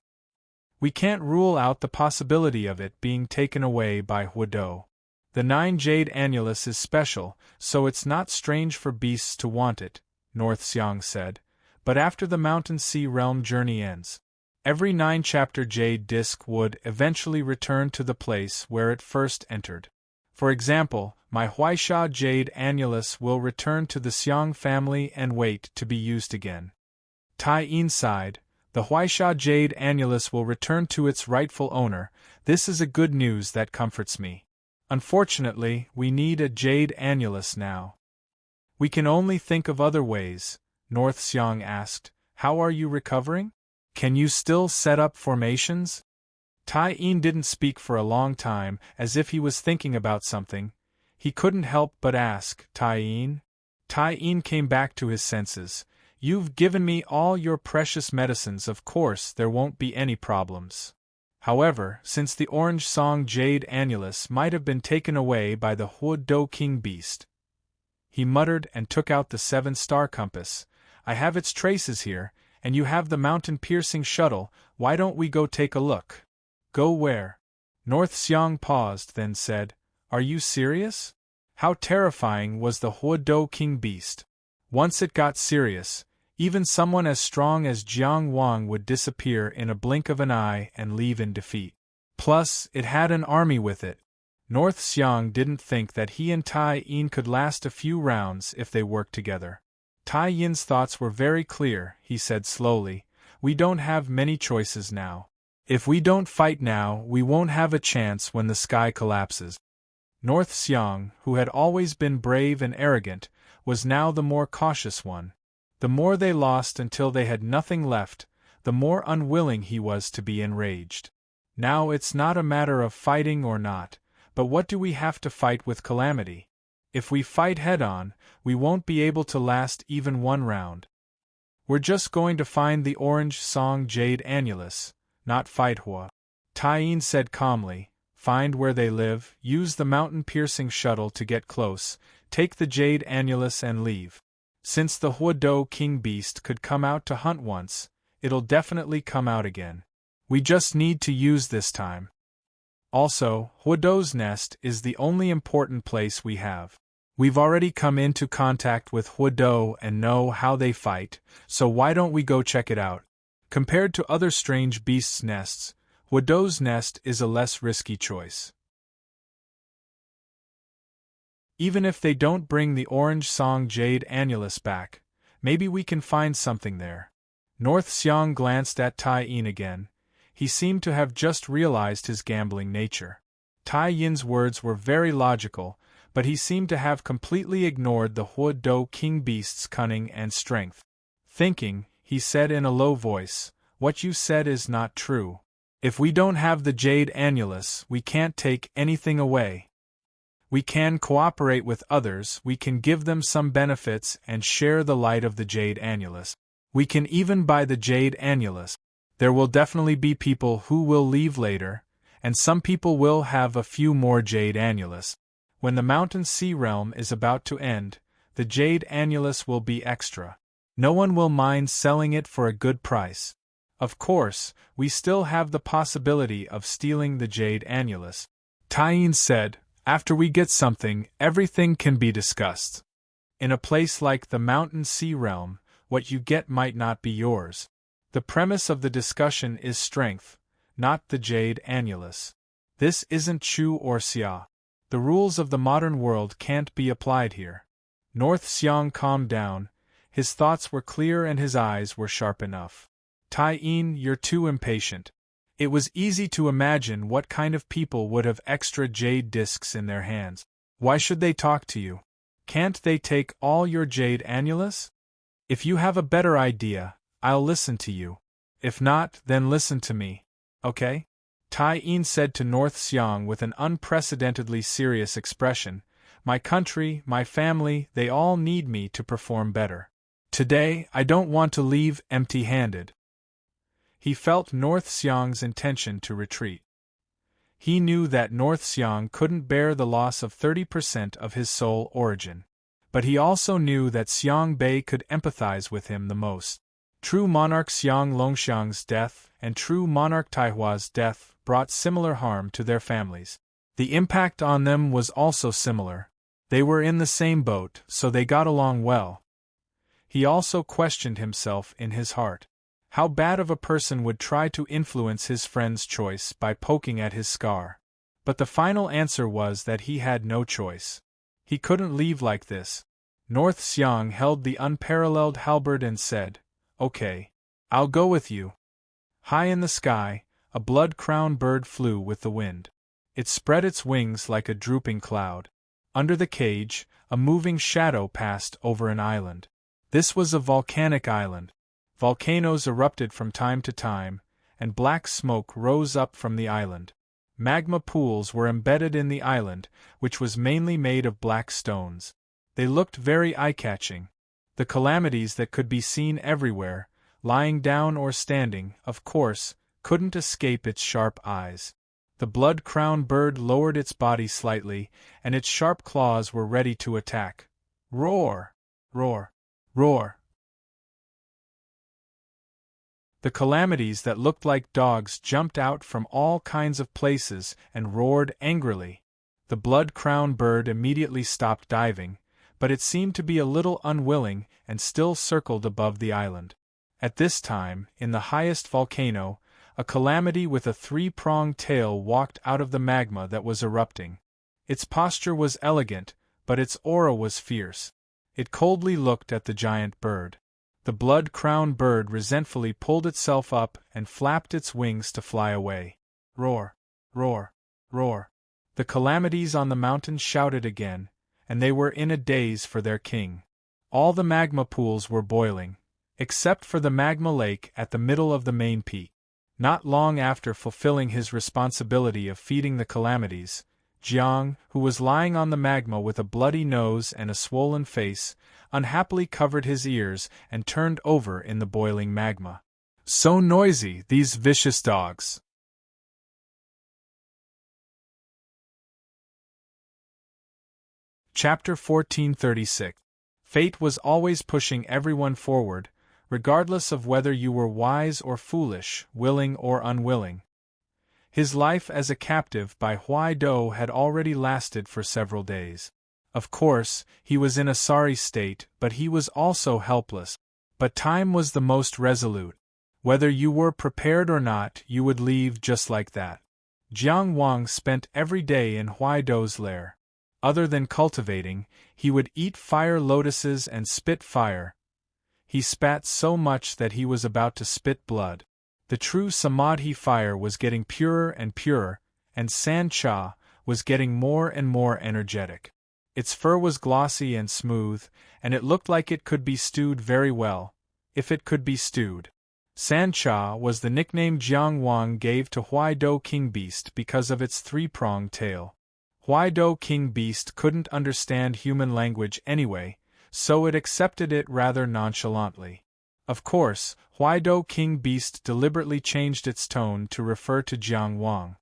We can't rule out the possibility of it being taken away by Huado. The 9 jade annulus is special, so it's not strange for beasts to want it, North Xiang said, but after the Mountain Sea Realm journey ends, every 9-chapter jade disc would eventually return to the place where it first entered. For example, my Huaisha jade annulus will return to the Xiang family and wait to be used again. Tai Yin sighed, the Huaisha jade annulus will return to its rightful owner. This is a good news that comforts me. Unfortunately, we need a jade annulus now. We can only think of other ways, North Xiang asked. How are you recovering? Can you still set up formations? Tai Yin didn't speak for a long time, as if he was thinking about something. He couldn't help but ask, Tai Yin? Tai Yin came back to his senses. You've given me all your precious medicines, of course there won't be any problems. However, since the orange song jade annulus might have been taken away by the Huado King beast, he muttered and took out the 7-star compass. I have its traces here, and you have the mountain-piercing shuttle. Why don't we go take a look? Go where? North Xiang paused, then said, are you serious? How terrifying was the Huado King beast? Once it got serious, even someone as strong as Jiang Wang would disappear in a blink of an eye and leave in defeat. Plus, it had an army with it. North Xiang didn't think that he and Tai Yin could last a few rounds if they worked together. Tai Yin's thoughts were very clear, he said slowly. We don't have many choices now. If we don't fight now, we won't have a chance when the sky collapses. North Xiang, who had always been brave and arrogant, was now the more cautious one. The more they lost until they had nothing left, the more unwilling he was to be enraged. Now it's not a matter of fighting or not, but what do we have to fight with calamity? If we fight head-on, we won't be able to last even one round. We're just going to find the orange song jade annulus, not fight Hua. Tai Yin said calmly, find where they live, use the mountain-piercing shuttle to get close, take the jade annulus and leave. Since the Huodo king beast could come out to hunt once, it'll definitely come out again. We just need to use this time. Also, Huodo's nest is the only important place we have. We've already come into contact with Huodo and know how they fight, so why don't we go check it out? Compared to other strange beasts' nests, Huodo's nest is a less risky choice. Even if they don't bring the orange song jade annulus back, maybe we can find something there. North Xiang glanced at Tai Yin again. He seemed to have just realized his gambling nature. Tai Yin's words were very logical, but he seemed to have completely ignored the Huodo king beast's cunning and strength. Thinking, he said in a low voice, "What you said is not true. If we don't have the jade annulus, we can't take anything away. We can cooperate with others, we can give them some benefits and share the light of the jade annulus. We can even buy the jade annulus. There will definitely be people who will leave later, and some people will have a few more jade annulus. When the mountain sea realm is about to end, the jade annulus will be extra. No one will mind selling it for a good price. Of course, we still have the possibility of stealing the jade annulus." Tai Yin said, "After we get something, everything can be discussed. In a place like the mountain sea realm, what you get might not be yours. The premise of the discussion is strength, not the jade annulus. This isn't Chu or Xia. The rules of the modern world can't be applied here." North Xiang calmed down. His thoughts were clear and his eyes were sharp enough. "Tai Yin, you're too impatient. It was easy to imagine what kind of people would have extra jade discs in their hands. Why should they talk to you? Can't they take all your jade annulus? If you have a better idea, I'll listen to you. If not, then listen to me. Okay?" Tai Yin said to North Xiang with an unprecedentedly serious expression, "My country, my family, they all need me to perform better. Today, I don't want to leave empty-handed." He felt North Xiang's intention to retreat. He knew that North Xiang couldn't bear the loss of 30% of his soul origin. But he also knew that Xiang Bei could empathize with him the most. True monarch Xiang Longxiang's death and true monarch Taihua's death brought similar harm to their families. The impact on them was also similar. They were in the same boat, so they got along well. He also questioned himself in his heart. How bad of a person would try to influence his friend's choice by poking at his scar? But the final answer was that he had no choice. He couldn't leave like this. North Xiang held the unparalleled halberd and said, "Okay. I'll go with you." High in the sky, a blood-crowned bird flew with the wind. It spread its wings like a drooping cloud. Under the cage, a moving shadow passed over an island. This was a volcanic island. Volcanoes erupted from time to time, and black smoke rose up from the island. Magma pools were embedded in the island, which was mainly made of black stones. They looked very eye-catching. The calamities that could be seen everywhere, lying down or standing, of course, couldn't escape its sharp eyes. The blood-crowned bird lowered its body slightly, and its sharp claws were ready to attack. Roar! Roar! Roar! The calamities that looked like dogs jumped out from all kinds of places and roared angrily. The blood-crowned bird immediately stopped diving, but it seemed to be a little unwilling and still circled above the island. At this time, in the highest volcano, a calamity with a three-pronged tail walked out of the magma that was erupting. Its posture was elegant, but its aura was fierce. It coldly looked at the giant bird. The blood-crowned bird resentfully pulled itself up and flapped its wings to fly away. Roar! Roar! Roar! The calamities on the mountain shouted again, and they were in a daze for their king. All the magma pools were boiling, except for the magma lake at the middle of the main peak. Not long after fulfilling his responsibility of feeding the calamities, Jiang, who was lying on the magma with a bloody nose and a swollen face, unhappily covered his ears and turned over in the boiling magma. "So noisy, these vicious dogs!" Chapter 1436. Fate was always pushing everyone forward, regardless of whether you were wise or foolish, willing or unwilling. His life as a captive by Huaido had already lasted for several days. Of course, he was in a sorry state, but he was also helpless. But time was the most resolute. Whether you were prepared or not, you would leave just like that. Jiang Wang spent every day in Huaido's lair. Other than cultivating, he would eat fire lotuses and spit fire. He spat so much that he was about to spit blood. The true samadhi fire was getting purer and purer, and Sancha was getting more and more energetic. Its fur was glossy and smooth, and it looked like it could be stewed very well, if it could be stewed. Sancha was the nickname Jiang Wang gave to Huaido King Beast because of its three-pronged tail. Huaido King Beast couldn't understand human language anyway, so it accepted it rather nonchalantly. Of course, Huaido King Beast deliberately changed its tone to refer to Jiang Wang.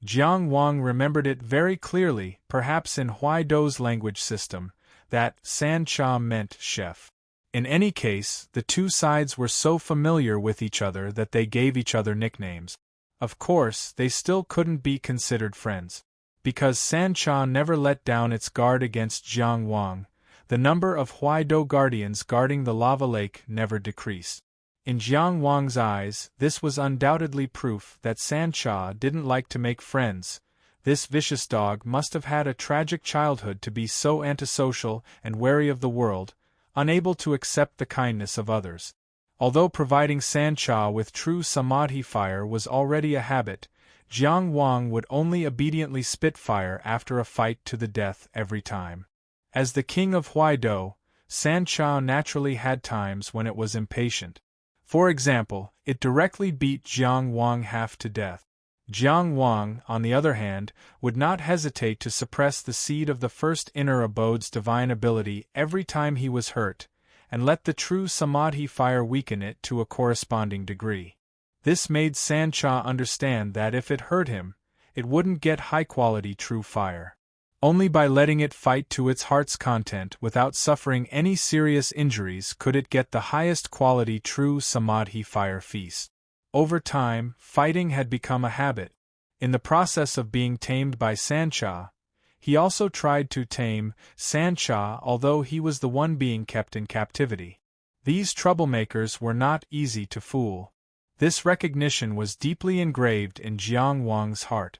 Jiang Wang remembered it very clearly, perhaps in Huaido's language system, that Sancha meant chef. In any case, the two sides were so familiar with each other that they gave each other nicknames. Of course, they still couldn't be considered friends. Because Sancha never let down its guard against Jiang Wang, the number of Huaido guardians guarding the lava lake never decreased. In Jiang Wang's eyes, this was undoubtedly proof that Sancha didn't like to make friends. This vicious dog must have had a tragic childhood to be so antisocial and wary of the world, unable to accept the kindness of others. Although providing Sancha with true samadhi fire was already a habit, Jiang Wang would only obediently spit fire after a fight to the death every time. As the king of Huaido, Sancha naturally had times when it was impatient. For example, it directly beat Jiang Wang half to death. Jiang Wang, on the other hand, would not hesitate to suppress the seed of the first inner abode's divine ability every time he was hurt, and let the true samadhi fire weaken it to a corresponding degree. This made Sancha understand that if it hurt him, it wouldn't get high-quality true fire. Only by letting it fight to its heart's content without suffering any serious injuries could it get the highest quality true samadhi fire feast. Over time, fighting had become a habit. In the process of being tamed by Sancha, he also tried to tame Sancha, although he was the one being kept in captivity. These troublemakers were not easy to fool. This recognition was deeply engraved in Jiang Wang's heart.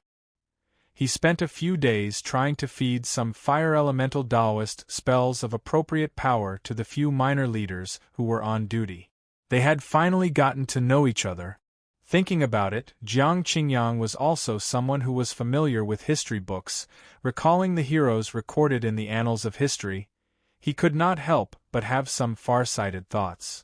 He spent a few days trying to feed some fire elemental Taoist spells of appropriate power to the few minor leaders who were on duty. They had finally gotten to know each other. Thinking about it, Jiang Qingyang was also someone who was familiar with history books, recalling the heroes recorded in the annals of history. He could not help but have some far-sighted thoughts.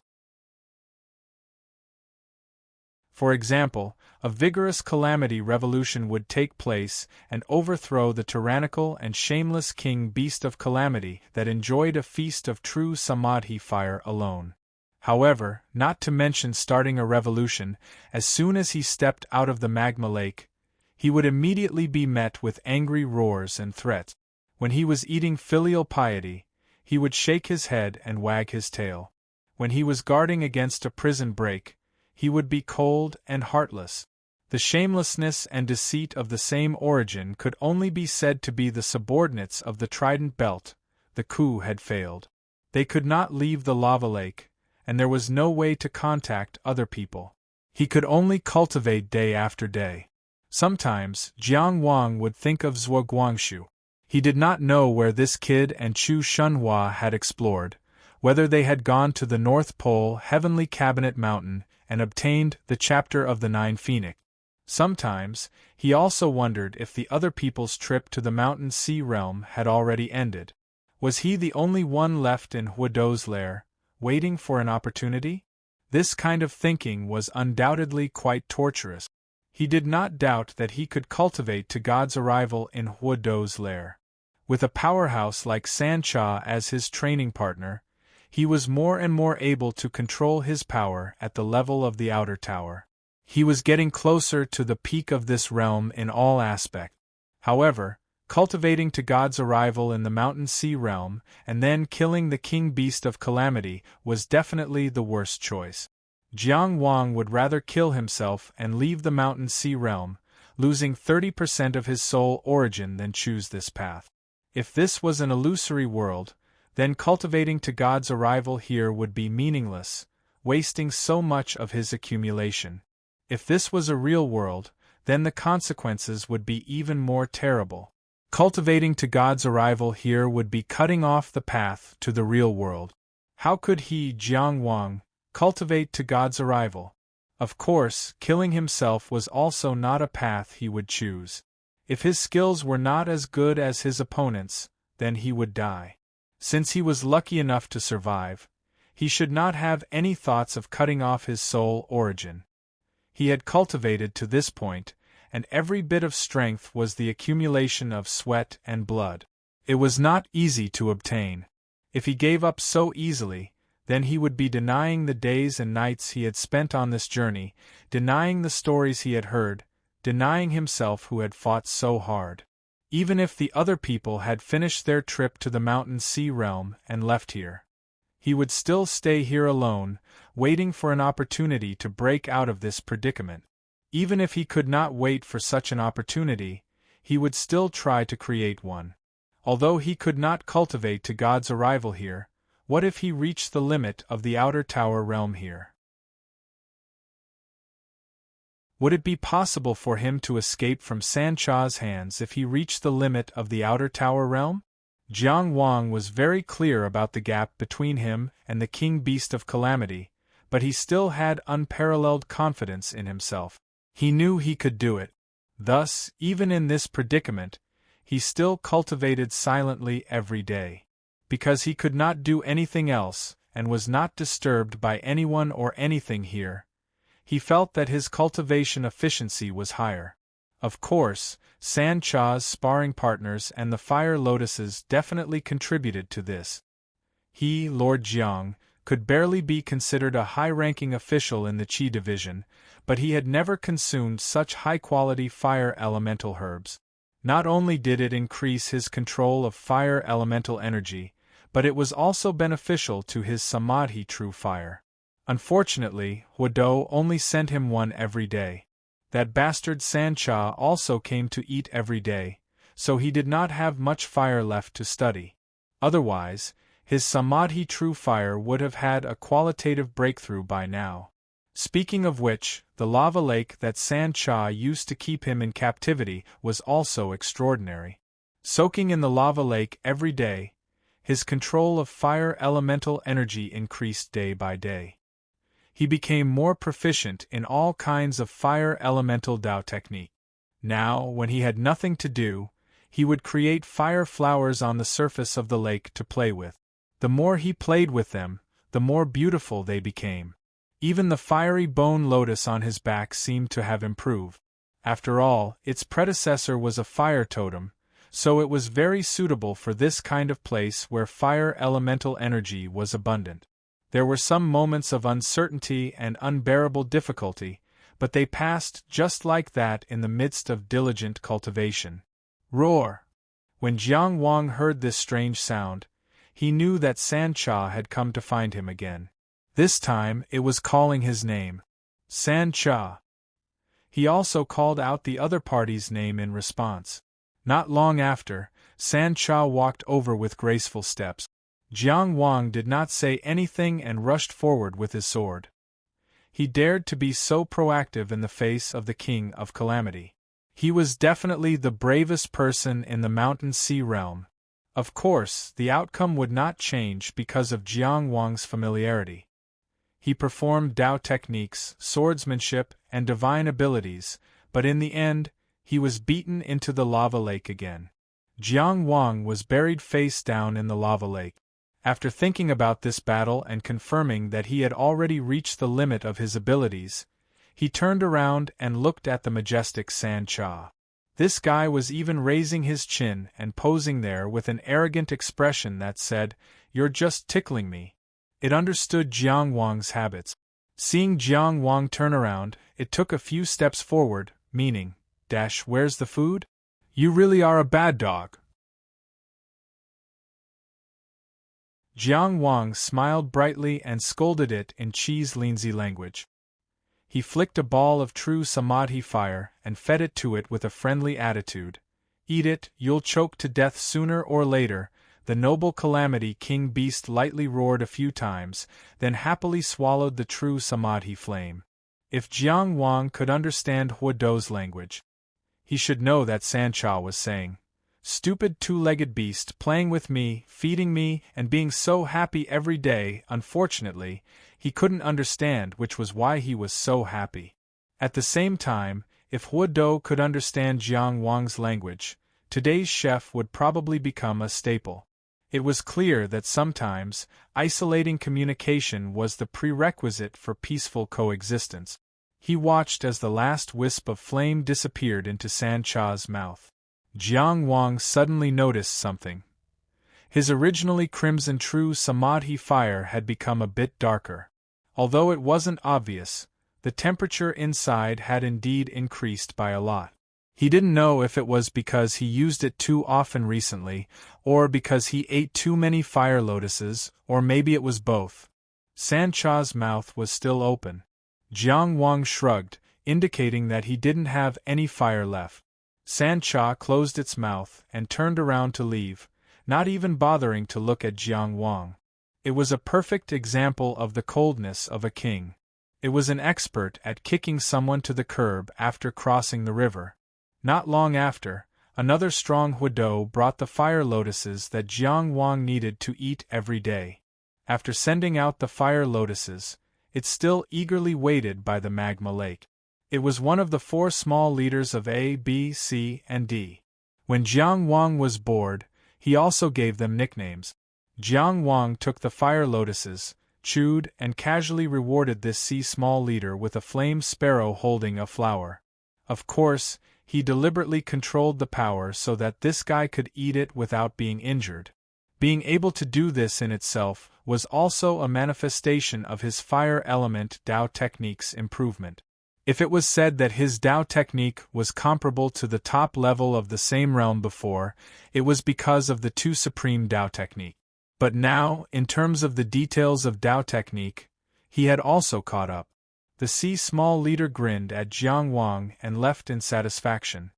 For example, a vigorous calamity revolution would take place and overthrow the tyrannical and shameless king beast of calamity that enjoyed a feast of true samadhi fire alone. However, not to mention starting a revolution, as soon as he stepped out of the magma lake, he would immediately be met with angry roars and threats. When he was eating filial piety, he would shake his head and wag his tail. When he was guarding against a prison break, he would be cold and heartless. The shamelessness and deceit of the same origin could only be said to be the subordinates of the Trident Belt. The coup had failed. They could not leave the lava lake, and there was no way to contact other people. He could only cultivate day after day. Sometimes, Jiang Wang would think of Zhuo Guangshu. He did not know where this kid and Chu Shunhua had explored, whether they had gone to the North Pole Heavenly Cabinet Mountain and obtained the chapter of the Nine Phoenix. Sometimes, he also wondered if the other people's trip to the Mountain Sea realm had already ended. Was he the only one left in Huaido's lair, waiting for an opportunity? This kind of thinking was undoubtedly quite torturous. He did not doubt that he could cultivate to God's arrival in Huaido's lair. With a powerhouse like Sancha as his training partner, he was more and more able to control his power at the level of the outer tower. He was getting closer to the peak of this realm in all aspects. However, Cultivating to God's arrival in the mountain sea realm, and then killing the king beast of calamity, was definitely the worst choice. Jiang Wang would rather kill himself and leave the mountain sea realm, losing 30% of his soul origin, than choose this path. If this was an illusory world, then cultivating to God's arrival here would be meaningless, wasting so much of his accumulation. If this was a real world, then the consequences would be even more terrible. Cultivating to God's arrival here would be cutting off the path to the real world. How could he, Jiang Wang, cultivate to God's arrival? Of course, killing himself was also not a path he would choose. If his skills were not as good as his opponents, then he would die. Since he was lucky enough to survive, he should not have any thoughts of cutting off his soul origin. He had cultivated to this point, and every bit of strength was the accumulation of sweat and blood. It was not easy to obtain. If he gave up so easily, then he would be denying the days and nights he had spent on this journey, denying the stories he had heard, denying himself who had fought so hard. Even if the other people had finished their trip to the mountain sea realm and left here, he would still stay here alone, waiting for an opportunity to break out of this predicament. Even if he could not wait for such an opportunity, he would still try to create one. Although he could not cultivate to God's arrival here, what if he reached the limit of the outer tower realm here? Would it be possible for him to escape from Sancha's hands if he reached the limit of the outer tower realm? Jiang Wang was very clear about the gap between him and the king beast of calamity, but he still had unparalleled confidence in himself. He knew he could do it. Thus, even in this predicament, he still cultivated silently every day. Because he could not do anything else, and was not disturbed by anyone or anything here, he felt that his cultivation efficiency was higher. Of course, Sancha's sparring partners and the fire lotuses definitely contributed to this. He, Lord Jiang, could barely be considered a high-ranking official in the Qi division, but he had never consumed such high-quality fire elemental herbs. Not only did it increase his control of fire elemental energy, but it was also beneficial to his samadhi true fire. Unfortunately, Huado only sent him one every day. That bastard Sancha also came to eat every day, so he did not have much fire left to study. Otherwise, his samadhi true fire would have had a qualitative breakthrough by now. Speaking of which, the lava lake that Sancha used to keep him in captivity was also extraordinary. Soaking in the lava lake every day, his control of fire elemental energy increased day by day. He became more proficient in all kinds of fire elemental Dao technique. Now, when he had nothing to do, he would create fire flowers on the surface of the lake to play with. The more he played with them, the more beautiful they became. Even the fiery bone lotus on his back seemed to have improved. After all, its predecessor was a fire totem, so it was very suitable for this kind of place where fire elemental energy was abundant. There were some moments of uncertainty and unbearable difficulty, but they passed just like that in the midst of diligent cultivation. Roar! When Jiang Wang heard this strange sound, he knew that Sancha had come to find him again. This time it was calling his name. Sancha! He also called out the other party's name in response. Not long after, Sancha walked over with graceful steps. Jiang Wang did not say anything and rushed forward with his sword. He dared to be so proactive in the face of the King of Calamity. He was definitely the bravest person in the mountain sea realm. Of course, the outcome would not change because of Jiang Wang's familiarity. He performed Dao techniques, swordsmanship, and divine abilities, but in the end, he was beaten into the lava lake again. Jiang Wang was buried face down in the lava lake. After thinking about this battle and confirming that he had already reached the limit of his abilities, he turned around and looked at the majestic Sancha. This guy was even raising his chin and posing there with an arrogant expression that said, "You're just tickling me." It understood Jiang Wang's habits. Seeing Jiang Wang turn around, it took a few steps forward, meaning, "Where's the food? You really are a bad dog. Jiang Wang smiled brightly and scolded it in Qi's Linzi language. He flicked a ball of true samadhi fire and fed it to it with a friendly attitude. Eat it, you'll choke to death sooner or later. The noble calamity king beast lightly roared a few times, then happily swallowed the true samadhi flame. If Jiang Wang could understand Huado's language, he should know that Sancha was saying, "Stupid two-legged beast, playing with me, feeding me, and being so happy every day." Unfortunately, he couldn't understand, which was why he was so happy. At the same time, if Huado could understand Jiang Wang's language, today's chef would probably become a staple. It was clear that sometimes, isolating communication was the prerequisite for peaceful coexistence. He watched as the last wisp of flame disappeared into Sancha's mouth. Jiang Wang suddenly noticed something. His originally crimson true samadhi fire had become a bit darker. Although it wasn't obvious, the temperature inside had indeed increased by a lot. He didn't know if it was because he used it too often recently, or because he ate too many fire lotuses, or maybe it was both. Sancha's mouth was still open. Jiang Wang shrugged, indicating that he didn't have any fire left. Sancha closed its mouth and turned around to leave, not even bothering to look at Jiang Wang. It was a perfect example of the coldness of a king. It was an expert at kicking someone to the curb after crossing the river. Not long after, another strong Huado brought the fire lotuses that Jiang Wang needed to eat every day. After sending out the fire lotuses, it still eagerly waited by the magma lake. It was one of the 4 small leaders of A, B, C, and D. When Jiang Wang was bored, he also gave them nicknames. Jiang Wang took the fire lotuses, chewed, and casually rewarded this C small leader with a flame sparrow holding a flower. Of course, he deliberately controlled the power so that this guy could eat it without being injured. Being able to do this in itself was also a manifestation of his fire element Dao technique's improvement. If it was said that his Dao technique was comparable to the top level of the same realm before, it was because of the 2 supreme Dao technique. But now, in terms of the details of Dao technique, he had also caught up. The C small leader grinned at Jiang Wang and left in satisfaction.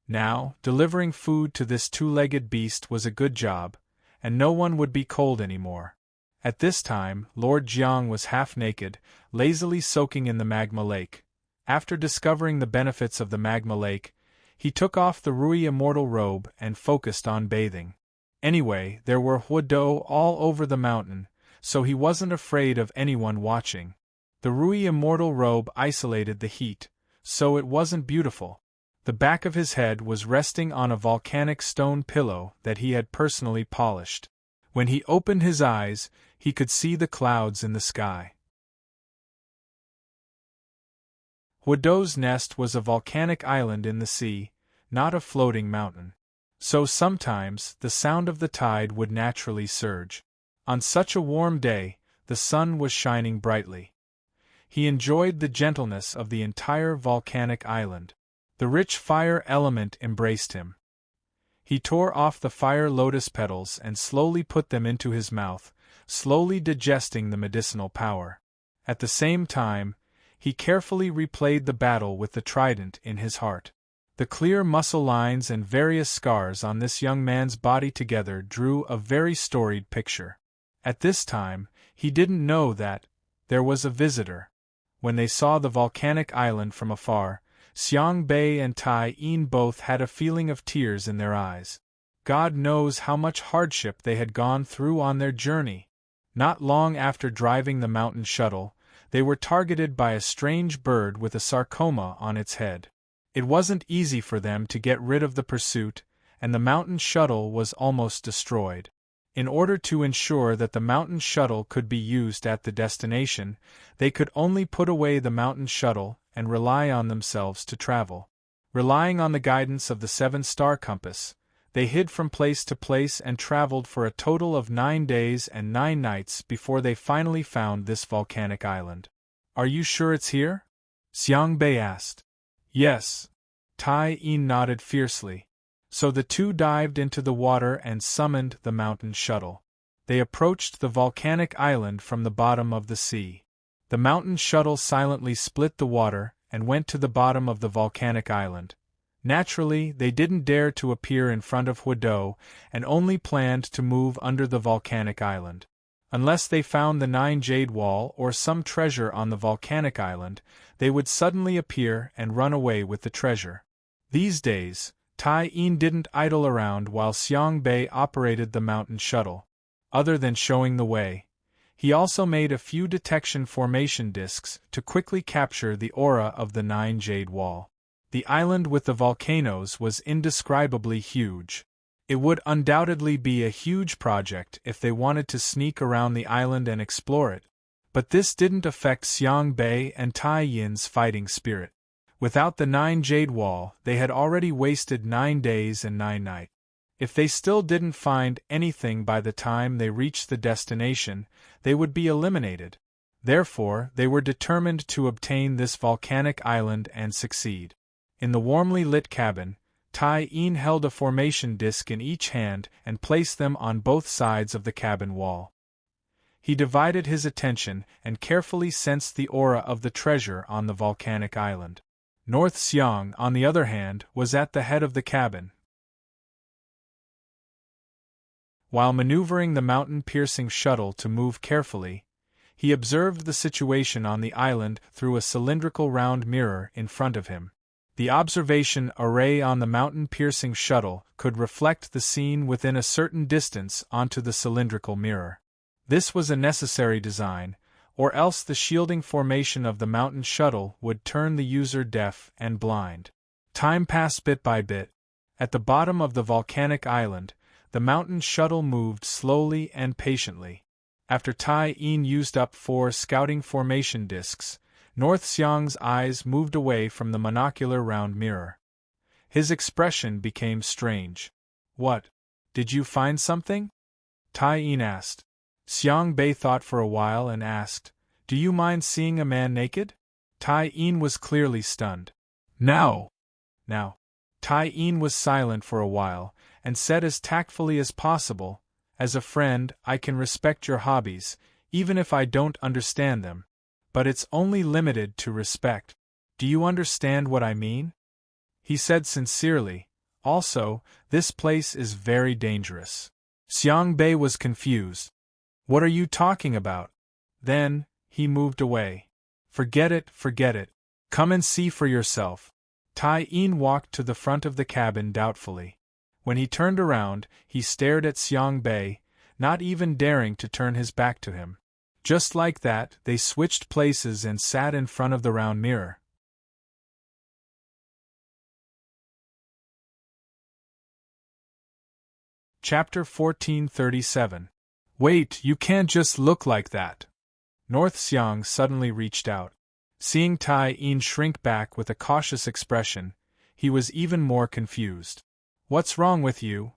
Now, delivering food to this 2-legged beast was a good job, and no one would be cold anymore. At this time, Lord Jiang was half naked, lazily soaking in the magma lake. After discovering the benefits of the magma lake, he took off the Rui immortal robe and focused on bathing. Anyway, there were Huado all over the mountain, so he wasn't afraid of anyone watching. The Rui immortal robe isolated the heat, so it wasn't beautiful. The back of his head was resting on a volcanic stone pillow that he had personally polished. When he opened his eyes, he could see the clouds in the sky. Huado's nest was a volcanic island in the sea, not a floating mountain. So sometimes the sound of the tide would naturally surge. On such a warm day, the sun was shining brightly. He enjoyed the gentleness of the entire volcanic island. The rich fire element embraced him. He tore off the fire lotus petals and slowly put them into his mouth, slowly digesting the medicinal power. At the same time, he carefully replayed the battle with the trident in his heart. The clear muscle lines and various scars on this young man's body together drew a very storied picture. At this time, he didn't know that there was a visitor. When they saw the volcanic island from afar, Xiang Bei and Tai Yin both had a feeling of tears in their eyes. God knows how much hardship they had gone through on their journey. Not long after driving the mountain shuttle, they were targeted by a strange bird with a sarcoma on its head. It wasn't easy for them to get rid of the pursuit, and the mountain shuttle was almost destroyed. In order to ensure that the mountain shuttle could be used at the destination, they could only put away the mountain shuttle and rely on themselves to travel. Relying on the guidance of the 7-star compass, they hid from place to place and traveled for a total of 9 days and 9 nights before they finally found this volcanic island. "Are you sure it's here?" Xiang Bei asked. "Yes." Tai Yin nodded fiercely. So the two dived into the water and summoned the mountain shuttle. They approached the volcanic island from the bottom of the sea. The mountain shuttle silently split the water and went to the bottom of the volcanic island. Naturally, they didn't dare to appear in front of Huido and only planned to move under the volcanic island. Unless they found the 9 jade wall or some treasure on the volcanic island, they would suddenly appear and run away with the treasure. These days, Tai Yin didn't idle around while Xiang Bei operated the mountain shuttle. Other than showing the way, he also made a few detection formation discs to quickly capture the aura of the 9 jade wall. The island with the volcanoes was indescribably huge. It would undoubtedly be a huge project if they wanted to sneak around the island and explore it, but this didn't affect Xiang Bei and Tai Yin's fighting spirit. Without the 9 jade wall, they had already wasted 9 days and 9 nights. If they still didn't find anything by the time they reached the destination, they would be eliminated. Therefore, they were determined to obtain this volcanic island and succeed. In the warmly lit cabin, Tai Yin held a formation disc in each hand and placed them on both sides of the cabin wall. He divided his attention and carefully sensed the aura of the treasure on the volcanic island. North Xiang, on the other hand, was at the head of the cabin. While maneuvering the mountain-piercing shuttle to move carefully, he observed the situation on the island through a cylindrical round mirror in front of him. The observation array on the mountain-piercing shuttle could reflect the scene within a certain distance onto the cylindrical mirror. This was a necessary design, or else the shielding formation of the mountain shuttle would turn the user deaf and blind. Time passed bit by bit. At the bottom of the volcanic island, the mountain shuttle moved slowly and patiently. After Tai Yin used up 4 scouting formation discs, North Xiang's eyes moved away from the monocular round mirror. His expression became strange. "What? Did you find something?" Tai Yin asked. Xiang Bei thought for a while and asked, "Do you mind seeing a man naked?" Tai Yin was clearly stunned. "No." Now. Tai Yin was silent for a while, and said as tactfully as possible, "As a friend, I can respect your hobbies, even if I don't understand them. But it's only limited to respect. Do you understand what I mean?" He said sincerely, "Also, this place is very dangerous." Xiang Bei was confused. "What are you talking about?" Then, he moved away. Forget it. Come and see for yourself." Tai Yin walked to the front of the cabin doubtfully. When he turned around, he stared at Xiang Bei, not even daring to turn his back to him. Just like that, they switched places and sat in front of the round mirror. Chapter 1437. "Wait, you can't just look like that." North Xiang suddenly reached out. Seeing Tai Yin shrink back with a cautious expression, he was even more confused. "What's wrong with you?"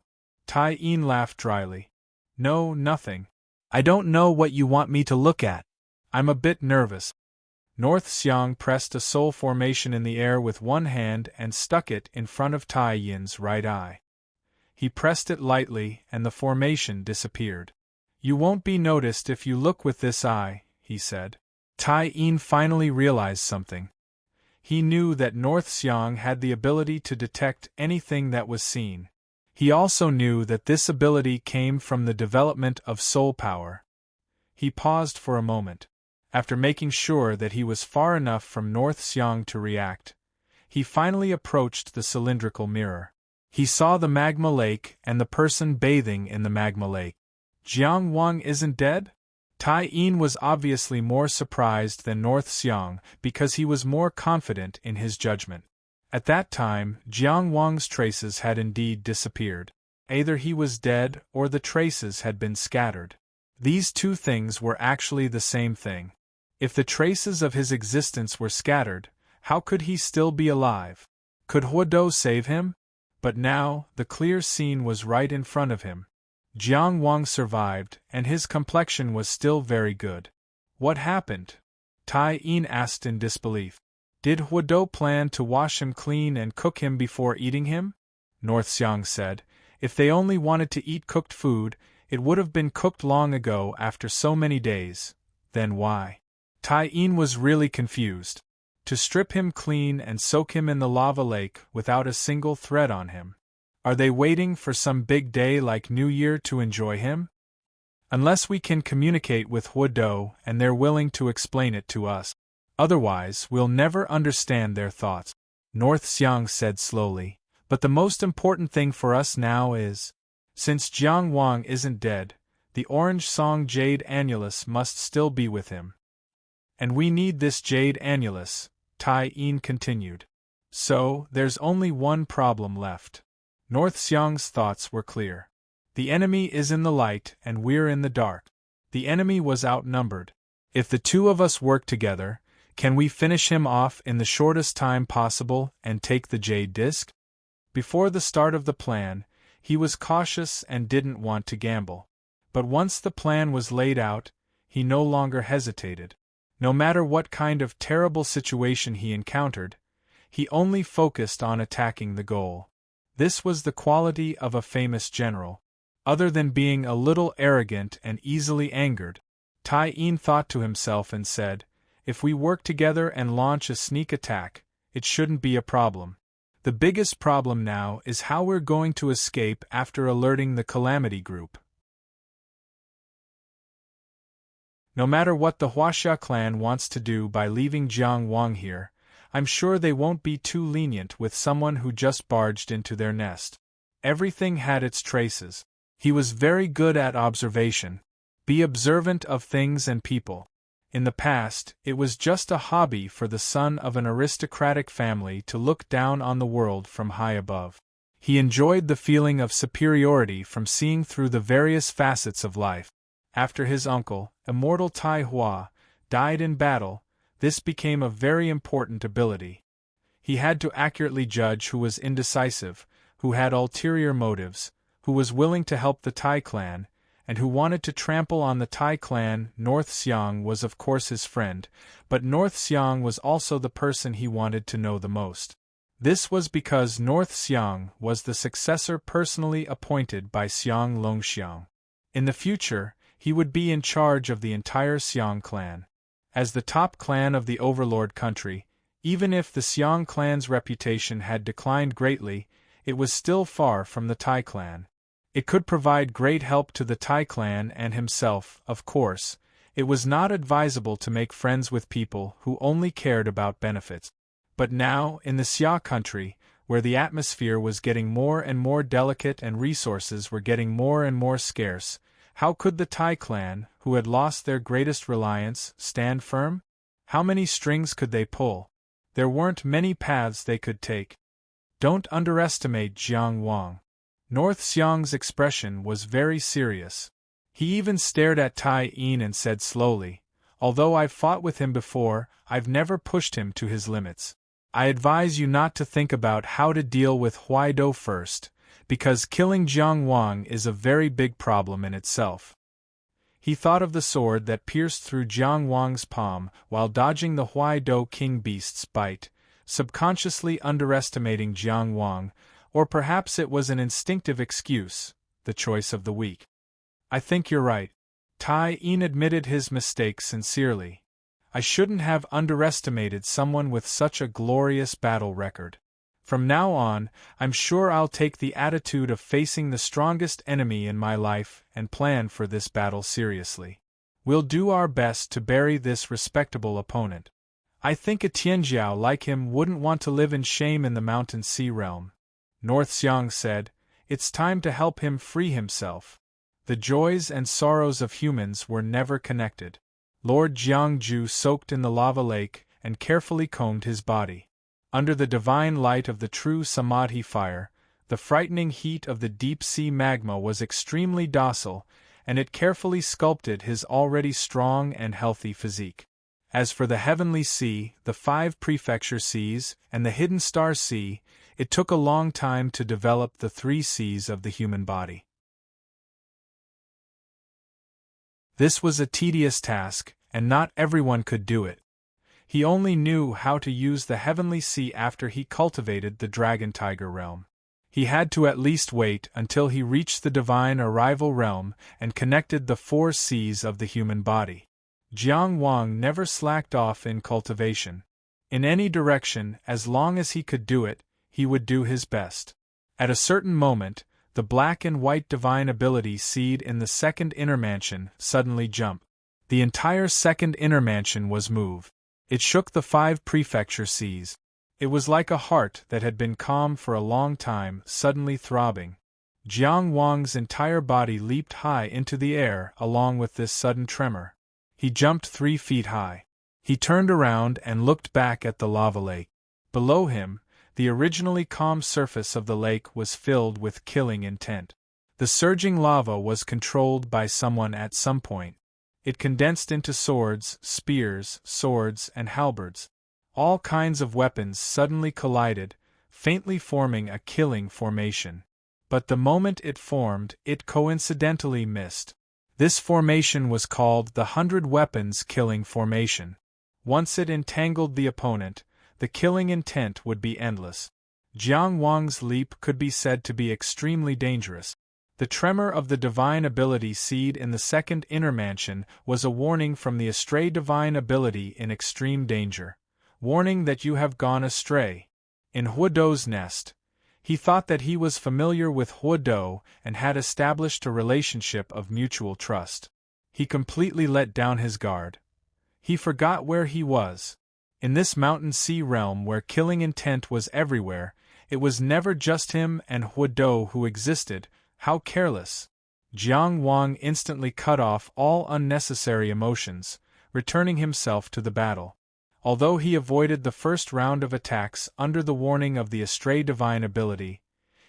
Tai Yin laughed dryly. "No, nothing. I don't know what you want me to look at. I'm a bit nervous." North Xiang pressed a soul formation in the air with one hand and stuck it in front of Tai Yin's right eye. He pressed it lightly and the formation disappeared. "You won't be noticed if you look with this eye," he said. Tai Yin finally realized something. He knew that North Xiang had the ability to detect anything that was seen. He also knew that this ability came from the development of soul power. He paused for a moment. After making sure that he was far enough from North Xiang to react, he finally approached the cylindrical mirror. He saw the magma lake and the person bathing in the magma lake. "Jiang Wang isn't dead?" Tai Yin was obviously more surprised than North Xiang because he was more confident in his judgment. At that time, Jiang Wang's traces had indeed disappeared. Either he was dead or the traces had been scattered. These two things were actually the same thing. If the traces of his existence were scattered, how could he still be alive? Could Huido save him? But now, the clear scene was right in front of him. Jiang Wang survived, and his complexion was still very good. What happened? Tai Yin asked in disbelief. Did Huido plan to wash him clean and cook him before eating him? North Xiang said. If they only wanted to eat cooked food, it would have been cooked long ago after so many days. Then why? Tai Yin was really confused. To strip him clean and soak him in the lava lake without a single thread on him. Are they waiting for some big day like New Year to enjoy him? Unless we can communicate with Huodou and they're willing to explain it to us. Otherwise, we'll never understand their thoughts. North Xiang said slowly. But the most important thing for us now is, since Jiang Wang isn't dead, the orange song jade annulus must still be with him. And we need this jade annulus, Tai Yin continued. So, there's only one problem left. North Xiang's thoughts were clear. The enemy is in the light and we're in the dark. The enemy was outnumbered. If the two of us work together, can we finish him off in the shortest time possible and take the jade disc? Before the start of the plan, he was cautious and didn't want to gamble. But once the plan was laid out, he no longer hesitated. No matter what kind of terrible situation he encountered, he only focused on attacking the goal. This was the quality of a famous general. Other than being a little arrogant and easily angered, Tai Yin thought to himself and said, if we work together and launch a sneak attack, it shouldn't be a problem. The biggest problem now is how we're going to escape after alerting the Calamity Group. No matter what the Huaxia clan wants to do by leaving Jiang Wang here, I'm sure they won't be too lenient with someone who just barged into their nest. Everything had its traces. He was very good at observation. Be observant of things and people. In the past, it was just a hobby for the son of an aristocratic family to look down on the world from high above. He enjoyed the feeling of superiority from seeing through the various facets of life. After his uncle, immortal Tai Hua, died in battle, this became a very important ability. He had to accurately judge who was indecisive, who had ulterior motives, who was willing to help the Tai clan, and who wanted to trample on the Tai clan. North Xiang was of course his friend, but North Xiang was also the person he wanted to know the most. This was because North Xiang was the successor personally appointed by Xiang Longxiang. In the future, he would be in charge of the entire Xiang clan. As the top clan of the overlord country, even if the Xiang clan's reputation had declined greatly, it was still far from the Tai clan. It could provide great help to the Tai clan and himself, of course. It was not advisable to make friends with people who only cared about benefits. But now, in the Xia country, where the atmosphere was getting more and more delicate and resources were getting more and more scarce, how could the Tai clan, who had lost their greatest reliance, stand firm? How many strings could they pull? There weren't many paths they could take. Don't underestimate Jiang Wang. North Xiang's expression was very serious. He even stared at Tai Yin and said slowly, although I've fought with him before, I've never pushed him to his limits. I advise you not to think about how to deal with Huaidou first, because killing Jiang Wang is a very big problem in itself. He thought of the sword that pierced through Jiang Wang's palm while dodging the Huaidou king beast's bite, subconsciously underestimating Jiang Wang, or perhaps it was an instinctive excuse, the choice of the weak. I think you're right. Tai Yin admitted his mistake sincerely. I shouldn't have underestimated someone with such a glorious battle record. From now on, I'm sure I'll take the attitude of facing the strongest enemy in my life and plan for this battle seriously. We'll do our best to bury this respectable opponent. I think a Tianjiao like him wouldn't want to live in shame in the Mountain Sea realm. North Xiang said, it's time to help him free himself. The joys and sorrows of humans were never connected. Lord Jiangju soaked in the lava lake and carefully combed his body. Under the divine light of the true Samadhi fire, the frightening heat of the deep-sea magma was extremely docile, and it carefully sculpted his already strong and healthy physique. As for the heavenly sea, the 5 prefecture seas, and the hidden star sea, it took a long time to develop the 3 seas of the human body. This was a tedious task, and not everyone could do it. He only knew how to use the heavenly sea after he cultivated the dragon tiger realm. He had to at least wait until he reached the divine arrival realm and connected the 4 Cs of the human body. Jiang Wang never slacked off in cultivation. In any direction, as long as he could do it, he would do his best. At a certain moment, the black and white divine ability seed in the second inner mansion suddenly jumped. The entire second inner mansion was moved. It shook the 5 prefecture seas. It was like a heart that had been calm for a long time suddenly throbbing. Jiang Wang's entire body leaped high into the air along with this sudden tremor. He jumped 3 feet high. He turned around and looked back at the lava lake. Below him, the originally calm surface of the lake was filled with killing intent. The surging lava was controlled by someone at some point. It condensed into swords, spears, swords, and halberds. All kinds of weapons suddenly collided, faintly forming a killing formation. But the moment it formed, it coincidentally missed. This formation was called the 100 Weapons Killing Formation. Once it entangled the opponent, the killing intent would be endless. Jiang Wang's leap could be said to be extremely dangerous. The tremor of the divine ability seed in the second inner mansion was a warning from the astray divine ability in extreme danger. Warning that you have gone astray. In Huodo's nest, he thought that he was familiar with Huodo and had established a relationship of mutual trust. He completely let down his guard. He forgot where he was. In this mountain sea realm where killing intent was everywhere, it was never just him and Huodo who existed. How careless! Jiang Wang instantly cut off all unnecessary emotions, returning himself to the battle. Although he avoided the first round of attacks under the warning of the astray divine ability,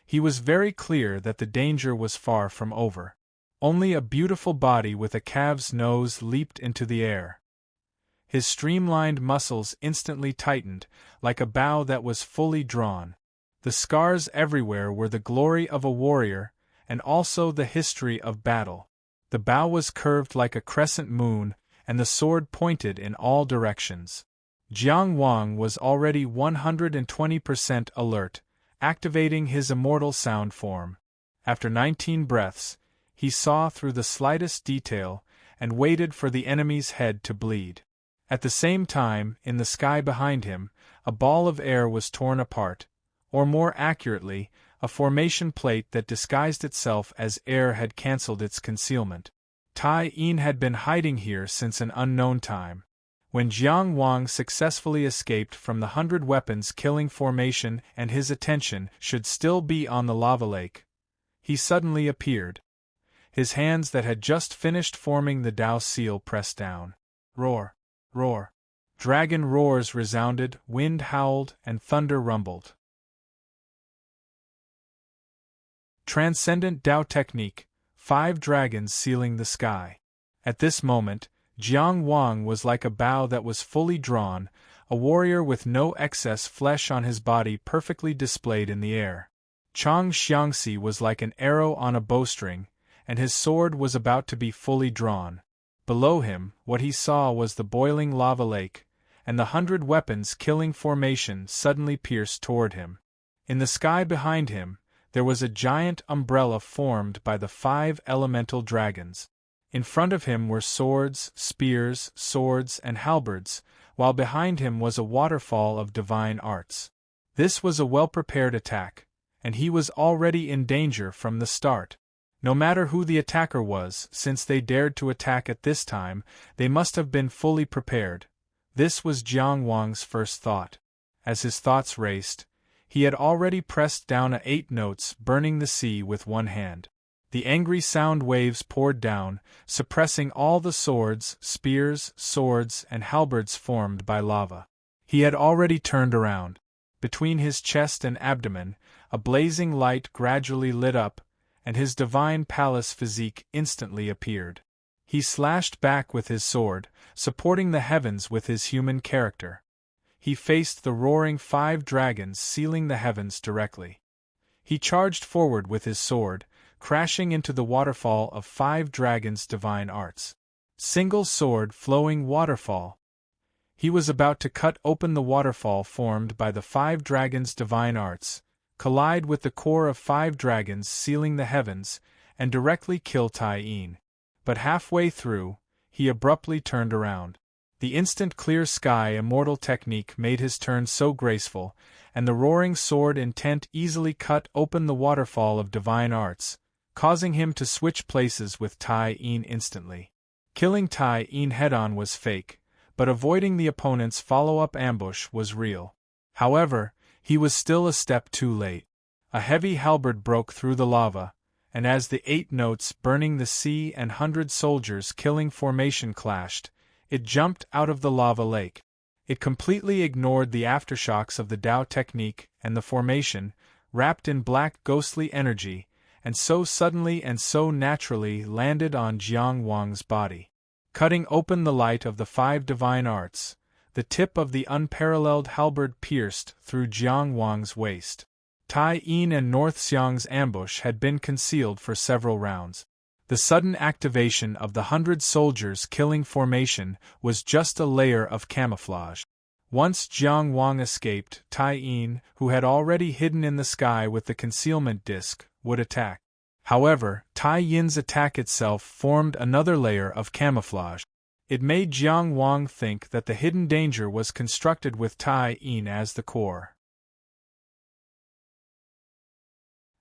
he was very clear that the danger was far from over. Only a beautiful body with a calf's nose leaped into the air. His streamlined muscles instantly tightened, like a bow that was fully drawn. The scars everywhere were the glory of a warrior, and also the history of battle. The bow was curved like a crescent moon, and the sword pointed in all directions. Jiang Wang was already 120% alert, activating his immortal sound form. After 19 breaths, he saw through the slightest detail and waited for the enemy's head to bleed. At the same time, in the sky behind him, a ball of air was torn apart, or more accurately, a formation plate that disguised itself as air had cancelled its concealment. Tai Yin had been hiding here since an unknown time. When Jiang Wang successfully escaped from the 100 Weapons Killing Formation and his attention should still be on the lava lake, he suddenly appeared. His hands that had just finished forming the Dao seal pressed down. Roar! Roar! Dragon roars resounded, wind howled, and thunder rumbled. Transcendent Dao Technique, 5 dragons sealing the sky. At this moment, Jiang Wang was like a bow that was fully drawn, a warrior with no excess flesh on his body perfectly displayed in the air. Chang Xiangxi was like an arrow on a bowstring, and his sword was about to be fully drawn. Below him, what he saw was the boiling lava lake, and the 100 Weapons Killing Formation suddenly pierced toward him. In the sky behind him, there was a giant umbrella formed by the 5 elemental dragons. In front of him were swords, spears, swords, and halberds, while behind him was a waterfall of divine arts. This was a well-prepared attack, and he was already in danger from the start. No matter who the attacker was, since they dared to attack at this time, they must have been fully prepared. This was Jiang Wang's first thought. As his thoughts raced, he had already pressed down 8 notes, burning the sea with one hand. The angry sound waves poured down, suppressing all the swords, spears, swords, and halberds formed by lava. He had already turned around. Between his chest and abdomen, a blazing light gradually lit up, and his divine palace physique instantly appeared. He slashed back with his sword, supporting the heavens with his human character. He faced the roaring 5 dragons sealing the heavens directly. He charged forward with his sword, crashing into the waterfall of 5 dragons' divine arts. Single sword flowing waterfall. He was about to cut open the waterfall formed by the 5 dragons' divine arts, collide with the core of 5 dragons sealing the heavens, and directly kill Tai-in. But halfway through, he abruptly turned around. The instant clear sky immortal technique made his turn so graceful, and the roaring sword intent easily cut open the waterfall of divine arts, causing him to switch places with Tai-in instantly. Killing Tai-in head-on was fake, but avoiding the opponent's follow-up ambush was real. However, he was still a step too late. A heavy halberd broke through the lava, and as the 8 notes burning the sea and 100 soldiers killing formation clashed, it jumped out of the lava lake. It completely ignored the aftershocks of the Dao technique and the formation, wrapped in black ghostly energy, and so suddenly and so naturally landed on Jiang Wang's body. Cutting open the light of the 5 divine arts, the tip of the unparalleled halberd pierced through Jiang Wang's waist. Tai-in and North Xiang's ambush had been concealed for several rounds. The sudden activation of the 100 soldiers killing formation was just a layer of camouflage. Once Jiang Wang escaped, Tai-in, who had already hidden in the sky with the concealment disc, would attack. However, Tai-yin's attack itself formed another layer of camouflage. It made Jiang Wang think that the hidden danger was constructed with Tai-in as the core.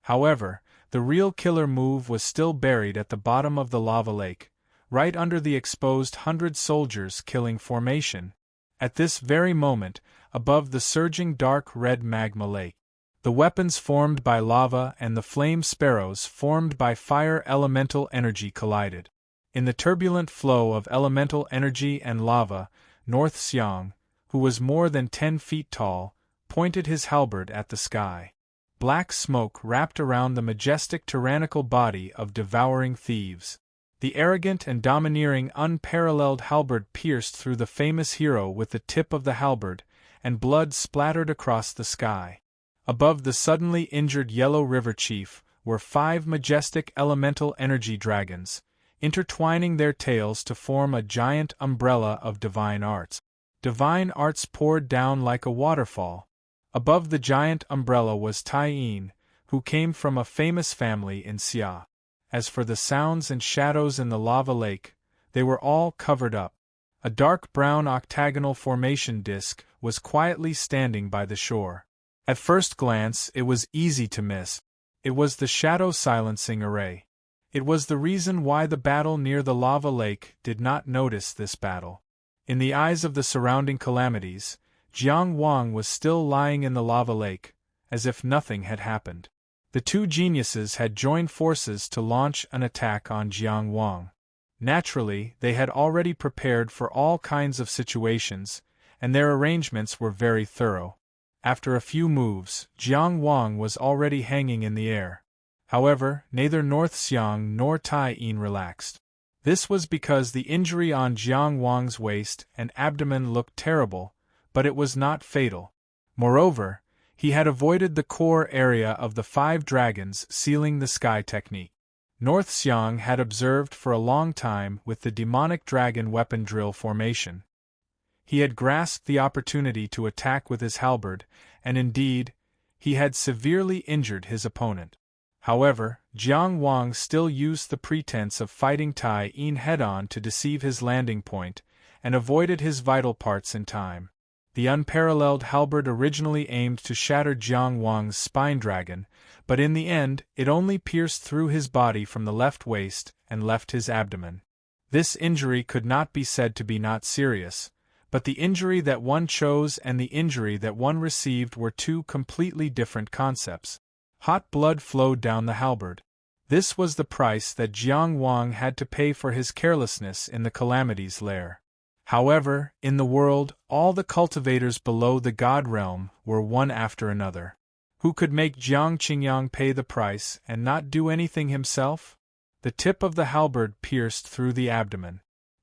However, the real killer move was still buried at the bottom of the lava lake, right under the exposed 100 soldiers killing formation. At this very moment, above the surging dark red magma lake, the weapons formed by lava and the flame sparrows formed by fire elemental energy collided. In the turbulent flow of elemental energy and lava, North Xiang, who was more than 10 feet tall, pointed his halberd at the sky. Black smoke wrapped around the majestic tyrannical body of devouring thieves. The arrogant and domineering unparalleled halberd pierced through the famous hero with the tip of the halberd, and blood splattered across the sky. Above the suddenly injured Yellow River Chief were 5 majestic elemental energy dragons, intertwining their tails to form a giant umbrella of divine arts. Divine arts poured down like a waterfall. Above the giant umbrella was Tai-in, who came from a famous family in Xia. As for the sounds and shadows in the lava lake, they were all covered up. A dark brown octagonal formation disk was quietly standing by the shore. At first glance it was easy to miss. It was the shadow silencing array. It was the reason why the battle near the lava lake did not notice this battle. In the eyes of the surrounding calamities, Jiang Wang was still lying in the lava lake, as if nothing had happened. The 2 geniuses had joined forces to launch an attack on Jiang Wang. Naturally, they had already prepared for all kinds of situations, and their arrangements were very thorough. After a few moves, Jiang Wang was already hanging in the air. However, neither North Xiang nor Tai-in relaxed. This was because the injury on Jiang Wang's waist and abdomen looked terrible, but it was not fatal. Moreover, he had avoided the core area of the 5 dragons sealing the sky technique. North Xiang had observed for a long time with the demonic dragon weapon drill formation. He had grasped the opportunity to attack with his halberd, and indeed, he had severely injured his opponent. However, Jiang Wang still used the pretense of fighting Tai-in head-on to deceive his landing point, and avoided his vital parts in time. The unparalleled halberd originally aimed to shatter Jiang Wang's spine dragon, but in the end it only pierced through his body from the left waist and left his abdomen. This injury could not be said to be not serious, but the injury that one chose and the injury that one received were 2 completely different concepts. Hot blood flowed down the halberd. This was the price that Jiang Wang had to pay for his carelessness in the calamity's lair. However, in the world, all the cultivators below the god realm were one after another. Who could make Jiang Qingyang pay the price and not do anything himself? The tip of the halberd pierced through the abdomen.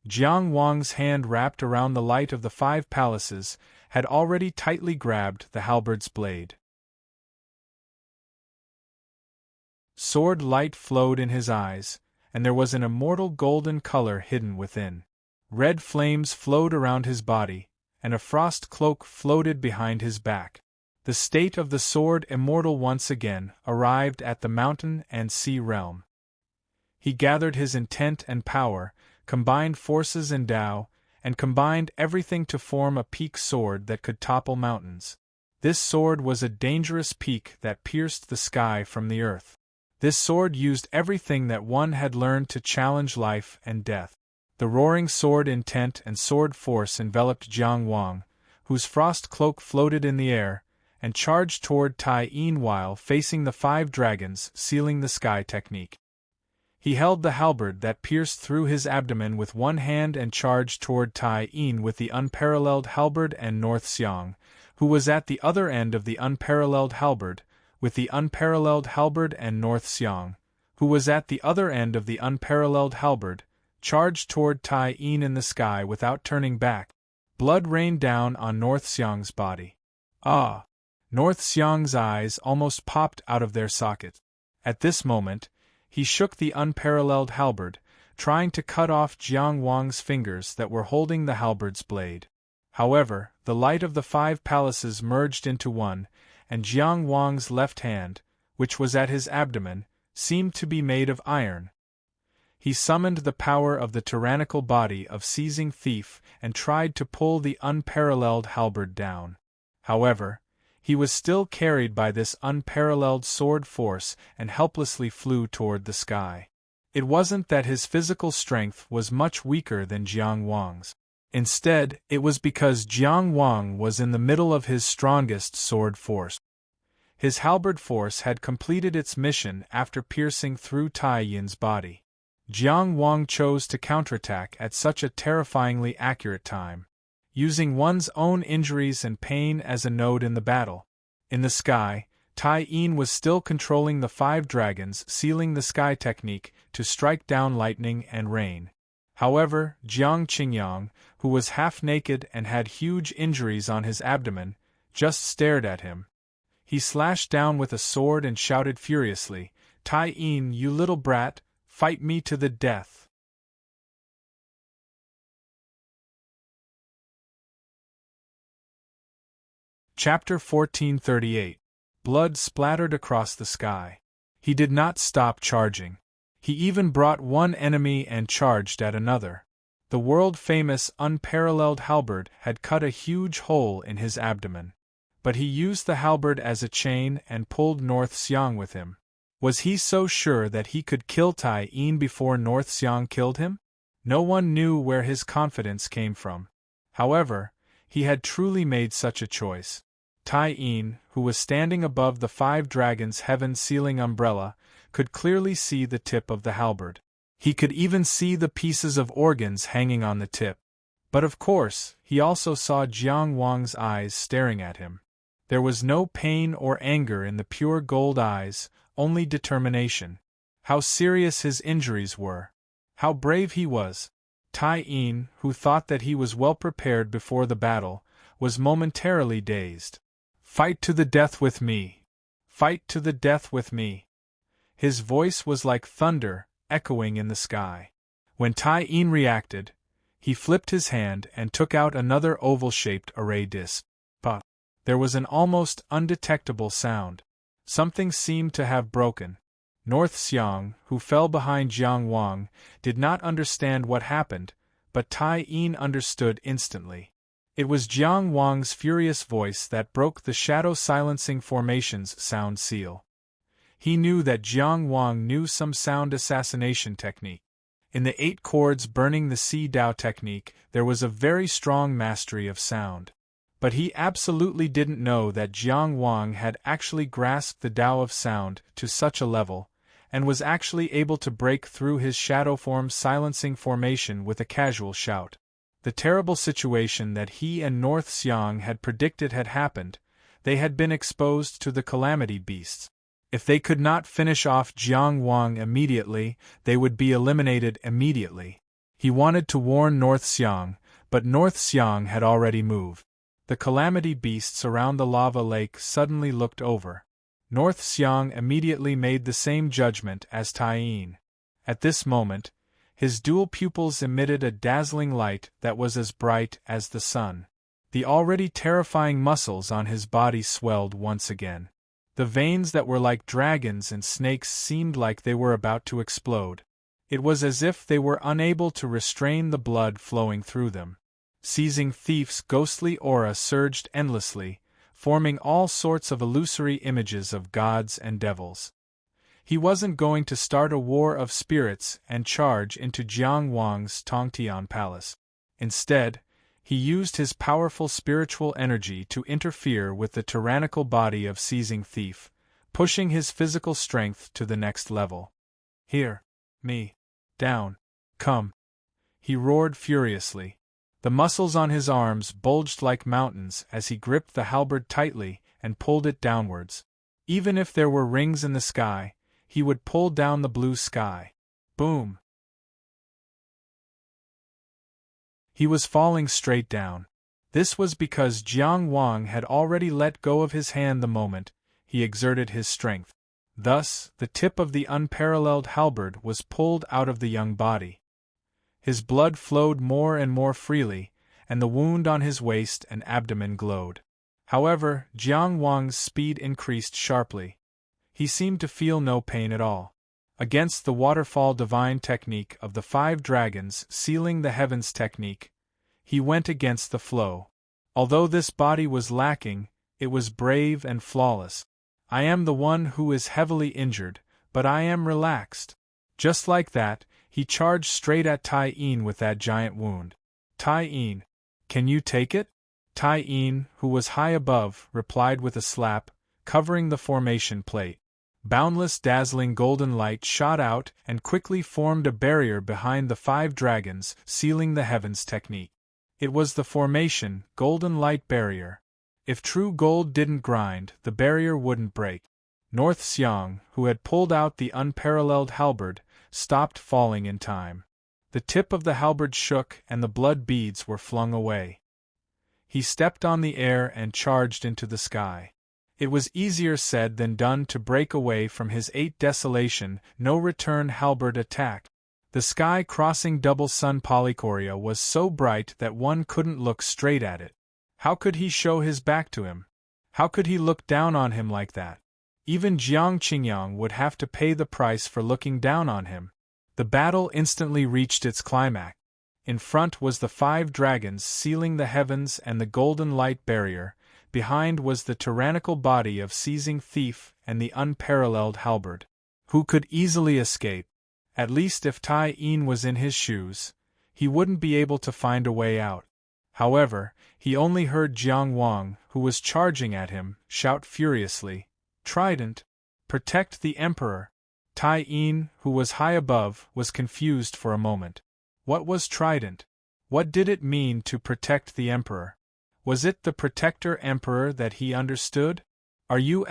Jiang Wang's hand wrapped around the light of the 5 palaces had already tightly grabbed the halberd's blade. Sword light flowed in his eyes, and there was an immortal golden color hidden within. Red flames flowed around his body, and a frost cloak floated behind his back. The state of the sword immortal once again arrived at the mountain and sea realm. He gathered his intent and power, combined forces and Tao, and combined everything to form a peak sword that could topple mountains. This sword was a dangerous peak that pierced the sky from the earth. This sword used everything that one had learned to challenge life and death. The roaring sword intent and sword force enveloped Jiang Wang, whose frost cloak floated in the air, and charged toward Tai Yin while facing the 5 dragons sealing the sky technique. He held the halberd that pierced through his abdomen with one hand and charged toward Tai Yin with the unparalleled halberd and North Xiang, who was at the other end of the unparalleled halberd, with the unparalleled halberd and North Xiang, who was at the other end of the unparalleled halberd, charged toward Tai Yin in the sky without turning back. Blood rained down on North Xiang's body. Ah! North Xiang's eyes almost popped out of their sockets. At this moment, he shook the unparalleled halberd, trying to cut off Jiang Wang's fingers that were holding the halberd's blade. However, the light of the 5 palaces merged into one, and Jiang Wang's left hand, which was at his abdomen, seemed to be made of iron. He summoned the power of the tyrannical body of seizing thief and tried to pull the unparalleled halberd down. However, he was still carried by this unparalleled sword force and helplessly flew toward the sky. It wasn't that his physical strength was much weaker than Jiang Wang's. Instead, it was because Jiang Wang was in the middle of his strongest sword force. His halberd force had completed its mission after piercing through Tai Yin's body. Jiang Wang chose to counterattack at such a terrifyingly accurate time, using one's own injuries and pain as a node in the battle. In the sky, Tai Yin was still controlling the 5 dragons sealing the sky technique to strike down lightning and rain. However, Jiang Qingyang, who was half naked and had huge injuries on his abdomen, just stared at him. He slashed down with a sword and shouted furiously, "Tai Yin, you little brat, fight me to the death!" Chapter 1438. Blood splattered across the sky. He did not stop charging. He even brought one enemy and charged at another. The world-famous unparalleled halberd had cut a huge hole in his abdomen. But he used the halberd as a chain and pulled North Xiang with him. Was he so sure that he could kill Tai Yin before North Xiang killed him? No one knew where his confidence came from. However, he had truly made such a choice. Tai Yin, who was standing above the 5 dragons' heaven-sealing umbrella, could clearly see the tip of the halberd. He could even see the pieces of organs hanging on the tip. But of course, he also saw Jiang Wang's eyes staring at him. There was no pain or anger in the pure gold eyes, only determination. How serious his injuries were. How brave he was. Tai Yin, who thought that he was well prepared before the battle, was momentarily dazed. "Fight to the death with me! Fight to the death with me!" His voice was like thunder, echoing in the sky. When Tai Yin reacted, he flipped his hand and took out another oval-shaped array disc. But there was an almost undetectable sound. Something seemed to have broken. North Xiang, who fell behind Jiang Wang, did not understand what happened, but Tai Yin understood instantly. It was Jiang Wang's furious voice that broke the shadow-silencing formation's sound seal. He knew that Jiang Wang knew some sound assassination technique. In the 8 chords burning the Sea Dao technique, there was a very strong mastery of sound. But he absolutely didn't know that Jiang Wang had actually grasped the Dao of sound to such a level, and was actually able to break through his shadow form silencing formation with a casual shout. The terrible situation that he and North Xiang had predicted had happened. They had been exposed to the calamity beasts. If they could not finish off Jiang Wang immediately, they would be eliminated immediately. He wanted to warn North Xiang, but North Xiang had already moved. The calamity beasts around the lava lake suddenly looked over. North Xiang immediately made the same judgment as Tai Yin. At this moment, his dual pupils emitted a dazzling light that was as bright as the sun. The already terrifying muscles on his body swelled once again. The veins that were like dragons and snakes seemed like they were about to explode. It was as if they were unable to restrain the blood flowing through them. Seizing Thief's ghostly aura surged endlessly, forming all sorts of illusory images of gods and devils. He wasn't going to start a war of spirits and charge into Jiang Wang's Tongtian palace. Instead, he used his powerful spiritual energy to interfere with the tyrannical body of Seizing Thief, pushing his physical strength to the next level. "Here, me, down, come," he roared furiously. The muscles on his arms bulged like mountains as he gripped the halberd tightly and pulled it downwards. Even if there were rings in the sky, he would pull down the blue sky. Boom! He was falling straight down. This was because Jiang Wang had already let go of his hand the moment he exerted his strength. Thus, the tip of the unparalleled halberd was pulled out of the young body. His blood flowed more and more freely, and the wound on his waist and abdomen glowed. However, Jiang Wang's speed increased sharply. He seemed to feel no pain at all. Against the waterfall divine technique of the 5 dragons sealing the heavens technique, he went against the flow. Although this body was lacking, it was brave and flawless. "I am the one who is heavily injured, but I am relaxed." Just like that, he charged straight at Tai Yin with that giant wound. "Tai Yin, can you take it?" Tai Yin, who was high above, replied with a slap, covering the formation plate. Boundless dazzling golden light shot out and quickly formed a barrier behind the 5 dragons sealing the heavens technique. It was the formation golden light barrier. If true gold didn't grind, the barrier wouldn't break. North Xiang, who had pulled out the unparalleled halberd, stopped falling in time. The tip of the halberd shook and the blood beads were flung away. He stepped on the air and charged into the sky. It was easier said than done to break away from his 8 desolation, no-return halberd attack. The sky-crossing double-sun polychoria was so bright that one couldn't look straight at it. How could he show his back to him? How could he look down on him like that? Even Jiang Qingyang would have to pay the price for looking down on him. The battle instantly reached its climax. In front was the 5 dragons sealing the heavens and the golden light barrier. Behind was the tyrannical body of Seizing Thief and the unparalleled halberd. Who could easily escape? At least if Tai Yin was in his shoes, he wouldn't be able to find a way out. However, he only heard Jiang Wang, who was charging at him, shout furiously, "Trident! Protect the Emperor!" Tai Yin, who was high above, was confused for a moment. What was Trident? What did it mean to protect the Emperor? Was it the Protector Emperor that he understood? Are you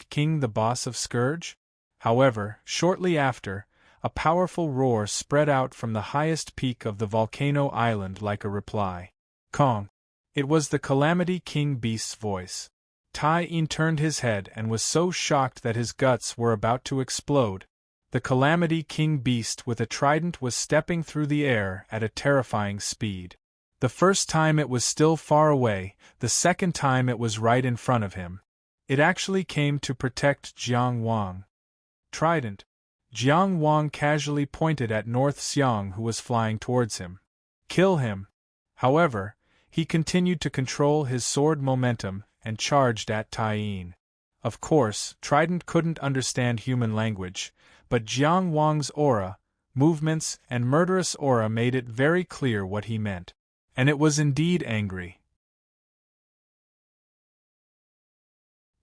King the boss of Scourge? However, shortly after, a powerful roar spread out from the highest peak of the volcano island like a reply. Kong! It was the Calamity King Beast's voice. Tai Yin turned his head and was so shocked that his guts were about to explode. The Calamity King Beast with a trident was stepping through the air at a terrifying speed. The first time it was still far away, the second time it was right in front of him. It actually came to protect Jiang Wang. Trident. Jiang Wang casually pointed at North Xiang, who was flying towards him. Kill him. However, he continued to control his sword momentum and charged at Tai Yin. Of course, Trident couldn't understand human language, but Jiang Wang's aura, movements, and murderous aura made it very clear what he meant. And it was indeed angry.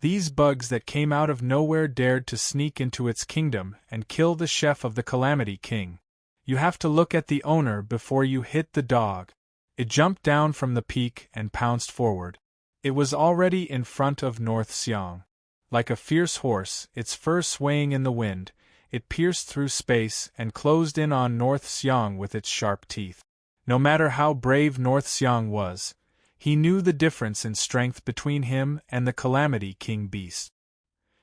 These bugs that came out of nowhere dared to sneak into its kingdom and kill the chef of the Calamity King. You have to look at the owner before you hit the dog. It jumped down from the peak and pounced forward. It was already in front of North Xiang. Like a fierce horse, its fur swaying in the wind, it pierced through space and closed in on North Xiang with its sharp teeth. No matter how brave North Xiang was, he knew the difference in strength between him and the Calamity King Beast.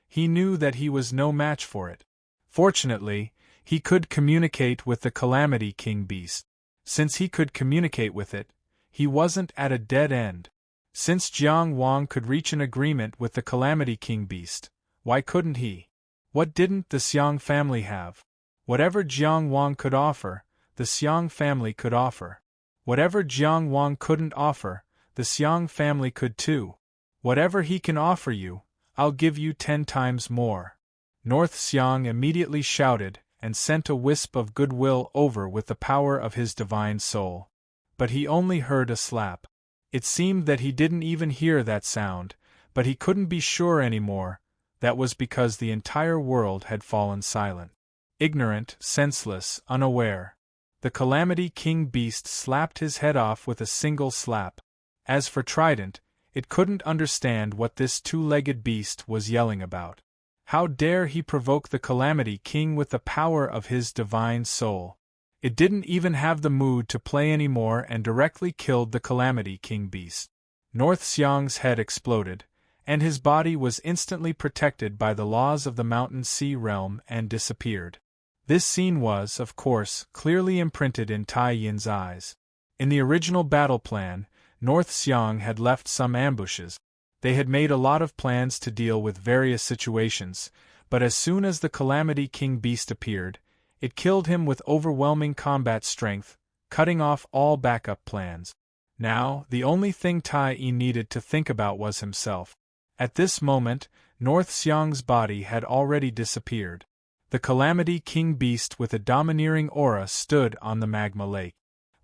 He knew that he was no match for it. Fortunately, he could communicate with the Calamity King Beast. Since he could communicate with it, He wasn't at a dead end. Since Jiang Wang could reach an agreement with the Calamity King Beast, why couldn't he? What didn't the Xiang family have? Whatever Jiang Wang could offer, the Xiang family could offer. Whatever Jiang Wang couldn't offer, the Xiang family could too. Whatever he can offer you, I'll give you 10 times more. North Xiang immediately shouted and sent a wisp of goodwill over with the power of his divine soul. But he only heard a slap. It seemed that he didn't even hear that sound, but he couldn't be sure anymore. That was because the entire world had fallen silent. Ignorant, senseless, unaware. The Calamity King Beast slapped his head off with a single slap. As for Trident, it couldn't understand what this two-legged beast was yelling about. How dare he provoke the Calamity King with the power of his divine soul? It didn't even have the mood to play anymore and directly killed the Calamity King Beast. North Xiang's head exploded, and his body was instantly protected by the laws of the Mountain Sea realm and disappeared. This scene was, of course, clearly imprinted in Tai Yin's eyes. In the original battle plan, North Xiang had left some ambushes. They had made a lot of plans to deal with various situations, but as soon as the Calamity King Beast appeared, it killed him with overwhelming combat strength, cutting off all backup plans. Now, the only thing Tai Yi needed to think about was himself. At this moment, North Xiang's body had already disappeared. The Calamity King Beast with a domineering aura stood on the magma lake.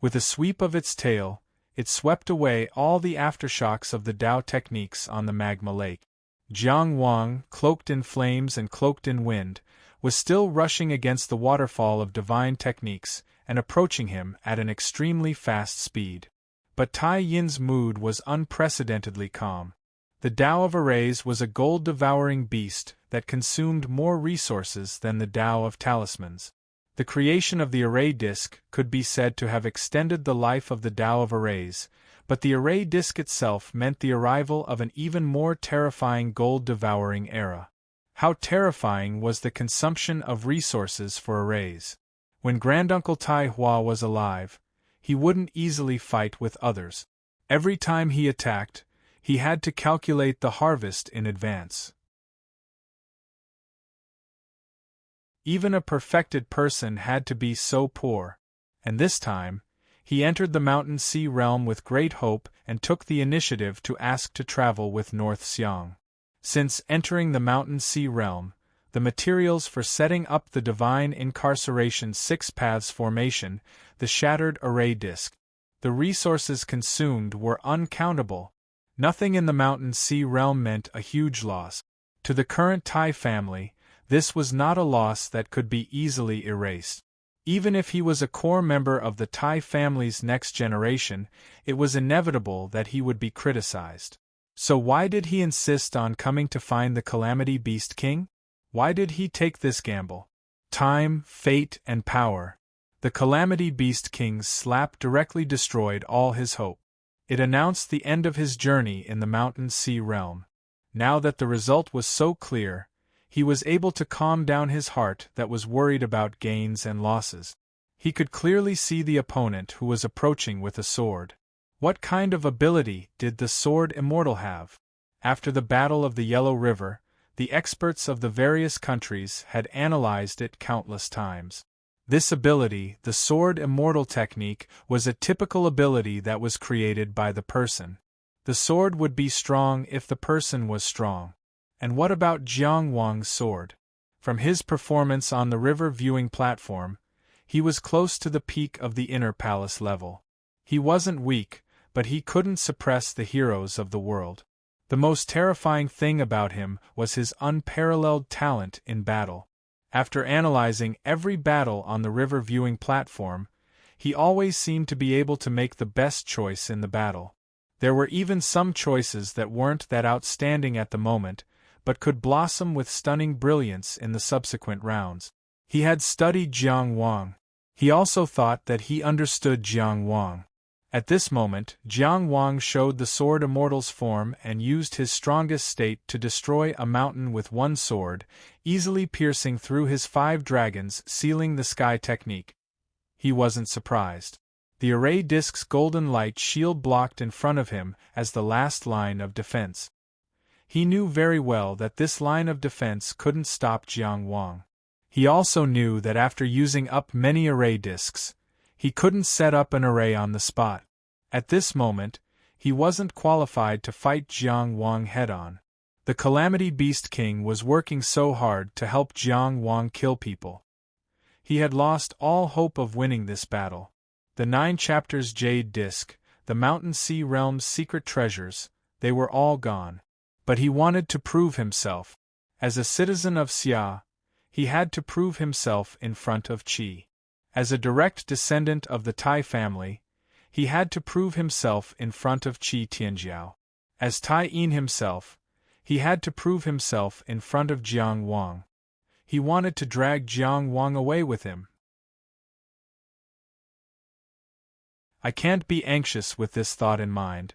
With a sweep of its tail, it swept away all the aftershocks of the Tao techniques on the magma lake. Jiang Wang, cloaked in flames and cloaked in wind, was still rushing against the waterfall of divine techniques and approaching him at an extremely fast speed. But Tai Yin's mood was unprecedentedly calm. The Tao of Arrays was a gold-devouring beast that consumed more resources than the Tao of Talismans. The creation of the Array Disk could be said to have extended the life of the Tao of Arrays, but the Array Disk itself meant the arrival of an even more terrifying gold-devouring era. How terrifying was the consumption of resources for arrays. When Granduncle Tai Hua was alive, he wouldn't easily fight with others. Every time he attacked, he had to calculate the harvest in advance. Even a perfected person had to be so poor. And this time, he entered the Mountain Sea realm with great hope and took the initiative to ask to travel with North Xiang. Since entering the Mountain Sea realm, the materials for setting up the Divine Incarceration 6 Paths formation, the shattered array disk, the resources consumed were uncountable. Nothing in the Mountain Sea realm meant a huge loss. To the current Tai family, this was not a loss that could be easily erased. Even if he was a core member of the Tai family's next generation, it was inevitable that he would be criticized. So why did he insist on coming to find the Calamity Beast King? Why did he take this gamble? Time, fate, and power. The Calamity Beast King's slap directly destroyed all his hope. It announced the end of his journey in the Mountain Sea realm. Now that the result was so clear, he was able to calm down his heart that was worried about gains and losses. He could clearly see the opponent who was approaching with a sword. What kind of ability did the Sword Immortal have? After the Battle of the Yellow River, the experts of the various countries had analyzed it countless times. This ability, the Sword Immortal technique, was a typical ability that was created by the person. The sword would be strong if the person was strong. And what about Jiang Wang's sword? From his performance on the river viewing platform, he was close to the peak of the inner palace level. He wasn't weak, but he couldn't suppress the heroes of the world. The most terrifying thing about him was his unparalleled talent in battle. After analyzing every battle on the river viewing platform, he always seemed to be able to make the best choice in the battle. There were even some choices that weren't that outstanding at the moment, but could blossom with stunning brilliance in the subsequent rounds. He had studied Jiang Wang. He also thought that he understood Jiang Wang. At this moment, Jiang Wang showed the Sword Immortal's form and used his strongest state to destroy a mountain with one sword, easily piercing through his 5 dragons, sealing the sky technique. He wasn't surprised. The array disk's golden light shield blocked in front of him as the last line of defense. He knew very well that this line of defense couldn't stop Jiang Wang. He also knew that after using up many array disks, he couldn't set up an array on the spot. At this moment, he wasn't qualified to fight Jiang Wang head-on. The Calamity Beast King was working so hard to help Jiang Wang kill people. He had lost all hope of winning this battle. The 9 chapters Jade Disc, the Mountain Sea Realm's secret treasures, they were all gone. But he wanted to prove himself. As a citizen of Xia, he had to prove himself in front of Qi. As a direct descendant of the Tai family, he had to prove himself in front of Qi Tianjiao. As Tai Yin himself, he had to prove himself in front of Jiang Wang. He wanted to drag Jiang Wang away with him. I can't be anxious with this thought in mind.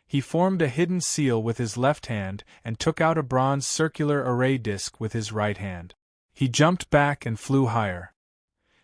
He formed a hidden seal with his left hand and took out a bronze circular array disc with his right hand. He jumped back and flew higher.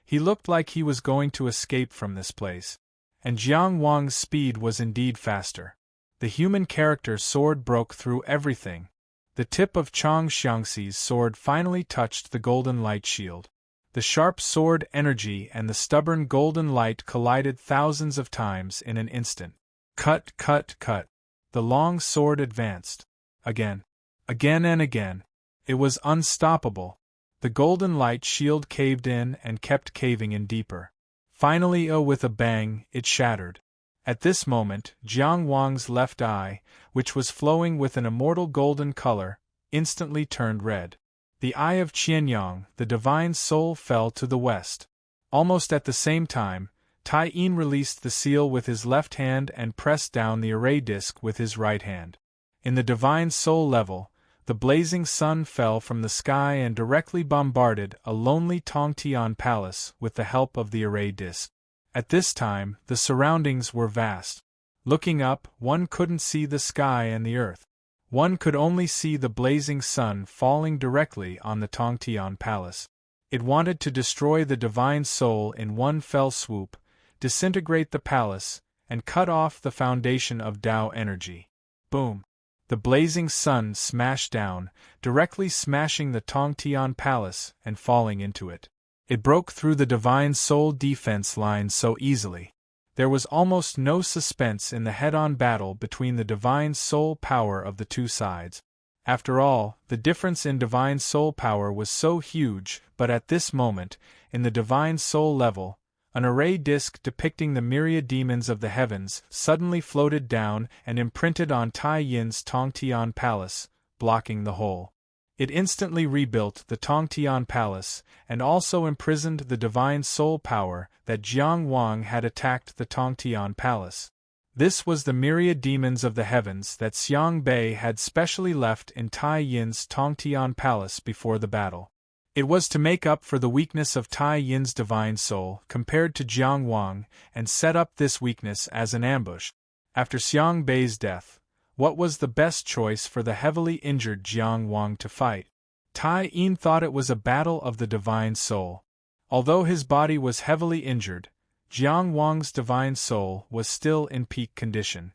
He looked like he was going to escape from this place. And Jiang Wang's speed was indeed faster. The human character's sword broke through everything. The tip of Chang Xiangxi's sword finally touched the golden light shield. The sharp sword energy and the stubborn golden light collided thousands of times in an instant. Cut, cut, cut. The long sword advanced. Again. Again and again. It was unstoppable. The golden light shield caved in and kept caving in deeper. Finally, with a bang, it shattered. At this moment, Jiang Wang's left eye, which was flowing with an immortal golden color, instantly turned red. The eye of Qianyang, the divine soul, fell to the west. Almost at the same time, Tai Yin released the seal with his left hand and pressed down the array disc with his right hand. In the divine soul level, the blazing sun fell from the sky and directly bombarded a lonely Tongtian palace with the help of the array disc. At this time, the surroundings were vast. Looking up, one couldn't see the sky and the earth. One could only see the blazing sun falling directly on the Tongtian palace. It wanted to destroy the divine soul in one fell swoop, disintegrate the palace, and cut off the foundation of Tao energy. Boom! The blazing sun smashed down, directly smashing the Tongtian palace and falling into it. It broke through the divine soul defense lines so easily. There was almost no suspense in the head-on battle between the divine soul power of the two sides. After all, the difference in divine soul power was so huge, but at this moment, in the divine soul level, an array disc depicting the myriad demons of the heavens suddenly floated down and imprinted on Tai Yin's Tongtian palace, blocking the hole. It instantly rebuilt the Tongtian palace, and also imprisoned the divine soul power that Jiang Wang had attacked the Tongtian palace. This was the myriad demons of the heavens that Xiang Bei had specially left in Tai Yin's Tongtian palace before the battle. It was to make up for the weakness of Tai Yin's divine soul compared to Jiang Wang and set up this weakness as an ambush. After Xiang Bei's death, what was the best choice for the heavily injured Jiang Wang to fight? Tai Yin thought it was a battle of the divine soul. Although his body was heavily injured, Jiang Wang's divine soul was still in peak condition.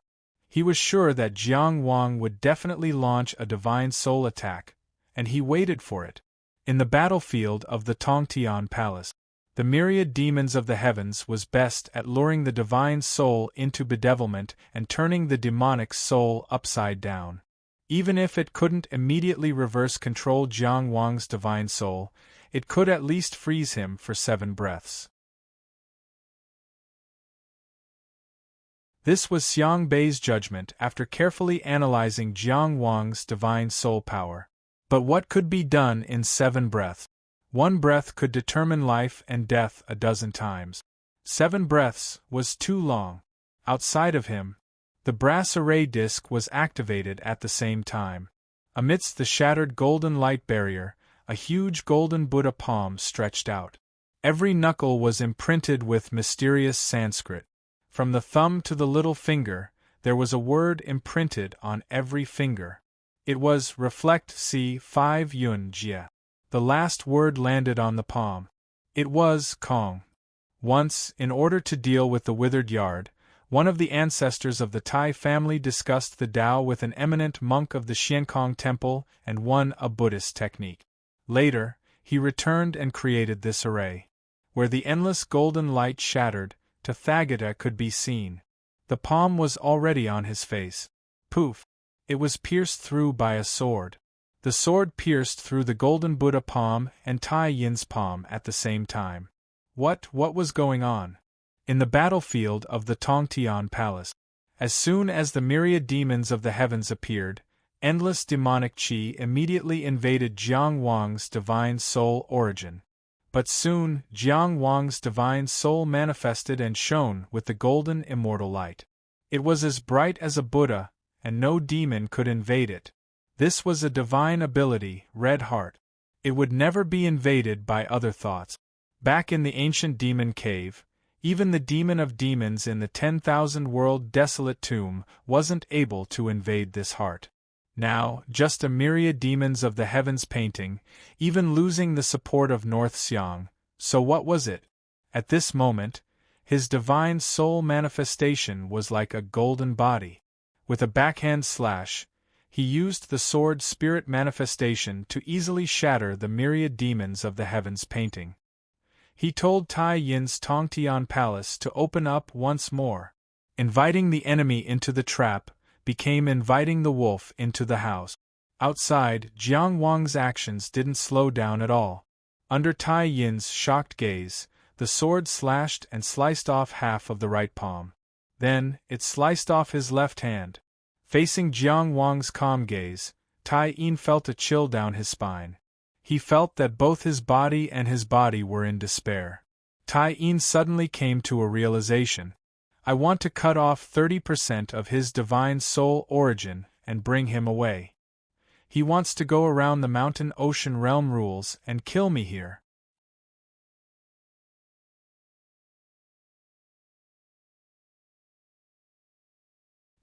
He was sure that Jiang Wang would definitely launch a divine soul attack, and he waited for it. In the battlefield of the Tongtian palace, the myriad demons of the heavens was best at luring the divine soul into bedevilment and turning the demonic soul upside down. Even if it couldn't immediately reverse control Jiang Wang's divine soul, it could at least freeze him for 7 breaths. This was Xiang Bei's judgment after carefully analyzing Jiang Wang's divine soul power. But what could be done in 7 breaths? 1 breath could determine life and death a dozen times. 7 breaths was too long. Outside of him, the brass array disc was activated at the same time. Amidst the shattered golden light barrier, a huge golden Buddha palm stretched out. Every knuckle was imprinted with mysterious Sanskrit. From the thumb to the little finger, there was a word imprinted on every finger. It was reflect C5 Yun Jia. The last word landed on the palm. It was Kong. Once, in order to deal with the withered yard, one of the ancestors of the Tai family discussed the Tao with an eminent monk of the Xiankong temple and one a Buddhist technique. Later, he returned and created this array. Where the endless golden light shattered, Tathagata could be seen. The palm was already on his face. Poof! It was pierced through by a sword. The sword pierced through the golden Buddha palm and Tai Yin's palm at the same time. What was going on? In the battlefield of the Tongtian Palace. As soon as the myriad demons of the heavens appeared, endless demonic qi immediately invaded Jiang Wang's divine soul origin. But soon, Jiang Wang's divine soul manifested and shone with the golden immortal light. It was as bright as a Buddha, and no demon could invade it. This was a divine ability, red heart. It would never be invaded by other thoughts. Back in the ancient demon cave, even the demon of demons in the 10,000-world desolate tomb wasn't able to invade this heart. Now, just a myriad demons of the heavens painting, even losing the support of North Xiang. So what was it? At this moment, his divine soul manifestation was like a golden body. With a backhand slash, he used the sword spirit manifestation to easily shatter the myriad demons of the heavens painting. He told Tai Yin's Tongtian Palace to open up once more. Inviting the enemy into the trap became inviting the wolf into the house. Outside, Jiang Wang's actions didn't slow down at all. Under Tai Yin's shocked gaze, the sword slashed and sliced off half of the right palm. Then, it sliced off his left hand. Facing Jiang Wang's calm gaze, Tai Yin felt a chill down his spine. He felt that both his body and his body were in despair. Tai Yin suddenly came to a realization. I want to cut off 30% of his divine soul origin and bring him away. He wants to go around the mountain ocean realm rules and kill me here.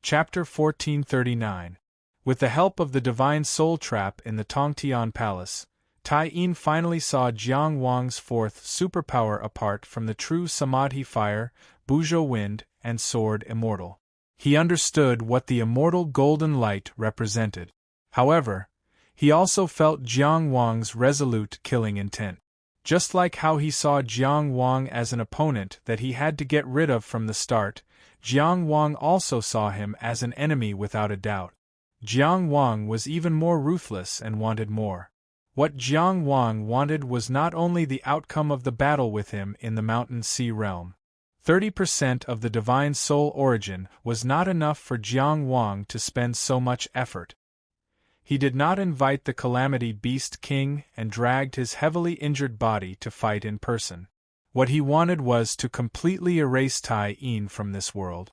Chapter 1439. With the help of the divine soul trap in the Tongtian Palace, Tai Yin finally saw Jiang Wang's fourth superpower apart from the true Samadhi fire, Buzhou wind, and sword immortal. He understood what the immortal golden light represented. However, he also felt Jiang Wang's resolute killing intent. Just like how he saw Jiang Wang as an opponent that he had to get rid of from the start, Jiang Wang also saw him as an enemy without a doubt. Jiang Wang was even more ruthless and wanted more. What Jiang Wang wanted was not only the outcome of the battle with him in the Mountain Sea realm. 30% of the divine soul origin was not enough for Jiang Wang to spend so much effort. He did not invite the Calamity Beast King and dragged his heavily injured body to fight in person. What he wanted was to completely erase Tai Yin from this world.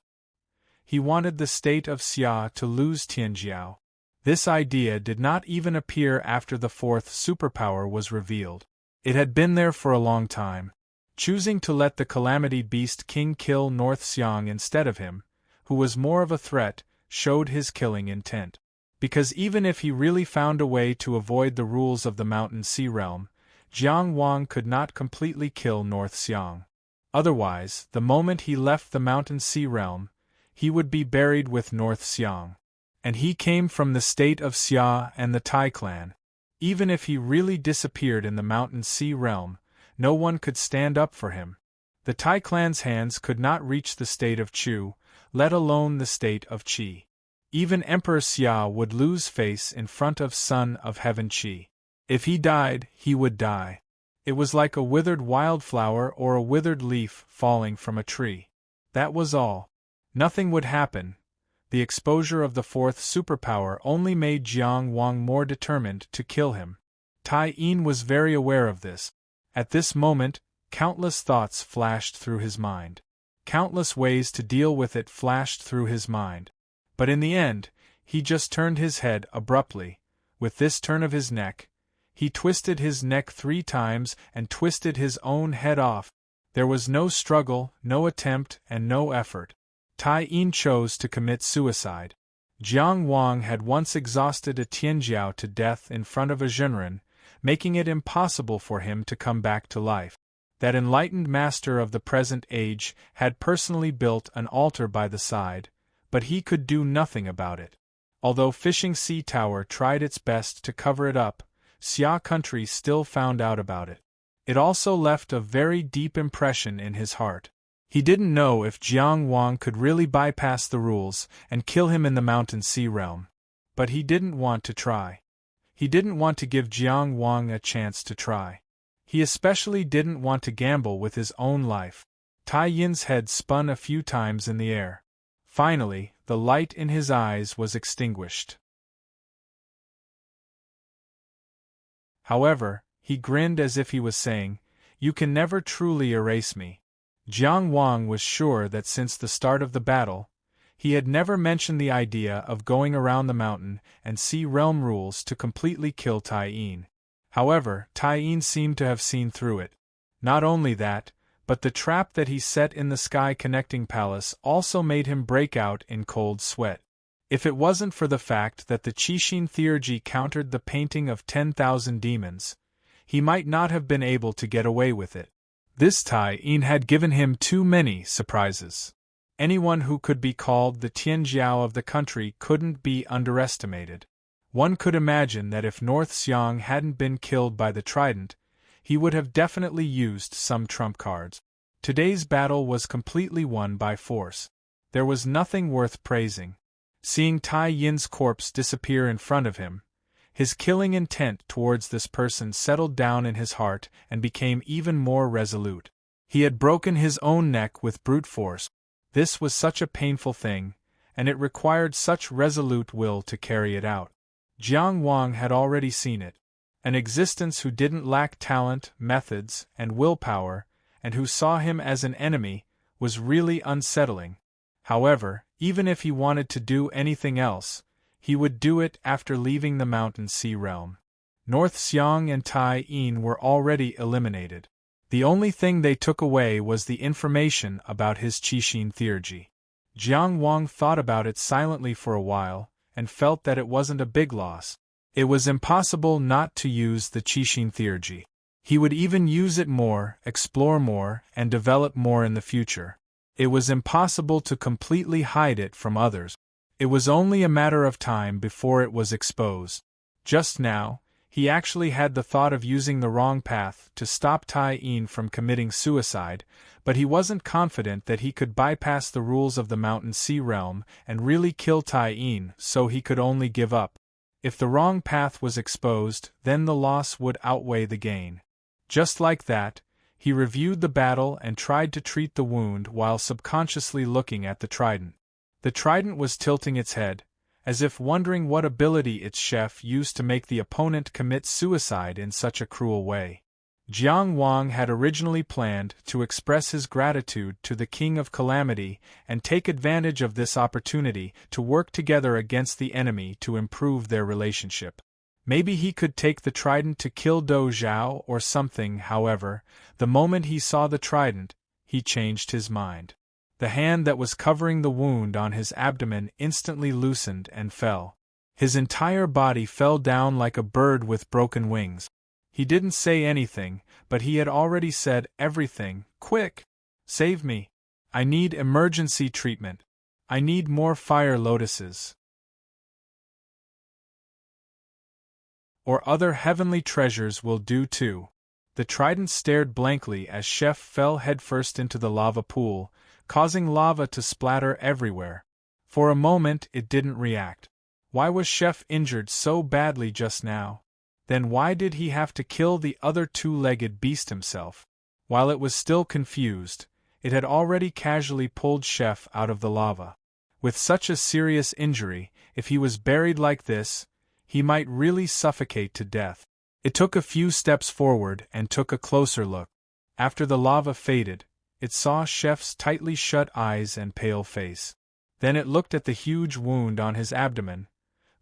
He wanted the state of Xia to lose Tianjiao. This idea did not even appear after the fourth superpower was revealed. It had been there for a long time. Choosing to let the Calamity Beast King kill North Xiang instead of him, who was more of a threat, showed his killing intent. Because even if he really found a way to avoid the rules of the Mountain Sea realm, Jiang Wang could not completely kill North Xiang. Otherwise, the moment he left the Mountain Sea realm, he would be buried with North Xiang. And he came from the state of Xia and the Tai clan. Even if he really disappeared in the Mountain Sea realm, no one could stand up for him. The Tai clan's hands could not reach the state of Chu, let alone the state of Qi. Even Emperor Xia would lose face in front of Son of Heaven Qi. If he died, he would die. It was like a withered wildflower or a withered leaf falling from a tree. That was all. Nothing would happen. The exposure of the fourth superpower only made Jiang Wang more determined to kill him. Tai Yin was very aware of this. At this moment, countless thoughts flashed through his mind. Countless ways to deal with it flashed through his mind. But in the end, he just turned his head abruptly. With this turn of his neck, he twisted his neck 3 times and twisted his own head off. There was no struggle, no attempt, and no effort. Tai Yin chose to commit suicide. Jiang Wang had once exhausted a Tianjiao to death in front of a Zhenren, making it impossible for him to come back to life. That enlightened master of the present age had personally built an altar by the side, but he could do nothing about it. Although Fishing Sea Tower tried its best to cover it up, Xia country still found out about it. It also left a very deep impression in his heart. He didn't know if Jiang Wang could really bypass the rules and kill him in the Mountain Sea realm. But he didn't want to try. He didn't want to give Jiang Wang a chance to try. He especially didn't want to gamble with his own life. Tai Yin's head spun a few times in the air. Finally, the light in his eyes was extinguished. However, he grinned as if he was saying, "You can never truly erase me." Jiang Wang was sure that since the start of the battle, he had never mentioned the idea of going around the mountain and sea realm rules to completely kill Tai Yin. However, Tai Yin seemed to have seen through it. Not only that, but the trap that he set in the sky connecting palace also made him break out in cold sweat. If it wasn't for the fact that the Qixin theurgy countered the painting of 10,000 demons, he might not have been able to get away with it. This Tai Yin had given him too many surprises. Anyone who could be called the Tianjiao of the country couldn't be underestimated. One could imagine that if North Xiang hadn't been killed by the trident, he would have definitely used some trump cards. Today's battle was completely won by force. There was nothing worth praising. Seeing Tai Yin's corpse disappear in front of him, his killing intent towards this person settled down in his heart and became even more resolute. He had broken his own neck with brute force. This was such a painful thing, and it required such resolute will to carry it out. Jiang Wang had already seen it. An existence who didn't lack talent, methods, and willpower, and who saw him as an enemy, was really unsettling. However, even if he wanted to do anything else, he would do it after leaving the Mountain Sea realm. North Xiang and Tai Yin were already eliminated. The only thing they took away was the information about his Qixin theurgy. Jiang Wang thought about it silently for a while, and felt that it wasn't a big loss. It was impossible not to use the Qixin theurgy. He would even use it more, explore more, and develop more in the future. It was impossible to completely hide it from others. It was only a matter of time before it was exposed. Just now, he actually had the thought of using the wrong path to stop Tai Yin from committing suicide, but he wasn't confident that he could bypass the rules of the Mountain Sea realm and really kill Tai Yin, so he could only give up. If the wrong path was exposed, then the loss would outweigh the gain. Just like that, he reviewed the battle and tried to treat the wound while subconsciously looking at the trident. The trident was tilting its head, as if wondering what ability its chef used to make the opponent commit suicide in such a cruel way. Jiang Wang had originally planned to express his gratitude to the King of Calamity and take advantage of this opportunity to work together against the enemy to improve their relationship. Maybe he could take the trident to kill Dou Zhao or something. However, the moment he saw the trident, he changed his mind. The hand that was covering the wound on his abdomen instantly loosened and fell. His entire body fell down like a bird with broken wings. He didn't say anything, but he had already said everything. "Quick! Save me! I need emergency treatment. I need more fire lotuses. Or other heavenly treasures will do too." The trident stared blankly as Chef fell headfirst into the lava pool, causing lava to splatter everywhere. For a moment it didn't react. Why was Chef injured so badly just now? Then why did he have to kill the other two-legged beast himself? While it was still confused, it had already casually pulled Chef out of the lava. With such a serious injury, if he was buried like this, he might really suffocate to death. It took a few steps forward and took a closer look. After the lava faded, it saw Chef's tightly shut eyes and pale face. Then it looked at the huge wound on his abdomen.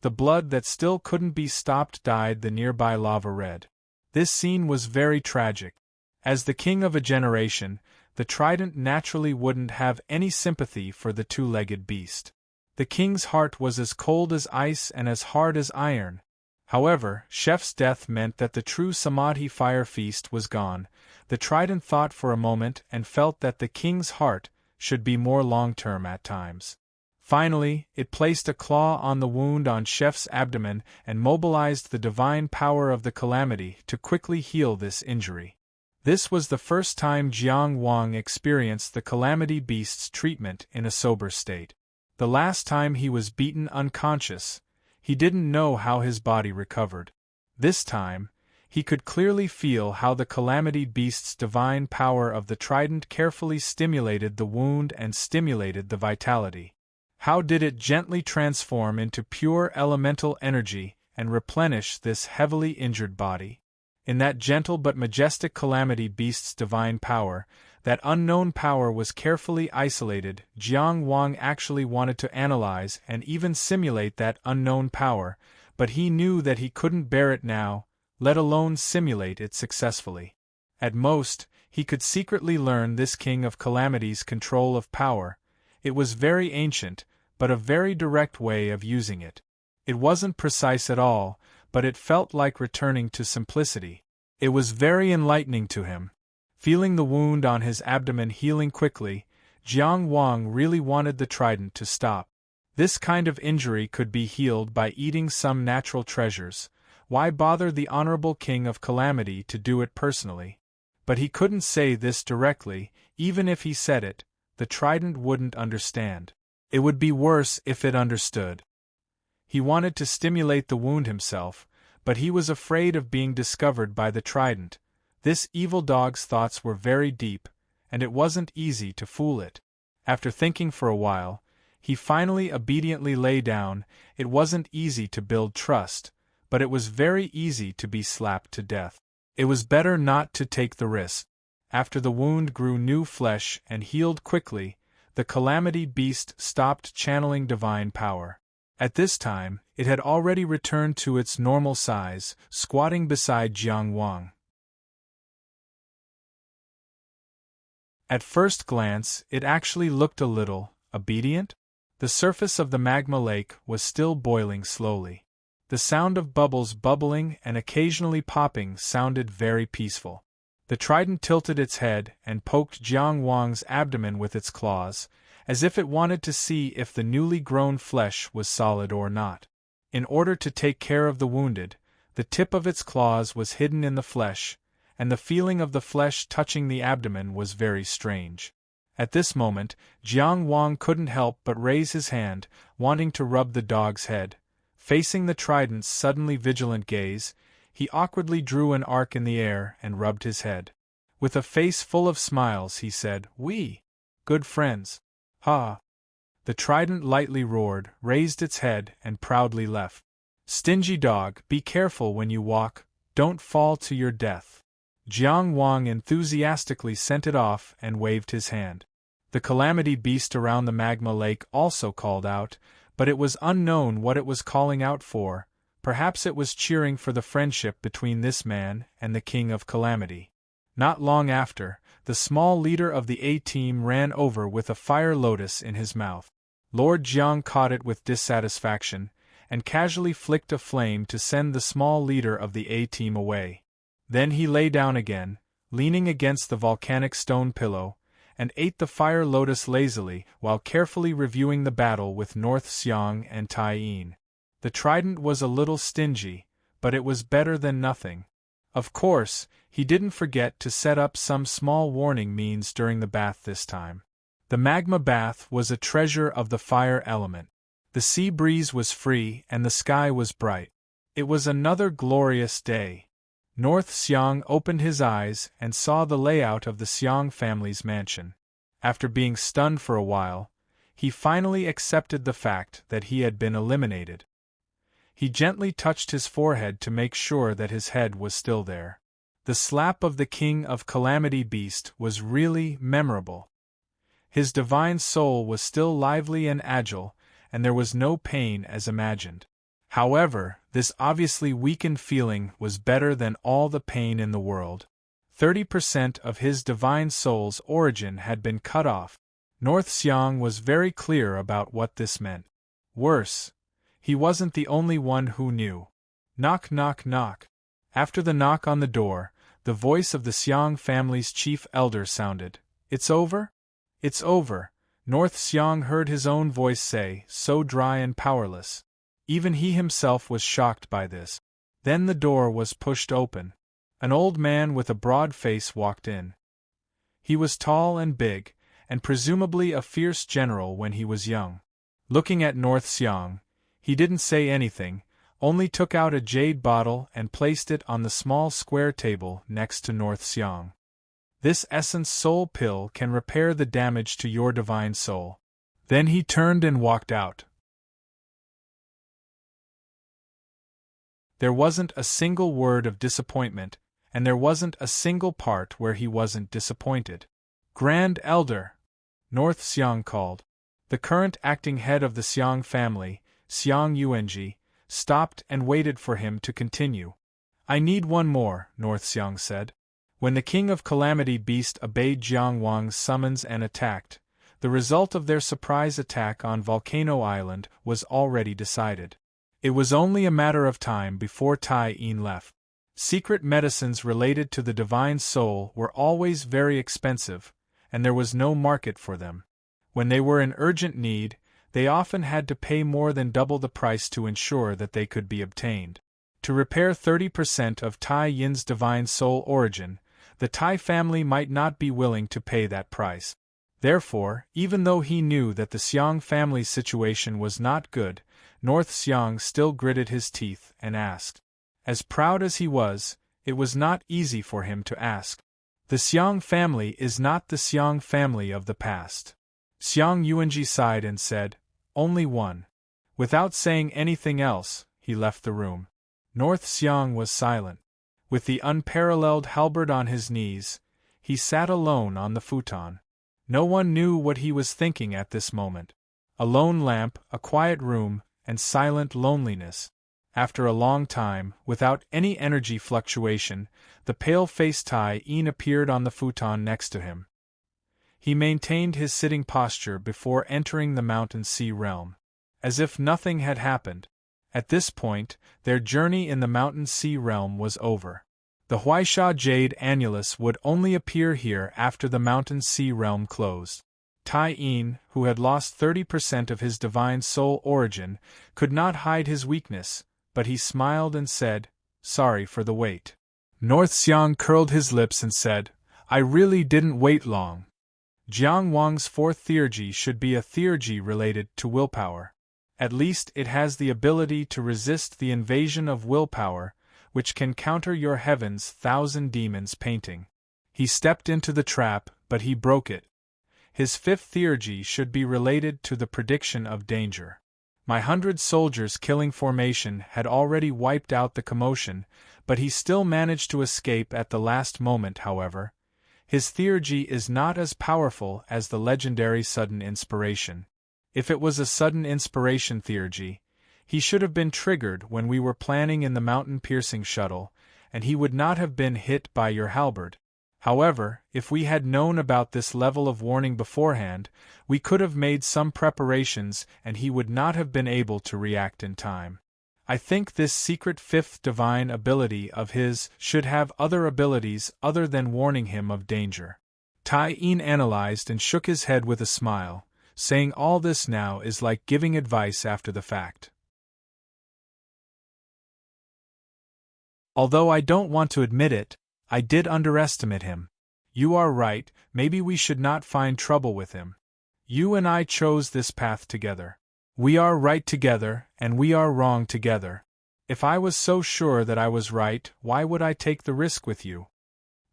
The blood that still couldn't be stopped dyed the nearby lava red. This scene was very tragic. As the king of a generation, the trident naturally wouldn't have any sympathy for the two-legged beast. The king's heart was as cold as ice and as hard as iron. However, Chef's death meant that the true Samadhi fire feast was gone. The trident thought for a moment and felt that the king's heart should be more long-term at times. Finally, it placed a claw on the wound on Chef's abdomen and mobilized the divine power of the calamity to quickly heal this injury. This was the first time Jiang Wang experienced the calamity beast's treatment in a sober state. The last time he was beaten unconscious, he didn't know how his body recovered. This time, he could clearly feel how the calamity beast's divine power of the trident carefully stimulated the wound and stimulated the vitality. How did it gently transform into pure elemental energy and replenish this heavily injured body? In that gentle but majestic calamity beast's divine power, that unknown power was carefully isolated. Jiang Wang actually wanted to analyze and even simulate that unknown power, but he knew that he couldn't bear it now, let alone simulate it successfully. At most, he could secretly learn this king of calamity's control of power. It was very ancient, but a very direct way of using it. It wasn't precise at all, but it felt like returning to simplicity. It was very enlightening to him. Feeling the wound on his abdomen healing quickly, Jiang Wang really wanted the trident to stop. This kind of injury could be healed by eating some natural treasures. Why bother the honorable king of calamity to do it personally? But he couldn't say this directly. Even if he said it, the trident wouldn't understand. It would be worse if it understood. He wanted to stimulate the wound himself, but he was afraid of being discovered by the trident. This evil dog's thoughts were very deep, and it wasn't easy to fool it. After thinking for a while, he finally obediently lay down. It wasn't easy to build trust, but it was very easy to be slapped to death. It was better not to take the risk. After the wound grew new flesh and healed quickly, the calamity beast stopped channeling divine power. At this time, it had already returned to its normal size, squatting beside Jiang Wang. At first glance, it actually looked a little obedient. The surface of the magma lake was still boiling slowly. The sound of bubbles bubbling and occasionally popping sounded very peaceful. The trident tilted its head and poked Jiang Wang's abdomen with its claws, as if it wanted to see if the newly grown flesh was solid or not. In order to take care of the wounded, the tip of its claws was hidden in the flesh, and the feeling of the flesh touching the abdomen was very strange. At this moment, Jiang Wang couldn't help but raise his hand, wanting to rub the dog's head. Facing the trident's suddenly vigilant gaze, he awkwardly drew an arc in the air and rubbed his head. With a face full of smiles he said, "We, good friends." "Ha!" The trident lightly roared, raised its head, and proudly left. "Stingy dog, be careful when you walk, don't fall to your death." Jiang Wang enthusiastically sent it off and waved his hand. The calamity beast around the magma lake also called out, but it was unknown what it was calling out for. Perhaps it was cheering for the friendship between this man and the king of calamity. Not long after, the small leader of the A-team ran over with a fire lotus in his mouth. Lord Jiang caught it with dissatisfaction, and casually flicked a flame to send the small leader of the A-team away. Then he lay down again, leaning against the volcanic stone pillow, and ate the fire lotus lazily while carefully reviewing the battle with North Xiang and Tai Yin. The trident was a little stingy, but it was better than nothing. Of course, he didn't forget to set up some small warning means during the bath this time. The magma bath was a treasure of the fire element. The sea breeze was free and the sky was bright. It was another glorious day. North Xiang opened his eyes and saw the layout of the Xiang family's mansion. After being stunned for a while, he finally accepted the fact that he had been eliminated. He gently touched his forehead to make sure that his head was still there. The slap of the king of calamity beast was really memorable. His divine soul was still lively and agile, and there was no pain as imagined. However, this obviously weakened feeling was better than all the pain in the world. 30% of his divine soul's origin had been cut off. North Xiang was very clear about what this meant. Worse, he wasn't the only one who knew. Knock, knock, knock. After the knock on the door, the voice of the Xiong family's chief elder sounded. It's over? It's over, North Xiong heard his own voice say, so dry and powerless. Even he himself was shocked by this. Then the door was pushed open. An old man with a broad face walked in. He was tall and big, and presumably a fierce general when he was young. Looking at North Xiong, he didn't say anything, only took out a jade bottle and placed it on the small square table next to North Xiong. This essence soul pill can repair the damage to your divine soul. Then he turned and walked out. There wasn't a single word of disappointment, and there wasn't a single part where he wasn't disappointed. Grand Elder! North Xiong called. The current acting head of the Xiong family, Xiong Yuanji, stopped and waited for him to continue. I need one more, North Xiong said. When the King of Calamity Beast obeyed Jiang Wang's summons and attacked, the result of their surprise attack on Volcano Island was already decided. It was only a matter of time before Tai Yin left. Secret medicines related to the divine soul were always very expensive, and there was no market for them. When they were in urgent need, they often had to pay more than double the price to ensure that they could be obtained. To repair 30% of Tai Yin's divine soul origin, the Tai family might not be willing to pay that price. Therefore, even though he knew that the Xiong family's situation was not good, North Xiong still gritted his teeth and asked. As proud as he was, it was not easy for him to ask. The Xiong family is not the Xiong family of the past. Xiong Yuanji sighed and said, only one. Without saying anything else, he left the room. North Xiong was silent. With the unparalleled halberd on his knees, he sat alone on the futon. No one knew what he was thinking at this moment. A lone lamp, a quiet room, and silent loneliness. After a long time, without any energy fluctuation, the pale-faced Tai Yin appeared on the futon next to him. He maintained his sitting posture before entering the mountain sea realm, as if nothing had happened. At this point, their journey in the mountain sea realm was over. The Huaisha Jade Annulus would only appear here after the mountain sea realm closed. Tai Yin, who had lost 30% of his divine soul origin, could not hide his weakness, but he smiled and said, sorry for the wait. North Xiong curled his lips and said, I really didn't wait long. Jiang Wang's fourth theurgy should be a theurgy related to willpower. At least it has the ability to resist the invasion of willpower, which can counter your heaven's 1,000 demons painting. He stepped into the trap, but he broke it. His fifth theurgy should be related to the prediction of danger. My 100 soldiers killing formation had already wiped out the commotion, but he still managed to escape at the last moment, however. His theurgy is not as powerful as the legendary sudden inspiration. If it was a sudden inspiration theurgy, he should have been triggered when we were planning in the mountain-piercing shuttle, and he would not have been hit by your halberd. However, if we had known about this level of warning beforehand, we could have made some preparations and he would not have been able to react in time. I think this secret fifth divine ability of his should have other abilities other than warning him of danger. Tai Yin analyzed and shook his head with a smile, saying all this now is like giving advice after the fact. Although I don't want to admit it, I did underestimate him. You are right, maybe we should not find trouble with him. You and I chose this path together. We are right together, and we are wrong together. If I was so sure that I was right, why would I take the risk with you?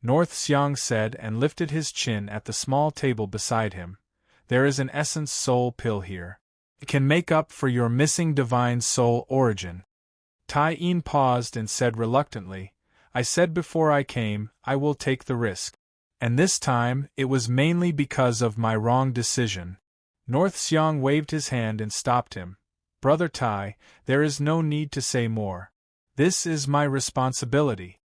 North Xiong said and lifted his chin at the small table beside him. There is an essence soul pill here. It can make up for your missing divine soul origin. Tai Yin paused and said reluctantly, I said before I came, I will take the risk. And this time, it was mainly because of my wrong decision. North Xiong waved his hand and stopped him. Brother Tai, there is no need to say more. This is my responsibility.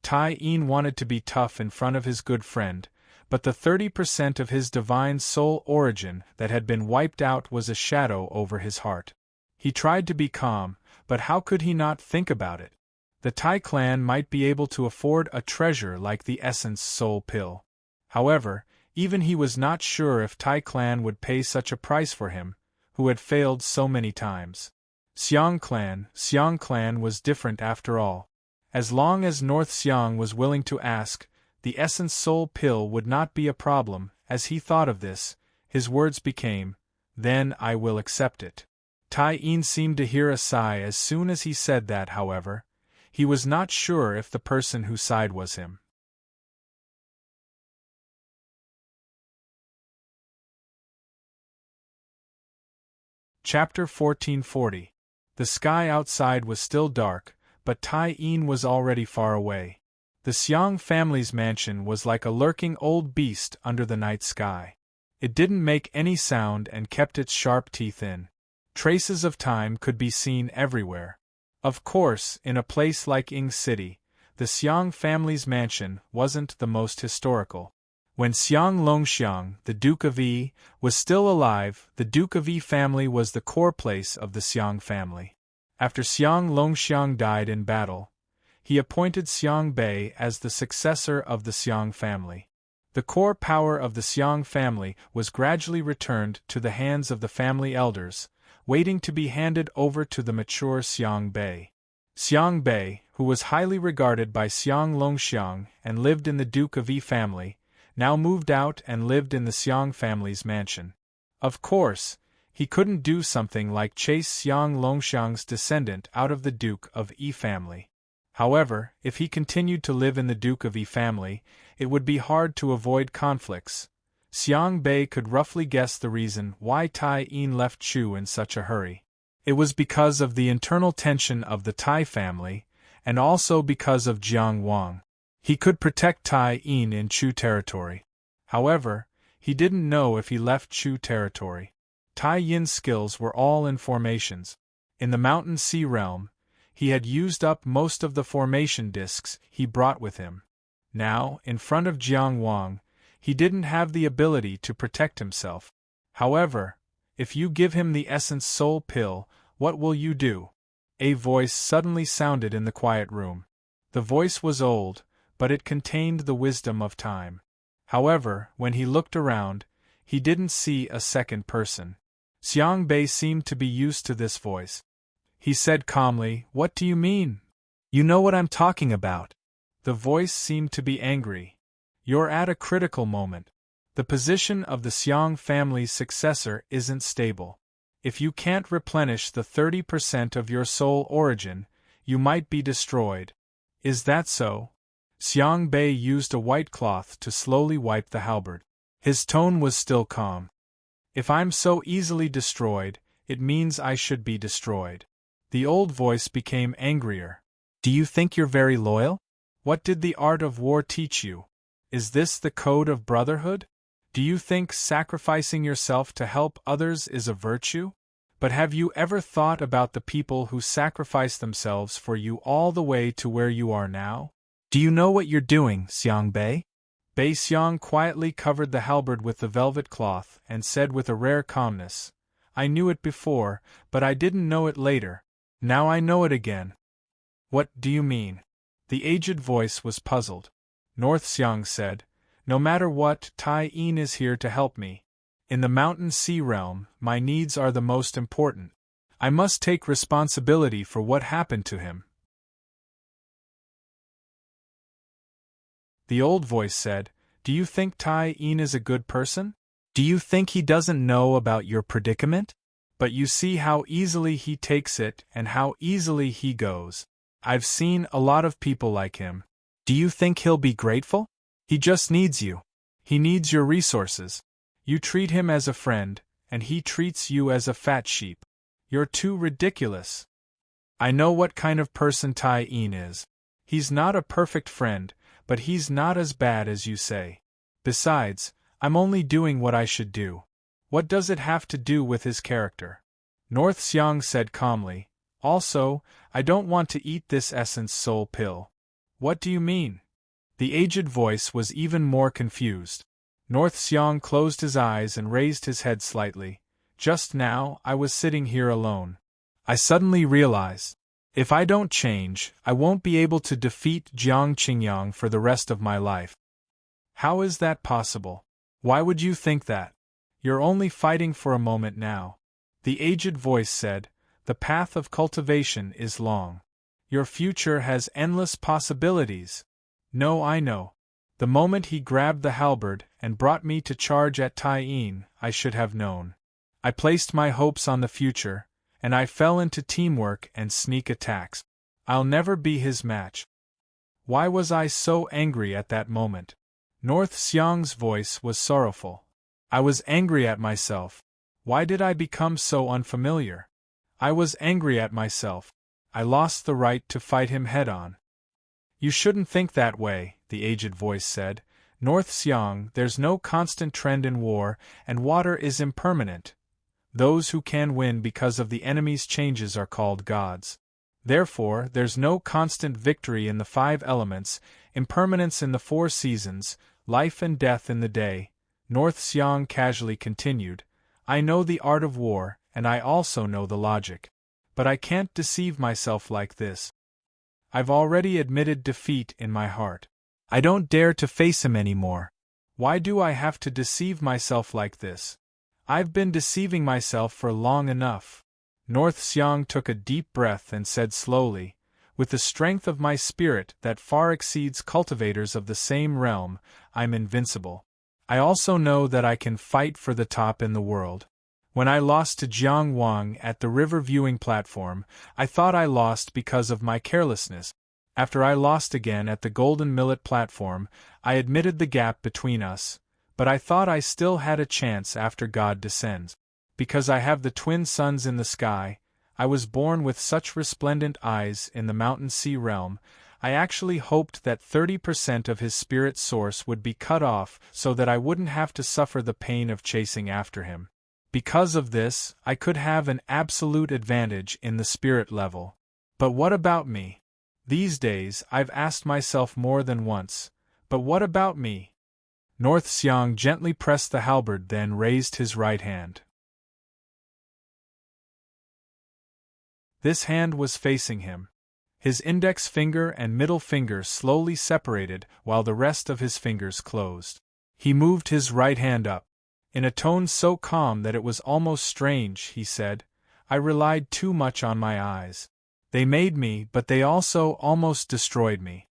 Tai Yin wanted to be tough in front of his good friend, but the 30% of his divine soul origin that had been wiped out was a shadow over his heart. He tried to be calm, but how could he not think about it? The Tai clan might be able to afford a treasure like the Essence Soul Pill. However, even he was not sure if Tai clan would pay such a price for him, who had failed so many times. Xiong clan was different after all. As long as North Xiong was willing to ask, the Essence Soul Pill would not be a problem. As he thought of this, his words became, "Then I will accept it." Tai Yin seemed to hear a sigh as soon as he said that. However, he was not sure if the person who sighed was him. Chapter 1440. The sky outside was still dark, but Tai Yin was already far away. The Xiong family's mansion was like a lurking old beast under the night sky. It didn't make any sound and kept its sharp teeth in. Traces of time could be seen everywhere. Of course, in a place like Ying City, the Xiong family's mansion wasn't the most historical. When Xiong Longxiang, the Duke of Yi, was still alive, the Duke of Yi family was the core place of the Xiong family. After Xiong Longxiang died in battle, he appointed Xiong Bei as the successor of the Xiong family. The core power of the Xiong family was gradually returned to the hands of the family elders, waiting to be handed over to the mature Xiong Bei. Xiong Bei, who was highly regarded by Xiong Longxiang and lived in the Duke of Yi family, now moved out and lived in the Xiong family's mansion. Of course, he couldn't do something like chase Xiong Longxiang's descendant out of the Duke of Yi family. However, if he continued to live in the Duke of Yi family, it would be hard to avoid conflicts. Xiong Bei could roughly guess the reason why Tai Yin left Chu in such a hurry. It was because of the internal tension of the Tai family, and also because of Jiang Wang. He could protect Tai Yin in Chu territory. However, he didn't know if he left Chu territory. Tai Yin's skills were all in formations. In the Mountain Sea realm, he had used up most of the formation discs he brought with him. Now, in front of Jiang Wang, he didn't have the ability to protect himself. However, if you give him the Essence Soul Pill, what will you do? A voice suddenly sounded in the quiet room. The voice was old, but it contained the wisdom of time. However, when he looked around, he didn't see a second person. Xiong Bei seemed to be used to this voice. He said calmly, "What do you mean? You know what I'm talking about." The voice seemed to be angry. "You're at a critical moment. The position of the Xiong family's successor isn't stable. If you can't replenish the 30% of your soul origin, you might be destroyed. Is that so?" Xiong Bei used a white cloth to slowly wipe the halberd. His tone was still calm. "If I'm so easily destroyed, it means I should be destroyed." The old voice became angrier. "Do you think you're very loyal? What did the art of war teach you? Is this the code of brotherhood? Do you think sacrificing yourself to help others is a virtue? But have you ever thought about the people who sacrifice themselves for you all the way to where you are now? Do you know what you're doing, Xiong Bei?" Bei Xiong quietly covered the halberd with the velvet cloth and said with a rare calmness, "I knew it before, but I didn't know it later. Now I know it again." "What do you mean?" The aged voice was puzzled. North Xiong said, "No matter what, Tai Yin is here to help me. In the Mountain Sea realm, my needs are the most important. I must take responsibility for what happened to him." The old voice said, "Do you think Tai Yin is a good person? Do you think he doesn't know about your predicament? But you see how easily he takes it and how easily he goes. I've seen a lot of people like him. Do you think he'll be grateful? He just needs you. He needs your resources. You treat him as a friend, and he treats you as a fat sheep. You're too ridiculous." "I know what kind of person Tai Yin is. He's not a perfect friend, but he's not as bad as you say. Besides, I'm only doing what I should do. What does it have to do with his character?" North Xiong said calmly, "Also, I don't want to eat this Essence Soul Pill." "What do you mean?" The aged voice was even more confused. North Xiong closed his eyes and raised his head slightly. "Just now, I was sitting here alone. I suddenly realized. If I don't change, I won't be able to defeat Jiang Qingyang for the rest of my life. How is that possible? Why would you think that? You're only fighting for a moment now. The aged voice said, the path of cultivation is long. Your future has endless possibilities. No, I know. The moment he grabbed the halberd and brought me to charge at Taiyin, I should have known. I placed my hopes on the future, and I fell into teamwork and sneak attacks. I'll never be his match. Why was I so angry at that moment? North Xiang's voice was sorrowful. I was angry at myself. Why did I become so unfamiliar? I was angry at myself. I lost the right to fight him head-on. You shouldn't think that way, the aged voice said. North Xiang, there's no constant trend in war, and water is impermanent. Those who can win because of the enemy's changes are called gods. Therefore, there's no constant victory in the 5 elements, impermanence in the 4 seasons, life and death in the day. North Xiang casually continued, I know the art of war, and I also know the logic. But I can't deceive myself like this. I've already admitted defeat in my heart. I don't dare to face him anymore. Why do I have to deceive myself like this? I've been deceiving myself for long enough. North Xiang took a deep breath and said slowly, with the strength of my spirit that far exceeds cultivators of the same realm, I'm invincible. I also know that I can fight for the top in the world. When I lost to Jiang Wang at the river viewing platform, I thought I lost because of my carelessness. After I lost again at the Golden Millet platform, I admitted the gap between us, but I thought I still had a chance after God descends. Because I have the twin suns in the sky, I was born with such resplendent eyes in the mountain sea realm, I actually hoped that 30% of his spirit source would be cut off so that I wouldn't have to suffer the pain of chasing after him. Because of this, I could have an absolute advantage in the spirit level. But what about me? These days, I've asked myself more than once, but what about me? North Xiang gently pressed the halberd, then raised his right hand. This hand was facing him. His index finger and middle finger slowly separated while the rest of his fingers closed. He moved his right hand up. In a tone so calm that it was almost strange, he said, I relied too much on my eyes. They made me, but they also almost destroyed me.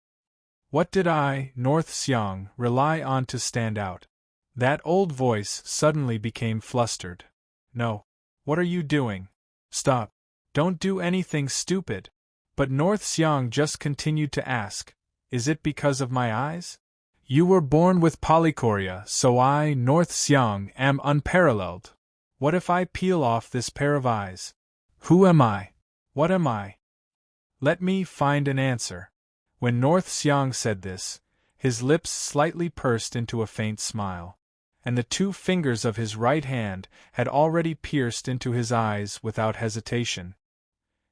What did I, North Xiang, rely on to stand out? That old voice suddenly became flustered. No. What are you doing? Stop. Don't do anything stupid. But North Xiang just continued to ask, is it because of my eyes? You were born with polychoria, so I, North Xiang, am unparalleled. What if I peel off this pair of eyes? Who am I? What am I? Let me find an answer. When North Xiang said this, his lips slightly pursed into a faint smile, and the 2 fingers of his right hand had already pierced into his eyes without hesitation.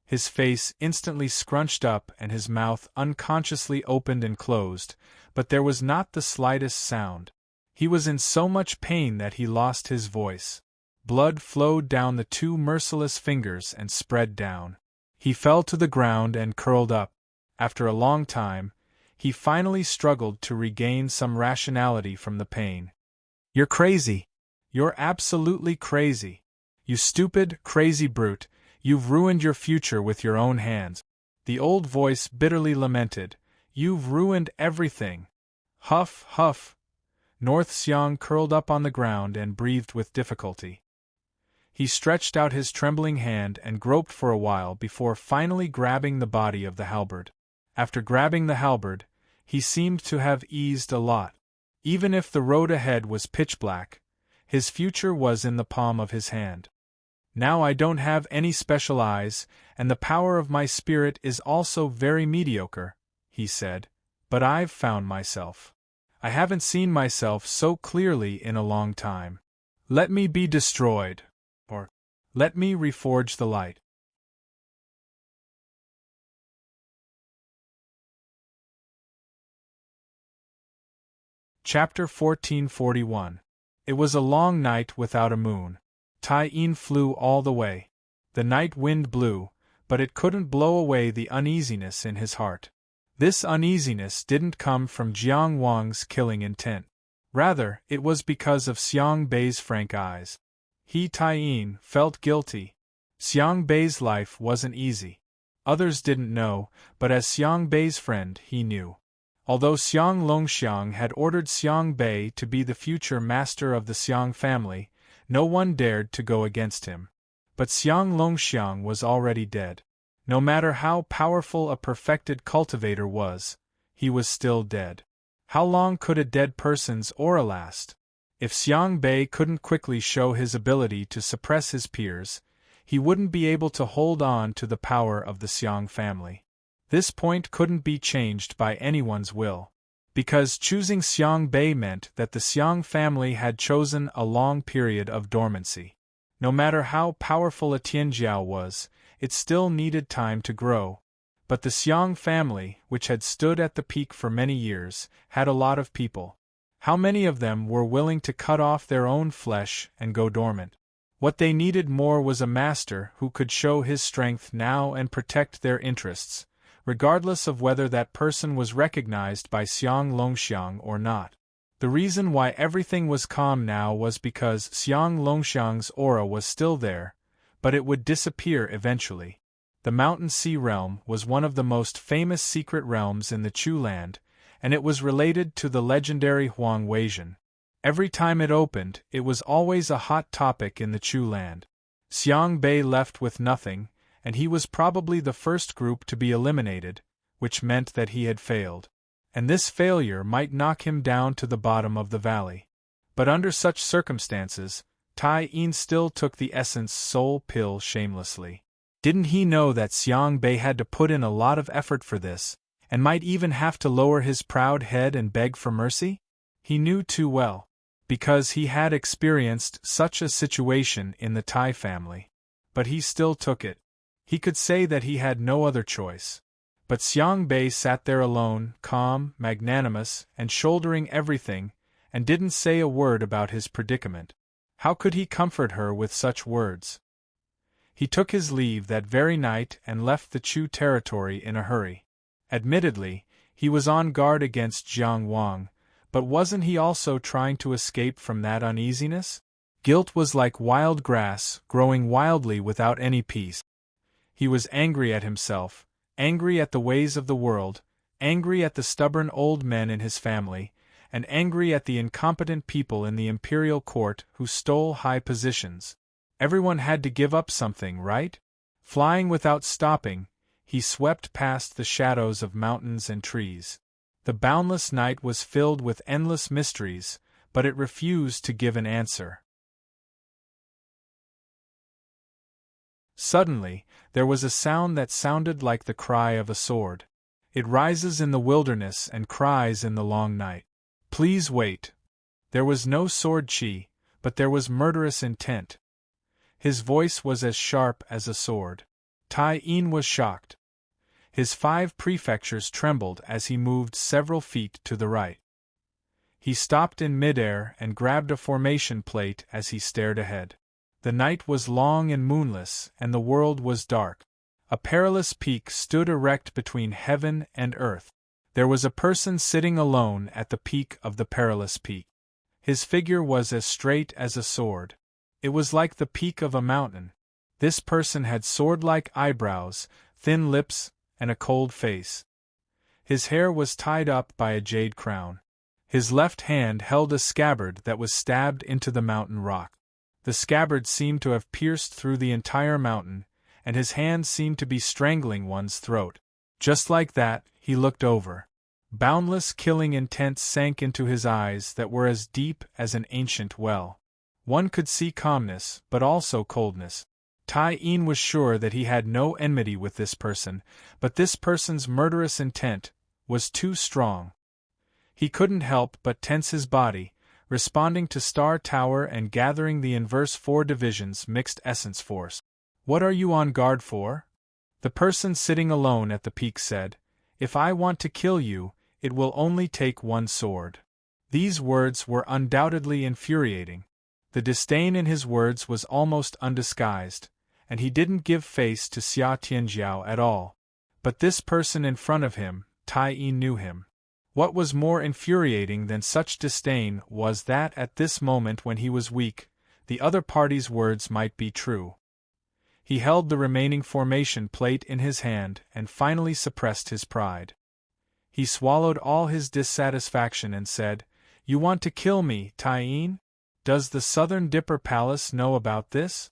His face instantly scrunched up and his mouth unconsciously opened and closed, but there was not the slightest sound. He was in so much pain that he lost his voice. Blood flowed down the 2 merciless fingers and spread down. He fell to the ground and curled up. After a long time, he finally struggled to regain some rationality from the pain. You're crazy. You're absolutely crazy. You stupid, crazy brute. You've ruined your future with your own hands. The old voice bitterly lamented, You've ruined everything. Huff, huff. North Xiang curled up on the ground and breathed with difficulty. He stretched out his trembling hand and groped for a while before finally grabbing the body of the halberd. After grabbing the halberd, he seemed to have eased a lot. Even if the road ahead was pitch black, his future was in the palm of his hand. Now I don't have any special eyes, and the power of my spirit is also very mediocre, he said, but I've found myself. I haven't seen myself so clearly in a long time. Let me be destroyed, or let me reforge the light. Chapter 1441. It was a long night without a moon. Taiyin flew all the way. The night wind blew, but it couldn't blow away the uneasiness in his heart. This uneasiness didn't come from Jiang Wang's killing intent. Rather, it was because of Xiang Bei's frank eyes. He, Taiyin, felt guilty. Xiang Bei's life wasn't easy. Others didn't know, but as Xiang Bei's friend he knew. Although Xiang Longxiang had ordered Xiang Bei to be the future master of the Xiang family, no one dared to go against him. But Xiang Longxiang was already dead. No matter how powerful a perfected cultivator was, he was still dead. How long could a dead person's aura last? If Xiang Bei couldn't quickly show his ability to suppress his peers, he wouldn't be able to hold on to the power of the Xiang family. This point couldn't be changed by anyone's will. Because choosing Xiang Bei meant that the Xiang family had chosen a long period of dormancy. No matter how powerful a Tianjiao was, it still needed time to grow. But the Xiang family, which had stood at the peak for many years, had a lot of people. How many of them were willing to cut off their own flesh and go dormant? What they needed more was a master who could show his strength now and protect their interests, regardless of whether that person was recognized by Xiang Longxiang or not. The reason why everything was calm now was because Xiang Longxiang's aura was still there, but it would disappear eventually. The Mountain Sea Realm was one of the most famous secret realms in the Chu land, and it was related to the legendary Huang Weizhen. Every time it opened, it was always a hot topic in the Chu land. Xiang Bei left with nothing, and he was probably the first group to be eliminated, which meant that he had failed. And this failure might knock him down to the bottom of the valley. But under such circumstances, Tai-Yin still took the Essence Soul pill shamelessly. Didn't he know that Xiang Bei had to put in a lot of effort for this, and might even have to lower his proud head and beg for mercy? He knew too well, because he had experienced such a situation in the Tai family. But he still took it. He could say that he had no other choice. But Xiang Bei sat there alone, calm, magnanimous, and shouldering everything, and didn't say a word about his predicament. How could he comfort her with such words? He took his leave that very night and left the Chu territory in a hurry. Admittedly, he was on guard against Jiang Wang, but wasn't he also trying to escape from that uneasiness? Guilt was like wild grass, growing wildly without any peace. He was angry at himself, angry at the ways of the world, angry at the stubborn old men in his family, and angry at the incompetent people in the imperial court who stole high positions. Everyone had to give up something, right? Flying without stopping, he swept past the shadows of mountains and trees. The boundless night was filled with endless mysteries, but it refused to give an answer. Suddenly, there was a sound that sounded like the cry of a sword. It rises in the wilderness and cries in the long night. Please wait. There was no sword chi, but there was murderous intent. His voice was as sharp as a sword. Tai-Yin was shocked. His 5 prefectures trembled as he moved several feet to the right. He stopped in midair and grabbed a formation plate as he stared ahead. The night was long and moonless, and the world was dark. A perilous peak stood erect between heaven and earth. There was a person sitting alone at the peak of the perilous peak. His figure was as straight as a sword. It was like the peak of a mountain. This person had sword-like eyebrows, thin lips, and a cold face. His hair was tied up by a jade crown. His left hand held a scabbard that was stabbed into the mountain rock. The scabbard seemed to have pierced through the entire mountain, and his hand seemed to be strangling one's throat. Just like that, he looked over. Boundless killing intent sank into his eyes that were as deep as an ancient well. One could see calmness, but also coldness. Tai-Yin was sure that he had no enmity with this person, but this person's murderous intent was too strong. He couldn't help but tense his body, responding to Star Tower and gathering the inverse 4 divisions mixed essence force. What are you on guard for? The person sitting alone at the peak said, If I want to kill you, it will only take 1 sword. These words were undoubtedly infuriating. The disdain in his words was almost undisguised, and he didn't give face to Xia Tianjiao at all. But this person in front of him, Tai Yi knew him. What was more infuriating than such disdain was that at this moment when he was weak, the other party's words might be true. He held the remaining formation plate in his hand and finally suppressed his pride. He swallowed all his dissatisfaction and said, "You want to kill me, Tai Yin? Does the Southern Dipper Palace know about this?"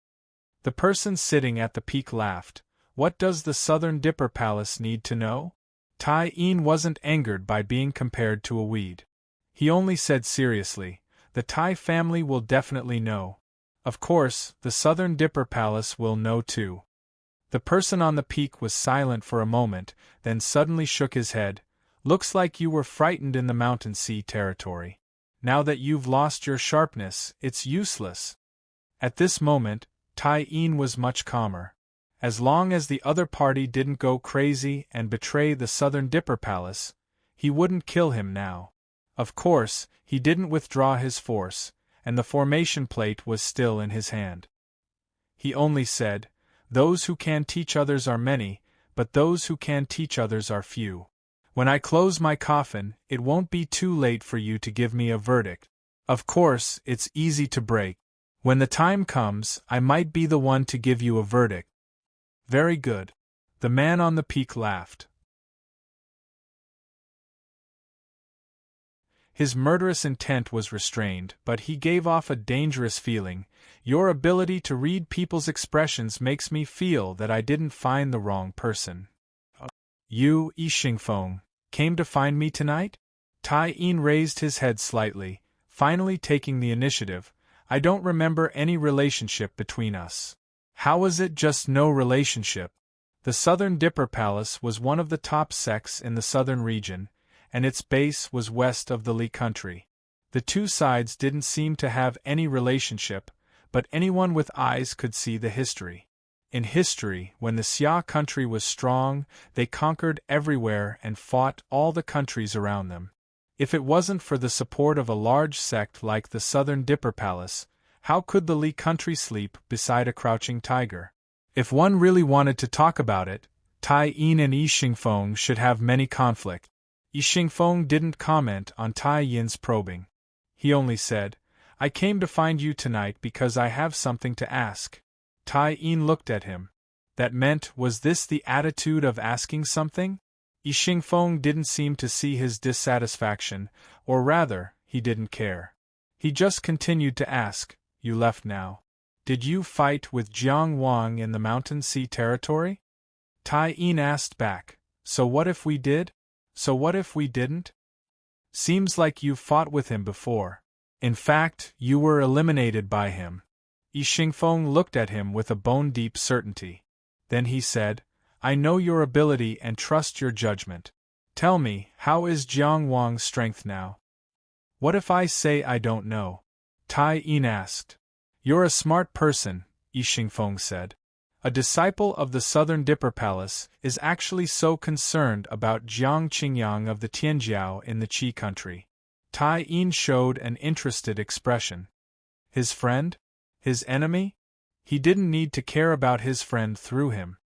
The person sitting at the peak laughed. "What does the Southern Dipper Palace need to know?" Tai Yin wasn't angered by being compared to a weed. He only said seriously, "The Tai family will definitely know. Of course, the Southern Dipper Palace will know too." The person on the peak was silent for a moment, then suddenly shook his head. "Looks like you were frightened in the Mountain Sea territory. Now that you've lost your sharpness, it's useless." At this moment, Tai Yin was much calmer. As long as the other party didn't go crazy and betray the Southern Dipper Palace, he wouldn't kill him now. Of course, he didn't withdraw his force, and the formation plate was still in his hand. He only said, "Those who can teach others are many, but those who can teach others are few. When I close my coffin, it won't be too late for you to give me a verdict. Of course, it's easy to break. When the time comes, I might be the one to give you a verdict." "Very good." The man on the peak laughed. His murderous intent was restrained, but he gave off a dangerous feeling. "Your ability to read people's expressions makes me feel that I didn't find the wrong person." "You, Yi Xingfeng, came to find me tonight?" Tai Yin raised his head slightly, finally taking the initiative. "I don't remember any relationship between us." "How is it just no relationship?" The Southern Dipper Palace was one of the top sects in the southern region, and its base was west of the Li country. The two sides didn't seem to have any relationship, but anyone with eyes could see the history. In history, when the Xia country was strong, they conquered everywhere and fought all the countries around them. If it wasn't for the support of a large sect like the Southern Dipper Palace, how could the Li country sleep beside a crouching tiger? If one really wanted to talk about it, Tai Yin and Yi Xingfeng should have many conflict. Yi Xingfeng didn't comment on Tai Yin's probing. He only said, "I came to find you tonight because I have something to ask." Tai Yin looked at him. That meant, was this the attitude of asking something? Yi Xingfeng didn't seem to see his dissatisfaction, or rather, he didn't care. He just continued to ask, "You left now. Did you fight with Jiang Wang in the Mountain Sea territory?" Tai Yin asked back, "So what if we did? So what if we didn't? Seems like you've fought with him before. In fact, you were eliminated by him." Yi Xingfeng looked at him with a bone-deep certainty. Then he said, "I know your ability and trust your judgment. Tell me, how is Jiang Wang's strength now?" "What if I say I don't know?" Tai Yin asked. "You're a smart person," Yi Xingfeng said. "A disciple of the Southern Dipper Palace is actually so concerned about Jiang Qingyang of the Tianjiao in the Qi country." Tai Yin showed an interested expression. His friend? His enemy? He didn't need to care about his friend through him.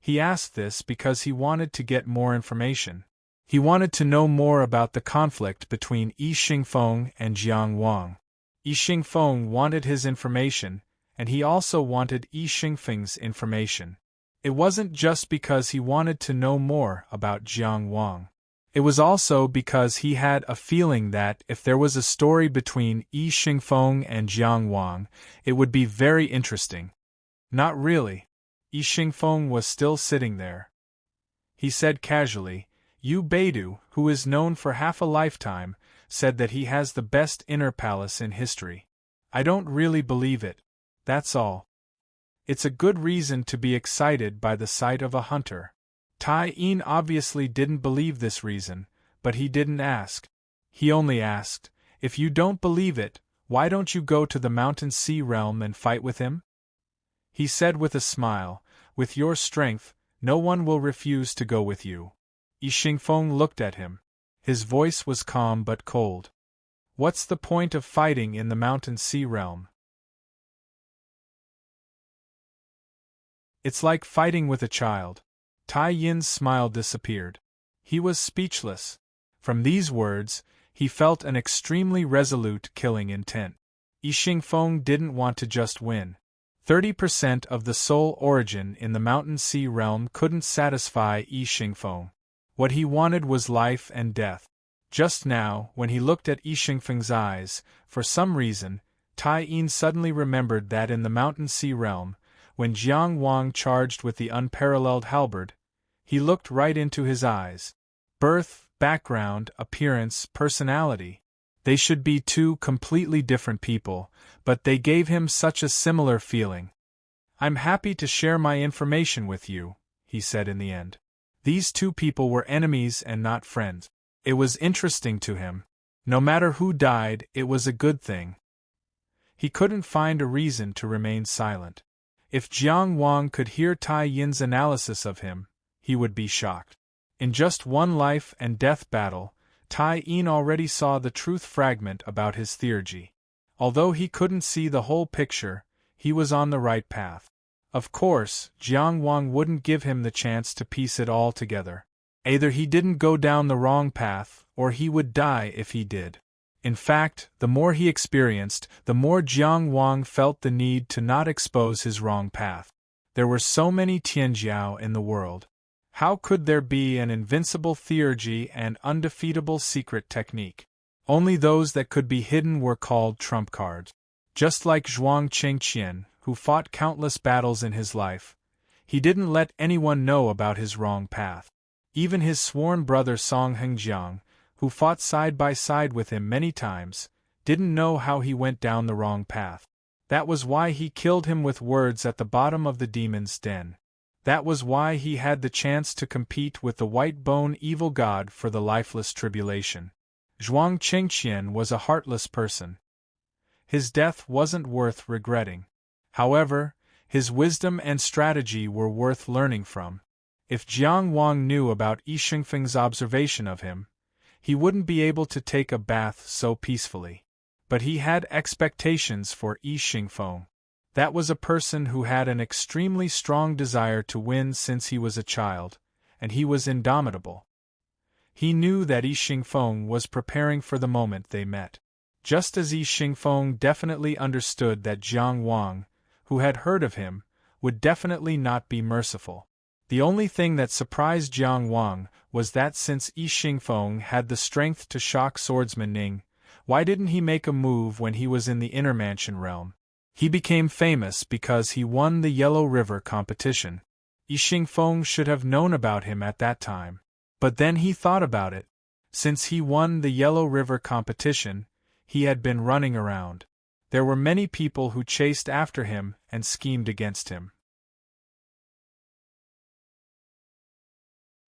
He asked this because he wanted to get more information. He wanted to know more about the conflict between Yi Xingfeng and Jiang Wang. Yi Xingfeng wanted his information, and he also wanted Yi Xingfeng's information. It wasn't just because he wanted to know more about Jiang Wang. It was also because he had a feeling that if there was a story between Yi Xingfeng and Jiang Wang, it would be very interesting. Not really. Yi Xingfeng was still sitting there. He said casually, "Yu Beidou, who is known for half a lifetime, said that he has the best inner palace in history. I don't really believe it. That's all. It's a good reason to be excited by the sight of a hunter." Tai Yin obviously didn't believe this reason, but he didn't ask. He only asked, "If you don't believe it, why don't you go to the Mountain Sea realm and fight with him?" He said with a smile, "With your strength, no one will refuse to go with you." Yi Xingfeng looked at him. His voice was calm but cold. "What's the point of fighting in the Mountain Sea realm? It's like fighting with a child. Tai Yin's smile disappeared. He was speechless. From these words, he felt an extremely resolute killing intent. Yi Xingfeng didn't want to just win. 30% of the soul origin in the Mountain Sea realm couldn't satisfy Yi Xingfeng. What he wanted was life and death. Just now, when he looked at Yi Xingfeng's eyes, for some reason, Tai Yin suddenly remembered that in the Mountain Sea realm, when Jiang Wang charged with the unparalleled halberd, he looked right into his eyes. Birth, background, appearance, personality. They should be two completely different people, but they gave him such a similar feeling. "I'm happy to share my information with you," he said in the end. These two people were enemies and not friends. It was interesting to him. No matter who died, it was a good thing. He couldn't find a reason to remain silent. If Jiang Wang could hear Tai Yin's analysis of him, he would be shocked. In just one life and death battle, Tai Yin already saw the truth fragment about his theurgy. Although he couldn't see the whole picture, he was on the right path. Of course, Jiang Wang wouldn't give him the chance to piece it all together. Either he didn't go down the wrong path, or he would die if he did. In fact, the more he experienced, the more Jiang Wang felt the need to not expose his wrong path. There were so many Tianjiao in the world. How could there be an invincible theurgy and undefeatable secret technique? Only those that could be hidden were called trump cards. Just like Zhuang Qingqian, who fought countless battles in his life, he didn't let anyone know about his wrong path. Even his sworn brother Song Hengjiang, who fought side by side with him many times, didn't know how he went down the wrong path. That was why he killed him with words at the bottom of the demon's den. That was why he had the chance to compete with the white bone evil god for the lifeless tribulation. Zhuang Qingqian was a heartless person. His death wasn't worth regretting. However, his wisdom and strategy were worth learning from. If Jiang Wang knew about Yi Xingfeng's observation of him, he wouldn't be able to take a bath so peacefully. But he had expectations for Yi Xingfeng. That was a person who had an extremely strong desire to win since he was a child, and he was indomitable. He knew that Yi Xingfeng was preparing for the moment they met. Just as Yi Xingfeng definitely understood that Jiang Wang, who had heard of him, would definitely not be merciful. The only thing that surprised Jiang Wang was that since Yi Xingfeng had the strength to shock swordsman Ning, why didn't he make a move when he was in the Inner Mansion realm? He became famous because he won the Yellow River competition. Yi Xingfeng should have known about him at that time. But then he thought about it. Since he won the Yellow River competition, he had been running around. There were many people who chased after him and schemed against him.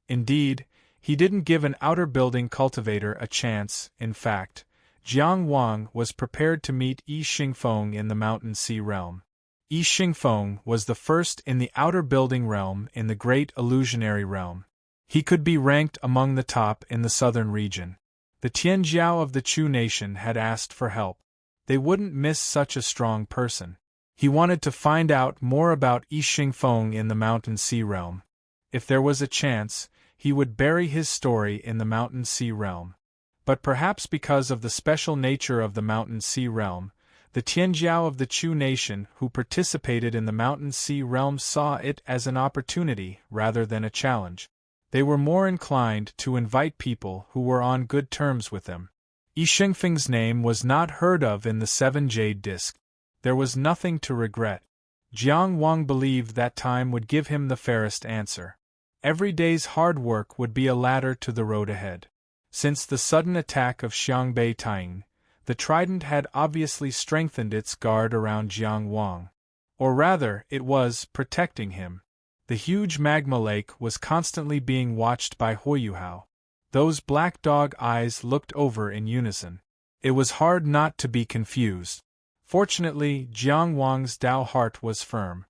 Indeed, he didn't give an outer building cultivator a chance. In fact, Jiang Wang was prepared to meet Yi Xingfeng in the Mountain Sea realm. Yi Xingfeng was the first in the outer building realm in the Great Illusionary realm. He could be ranked among the top in the southern region. The Tianjiao of the Chu nation had asked for help. They wouldn't miss such a strong person. He wanted to find out more about Yi Xingfeng in the Mountain Sea realm. If there was a chance, he would bury his story in the Mountain Sea realm. But perhaps because of the special nature of the Mountain Sea realm, the Tianjiao of the Chu nation who participated in the Mountain Sea realm saw it as an opportunity rather than a challenge. They were more inclined to invite people who were on good terms with them. Yi Xingfeng's name was not heard of in the Seven Jade Disc. There was nothing to regret. Jiang Wang believed that time would give him the fairest answer. Every day's hard work would be a ladder to the road ahead. Since the sudden attack of Xiangbei Taiying, the trident had obviously strengthened its guard around Jiang Wang. Or rather, it was protecting him. The huge magma lake was constantly being watched by Huoyuhao. Those black dog eyes looked over in unison. It was hard not to be confused. Fortunately, Jiang Wang's Dao heart was firm.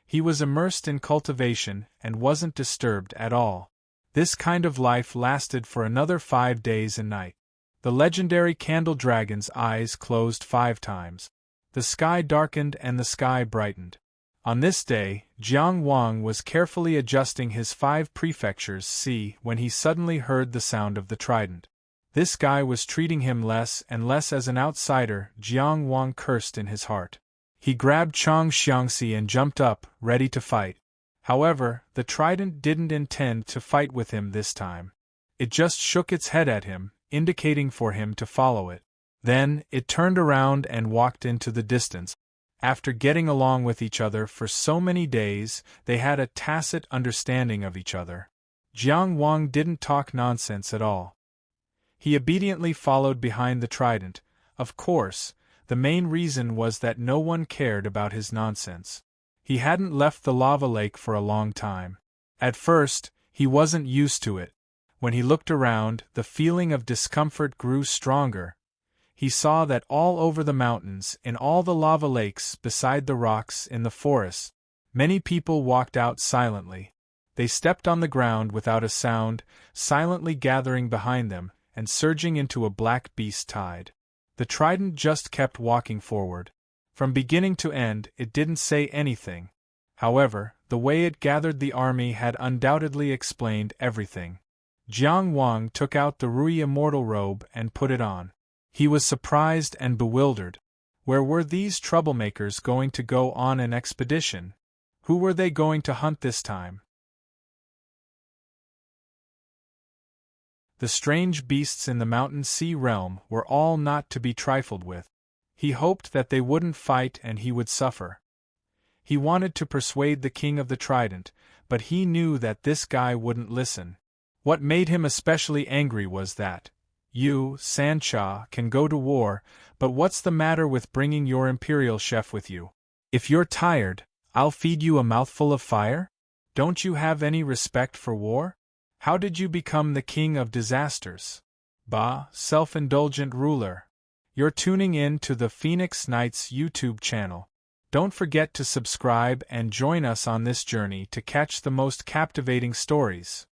He was immersed in cultivation and wasn't disturbed at all. This kind of life lasted for another 5 days and nights. The legendary candle dragon's eyes closed 5 times. The sky darkened and the sky brightened. On this day, Jiang Wang was carefully adjusting his 5 prefectures when he suddenly heard the sound of the trident. This guy was treating him less and less as an outsider, Jiang Wang cursed in his heart. He grabbed Chang Xiangxi and jumped up, ready to fight. However, the trident didn't intend to fight with him this time. It just shook its head at him, indicating for him to follow it. Then, it turned around and walked into the distance. After getting along with each other for so many days, they had a tacit understanding of each other. Jiang Wang didn't talk nonsense at all. He obediently followed behind the trident. Of course, the main reason was that no one cared about his nonsense. He hadn't left the lava lake for a long time. At first, he wasn't used to it. When he looked around, the feeling of discomfort grew stronger. He saw that all over the mountains, in all the lava lakes, beside the rocks, in the forests, many people walked out silently. They stepped on the ground without a sound, silently gathering behind them, and surging into a black beast tide. The trident just kept walking forward. From beginning to end, it didn't say anything. However, the way it gathered the army had undoubtedly explained everything. Jiang Wang took out the Rui immortal robe and put it on. He was surprised and bewildered. Where were these troublemakers going to go on an expedition? Who were they going to hunt this time? The strange beasts in the mountain sea realm were all not to be trifled with. He hoped that they wouldn't fight and he would suffer. He wanted to persuade the king of the trident, but he knew that this guy wouldn't listen. What made him especially angry was that, "You, Sancha, can go to war, but what's the matter with bringing your imperial chef with you? If you're tired, I'll feed you a mouthful of fire? Don't you have any respect for war? How did you become the king of disasters? Bah, self-indulgent ruler." You're tuning in to the Phoenix Knights YouTube channel. Don't forget to subscribe and join us on this journey to catch the most captivating stories.